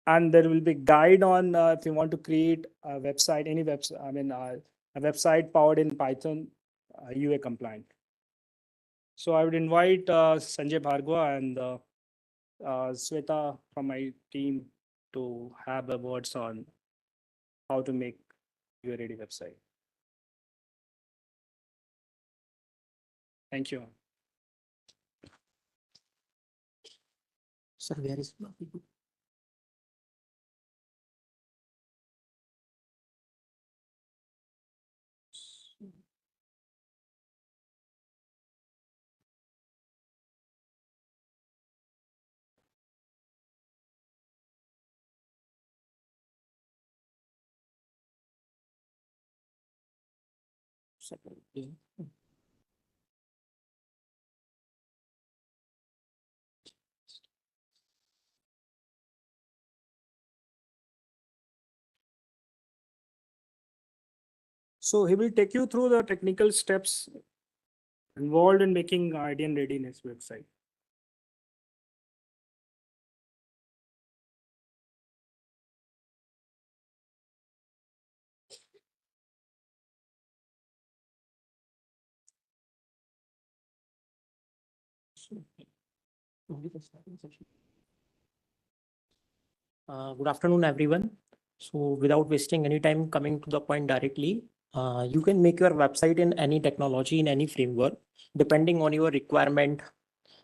And there will be guide on if you want to create a website, any website, a website powered in Python, UA compliant. So I would invite Sanjay Bhargava and Sweta from my team to have a words on how to make your ready website. Thank you.
Sir, where is
So he will take you through the technical steps involved in making IDN readiness website.
Good afternoon, everyone. So without wasting any time, coming to the point directly, you can make your website in any technology, in any framework, depending on your requirement,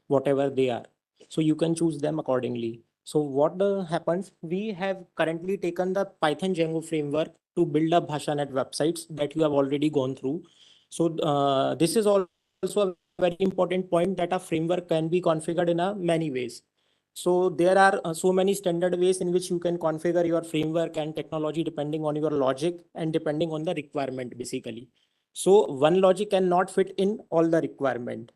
whatever they are. So you can choose them accordingly. So what happens, we have currently taken the Python Django framework to build up BhashaNet websites that you have already gone through. So this is also a very important point, that a framework can be configured in a many ways. So there are so many standard ways in which you can configure your framework and technology depending on your logic and depending on the requirement basically. So one logic cannot fit in all the requirement.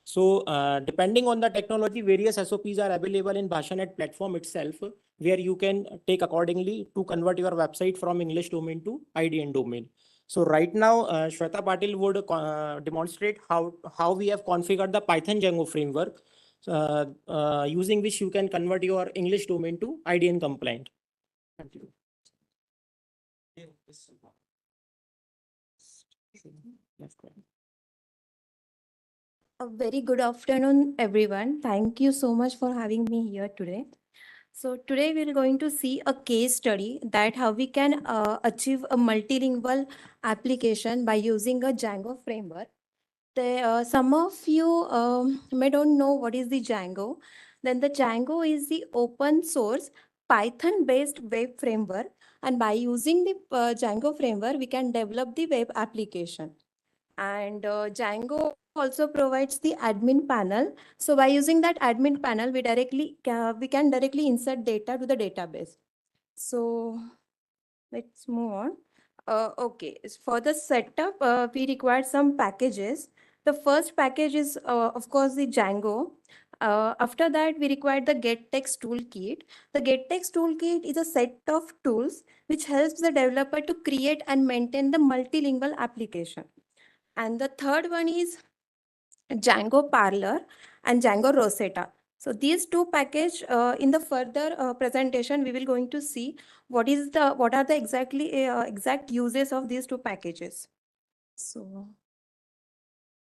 So depending on the technology, various SOPs are available in BhashaNet platform itself, where you can take accordingly to convert your website from English domain to IDN domain. So right now, Shweta Patil would demonstrate how we have configured the Python Django framework, using which you can convert your English domain to IDN compliant. Thank you.
A very good afternoon, everyone. Thank you so much for having me here today. So today we're going to see a case study that how we can achieve a multilingual application by using a Django framework. Some of you may don't know what is the Django. Then the Django is the open source Python-based web framework. And by using the Django framework, we can develop the web application. And Django also provides the admin panel. So by using that admin panel, we can directly insert data to the database. So let's move on. Okay, for the setup, we require some packages. The first package is, of course, the Django. After that, we require the GetText toolkit. The GetText toolkit is a set of tools which helps the developer to create and maintain the multilingual application. And the third one is Django Parler and Django Rosetta. So these two package in the further presentation, we will going to see what are the exact uses of these two packages. So,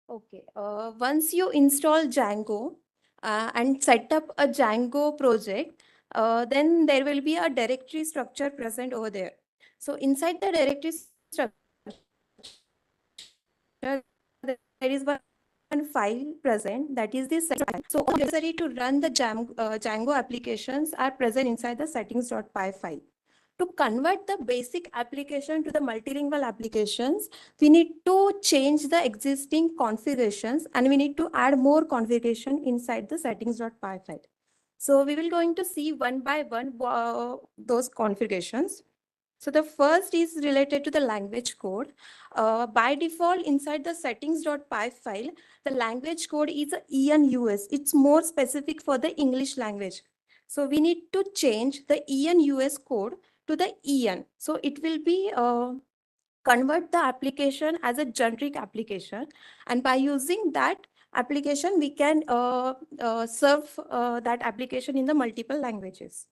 okay, once you install Django and set up a Django project, then there will be a directory structure present over there. So inside the directory structure, there is one file present, that is the settings. So all necessary to run the Django applications are present inside the settings.py file. To convert the basic application to the multilingual applications, we need to change the existing configurations and we need to add more configuration inside the settings.py file. So we will going to see one by one those configurations. So the first is related to the language code. By default, inside the settings.py file, the language code is EN-US. It's more specific for the English language. So we need to change the EN-US code to the EN. So it will be convert the application as a generic application. And by using that application, we can serve that application in the multiple languages.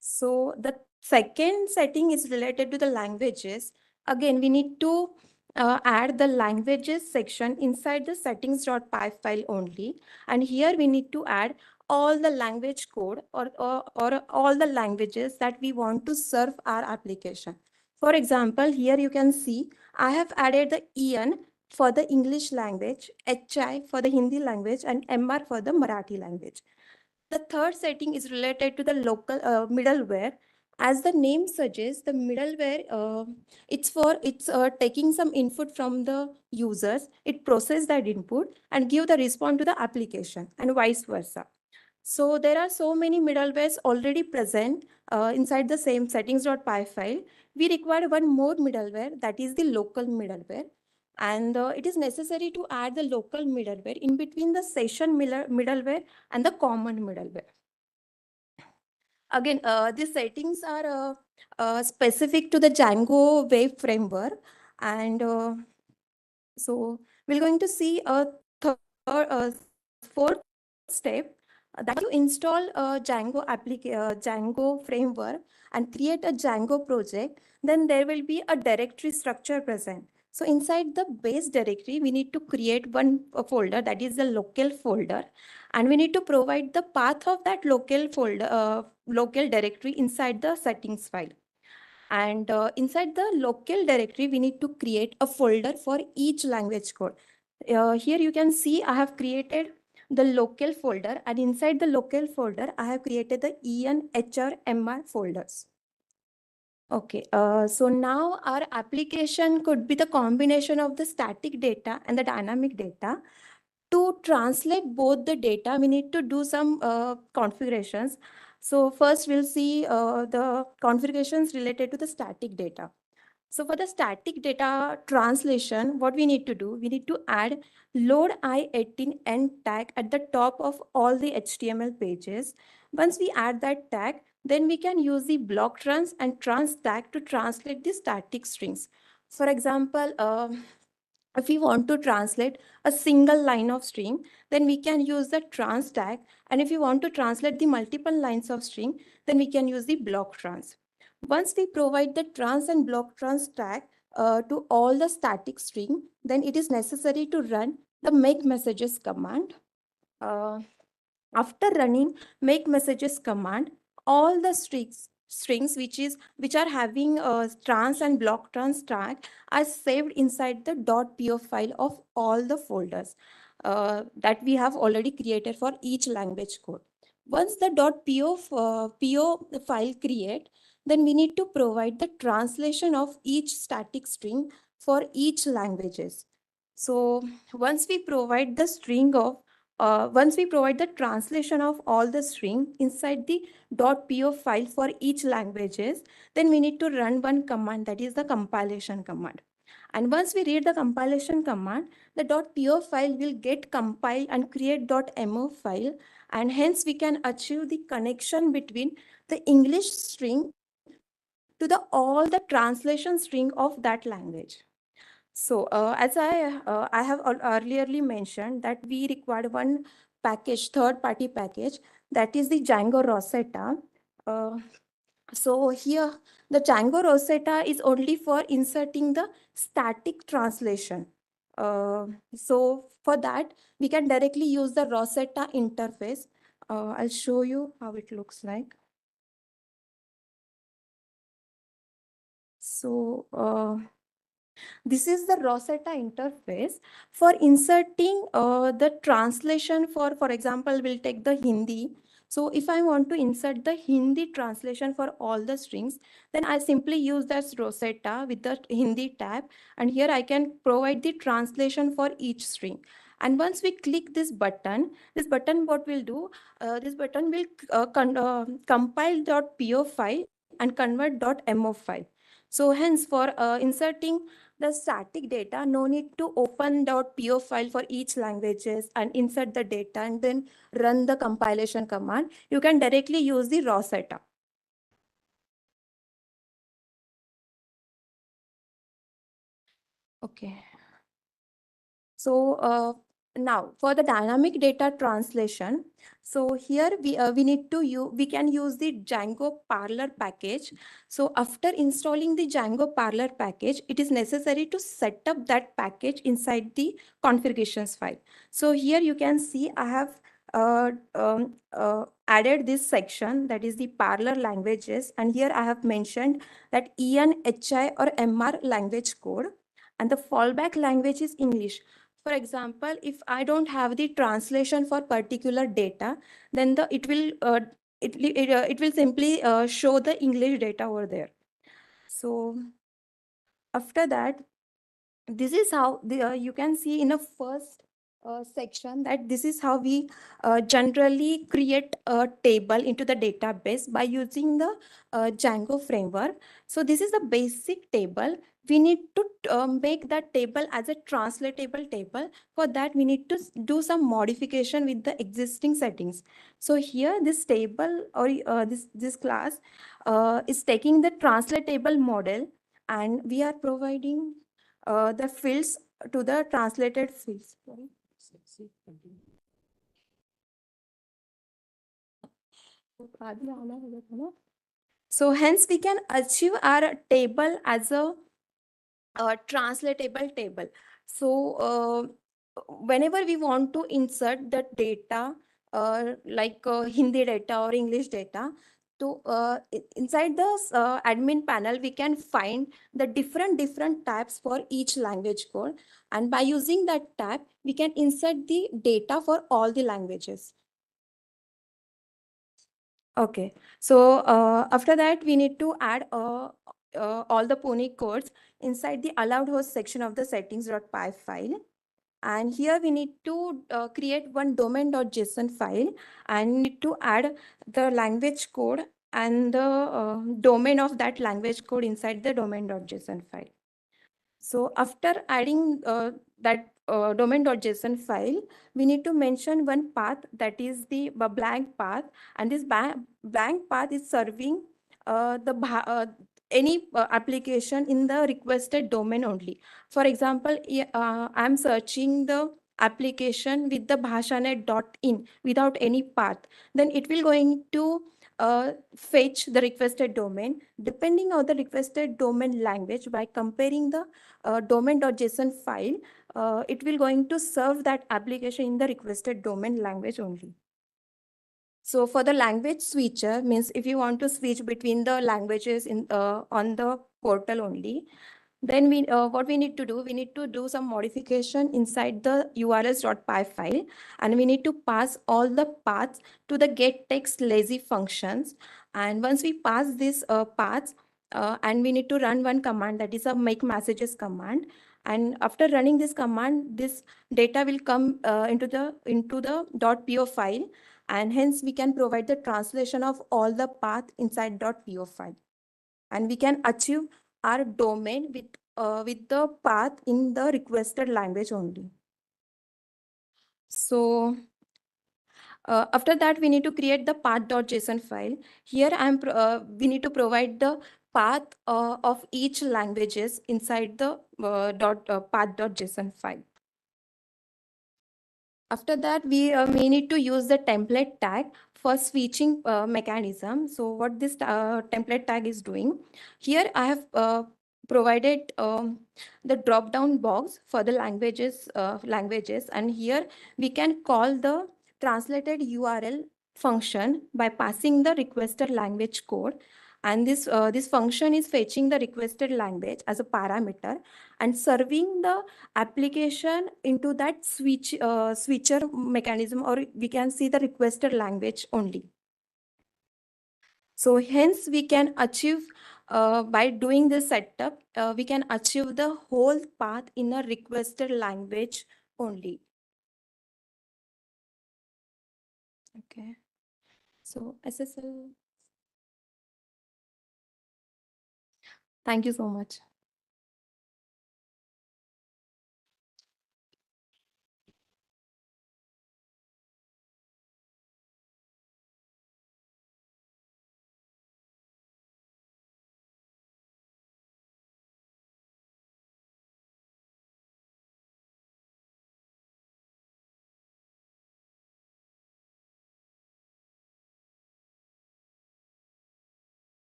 So the second setting is related to the languages. Again, we need to add the languages section inside the settings.py file only. And here we need to add all the language code or all the languages that we want to serve our application. For example, here you can see I have added the EN for the English language, HI for the Hindi language, and MR for the Marathi language. The third setting is related to the local middleware. As the name suggests, the middleware, it's taking some input from the users. It processes that input and give the response to the application and vice versa. So there are so many middlewares already present inside the same settings.py file. We require one more middleware, that is the local middleware. And it is necessary to add the local middleware in between the session middleware and the common middleware. Again, these settings are specific to the Django Web Framework. And so we're going to see a fourth step, that you install a Django framework and create a Django project. Then there will be a directory structure present. So inside the base directory, we need to create one folder, that is the local folder. And we need to provide the path of that local folder, local directory inside the settings file. And inside the local directory, we need to create a folder for each language code. Here you can see I have created the local folder, and inside the local folder, I have created the EN, HR, MR folders. Okay, so now our application could be the combination of the static data and the dynamic data. To translate both the data, we need to do some configurations. So first we'll see the configurations related to the static data. So for the static data translation, what we need to do, we need to add load I18 end tag at the top of all the HTML pages. Once we add that tag, then we can use the block trans and trans tag to translate the static strings. For example, if we want to translate a single line of string, then we can use the trans tag. And if you want to translate the multiple lines of string, then we can use the block trans. Once we provide the trans and block trans tag to all the static string, then it is necessary to run the make messages command. After running make messages command, all the strings which are having trans and block trans tag are saved inside the .po file of all the folders that we have already created for each language code. Once the .po file create, then we need to provide the translation of each static string for each languages. So once we provide the translation of all the string inside the .po file for each languages, then we need to run one command, that is the compilation command. And once we read the compilation command, the .po file will get compiled and create .mo file, and hence we can achieve the connection between the English string to all the translation string of that language. So as I have earlierly mentioned that we required one package, third-party package, that is the Django Rosetta. So here the Django Rosetta is only for inserting the static translation. So for that, we can directly use the Rosetta interface. I'll show you how it looks like. So this is the Rosetta interface for inserting the translation for example, we'll take the Hindi. So if I want to insert the Hindi translation for all the strings, then I simply use this Rosetta with the Hindi tab. And here I can provide the translation for each string. And once we click this button what will do, this button will compile .po file and convert .mo file. So hence for inserting the static data, no need to open .po file for each languages and insert the data and then run the compilation command. You can directly use the Rosetta. Okay. So now for the dynamic data translation, so here we can use the Django Parler package. So after installing the Django Parler package, it is necessary to set up that package inside the configurations file. So here you can see I have added this section, that is the parallel languages. And here I have mentioned that EN, HI or MR language code, and the fallback language is English. For example, if I don't have the translation for particular data, then it will simply show the English data over there. So after that, this is how you can see in a first section that this is how we generally create a table into the database by using the Django framework. So this is the basic table. We need to make that table as a translatable table. For that, we need to do some modification with the existing settings. So here, this table or this class is taking the translatable model, and we are providing the fields to the translated fields. So hence we can achieve our table as a translatable table. So whenever we want to insert the data, like Hindi data or English data, to inside the admin panel, we can find the different tabs for each language code. And by using that tab, we can insert the data for all the languages. Okay, so after that, we need to add all the Pune codes inside the allowed host section of the settings.py file. And here we need to create one domain.json file and need to add the language code and the domain of that language code inside the domain.json file. So after adding that domain.json file, we need to mention one path, that is the blank path. And this blank path is serving any application in the requested domain only. For example, I'm searching the application with the bhashanet.in without any path, then it will going to fetch the requested domain. Depending on the requested domain language, by comparing the domain.json file, it will going to serve that application in the requested domain language only. So for the language switcher, means if you want to switch between the languages in on the portal only, then what we need to do, we need to do some modification inside the urls.py file, and we need to pass all the paths to the getTextLazy functions. And once we pass these paths, and we need to run one command, that is a make messages command. And after running this command, this data will come into the .po file, and hence we can provide the translation of all the path inside .po file. And we can achieve our domain with the path in the requested language only. So after that, we need to create the path.json file. Here we need to provide the path of each languages inside the path.json file. After that, we need to use the template tag for switching mechanism. So what this template tag is doing, here I have provided the drop-down box for the languages, and here we can call the translated URL function by passing the requested language code. And this function is fetching the requested language as a parameter and serving the application into that switcher mechanism, or we can see the requested language only. So hence we can achieve, by doing this setup, we can achieve the whole path in a requested language only. Okay, so SSL. Thank you so much.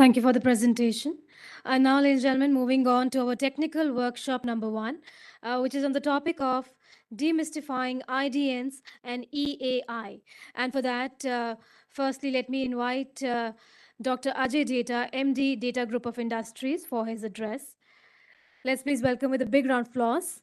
Thank you for the presentation. And now, ladies and gentlemen, moving on to our technical workshop number 1, which is on the topic of demystifying IDNs and EAI. And for that, firstly, let me invite Dr. Ajay Data, MD, Data Group of Industries, for his address. Let's please welcome with a big round of applause.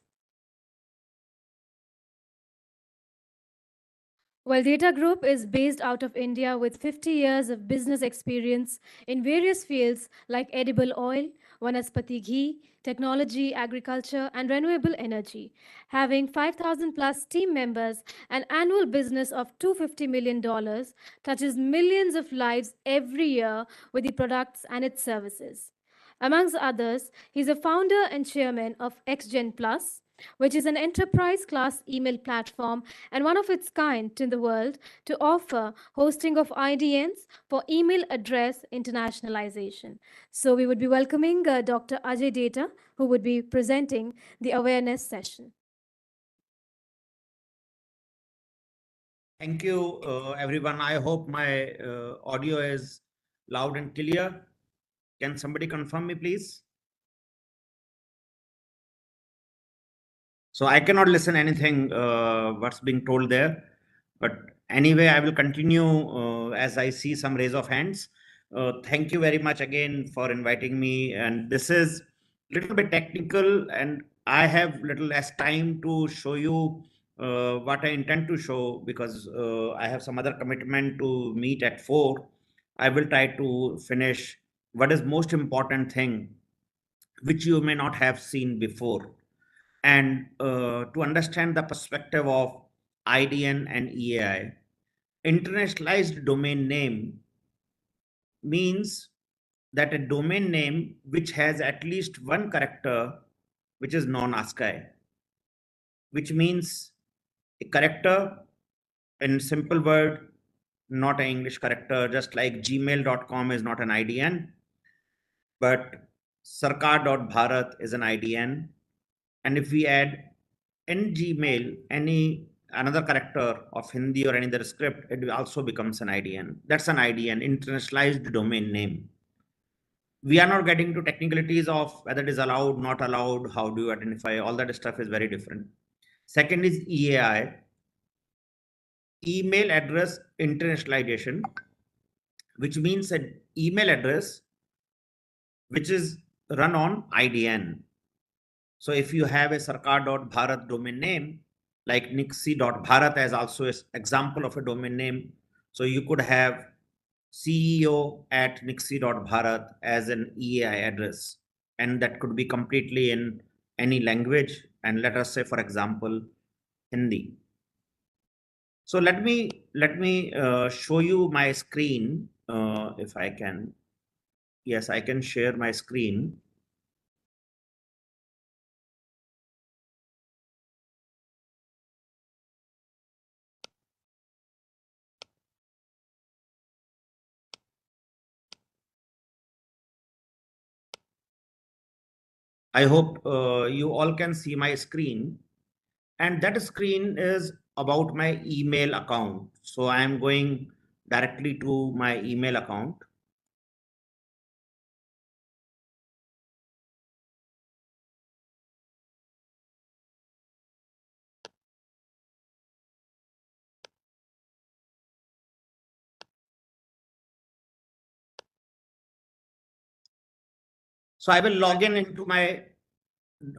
Well, Data Group is based out of India with 50 years of business experience in various fields like edible oil, vanaspati ghee, technology, agriculture, and renewable energy. Having 5,000 plus team members, an annual business of $250 million touches millions of lives every year with the products and its services. Amongst others, he's a founder and chairman of XGen Plus, which is an enterprise class email platform and one of its kind in the world to offer hosting of IDNs for email address internationalization. So we would be welcoming Dr. Ajay Data, who would be presenting the awareness session.
Thank you, everyone. I hope my audio is loud and clear. Can somebody confirm me, please? So I cannot listen anything what's being told there, but anyway, I will continue as I see some raise of hands. Thank you very much again for inviting me. And this is a little bit technical, and I have little less time to show you what I intend to show because I have some other commitment to meet at 4. I will try to finish what is most important thing, which you may not have seen before. And to understand the perspective of IDN and EAI, internationalized domain name means that a domain name which has at least one character which is non-ASCII, which means a character in simple word, not an English character, just like gmail.com is not an IDN, but sarkar.bharat is an IDN. And if we add in Gmail another character of Hindi or any other script, it also becomes an IDN. That's an IDN, internationalized domain name. We are not getting to technicalities of whether it is allowed, not allowed, how do you identify, all that stuff is very different. Second is EAI, email address internationalization, which means an email address which is run on IDN. So if you have a sarkar.bharat domain name, like nixi.bharat as also an example of a domain name. So you could have CEO@nixi.bharat as an EAI address, and that could be completely in any language. And let us say, for example, Hindi. So let me show you my screen if I can. Yes, I can share my screen. I hope you all can see my screen, and that screen is about my email account. So I am going directly to my email account. So I will log in into my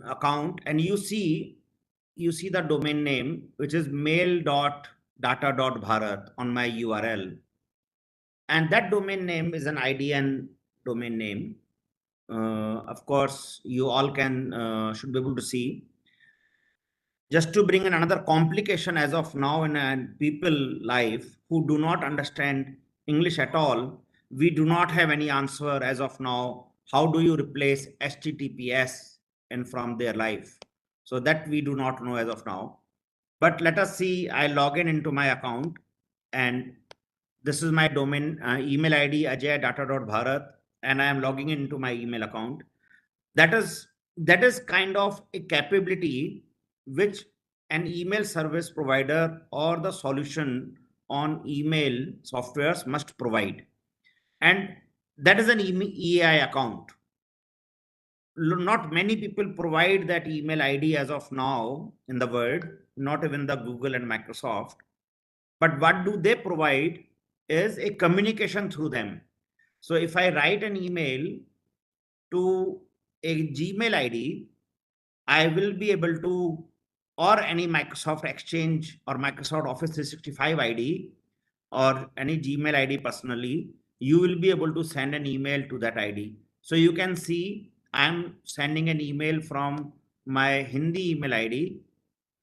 account, and you see the domain name, which is mail.data.bharat on my URL. And that domain name is an IDN domain name. Of course, you all can should be able to see. Just to bring in another complication as of now in people life who do not understand English at all, we do not have any answer as of now. How do you replace HTTPS in from their life? So that we do not know as of now. But let us see, I log in into my account, and this is my domain email ID ajay.data.bharat, and I am logging into my email account. That is kind of a capability which an email service provider or the solution on email softwares must provide. And that is an EAI account. Not many people provide that email ID as of now in the world, not even the Google and Microsoft. But what do they provide is a communication through them. So if I write an email to a Gmail ID, I will be able to, or any Microsoft Exchange or Microsoft Office 365 ID or any Gmail ID personally, you will be able to send an email to that ID. So you can see I'm sending an email from my Hindi email ID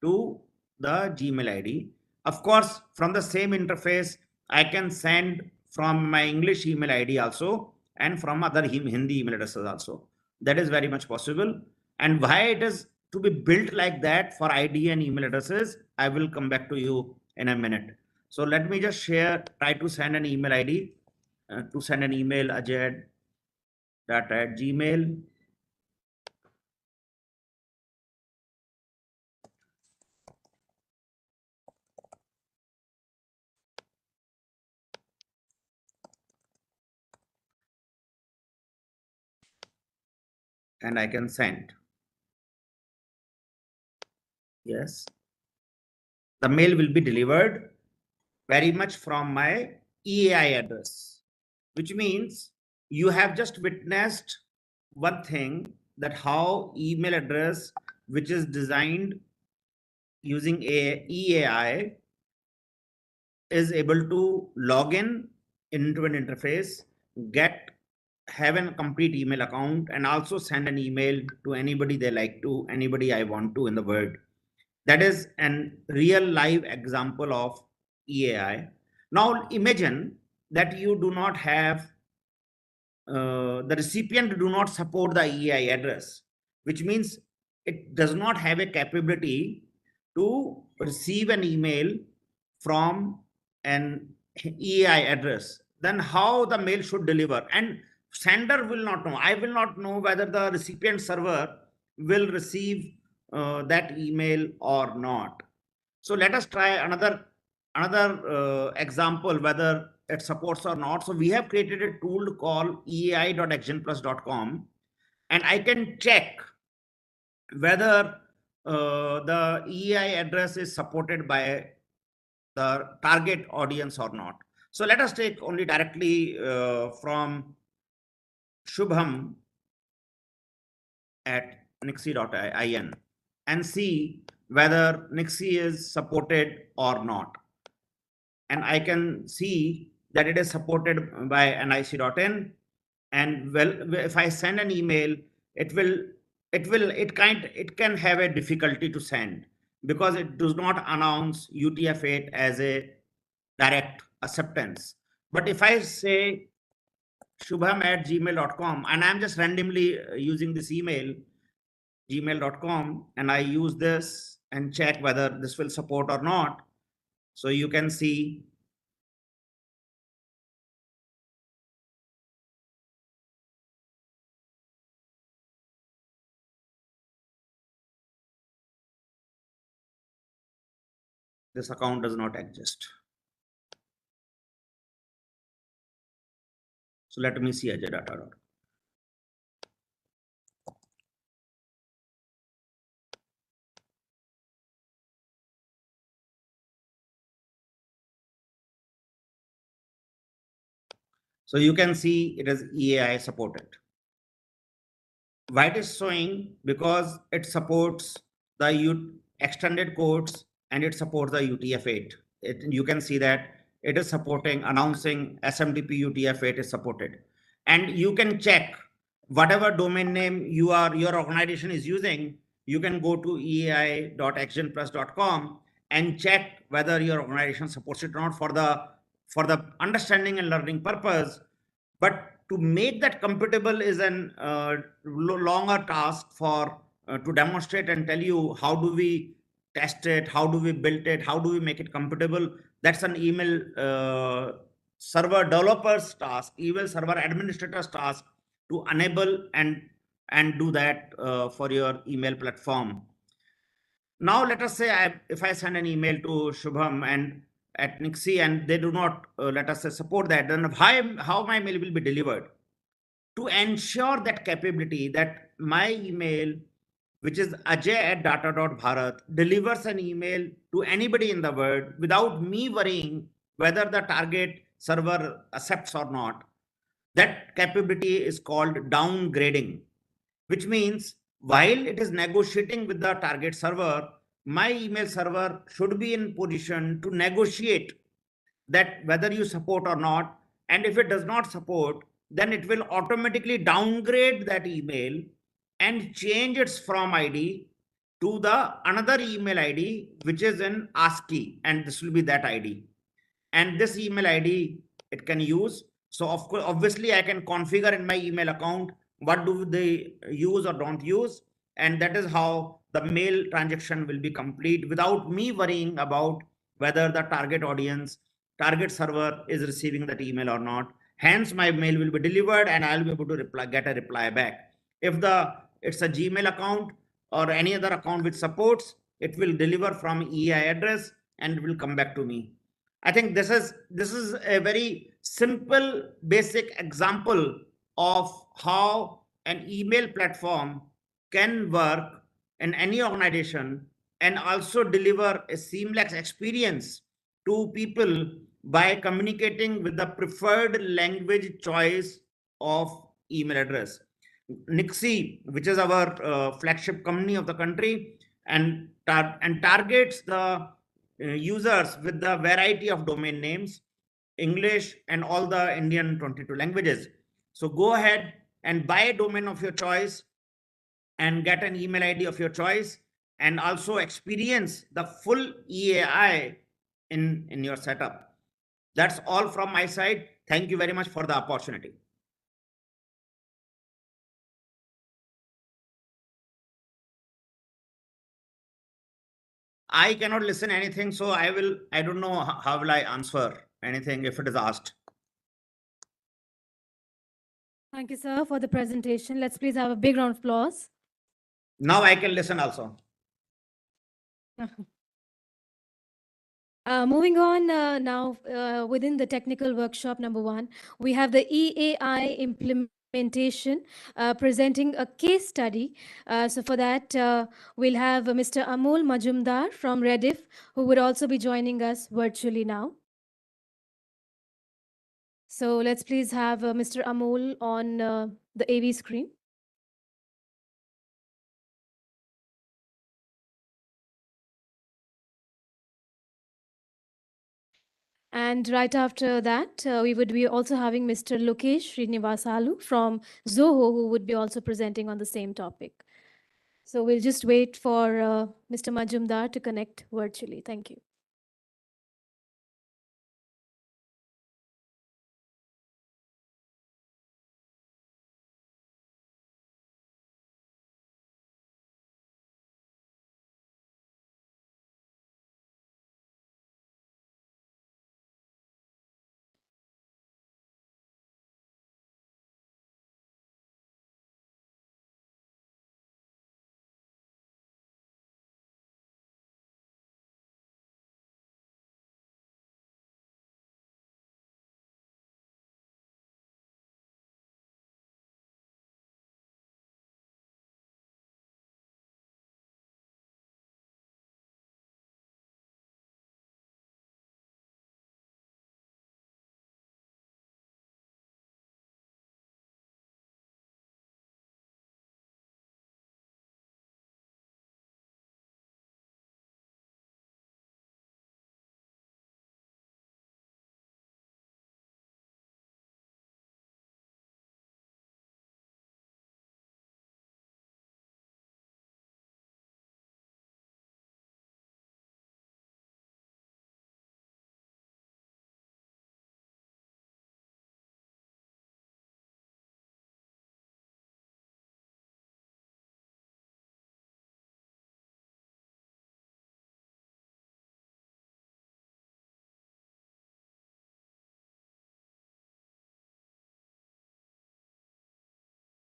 to the Gmail ID. Of course, from the same interface, I can send from my English email ID also and from other Hindi email addresses also. That is very much possible. And why it is to be built like that for ID and email addresses, I will come back to you in a minute. So let me just try to send an email ID, to send an email ajay@gmail. And I can send. Yes. The mail will be delivered very much from my EAI address, which means you have just witnessed one thing, that how email address, which is designed using EAI, is able to log in into an interface, have a complete email account, and also send an email to anybody they like to, anybody I want to in the world. That is a real live example of EAI. Now imagine that you do not have, the recipient do not support the EAI address, which means it does not have a capability to receive an email from an EAI address. Then how the mail should deliver? And sender will not know. I will not know whether the recipient server will receive that email or not. So let us try another example, whether it supports or not. So we have created a tool called eai.actionplus.com, and I can check whether the EAI address is supported by the target audience or not. So let us take only directly from Shubham at nixie.in and see whether Nixie is supported or not. And I can see that it is supported by nic.in. And well, if I send an email, it can have a difficulty to send because it does not announce UTF-8 as a direct acceptance. But if I say shubham@gmail.com, and I'm just randomly using this email, gmail.com, and I use this and check whether this will support or not. So you can see this account does not exist. So let me see ajay.com. So you can see it is EAI supported. Why it is showing? Because it supports the extended codes and it supports the UTF-8. You can see that it is supporting, announcing SMTP UTF-8 is supported. And you can check whatever domain name your organization is using. You can go to eai.actionplus.com and check whether your organization supports it or not for the understanding and learning purpose. But to make that compatible is an longer task for to demonstrate and tell you how do we test it, how do we build it, how do we make it compatible. That's an email server developer's task, email server administrator's task to enable and do that for your email platform. Now let us say if I send an email to Shubham and at Nixie and they do not let us say support that, then how my mail will be delivered? to ensure that capability that my email, which is ajay@data.bharat, delivers an email to anybody in the world without me worrying whether the target server accepts or not. That capability is called downgrading, which means while it is negotiating with the target server, my email server should be in position to negotiate that whether you support or not. And if it does not support, then it will automatically downgrade that email and change its from ID to the another email ID, which is in ASCII, and this will be that ID. And this email ID it can use. So of course, obviously I can configure in my email account what do they use or don't use. And that is how the mail transaction will be complete without me worrying about whether the target audience, target server is receiving that email or not. Hence my mail will be delivered and I'll be able to get a reply back. If it's a Gmail account or any other account which supports, it will deliver from EI address and it will come back to me. I think this is a very simple, basic example of how an email platform can work in any organization and also deliver a seamless experience to people by communicating with the preferred language choice of email address. Nixie, which is our flagship company of the country, and targets the users with the variety of domain names, English and all the Indian 22 languages. So go ahead and buy a domain of your choice and get an email ID of your choice and also experience the full EAI in your setup. That's all from my side. Thank you very much for the opportunity. I cannot listen anything, so I don't know how will I answer anything if it is asked.
Thank you, sir, for the presentation. Let's please have a big round of applause.
Now I can listen also.
Moving on now, within the technical workshop number 1, we have the EAI implementation presenting a case study. So for that, we'll have Mr. Amol Majumdar from Rediff, who would also be joining us virtually now. So let's please have Mr. Amol on the AV screen. And right after that, we would be also having Mr. Lokesh Srinivasalu from Zoho, who would be also presenting on the same topic. So we'll just wait for Mr. Majumdar to connect virtually. Thank you.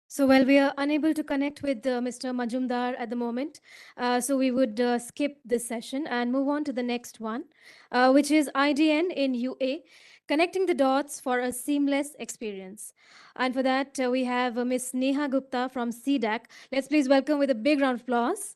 So while we are unable to connect with Mr. Majumdar at the moment, so we would skip this session and move on to the next one, which is IDN in UA. connecting the dots for a seamless experience. And for that, we have Miss Neha Gupta from CDAC. Let's please welcome with a big round of applause.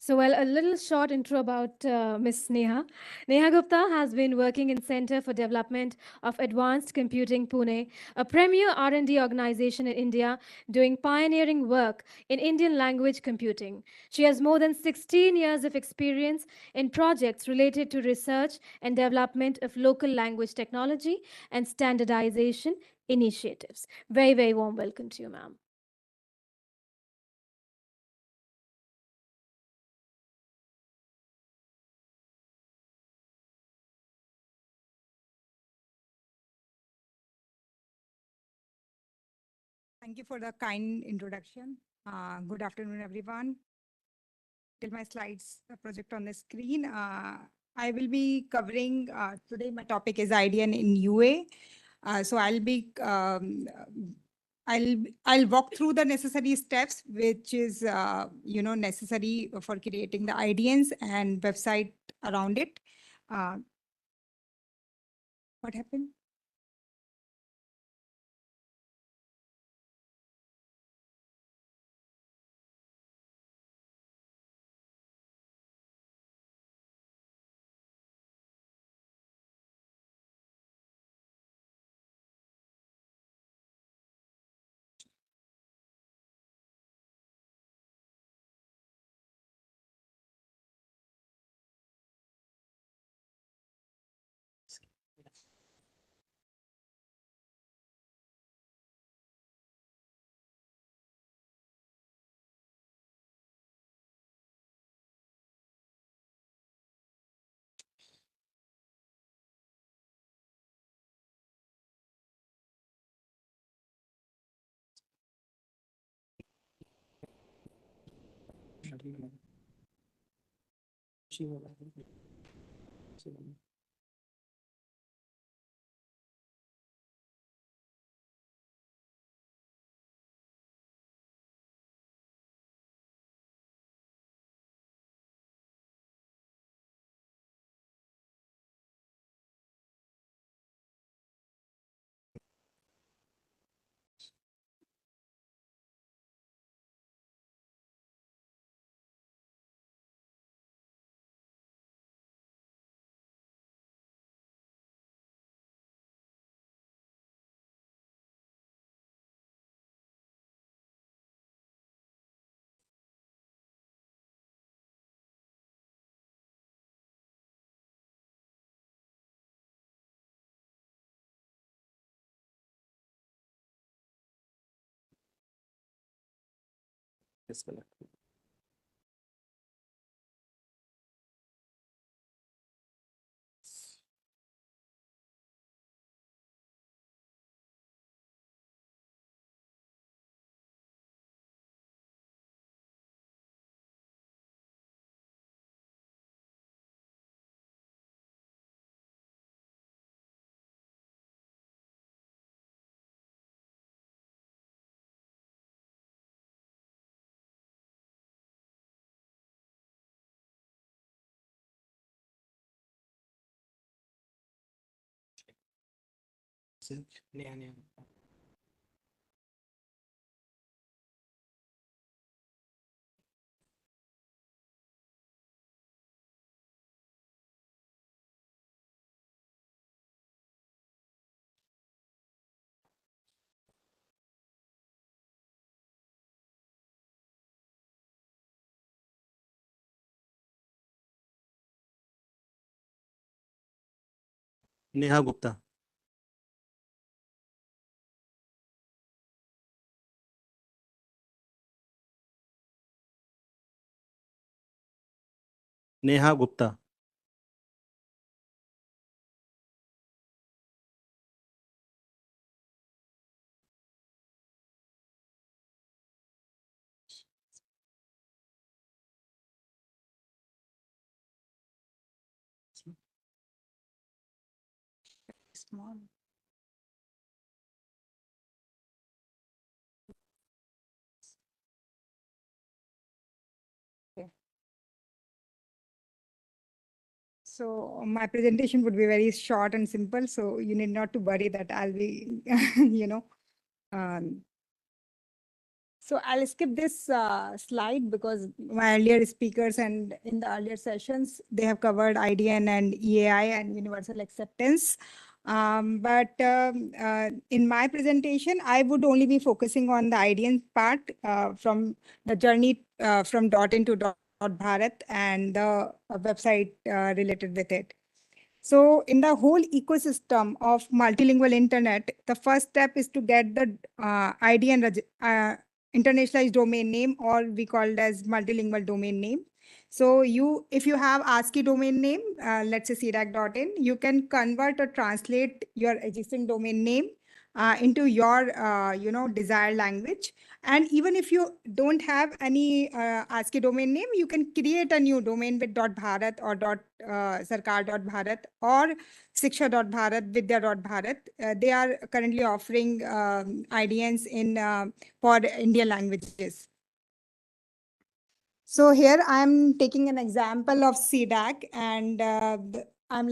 So, well, a little short intro about Ms. Neha. Neha Gupta has been working in Center for Development of Advanced Computing, Pune, a premier R&D organization in India, doing pioneering work in Indian language computing. She has more than 16 years of experience in projects related to research and development of local language technology and standardization initiatives. Very, very warm welcome to you, ma'am.
Thank you for the kind introduction. Good afternoon, everyone. Till my slides project on the screen. I will be covering, today my topic is IDN in UA. So I'll walk through the necessary steps, which is, necessary for creating the IDNs and website around it. What happened?
Disconnect.
Neha Gupta. Neha Gupta.
Small. Okay. So my presentation would be very short and simple. So you need not to worry that I'll be, so I'll skip this slide because my earlier speakers and in the earlier sessions, they have covered IDN and EAI and universal acceptance. In my presentation, I would only be focusing on the IDN part from the journey from .in to .bharat and the website related with it. So in the whole ecosystem of multilingual internet, the first step is to get the IDN internationalized domain name, or we call it as multilingual domain name. So if you have ASCII domain name, let's say cdac.in, you can convert or translate your existing domain name into your desired language. And even if you don't have any ASCII domain name, you can create a new domain with .bharat or sarkar.bharat or shiksha.bharat, vidya.bharat. They are currently offering IDNs for Indian languages. So here I'm taking an example of CDAC, and I'm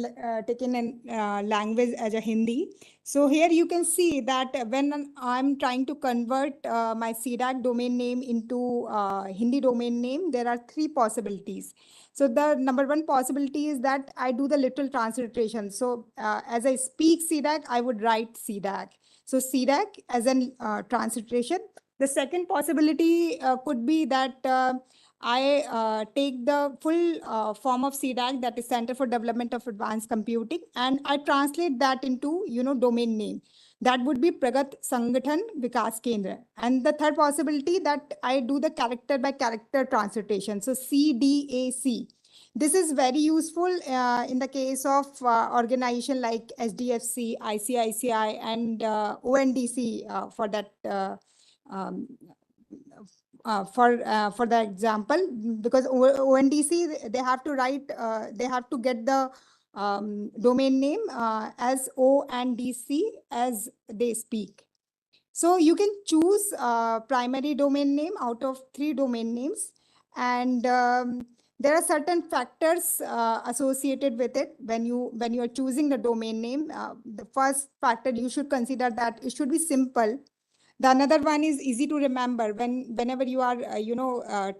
taking a language as a Hindi. So here you can see that when I'm trying to convert my CDAC domain name into Hindi domain name, there are three possibilities. So the number one possibility is that I do the literal transliteration. So as I speak CDAC, I would write CDAC. So CDAC as an transliteration. The second possibility could be that I take the full form of CDAC, that is Center for Development of Advanced Computing, and I translate that into, domain name. That would be Pragat Sangathan Vikas Kendra. And the third possibility that I do the character by character transliteration. So CDAC. This is very useful in the case of organization like SDFC, ICICI, and ONDC for that. For the example, because ONDC, they have to write, they have to get the domain name as O and DC as they speak. So you can choose primary domain name out of 3 domain names, and there are certain factors associated with it when you are choosing the domain name. The first factor, you should consider that it should be simple. The another one is easy to remember. Whenever you are,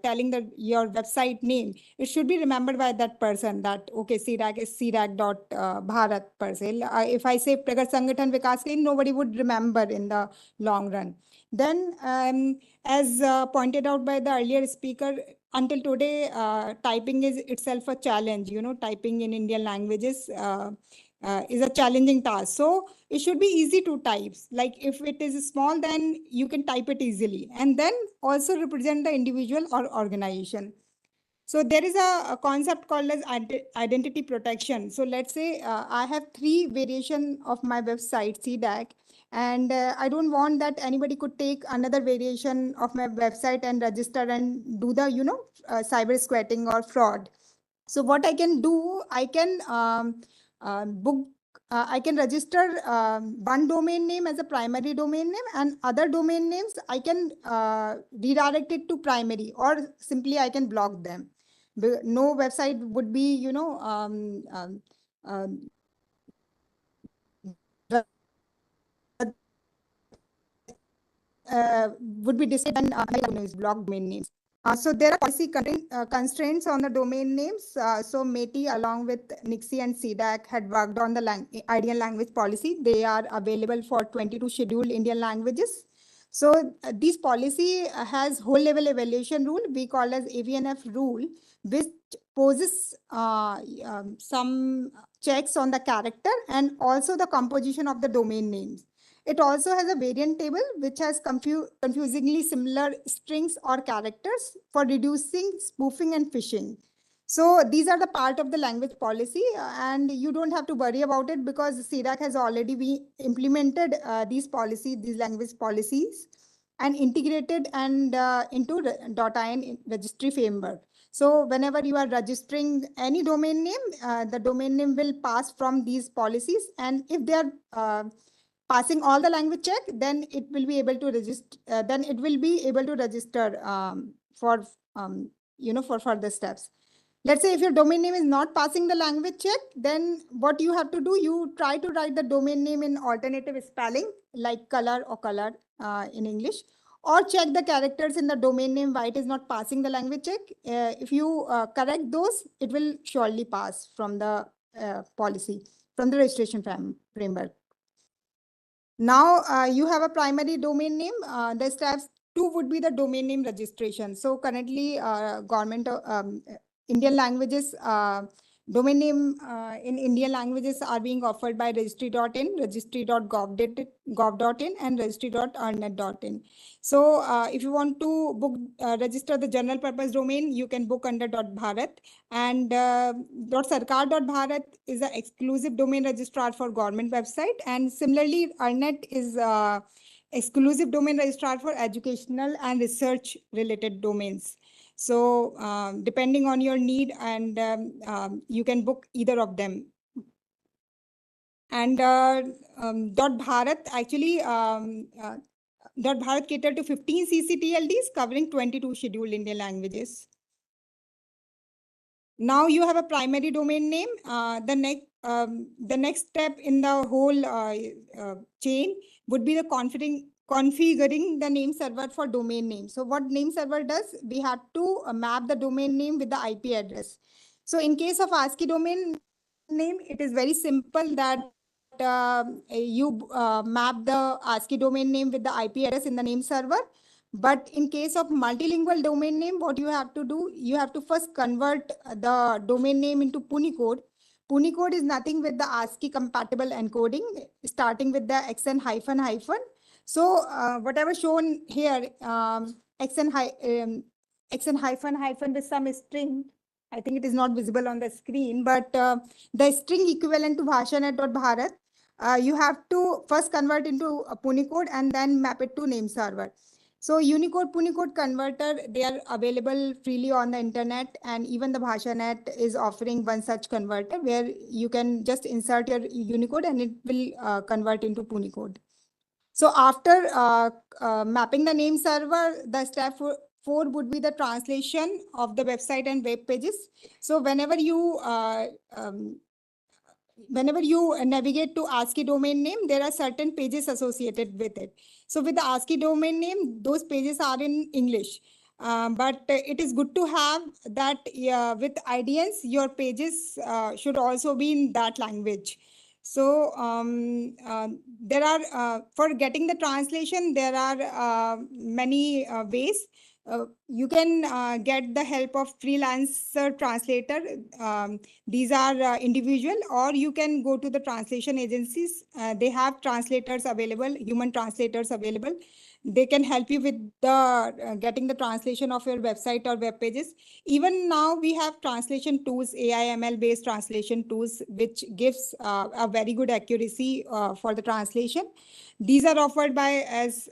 telling your website name, it should be remembered by that person that, okay, CDAC is cdac.bharat per se. If I say Pragat Sangathan Vikas Kendra, nobody would remember in the long run. Then, as pointed out by the earlier speaker, until today, typing is itself a challenge. Typing in Indian languages is a challenging task. So it should be easy to type. Like if it is small, then you can type it easily, and then also represent the individual or organization. So there is a concept called as identity protection. So let's say I have 3 variations of my website CDAC, and I don't want that anybody could take another variation of my website and register and do the cyber squatting or fraud. So what I can do, I can I can register one domain name as a primary domain name, and other domain names I can redirect it to primary, or simply I can block them. No website would be, would be disabled when block domain names. So there are policy constraints on the domain names. So METI along with NIXI and CDAC had worked on the IDN language policy. They are available for 22 scheduled Indian languages. So this policy has whole level evaluation rule, we call as AVNF rule, which poses some checks on the character and also the composition of the domain names. It also has a variant table which has confusingly similar strings or characters for reducing spoofing and phishing. So these are the part of the language policy, and you don't have to worry about it because CDAC has already implemented these language policies and integrated and into .in registry framework. So whenever you are registering any domain name, the domain name will pass from these policies, and if they are passing all the language check, then it will be able to register. Then it will be able to register for for further steps. let's say if your domain name is not passing the language check, then what you have to do, you try to write the domain name in alternative spelling like color or color in English, or check the characters in the domain name why it is not passing the language check. If you correct those, it will surely pass from the policy, from the registration framework. Now you have a primary domain name. The steps 2 would be the domain name registration. So currently government Indian languages, domain name in Indian languages are being offered by registry.in, registry.gov.in and registry.earnnet.in. So if you want to book, register the general purpose domain, you can book under .bharat, and .sarkar.bharat is an exclusive domain registrar for government website. And similarly, Earnnet is exclusive domain registrar for educational and research related domains. So depending on your need, and you can book either of them. And .bharat actually .bharat cater to 15 CCTLDs covering 22 scheduled Indian languages. Now you have a primary domain name. The next step in the whole chain would be the configuring the name server for domain name. So what name server does, we have to map the domain name with the IP address. So in case of ASCII domain name, it is very simple that you map the ASCII domain name with the IP address in the name server. But in case of multilingual domain name, what you have to do, you have to first convert the domain name into Punicode. Punicode is nothing with the ASCII compatible encoding, starting with the XN hyphen hyphen. So whatever shown here, XN hyphen hyphen with some string, I think it is not visible on the screen, but the string equivalent to bhashanet.bharat, you have to first convert into a Punicode and then map it to name server. So Unicode, Punicode converter, they are available freely on the internet, and even the BhashaNet is offering one such converter where you can just insert your Unicode and it will convert into Punicode. So after mapping the name server, the step 4 would be the translation of the website and web pages. So whenever you navigate to ASCII domain name, there are certain pages associated with it. So with the ASCII domain name, those pages are in English. But it is good to have that with IDNs, your pages should also be in that language. So there are, for getting the translation, there are many ways. You can get the help of freelancer translator. These are individual, or you can go to the translation agencies. They have translators available, human translators available. They can help you with the getting the translation of your website or web pages. Even now we have translation tools, AI/ML based translation tools, which gives a very good accuracy for the translation. These are offered by, as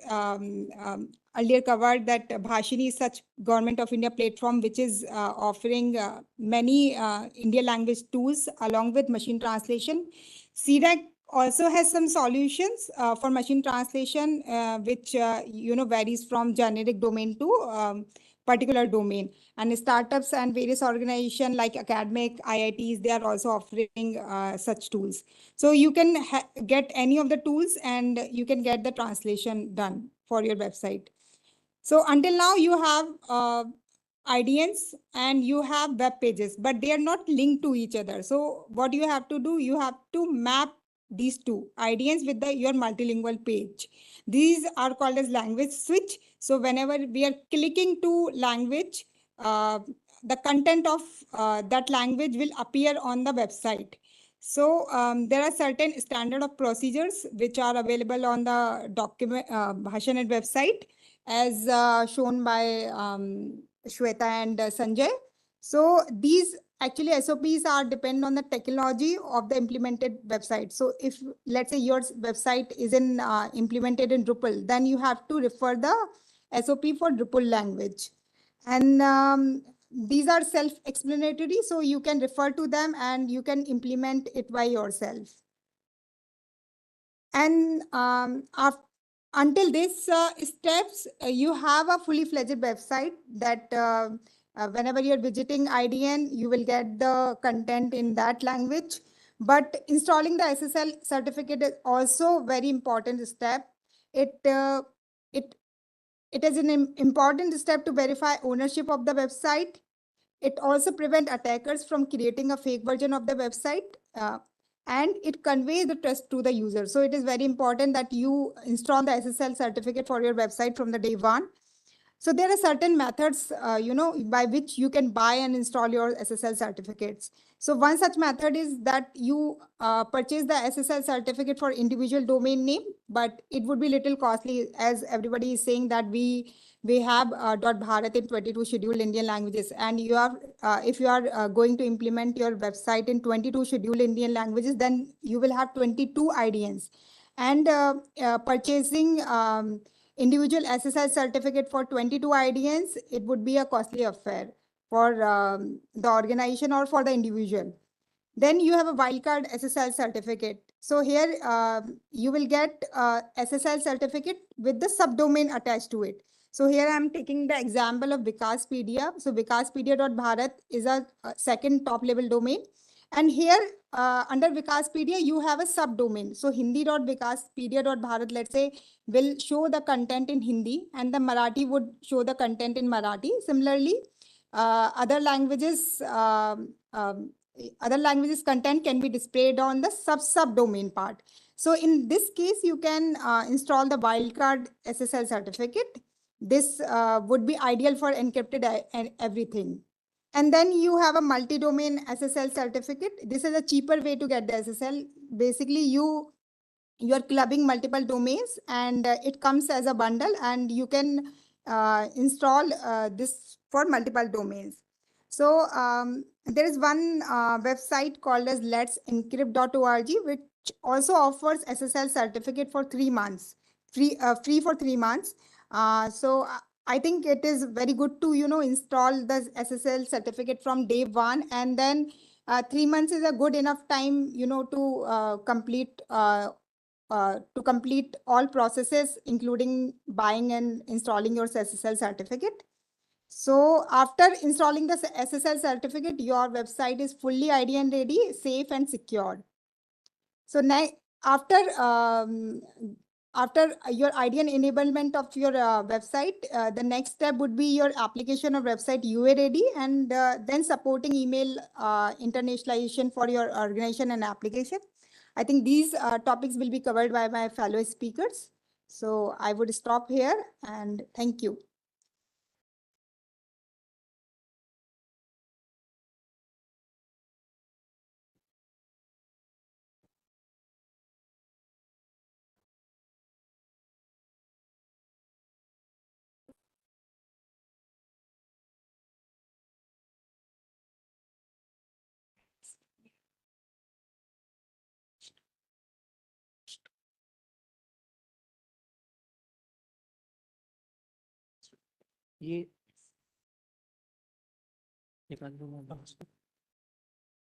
earlier covered, that Bhashini is such Government of India platform which is offering many Indian language tools along with machine translation. CDAC also has some solutions for machine translation, which varies from generic domain to particular domain. And startups and various organizations like academic IITs, they are also offering such tools. So you can get any of the tools and you can get the translation done for your website. So until now you have IDNs and you have web pages, but they are not linked to each other. So what you have to do, you have to map these two IDNs with your multilingual page. These are called as language switch. So whenever we are clicking to language, the content of that language will appear on the website. So there are certain standard of procedures which are available on the document BhashaNet website, as shown by Shweta and Sanjay. So these actually SOPs are depend on the technology of the implemented website. So if, let's say, your website is implemented in Drupal, then you have to refer the SOP for Drupal language. And these are self-explanatory, so you can refer to them and you can implement it by yourself. And until these steps, you have a fully fledged website that whenever you're visiting IDN, you will get the content in that language. But installing the SSL certificate is also very important step. It is an important step to verify ownership of the website. It also prevents attackers from creating a fake version of the website, and it conveys the trust to the user. So it is very important that you install the SSL certificate for your website from the day one. So there are certain methods, by which you can buy and install your SSL certificates. So one such method is that you purchase the SSL certificate for individual domain name, but it would be little costly, as everybody is saying that we have .bharat in 22 scheduled Indian languages, and you are if you are going to implement your website in 22 scheduled Indian languages, then you will have 22 IDNs, and purchasing individual SSL certificate for 22 IDNs, it would be a costly affair for the organization or for the individual. Then you have a wildcard SSL certificate. So here you will get SSL certificate with the subdomain attached to it. So here I'm taking the example of Vikaspedia. So Vikaspedia.bharat is a second top level domain. And here under Vikaspedia, you have a subdomain. So Hindi.vikaspedia.bharat, let's say, will show the content in Hindi, and the Marathi would show the content in Marathi. Similarly, other languages content can be displayed on the subdomain part. So in this case, you can install the wildcard SSL certificate. This would be ideal for encrypted and everything. And then you have a multi-domain SSL certificate. This is a cheaper way to get the SSL. Basically, you are clubbing multiple domains, and it comes as a bundle, and you can install this for multiple domains. So there is one website called as let'sencrypt.org, which also offers SSL certificate for 3 months, free for 3 months. So I think it is very good to install the SSL certificate from day one, and then 3 months is a good enough time to complete all processes, including buying and installing your SSL certificate. So after installing the SSL certificate, your website is fully IDN ready, safe and secure. So now after your IDN enablement of your website, the next step would be your application of website UA ready, and then supporting email internationalization for your organization and application. I think these topics will be covered by my fellow speakers. So I would stop here, and thank you.
ये निकाल दो मैं इसको।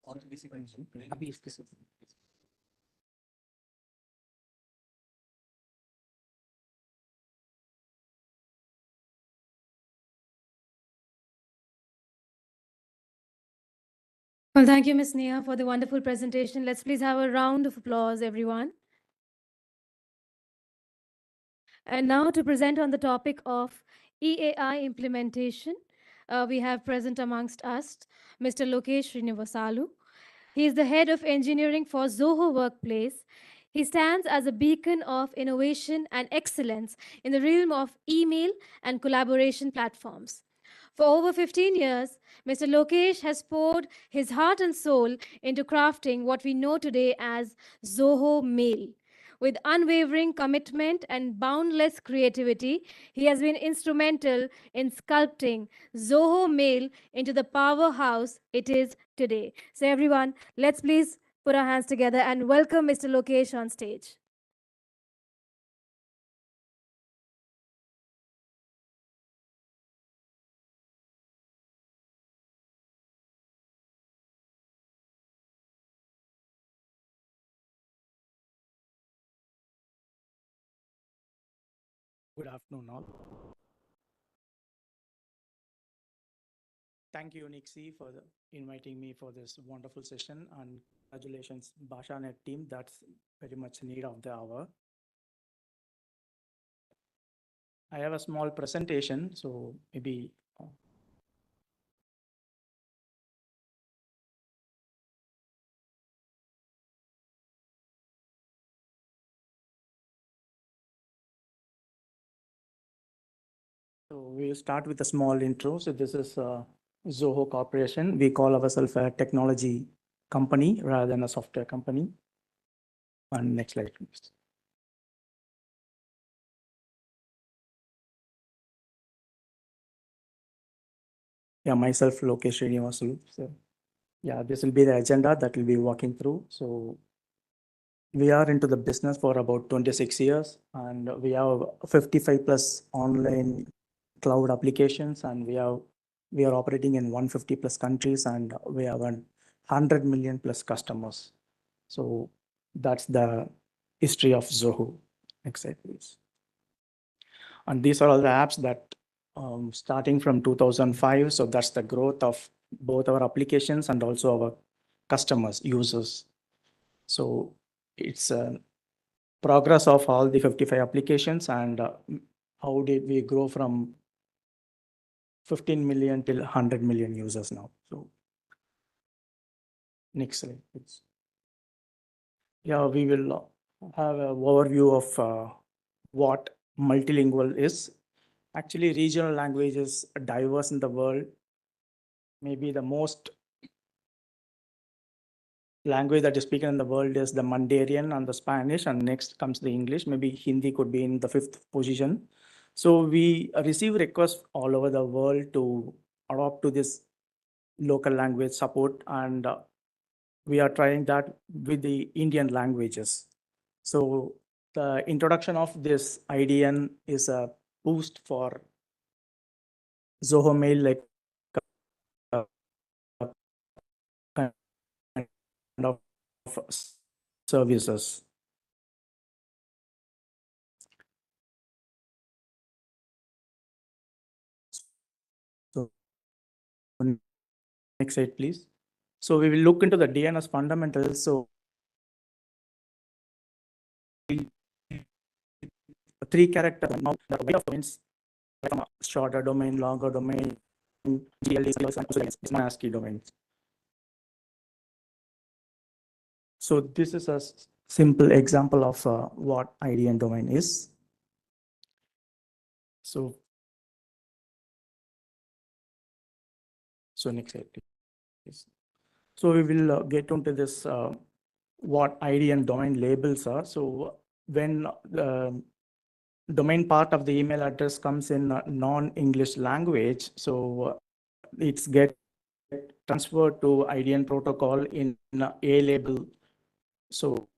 और किसी का नहीं, अभी इसके से
Well, thank you, Ms. Neha, for the wonderful presentation. Let's please have a round of applause, everyone. And now to present on the topic of EAI implementation, we have present amongst us Mr. Lokesh Srinivasalu. He is the head of engineering for Zoho Workplace. He stands as a beacon of innovation and excellence in the realm of email and collaboration platforms. For over 15 years, Mr. Lokesh has poured his heart and soul into crafting what we know today as Zoho Mail. With unwavering commitment and boundless creativity, he has been instrumental in sculpting Zoho Mail into the powerhouse it is today. So everyone, let's please put our hands together and welcome Mr. Lokesh on stage.
Good afternoon, all. Thank you, Nixie, for inviting me for this wonderful session, and congratulations, BhashaNet team. That's very much need of the hour. I have a small presentation, so maybe. So we'll start with a small intro. So this is Zoho Corporation. We call ourselves a technology company rather than a software company. And next slide, please. Yeah, myself, Lokesh Srinivasu. So yeah, this will be the agenda that we'll be walking through. So we are into the business for about 26 years, and we have 55 plus online cloud applications, and we are operating in 150 plus countries, and we have 100 million plus customers. So that's the history of Zoho. Next slide, please. And these are all the apps that starting from 2005. So that's the growth of both our applications and also our customers, users. So it's a progress of all the 55 applications, and how did we grow from 15 million till 100 million users now. So next slide, please. Yeah, we will have an overview of what multilingual is. Actually, regional languages are diverse in the world. Maybe the most language that is spoken in the world is the Mandarin and the Spanish, and next comes the English. Maybe Hindi could be in the 5th position. So we receive requests all over the world to adopt to this local language support, and we are trying that with the Indian languages. So the introduction of this IDN is a boost for Zoho Mail, like kind of services. So next slide, please. So we will look into the DNS fundamentals. So 3 character now the way of domains, shorter domain, longer domain, GLD, and ASCII domains. So this is a simple example of what IDN domain is. So next slide, please. So we will get into this what IDN domain labels are. So when the domain part of the email address comes in a non-English language, so it's get transferred to IDN protocol in a label. So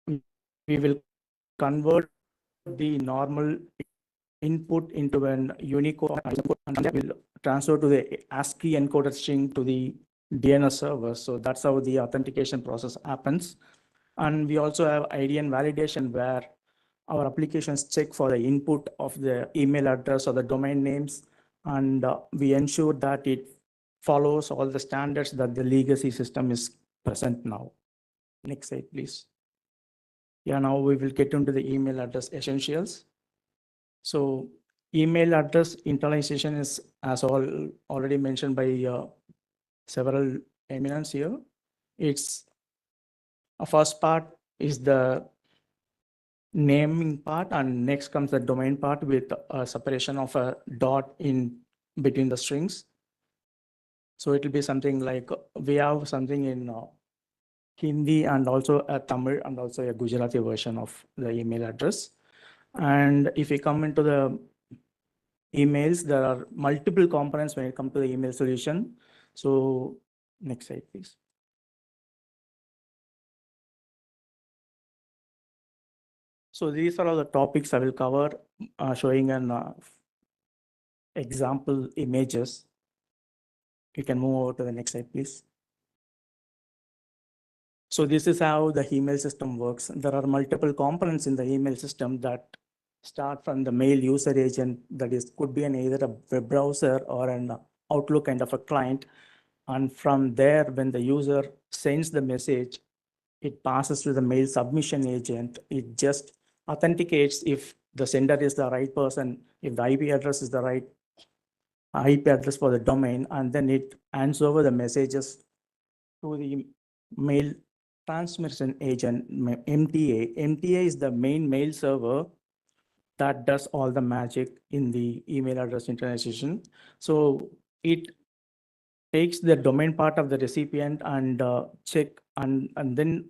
we will convert the normal input into an Unicode input, and that will transfer to the ASCII encoded string to the DNS server. So that's how the authentication process happens. And we also have IDN validation, where our applications check for the input of the email address or the domain names, and we ensure that it follows all the standards that the legacy system is present now. Next slide, please. Yeah, now we will get into the email address essentials. So email address internalization is, as already mentioned by several eminents here. It's a first part is the naming part, and next comes the domain part with a separation of a dot in between the strings. So it will be something like we have something in Hindi and also a Tamil and also a Gujarati version of the email address. And if we come into the emails, there are multiple components when it comes to the email solution. So next slide, please. So these are all the topics I will cover, showing an example images. You can move over to the next slide, please. So this is how the email system works. There are multiple components in the email system that start from the mail user agent, that is could be either a web browser or an
Outlook kind of a client. And from there, when the user sends the message, it passes to the mail submission agent. It just authenticates if the sender is the right person, if the IP address is the right IP address for the domain, and then it hands over the messages to the mail transmission agent, MTA. MTA is the main mail server that does all the magic in the email address internalization. So it takes the domain part of the recipient and and then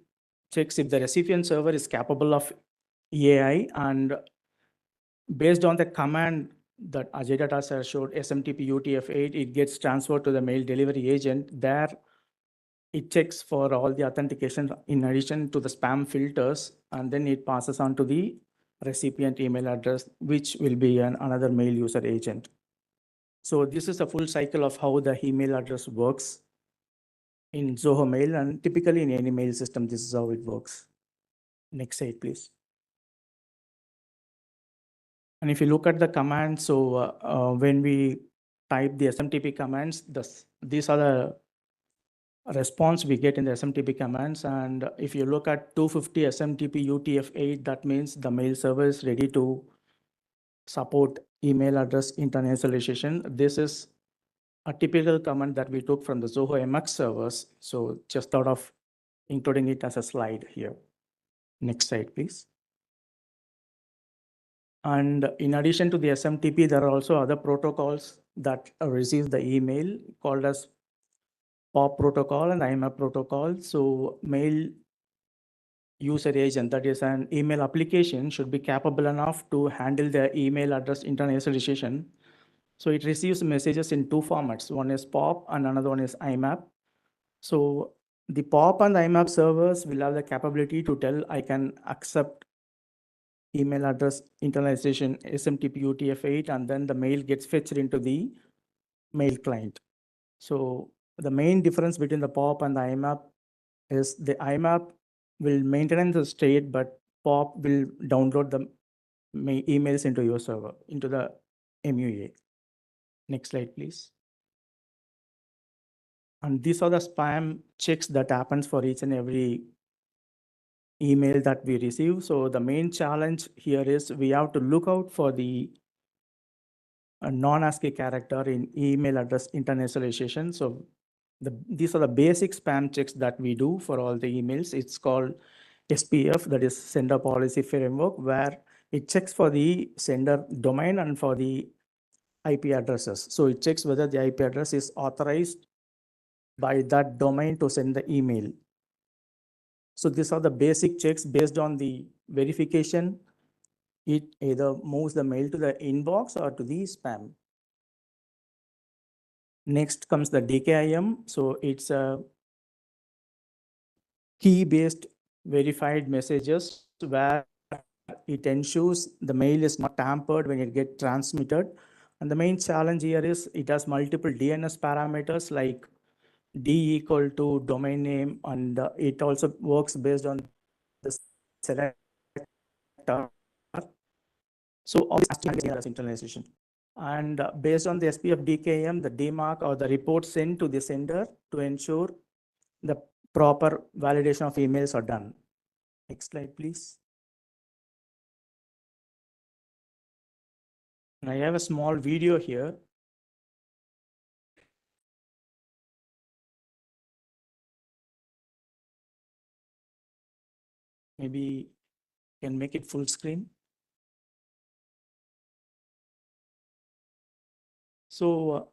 checks if the recipient server is capable of EAI, and based on the command that Ajay Data has showed, SMTP UTF-8, it gets transferred to the mail delivery agent. There it checks for all the authentication in addition to the spam filters, and then it passes on to the recipient email address, which will be another mail user agent. So this is a full cycle of how the email address works in Zoho Mail, and typically in any mail system, this is how it works. Next slide, please. And if you look at the commands, so when we type the SMTP commands, these are the response we get in the SMTP commands. And if you look at 250 SMTP UTF-8, that means the mail server is ready to support email address internationalization. This is a typical command that we took from the Zoho MX servers. So just thought of including it as a slide here. Next slide, please. And in addition to the SMTP, there are also other protocols that receive the email called as POP protocol and IMAP protocol. So mail user agent, that is an email application, should be capable enough to handle the email address internationalization. So it receives messages in two formats. One is POP and another one is IMAP. So the POP and IMAP servers will have the capability to tell I can accept email address internalization SMTP UTF-8, and then the mail gets fetched into the mail client. So the main difference between the POP and the IMAP is the IMAP will maintain the state, but POP will download the emails into your server, into the MUA. Next slide, please. And these are the spam checks that happens for each and every email that we receive. So the main challenge here is we have to look out for the non-ASCII character in email address internationalization. So these are the basic spam checks that we do for all the emails. It's called SPF, that is Sender Policy Framework, where it checks for the sender domain and for the IP addresses. So it checks whether the IP address is authorized by that domain to send the email. So these are the basic checks. Based on the verification, it either moves the mail to the inbox or to the spam. Next comes the DKIM. So it's a key-based verified messages where it ensures the mail is not tampered when it gets transmitted. And the main challenge here is it has multiple DNS parameters like D equal to domain name, and it also works based on the selector. So all this internalization. And based on the SPF DKIM, the DMARC or the report sent to the sender to ensure the proper validation of emails are done. Next slide, please. And I have a small video here. Maybe can make it full screen. So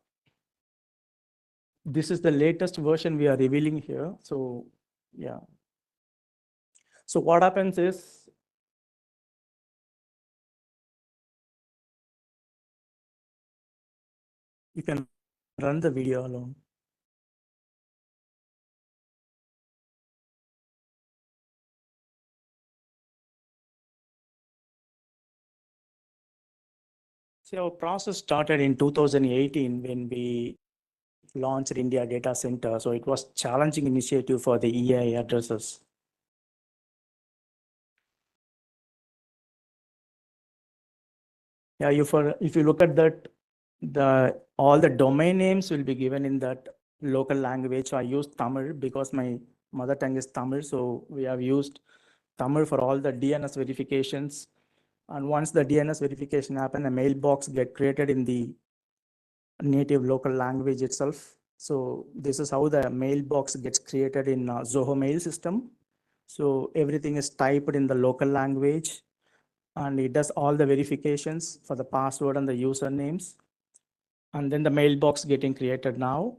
this is the latest version we are revealing here. So yeah. So what happens is you can run the video alone. So our process started in 2018 when we launched India Data Center. So it was challenging initiative for the EAI addresses. Yeah, if you look at that
all the domain names will be given in that local language. So I use Tamil because my mother tongue is Tamil. So we have used Tamil for all the DNS verifications. And once the DNS verification happen, a mailbox get created in the native local language itself. So this is how the mailbox gets created in Zoho mail system. So everything is typed in the local language, and it does all the verifications for the password and the usernames. And then the mailbox getting created now.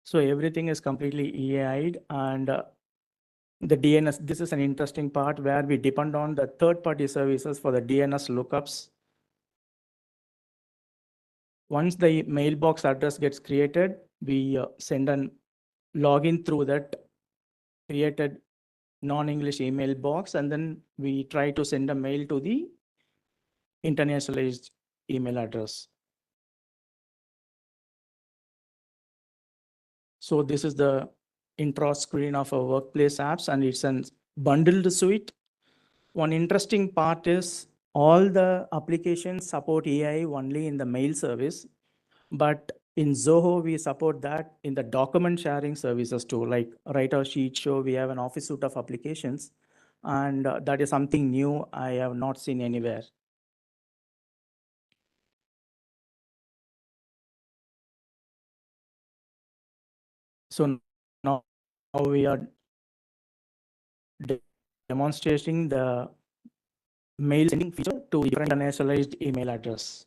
So everything is completely EAI'd, and the DNS, this is an interesting part where we depend on the third-party services for the DNS lookups. Once the mailbox address gets created, we send a login through that created non-English email box, and then we try to send a mail to the internationalized email address. So this is the intro screen of our workplace apps, and it's a bundled suite. One interesting part is all the applications support AI only in the mail service, but in Zoho, we support that in the document sharing services too, like Writer, Sheet, Show. We have an office suite of applications, and that is something new I have not seen anywhere. So now we are demonstrating the mail sending feature to different internationalized email address.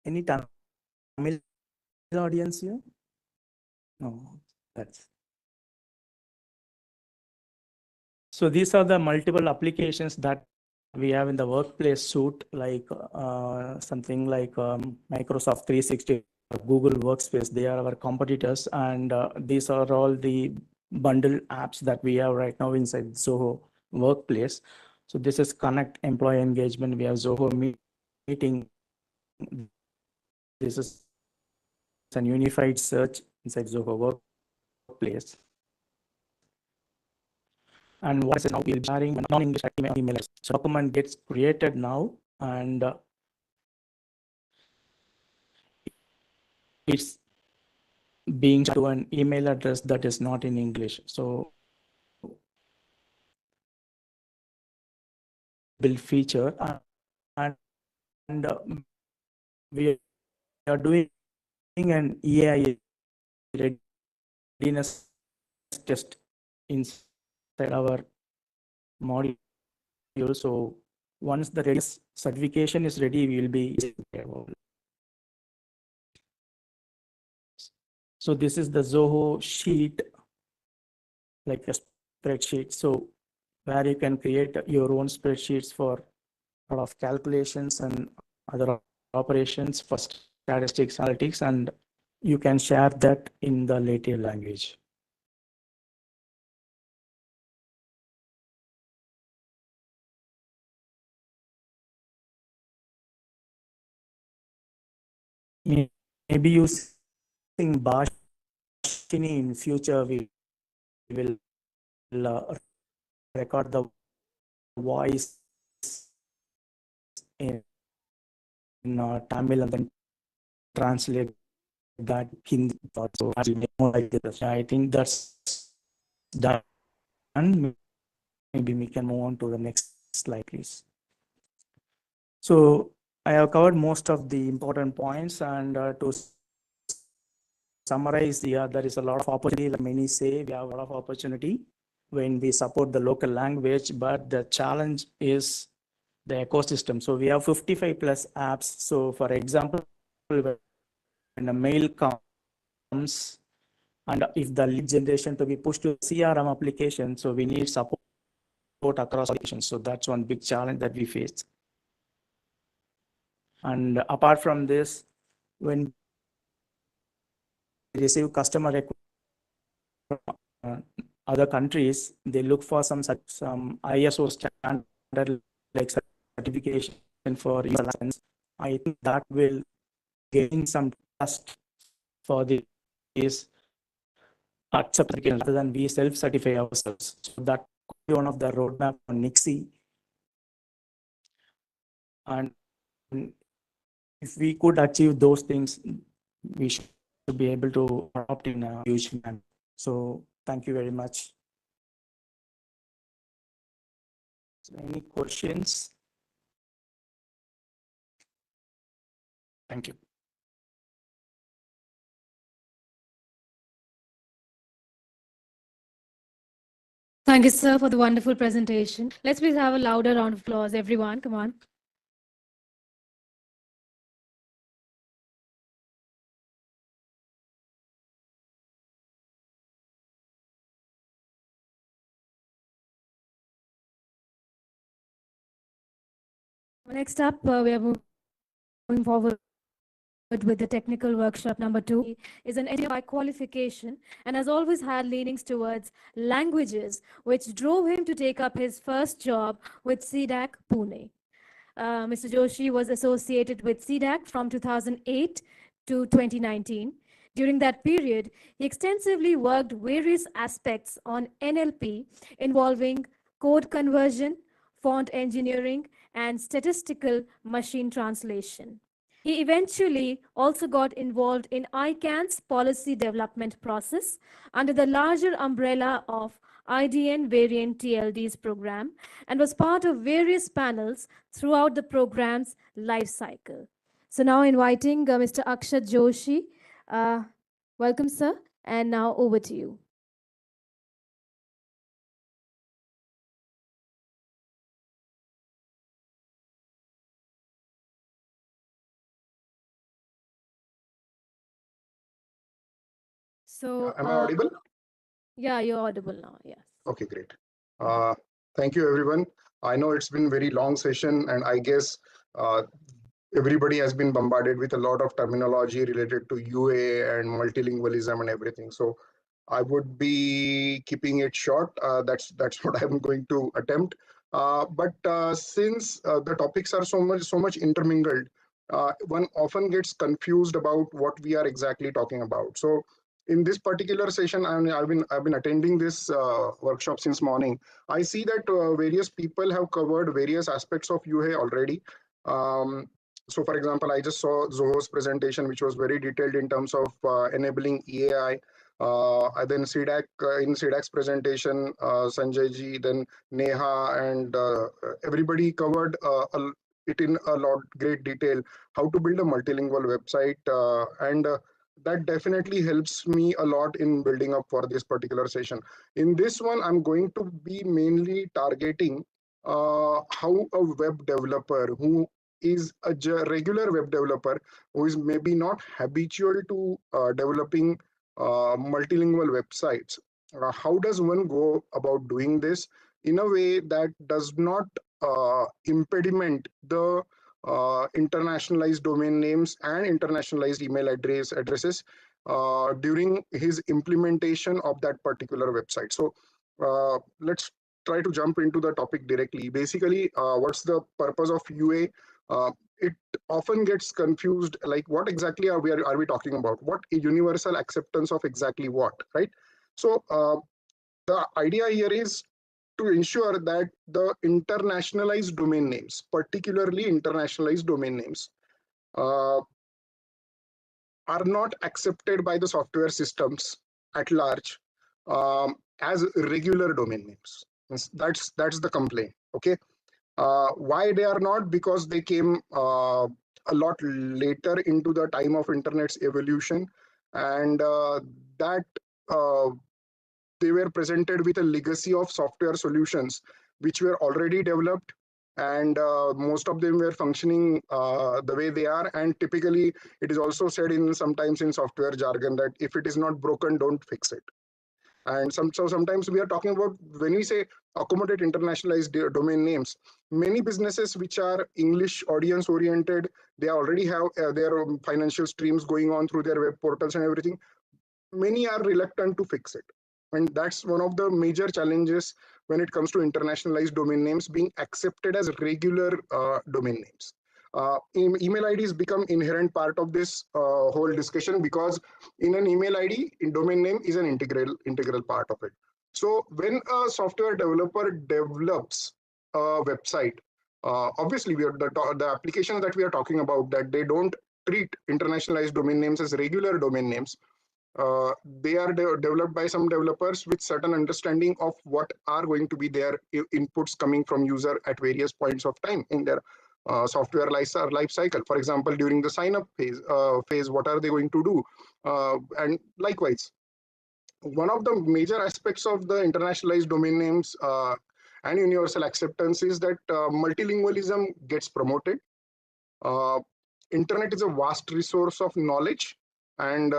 Any Tamil audience here? No, that's. So these are the multiple applications that we have in the workplace suite, like something like Microsoft 360, Google Workspace. They are our competitors, and these are all the bundled apps that we have right now inside Zoho Workplace. So this is Connect Employee Engagement. We have Zoho Meeting. This is an unified search inside Zoho Workplace. And what is now we'll be sharing non-English email. So document gets created now, and it's being to an email address that is not in English. So build feature, and we are doing an AI readiness test inside our module. So once the readiness certification is ready, we will be. So this is the Zoho sheet, like a spreadsheet. So where you can create your own spreadsheets for a lot of calculations and other operations for statistics, analytics, and you can share that in the native language. Maybe using Bhashini in future, we will record the voice in Tamil and then translate that Hindi. So I think that's done. Maybe we can move on to the next slide, please. So I have covered most of the important points, and to summarize, there is a lot of opportunity. Like many say, we have a lot of opportunity when we support the local language, but the challenge is the ecosystem. So we have 55 plus apps. So for example, when a mail comes, and if the lead generation to be pushed to CRM application, so we need support across applications. So that's one big challenge that we face. And apart from this, when we receive customer requests from other countries, they look for some ISO standard like certification for user license, I think that will gain some trust for these acceptance rather than we self-certify ourselves. So that could be one of the roadmap on Nixie. And if we could achieve those things, we should be able to adopt in a huge manner. So thank you very much. So any questions? Thank you.
Thank you, sir, for the wonderful presentation. Let's please have a louder round of applause, everyone. Come on. Next up, we are moving forward with the technical workshop number 2. Is an engineer by qualification and has always had leanings towards languages, which drove him to take up his first job with CDAC Pune. Mr. Joshi was associated with CDAC from 2008 to 2019. During that period, he extensively worked various aspects on NLP involving code conversion, font engineering, and statistical machine translation. He eventually also got involved in ICANN's policy development process under the larger umbrella of IDN Variant TLD's program and was part of various panels throughout the program's life cycle. So now inviting Mr. Akshat Joshi. Welcome, sir. And now over to you. So,
am I audible?
Yeah, you're audible now. Yes.
Okay, great. Thank you, everyone. I know it's been a very long session, and I guess everybody has been bombarded with a lot of terminology related to UA and multilingualism and everything. So I would be keeping it short. That's what I'm going to attempt. But since the topics are so much intermingled, one often gets confused about what we are exactly talking about. So in this particular session, I've been attending this workshop since morning. I see that various people have covered various aspects of UA already. So for example, I just saw Zoho's presentation, which was very detailed in terms of enabling EAI. And then CDAC, in CDAC's presentation, Sanjay ji, then Neha, and everybody covered it in a lot great detail, how to build a multilingual website. That definitely helps me a lot in building up for this particular session. In this one, I'm going to be mainly targeting how a web developer who is a regular web developer who is maybe not habitual to developing multilingual websites. How does one go about doing this in a way that does not impediment the internationalized domain names and internationalized email addresses during his implementation of that particular website? So let's try to jump into the topic directly. Basically, what's the purpose of UA? It often gets confused, like what exactly are we talking about? What universal acceptance of exactly what, right? So the idea here is to ensure that the internationalized domain names, particularly internationalized domain names, are not accepted by the software systems at large as regular domain names. That's the complaint. Okay. Why they are not? Because they came a lot later into the time of internet's evolution, and that they were presented with a legacy of software solutions which were already developed, and most of them were functioning the way they are. And typically it is also said in sometimes in software jargon that if it is not broken, don't fix it. And so sometimes we are talking about, when we say accommodate internationalized domain names, many businesses which are English audience oriented, they already have their financial streams going on through their web portals and everything. Many are reluctant to fix it. And that's one of the major challenges when it comes to internationalized domain names being accepted as regular domain names. Email IDs become inherent part of this whole discussion, because in an email ID, domain name is an integral part of it. So when a software developer develops a website, obviously the applications that we are talking about, that they don't treat internationalized domain names as regular domain names. They are developed by some developers with certain understanding of what are going to be their inputs coming from user at various points of time in their software life cycle. For example, during the sign up phase, what are they going to do? And likewise, one of the major aspects of the internationalized domain names and universal acceptance is that multilingualism gets promoted. Internet is a vast resource of knowledge, and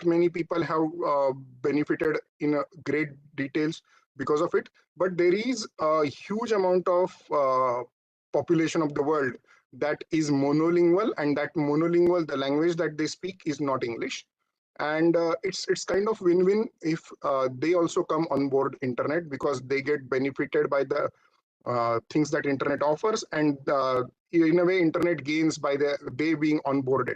many people have benefited in great details because of it. But there is a huge amount of population of the world that is monolingual, and that monolingual, the language that they speak is not English. And it's kind of win-win if they also come on board internet, because they get benefited by the things that internet offers, and in a way internet gains by they being onboarded,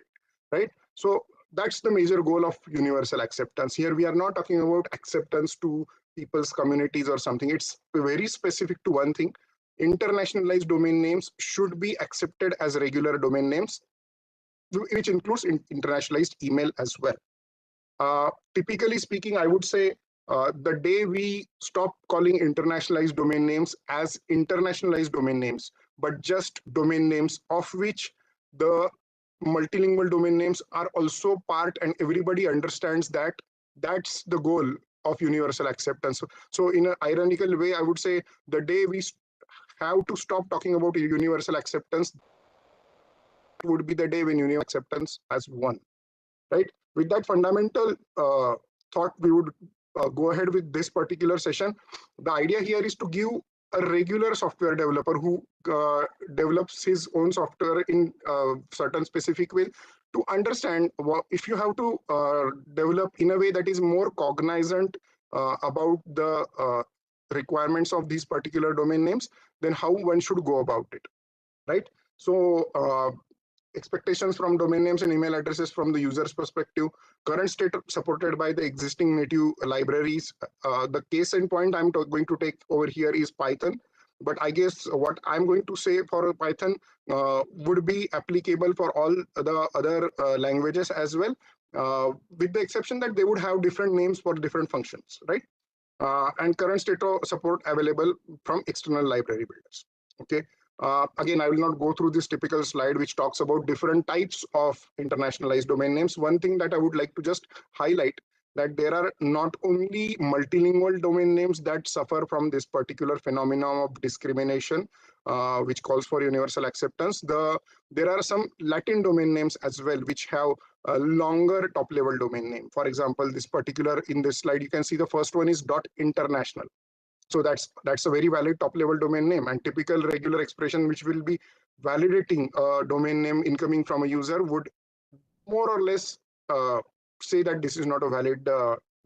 right? So that's the major goal of universal acceptance. Here we are not talking about acceptance to people's communities or something. It's very specific to one thing. Internationalized domain names should be accepted as regular domain names, which includes internationalized email as well. Typically speaking, I would say the day we stop calling internationalized domain names as internationalized domain names, but just domain names of which the multilingual domain names are also part, and everybody understands that that's the goal of universal acceptance. So in an ironical way, I would say the day we have to stop talking about universal acceptance would be the day when universal acceptance has won, right? With that fundamental thought, we would go ahead with this particular session. The idea here is to give a regular software developer who develops his own software in a certain specific way to understand if you have to develop in a way that is more cognizant about the requirements of these particular domain names, then how one should go about it, right? So expectations from domain names and email addresses from the user's perspective, current state supported by the existing native libraries. The case in point I'm going to take over here is Python, but I guess what I'm going to say for Python would be applicable for all the other languages as well, with the exception that they would have different names for different functions, right? And current state of support available from external library builders. Okay. Again, I will not go through this typical slide which talks about different types of internationalized domain names. One thing that I would like to just highlight, that there are not only multilingual domain names that suffer from this particular phenomenon of discrimination, which calls for universal acceptance. There are some Latin domain names as well, which have a longer top level domain name. For example, this particular, in this slide, you can see the first one is .international. So that's a very valid top level domain name, and typical regular expression which will be validating a domain name incoming from a user would more or less say that this is not a valid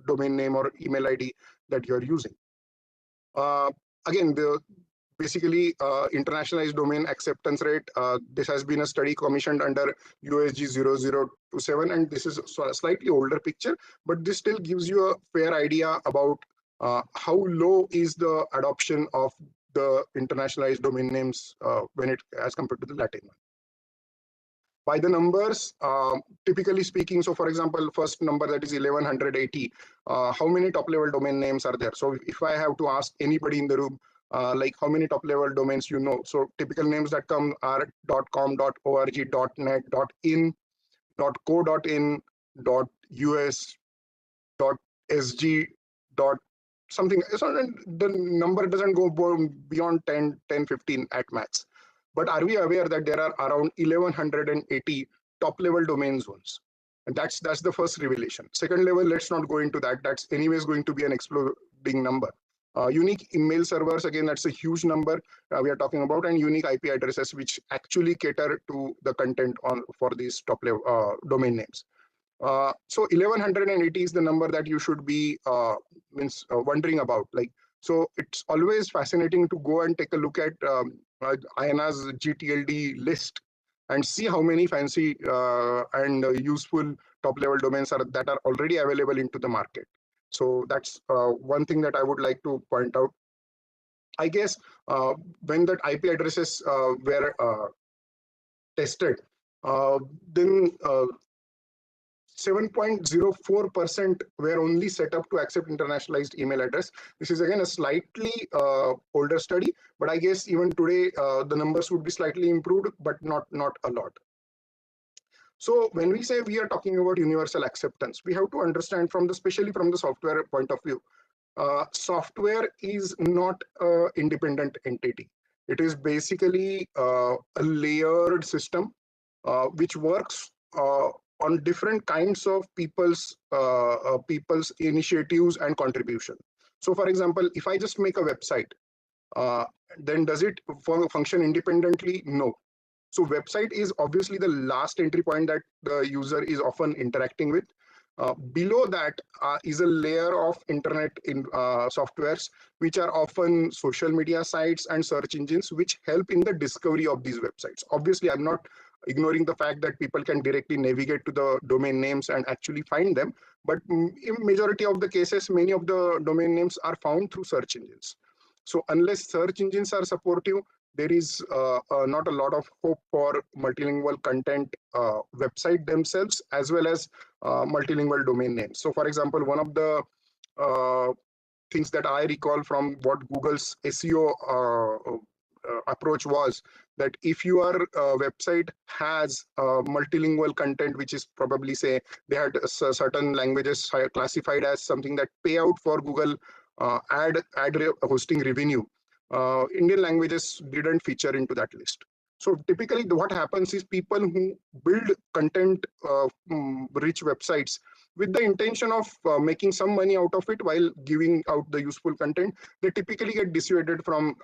domain name or email ID that you're using. Again, basically internationalized domain acceptance rate, this has been a study commissioned under USG 0027, and this is a slightly older picture, but this still gives you a fair idea about how low is the adoption of the internationalized domain names when it as compared to the Latin one. By the numbers, typically speaking, so for example, first number that is 1180, how many top level domain names are there? So if I have to ask anybody in the room, like how many top level domains you know, so typical names that come are .com, .org, .net, .in, .co.in, .us, .sg, something. So the number doesn't go beyond 10, 15 at max. But are we aware that there are around 1180 top level domain zones? And that's the first revelation. Second level, let's not go into that. That's anyways going to be an exploding number. Unique email servers, again, that's a huge number we are talking about, and unique IP addresses which actually cater to the content for these top level domain names. So 1180 is the number that you should be wondering about. Like So it's always fascinating to go and take a look at IANA's GTLD list and see how many fancy and useful top-level domains that are already available into the market. So that's one thing that I would like to point out. I guess when that IP addresses were tested, then 7.04% were only set up to accept internationalized email address. This is again a slightly older study, but I guess even today the numbers would be slightly improved, but not a lot. So when we say we are talking about universal acceptance, we have to understand especially from the software point of view, software is not an independent entity. It is basically a layered system which works on different kinds of people's initiatives and contribution. So for example, if I just make a website, then does it function independently? No. So website is obviously the last entry point that the user is often interacting with. Below that is a layer of internet softwares, which are often social media sites and search engines, which help in the discovery of these websites. Obviously, I'm not ignoring the fact that people can directly navigate to the domain names and actually find them. But in majority of the cases, many of the domain names are found through search engines. So unless search engines are supportive, there is not a lot of hope for multilingual content website themselves, as well as multilingual domain names. So for example, one of the things that I recall from what Google's SEO approach was that if your website has multilingual content, which is probably, say, they had certain languages classified as something that pay out for Google ad hosting revenue, Indian languages didn't feature into that list. So typically what happens is people who build content rich websites with the intention of making some money out of it while giving out the useful content, they typically get dissuaded from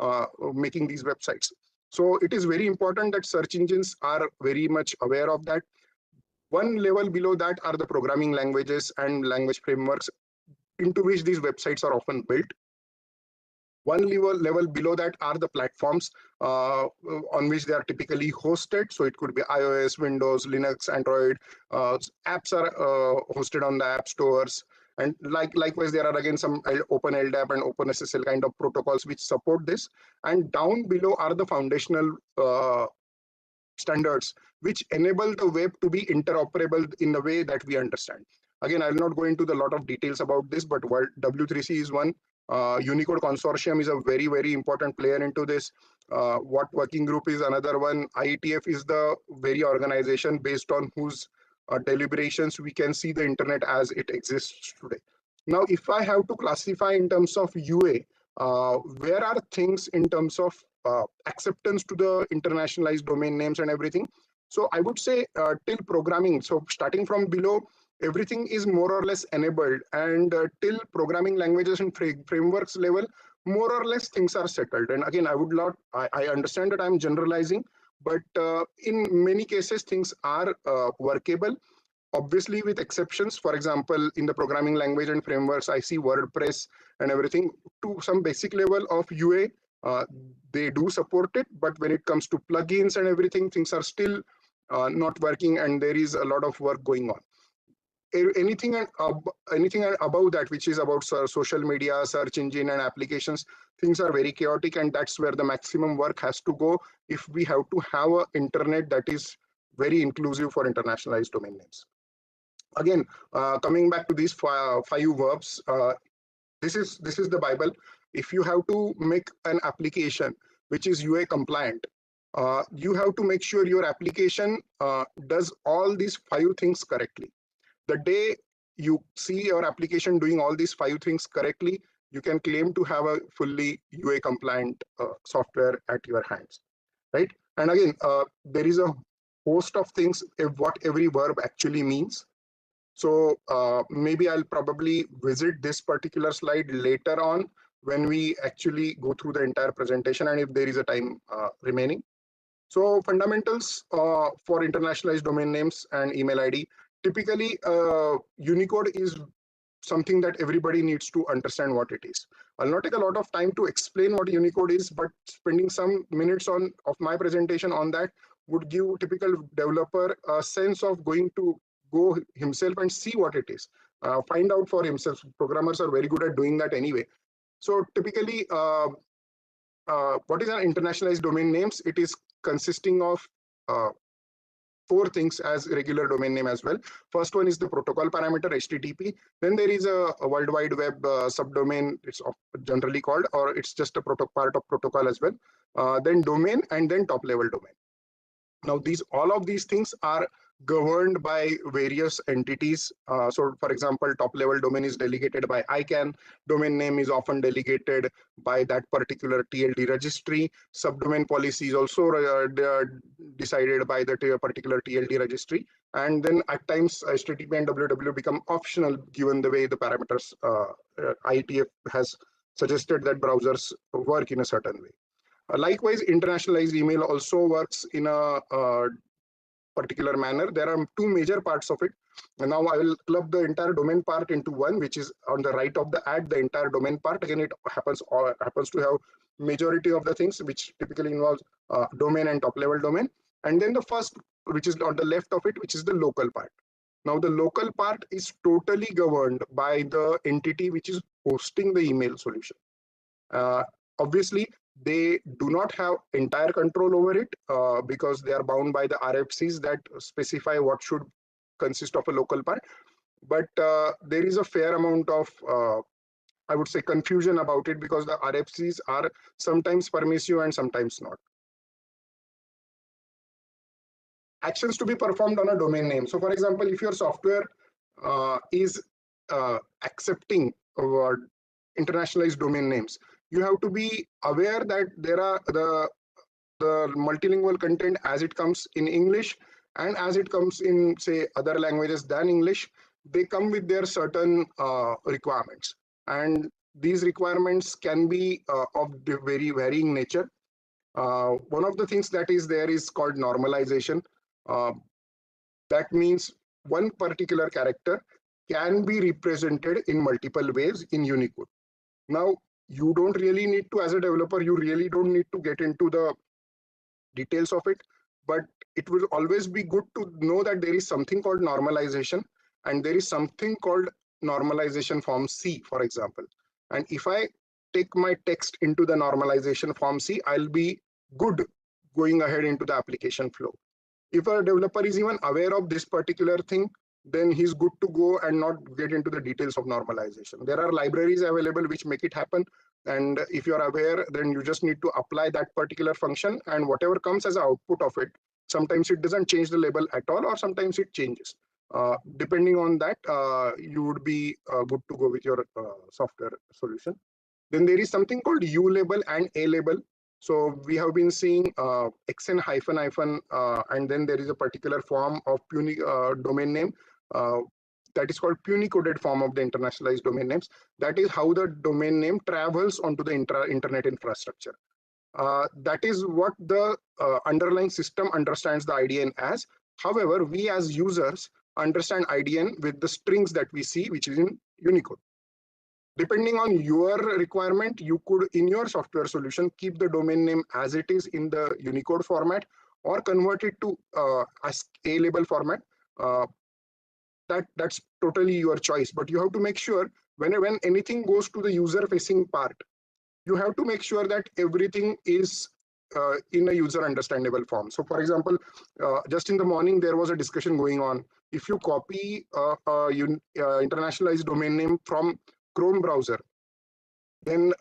making these websites. So it is very important that search engines are very much aware of that. One level below that are the programming languages and language frameworks into which these websites are often built. One level below that are the platforms on which they are typically hosted. So it could be iOS, Windows, Linux, Android. Apps are hosted on the app stores. And likewise, there are again some Open LDAP and OpenSSL kind of protocols which support this. And down below are the foundational standards which enable the web to be interoperable in the way that we understand. Again, I will not go into the lot of details about this, but W3C is one. Unicode Consortium is a very, very important player into this. What Working Group is another one. IETF is the very organization based on whose deliberations we can see the internet as it exists today. Now, if I have to classify in terms of UA, where are things in terms of acceptance to the internationalized domain names and everything? So I would say till programming, so starting from below, everything is more or less enabled, and till programming languages and frameworks level, more or less things are settled. And again, I understand that I'm generalizing, but in many cases, things are workable. Obviously, with exceptions. For example, in the programming language and frameworks, I see WordPress and everything to some basic level of UA. They do support it, but when it comes to plugins and everything, things are still not working, and there is a lot of work going on. Anything above that, which is about social media, search engine, and applications, things are very chaotic, and that's where the maximum work has to go if we have to have an internet that is very inclusive for internationalized domain names. Again, coming back to these five verbs, this is the Bible. If you have to make an application which is UA compliant, you have to make sure your application does all these 5 things correctly. The day you see your application doing all these 5 things correctly, you can claim to have a fully UA compliant software at your hands, right? And again, there is a host of things what every verb actually means. So maybe I'll probably visit this particular slide later on when we actually go through the entire presentation, and if there is a time remaining. So fundamentals for internationalized domain names and email ID. Typically, Unicode is something that everybody needs to understand what it is. I'll not take a lot of time to explain what Unicode is, but spending some minutes of my presentation on that would give typical developer a sense of going to go himself and see what it is, find out for himself. Programmers are very good at doing that anyway. So typically, what is an internationalized domain names? It is consisting of 4 things as regular domain name as well. First one is the protocol parameter HTTP. Then there is a World Wide Web subdomain, it's generally called, or it's just a part of protocol as well. Then domain, and then top level domain. Now all of these things are governed by various entities. So for example, top level domain is delegated by ICANN. Domain name is often delegated by that particular TLD registry. Subdomain policy is also decided by the particular TLD registry. And then at times HTTP and www become optional given the way the parameters IETF has suggested that browsers work in a certain way. Likewise, internationalized email also works in a particular manner. There are 2 major parts of it. And now I will club the entire domain part into one, which is on the right of the ad, the entire domain part. Again, it happens to have majority of the things, which typically involves domain and top level domain. And then the first, which is on the left of it, which is the local part. Now the local part is totally governed by the entity which is hosting the email solution. Obviously, they do not have entire control over it because they are bound by the RFCs that specify what should consist of a local part. But there is a fair amount of, I would say, confusion about it because the RFCs are sometimes permissive and sometimes not. Actions to be performed on a domain name. So for example, if your software is accepting internationalized domain names, you have to be aware that there are the multilingual content as it comes in English and as it comes in, say, other languages than English. They come with their certain requirements, and these requirements can be of very varying nature. One of the things that is there is called normalization. That means one particular character can be represented in multiple ways in Unicode. Now, you don't really need to, as a developer, you really don't need to get into the details of it, but it will always be good to know that there is something called normalization, and there is something called normalization form C, for example. And if I take my text into the normalization form C, I'll be good going ahead into the application flow. If a developer is even aware of this particular thing, then he's good to go and not get into the details of normalization. There are libraries available which make it happen. And if you're aware, then you just need to apply that particular function, and whatever comes as an output of it, sometimes it doesn't change the label at all, or sometimes it changes. Depending on that, you would be good to go with your software solution. Then there is something called U label and A label. So we have been seeing XN hyphen, and then there is a particular form of domain name that is called puny-coded form of the internationalized domain names. That is how the domain name travels onto the internet infrastructure. That is what the underlying system understands the IDN as. However, we as users understand IDN with the strings that we see, which is in Unicode. Depending on your requirement, you could, in your software solution, keep the domain name as it is in the Unicode format, or convert it to A label format. That's totally your choice. But you have to make sure when anything goes to the user-facing part, you have to make sure that everything is in a user understandable form. So for example, just in the morning, there was a discussion going on. If you copy internationalized domain name from Chrome browser, then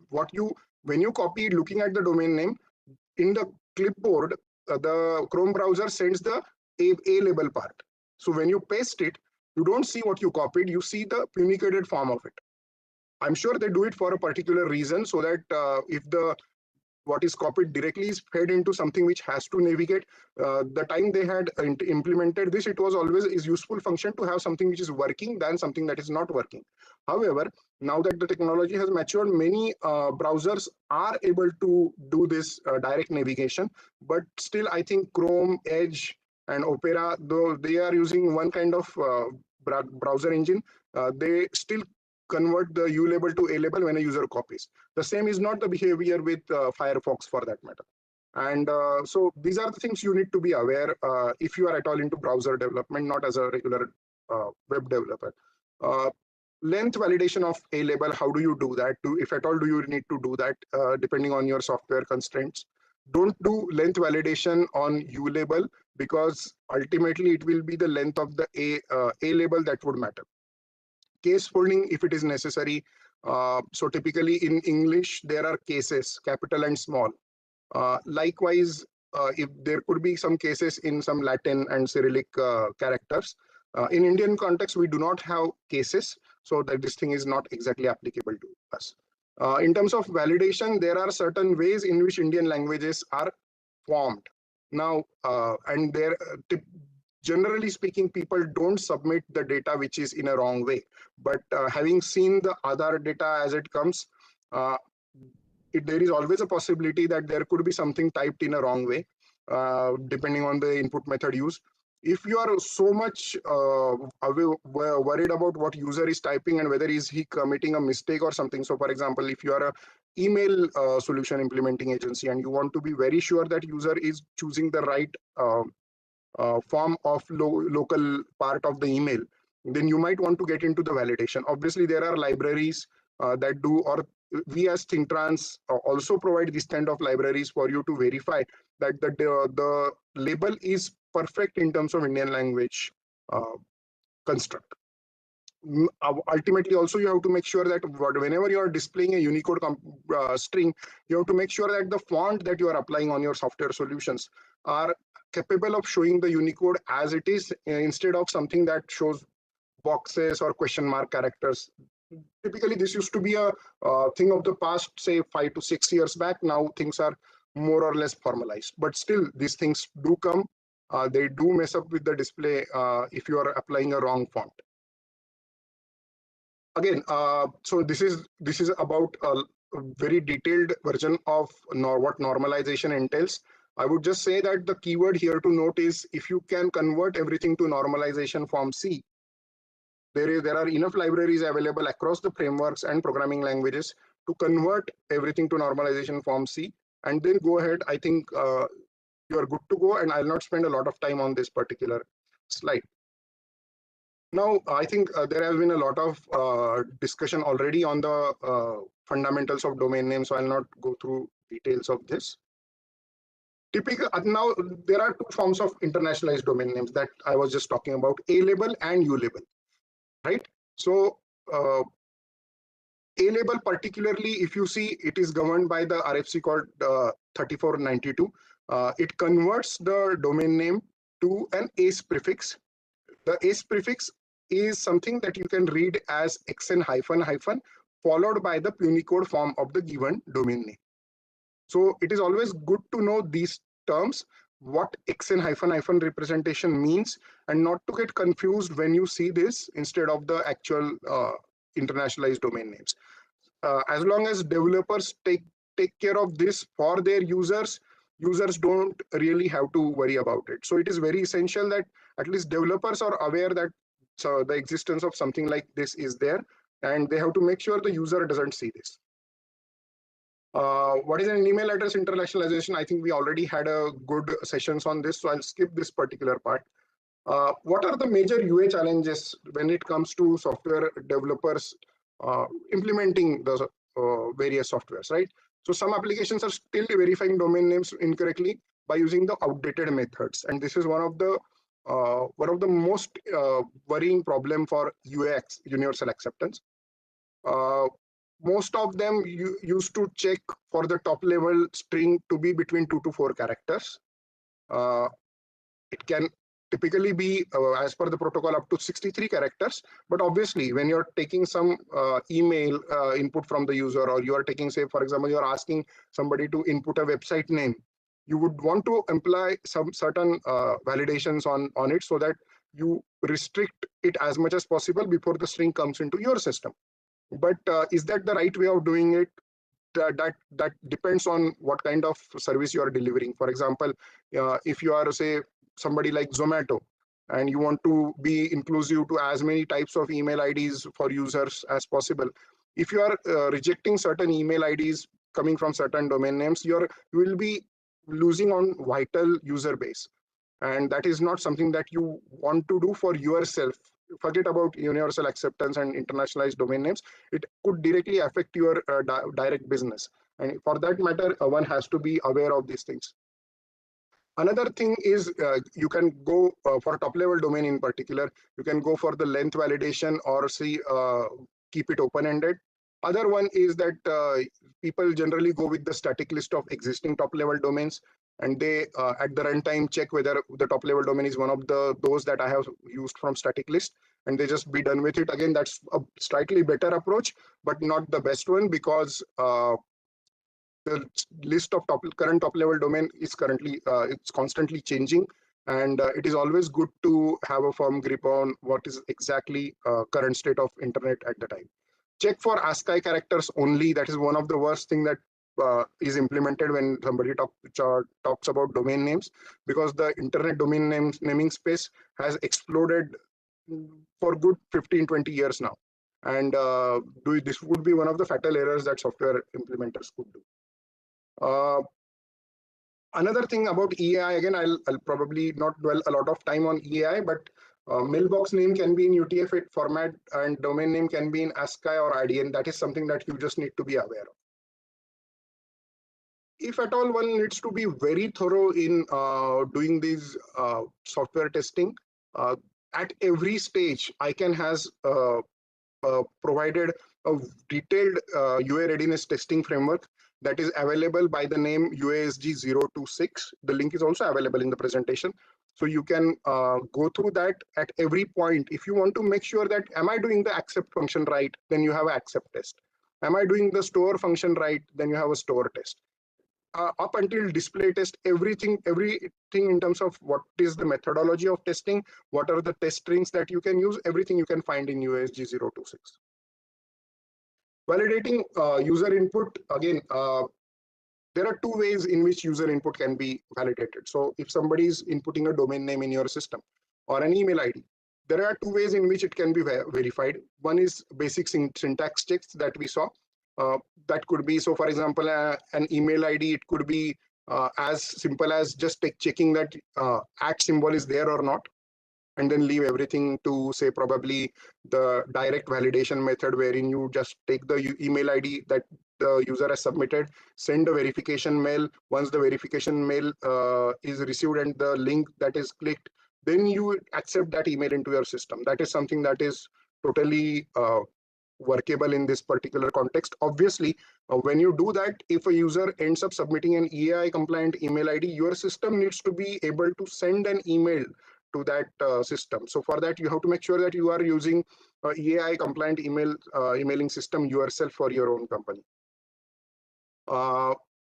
when you copy looking at the domain name in the clipboard, the Chrome browser sends the A label part. So when you paste it, you don't see what you copied, you see the puny-coded form of it. I'm sure they do it for a particular reason, so that if what is copied directly is fed into something which has to navigate. The time they had implemented this, it was always a useful function to have something which is working than something that is not working. However, now that the technology has matured, many browsers are able to do this direct navigation, but still I think Chrome, Edge, and Opera, though they are using one kind of browser engine, they still convert the U label to A label when a user copies. The same is not the behavior with Firefox for that matter. And so these are the things you need to be aware if you are at all into browser development, not as a regular web developer. Length validation of A label, how do you do that? If at all do you need to do that depending on your software constraints? Don't do length validation on U label because ultimately it will be the length of the A label that would matter. Case folding if it is necessary. So typically in English, there are cases, capital and small. Likewise, if there could be some cases in some Latin and Cyrillic characters. In Indian context, we do not have cases, so that this thing is not exactly applicable to us. In terms of validation, there are certain ways in which Indian languages are formed. Now, and there, generally speaking, people don't submit the data which is in a wrong way. But having seen the other data as it comes, there is always a possibility that there could be something typed in a wrong way, depending on the input method used. If you are so much worried about what user is typing and whether is he committing a mistake or something. So for example, if you are a email solution implementing agency and you want to be very sure that user is choosing the right form of local part of the email, then you might want to get into the validation. Obviously, there are libraries that do, or we as ThinkTrans also provide this kind of libraries for you to verify that the label is perfect in terms of Indian language construct. Ultimately, also you have to make sure that whenever you are displaying a Unicode string, you have to make sure that the font that you are applying on your software solutions are capable of showing the Unicode as it is instead of something that shows boxes or question mark characters. Typically, this used to be a thing of the past, say 5 to 6 years back. Now things are more or less formalized, but still these things do come. They do mess up with the display if you are applying a wrong font. Again, so this is about a very detailed version of what normalization entails. I would just say that the keyword here to note is if you can convert everything to normalization form C, there are enough libraries available across the frameworks and programming languages to convert everything to normalization form C, and then go ahead. I think you are good to go, and I'll not spend a lot of time on this particular slide. Now, I think there has been a lot of discussion already on the fundamentals of domain names, so I'll not go through details of this. Now, there are two forms of internationalized domain names that I was just talking about, A label and U label, right? So A label particularly, if you see, it is governed by the RFC code 3492. It converts the domain name to an ACE prefix. The ACE prefix is something that you can read as xn -- followed by the Punicode form of the given domain name. So it is always good to know these terms, what xn -- representation means, and not to get confused when you see this instead of the actual internationalized domain names. As long as developers take care of this for their users don't really have to worry about it. So it is very essential that at least developers are aware that the existence of something like this is there, and they have to make sure the user doesn't see this. What is an email address internationalization? I think we already had a good sessions on this, so I'll skip this particular part. What are the major UA challenges when it comes to software developers implementing the various softwares, right? So some applications are still verifying domain names incorrectly by using the outdated methods, and this is one of the most worrying problem for UAX, universal acceptance. Most of them used to check for the top level string to be between 2 to 4 characters. It can typically be, as per the protocol, up to 63 characters. But obviously, when you're taking some email input from the user, or you are taking, say, for example, you're asking somebody to input a website name, you would want to imply some certain validations on it so that you restrict it as much as possible before the string comes into your system. But is that the right way of doing it? That depends on what kind of service you are delivering. For example, if you are, say, somebody like Zomato, and you want to be inclusive to as many types of email IDs for users as possible. If you are rejecting certain email IDs coming from certain domain names, you will be losing on vital user base. And that is not something that you want to do for yourself. Forget about universal acceptance and internationalized domain names. It could directly affect your direct business. And for that matter, one has to be aware of these things. Another thing is you can go for top level domain in particular, you can go for the length validation or keep it open-ended. Other one is that people generally go with the static list of existing top level domains, and they at the runtime check whether the top level domain is one of those that I have used from static list, and they just be done with it. Again, that's a slightly better approach, but not the best one, because the list of current top level domain is currently it's constantly changing, and it is always good to have a firm grip on what is exactly current state of internet at the time. Check for ASCII characters only. That is one of the worst thing that is implemented when somebody talks about domain names, because the internet domain naming space has exploded for good 15-20 years now, and this would be one of the fatal errors that software implementers could do. Another thing about EAI, again, I'll probably not dwell a lot of time on EAI, but mailbox name can be in UTF-8 format and domain name can be in ASCII or IDN. That is something that you just need to be aware of. If at all one needs to be very thorough in doing these software testing, at every stage, ICANN has provided a detailed UA readiness testing framework that is available by the name UASG 026. The link is also available in the presentation. So you can go through that at every point. If you want to make sure that, am I doing the accept function right? Then you have an accept test. Am I doing the store function right? Then you have a store test. Up until display test, everything in terms of what is the methodology of testing, what are the test strings that you can use, everything you can find in UASG 026. Validating user input, again, there are two ways in which user input can be validated. So if somebody is inputting a domain name in your system or an email ID, there are two ways in which it can be verified. One is basic syntax checks that we saw. That could be, so for example, an email ID, it could be as simple as just checking that @ symbol is there or not, and then leave everything to, say, probably the direct validation method, wherein you just take the email ID that the user has submitted, send a verification mail. Once the verification mail is received and the link that is clicked, then you accept that email into your system. That is something that is totally workable in this particular context. Obviously, when you do that, if a user ends up submitting an EAI compliant email ID, your system needs to be able to send an email to that system. So for that, you have to make sure that you are using EAI compliant emailing system yourself for your own company.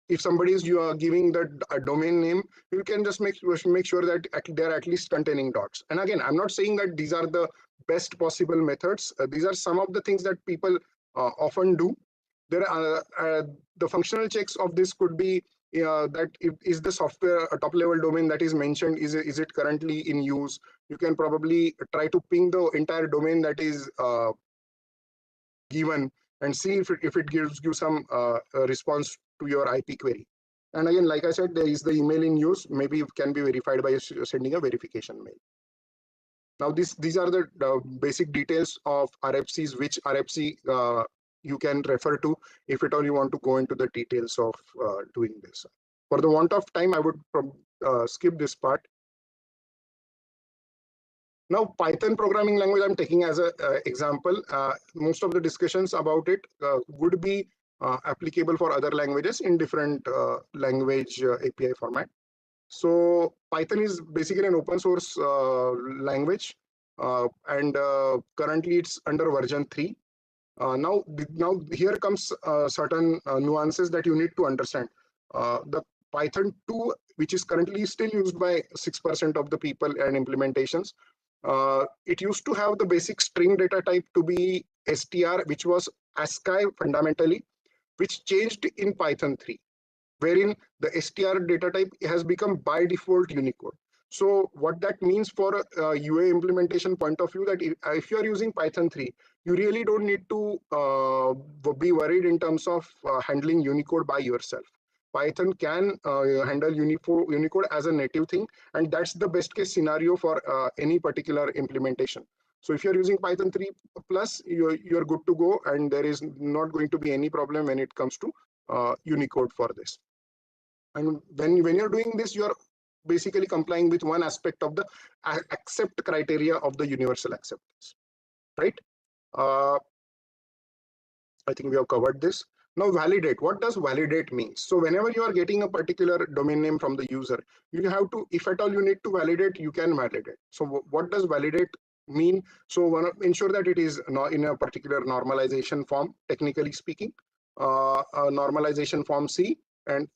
If somebody is giving the domain name, you can just make sure that they're at least containing dots. And again, I'm not saying that these are the best possible methods. These are some of the things that people often do. There are the functional checks of this could be that is the software a top level domain that is mentioned, is it currently in use? You can probably try to ping the entire domain that is given and see if it gives you some response to your IP query. And again, like I said, there is the email in use. Maybe it can be verified by sending a verification mail. Now, these are the basic details of RFCs, which RFC you can refer to if at all you want to go into the details of doing this. For the want of time, I would skip this part. Now, Python programming language I'm taking as an example. Most of the discussions about it would be applicable for other languages in different language API format. So Python is basically an open source language, and currently it's under version 3. Now here comes certain nuances that you need to understand. The Python 2, which is currently still used by 6% of the people and implementations, it used to have the basic string data type to be str, which was ASCII fundamentally, which changed in Python 3, wherein the str data type has become by default Unicode. So what that means for a UA implementation point of view, that if you are using Python 3, you really don't need to be worried in terms of handling Unicode by yourself. Python can handle Unicode as a native thing, and that's the best case scenario for any particular implementation. So if you're using Python 3 plus, you're good to go, and there is not going to be any problem when it comes to Unicode for this. And when you're doing this, you're basically complying with one aspect of the accept criteria of the universal acceptance, right? I think we have covered this. Now validate. What does validate mean? So whenever you are getting a particular domain name from the user, you have to, if at all you need to validate, you can validate. So what does validate mean? So ensure that it is not in a particular normalization form, technically speaking, a normalization form C, and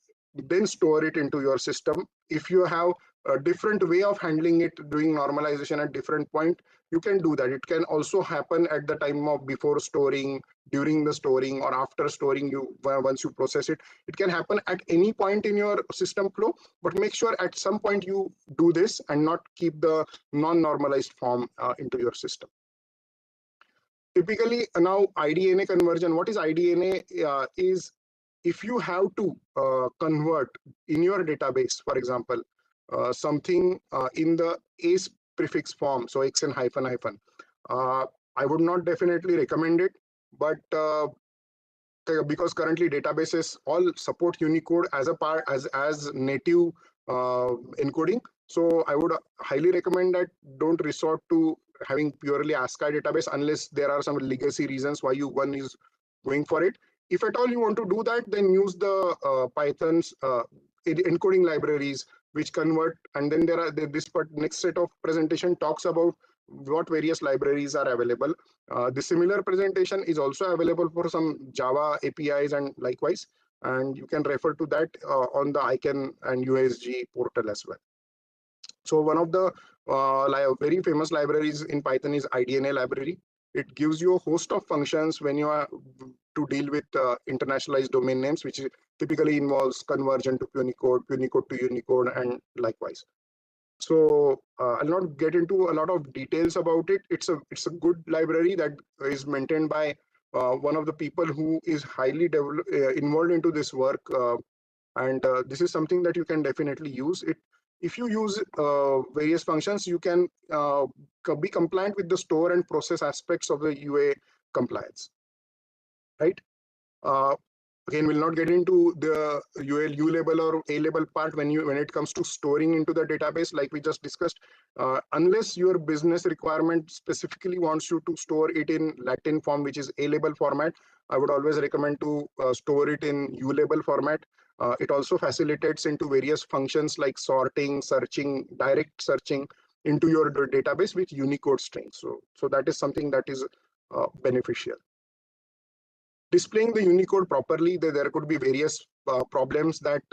then store it into your system. If you have a different way of handling it, doing normalization at different point, you can do that. It can also happen at the time of before storing, during the storing, or after storing. Once you process it, it can happen at any point in your system flow, but make sure at some point you do this and not keep the non-normalized form into your system. Typically now IDNA conversion. What is IDNA? Is if you have to convert in your database, for example, something in the ACE prefix form, so XN hyphen hyphen, I would not definitely recommend it, but because currently databases all support Unicode as a part as native encoding, so I would highly recommend that don't resort to having purely ASCII database unless there are some legacy reasons why one is going for it. If at all you want to do that, then use the Python's encoding libraries which convert, and then there are this next set of presentation talks about what various libraries are available. The similar presentation is also available for some Java APIs and likewise, and you can refer to that on the ICANN and USG portal as well. So one of the very famous libraries in Python is IDNA library. It gives you a host of functions when you are to deal with internationalized domain names, which typically involves conversion to Punicode, Punicode to Unicode, and likewise. So I'll not get into a lot of details about it. It's a good library that is maintained by one of the people who is highly involved into this work, and this is something that you can definitely use. If you use various functions, you can be compliant with the store and process aspects of the UA compliance, right? Again, we'll not get into the U label or A label part when it comes to storing into the database, like we just discussed. Unless your business requirement specifically wants you to store it in Latin form, which is A label format, I would always recommend to store it in U label format. It also facilitates into various functions like sorting, searching, direct searching into your database with Unicode strings. So that is something that is beneficial. Displaying the Unicode properly, there could be various problems that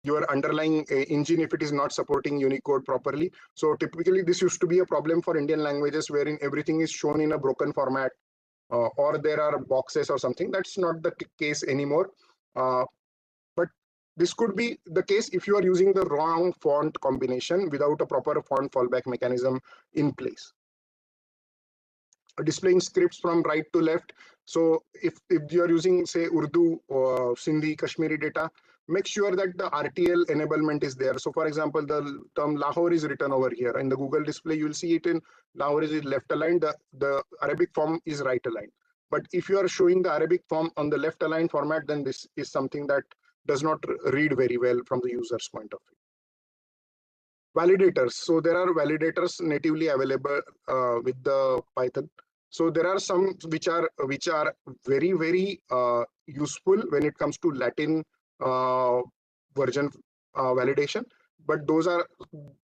your underlying engine, if it is not supporting Unicode properly. So typically this used to be a problem for Indian languages wherein everything is shown in a broken format, or there are boxes or something. That's not the case anymore. But this could be the case if you are using the wrong font combination without a proper font fallback mechanism in place. Displaying scripts from right to left. So if you are using, say, Urdu or Sindhi, Kashmiri data, make sure that the RTL enablement is there. So for example, the term Lahore is written over here. In the Google display, you will see it in Lahore is left aligned, the Arabic form is right aligned. But if you are showing the Arabic form on the left aligned format, then this is something that does not read very well from the user's point of view. Validators. So there are validators natively available with the Python. So there are some which are very, very useful when it comes to Latin version validation. But those are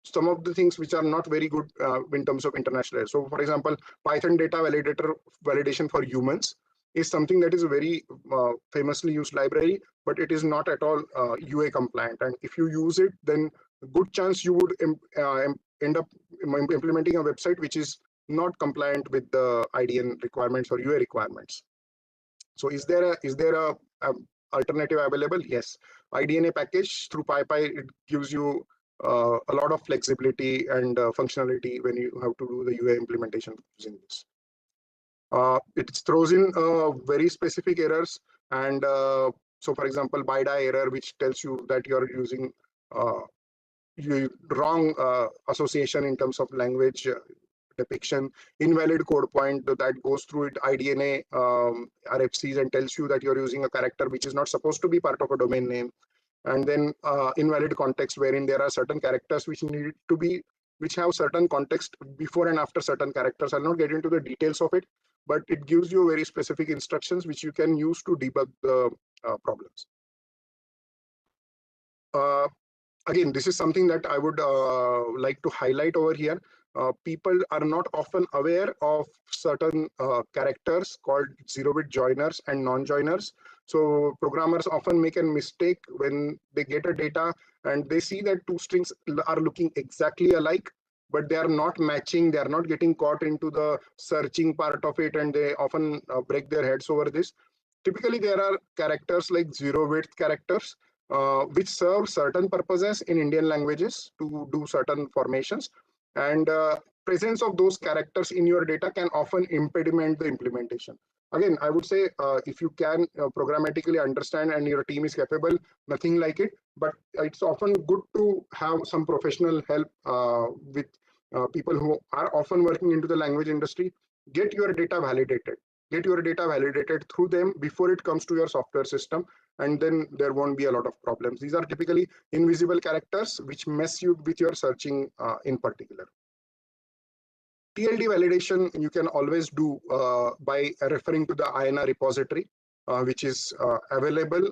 some of the things which are not very good in terms of international. So for example, Python data validator validation for humans is something that is a very famously used library, but it is not at all UA compliant. And if you use it, then a good chance you would end up implementing a website which is not compliant with the IDN requirements or UA requirements. So is there a alternative available? Yes. IDNA package through PyPy, it gives you a lot of flexibility and functionality when you have to do the UA implementation using this. It throws in very specific errors, and so for example, BIDA error, which tells you that you're using wrong association in terms of language depiction, invalid code point that goes through it IDNA RFCs and tells you that you're using a character which is not supposed to be part of a domain name, and then invalid context wherein there are certain characters which need to be, which have certain context before and after certain characters. I'll not get into the details of it, but it gives you very specific instructions which you can use to debug the problems. Again, this is something that I would like to highlight over here. People are not often aware of certain characters called zero-bit joiners and non-joiners. So programmers often make a mistake when they get a data and they see that two strings are looking exactly alike, but they are not matching, they are not getting caught into the searching part of it, and they often break their heads over this. Typically, there are characters like zero-bit characters, which serve certain purposes in Indian languages to do certain formations, and presence of those characters in your data can often impediment the implementation. Again, I would say if you can programmatically understand and your team is capable, nothing like it, but it's often good to have some professional help with people who are often working into the language industry. Get your data validated. Get your data validated through them before it comes to your software system, and then there won't be a lot of problems. These are typically invisible characters which mess you with your searching in particular. TLD validation you can always do by referring to the IANA repository, which is available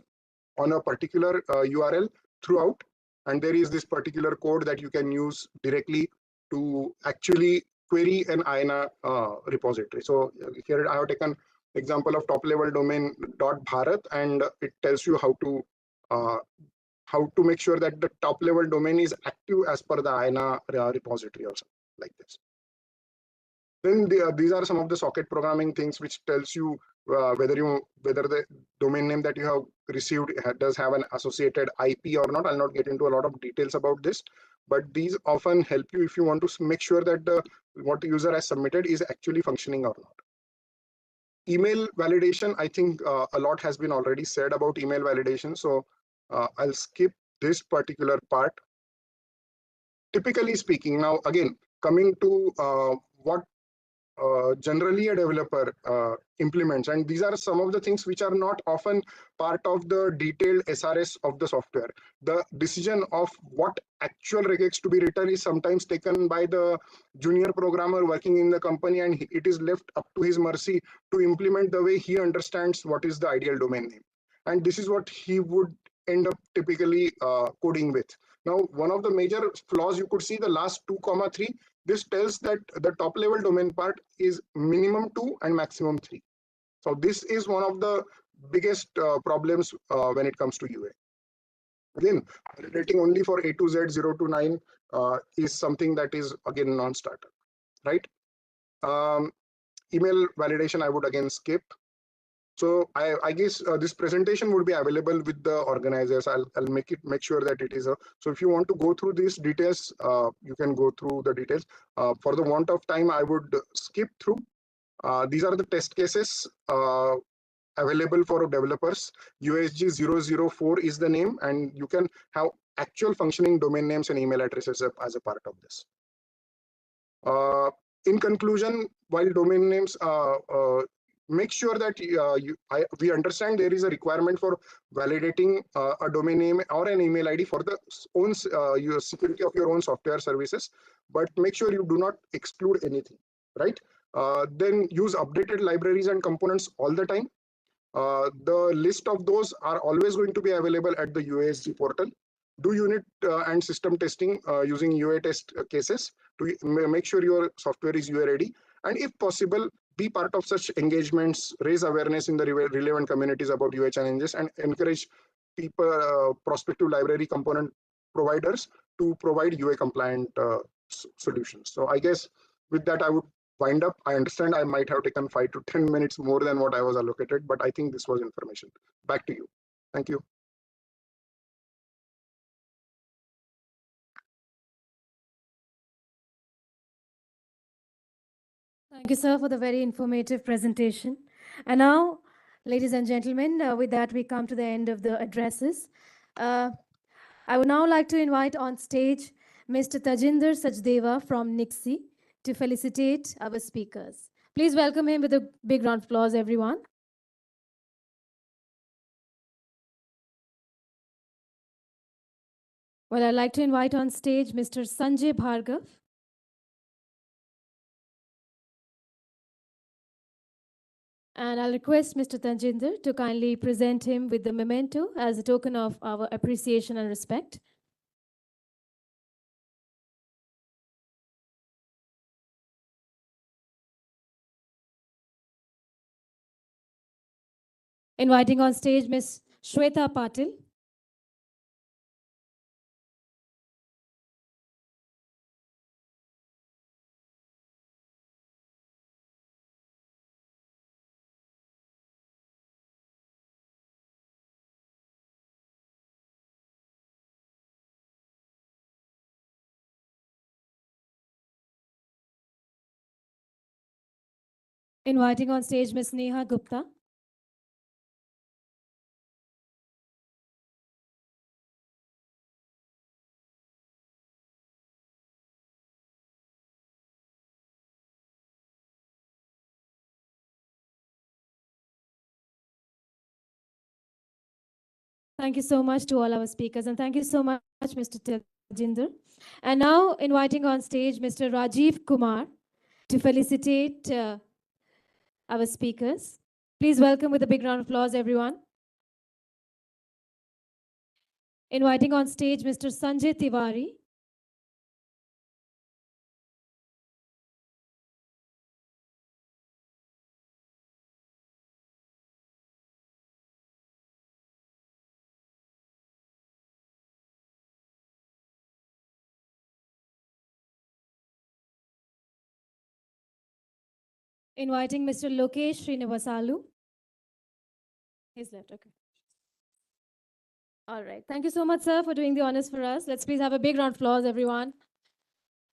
on a particular URL throughout, and there is this particular code that you can use directly to actually query an IANA repository. So here I have taken example of top level domain .bharat, and it tells you how to make sure that the top level domain is active as per the IANA repository or something like this. Then these are some of the socket programming things which tells you whether the domain name that you have received does have an associated IP or not. I'll not get into a lot of details about this, but these often help you if you want to make sure that what the user has submitted is actually functioning or not. Email validation, I think a lot has been already said about email validation, so I'll skip this particular part. Typically speaking, now again, coming to what generally a developer implements, and these are some of the things which are not often part of the detailed SRS of the software. The decision of what actual regex to be written is sometimes taken by the junior programmer working in the company, and it is left up to his mercy to implement the way he understands what is the ideal domain name. And this is what he would end up typically coding with. Now, one of the major flaws you could see the last 2,3. This tells that the top level domain part is minimum 2 and maximum 3. So this is one of the biggest problems when it comes to UA. Again, rating only for A to Z 0 to 9 is something that is again non-starter, right? Email validation I would again skip. So I guess this presentation would be available with the organizers. I'll make sure that it is so if you want to go through these details, you can go through the details. For the want of time, I would skip through. These are the test cases available for developers. USG 004 is the name, and you can have actual functioning domain names and email addresses as a part of this. In conclusion, while domain names make sure that we understand there is a requirement for validating a domain name or an email ID for the own your security of your own software services, but make sure you do not exclude anything, right? Then use updated libraries and components all the time. The list of those are always going to be available at the UASG portal. Do unit and system testing using UA test cases to make sure your software is UA ready, and if possible, be part of such engagements, raise awareness in the relevant communities about UA challenges, and encourage people, prospective library component providers to provide UA compliant solutions. So I guess with that, I would wind up. I understand I might have taken 5 to 10 minutes more than what I was allocated, but I think this was information. Back to you. Thank you.
Thank you, sir, for the very informative presentation. And now, ladies and gentlemen, with that, we come to the end of the addresses. I would now like to invite on stage Mr. Tajinder Sachdeva from Nixie to felicitate our speakers. Please welcome him with a big round of applause, everyone. Well, I'd like to invite on stage Mr. Sanjay Bhargav. And I'll request Mr. Tajinder to kindly present him with the memento as a token of our appreciation and respect. Inviting on stage Ms. Shweta Patil. Inviting on stage Ms. Neha Gupta. Thank you so much to all our speakers, and thank you so much, Mr. Tajinder. And now inviting on stage Mr. Rajiv Kumar to felicitate our speakers. Please welcome with a big round of applause, everyone. Inviting on stage Mr. Sanjay Tiwari. Inviting Mr. Lokesh Srinivasalu. He's left, okay. All right. Thank you so much, sir, for doing the honors for us. Let's please have a big round of applause, everyone.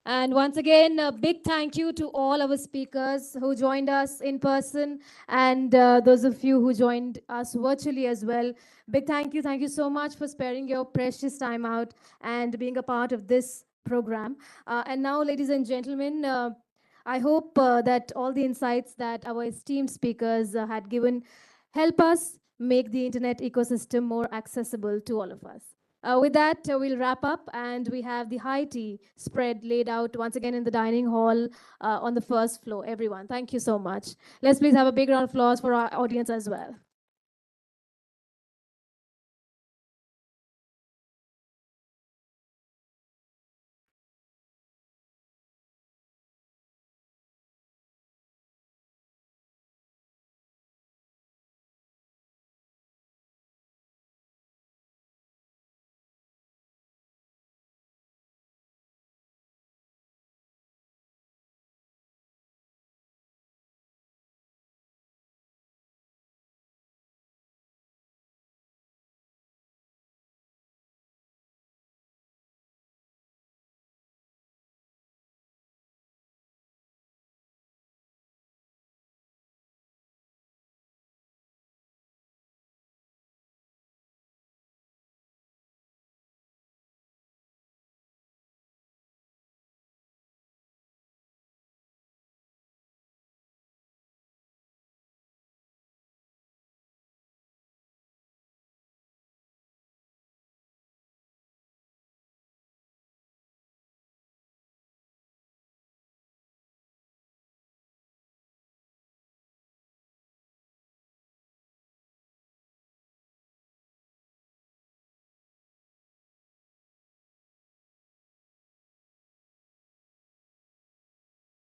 And once again, a big thank you to all our speakers who joined us in person and those of you who joined us virtually as well. Big thank you. Thank you so much for sparing your precious time out and being a part of this program. And now, ladies and gentlemen, I hope that all the insights that our esteemed speakers had given help us make the internet ecosystem more accessible to all of us. With that, we'll wrap up, and we have the high tea spread laid out once again in the dining hall on the first floor. Everyone, thank you so much. Let's please have a big round of applause for our audience as well.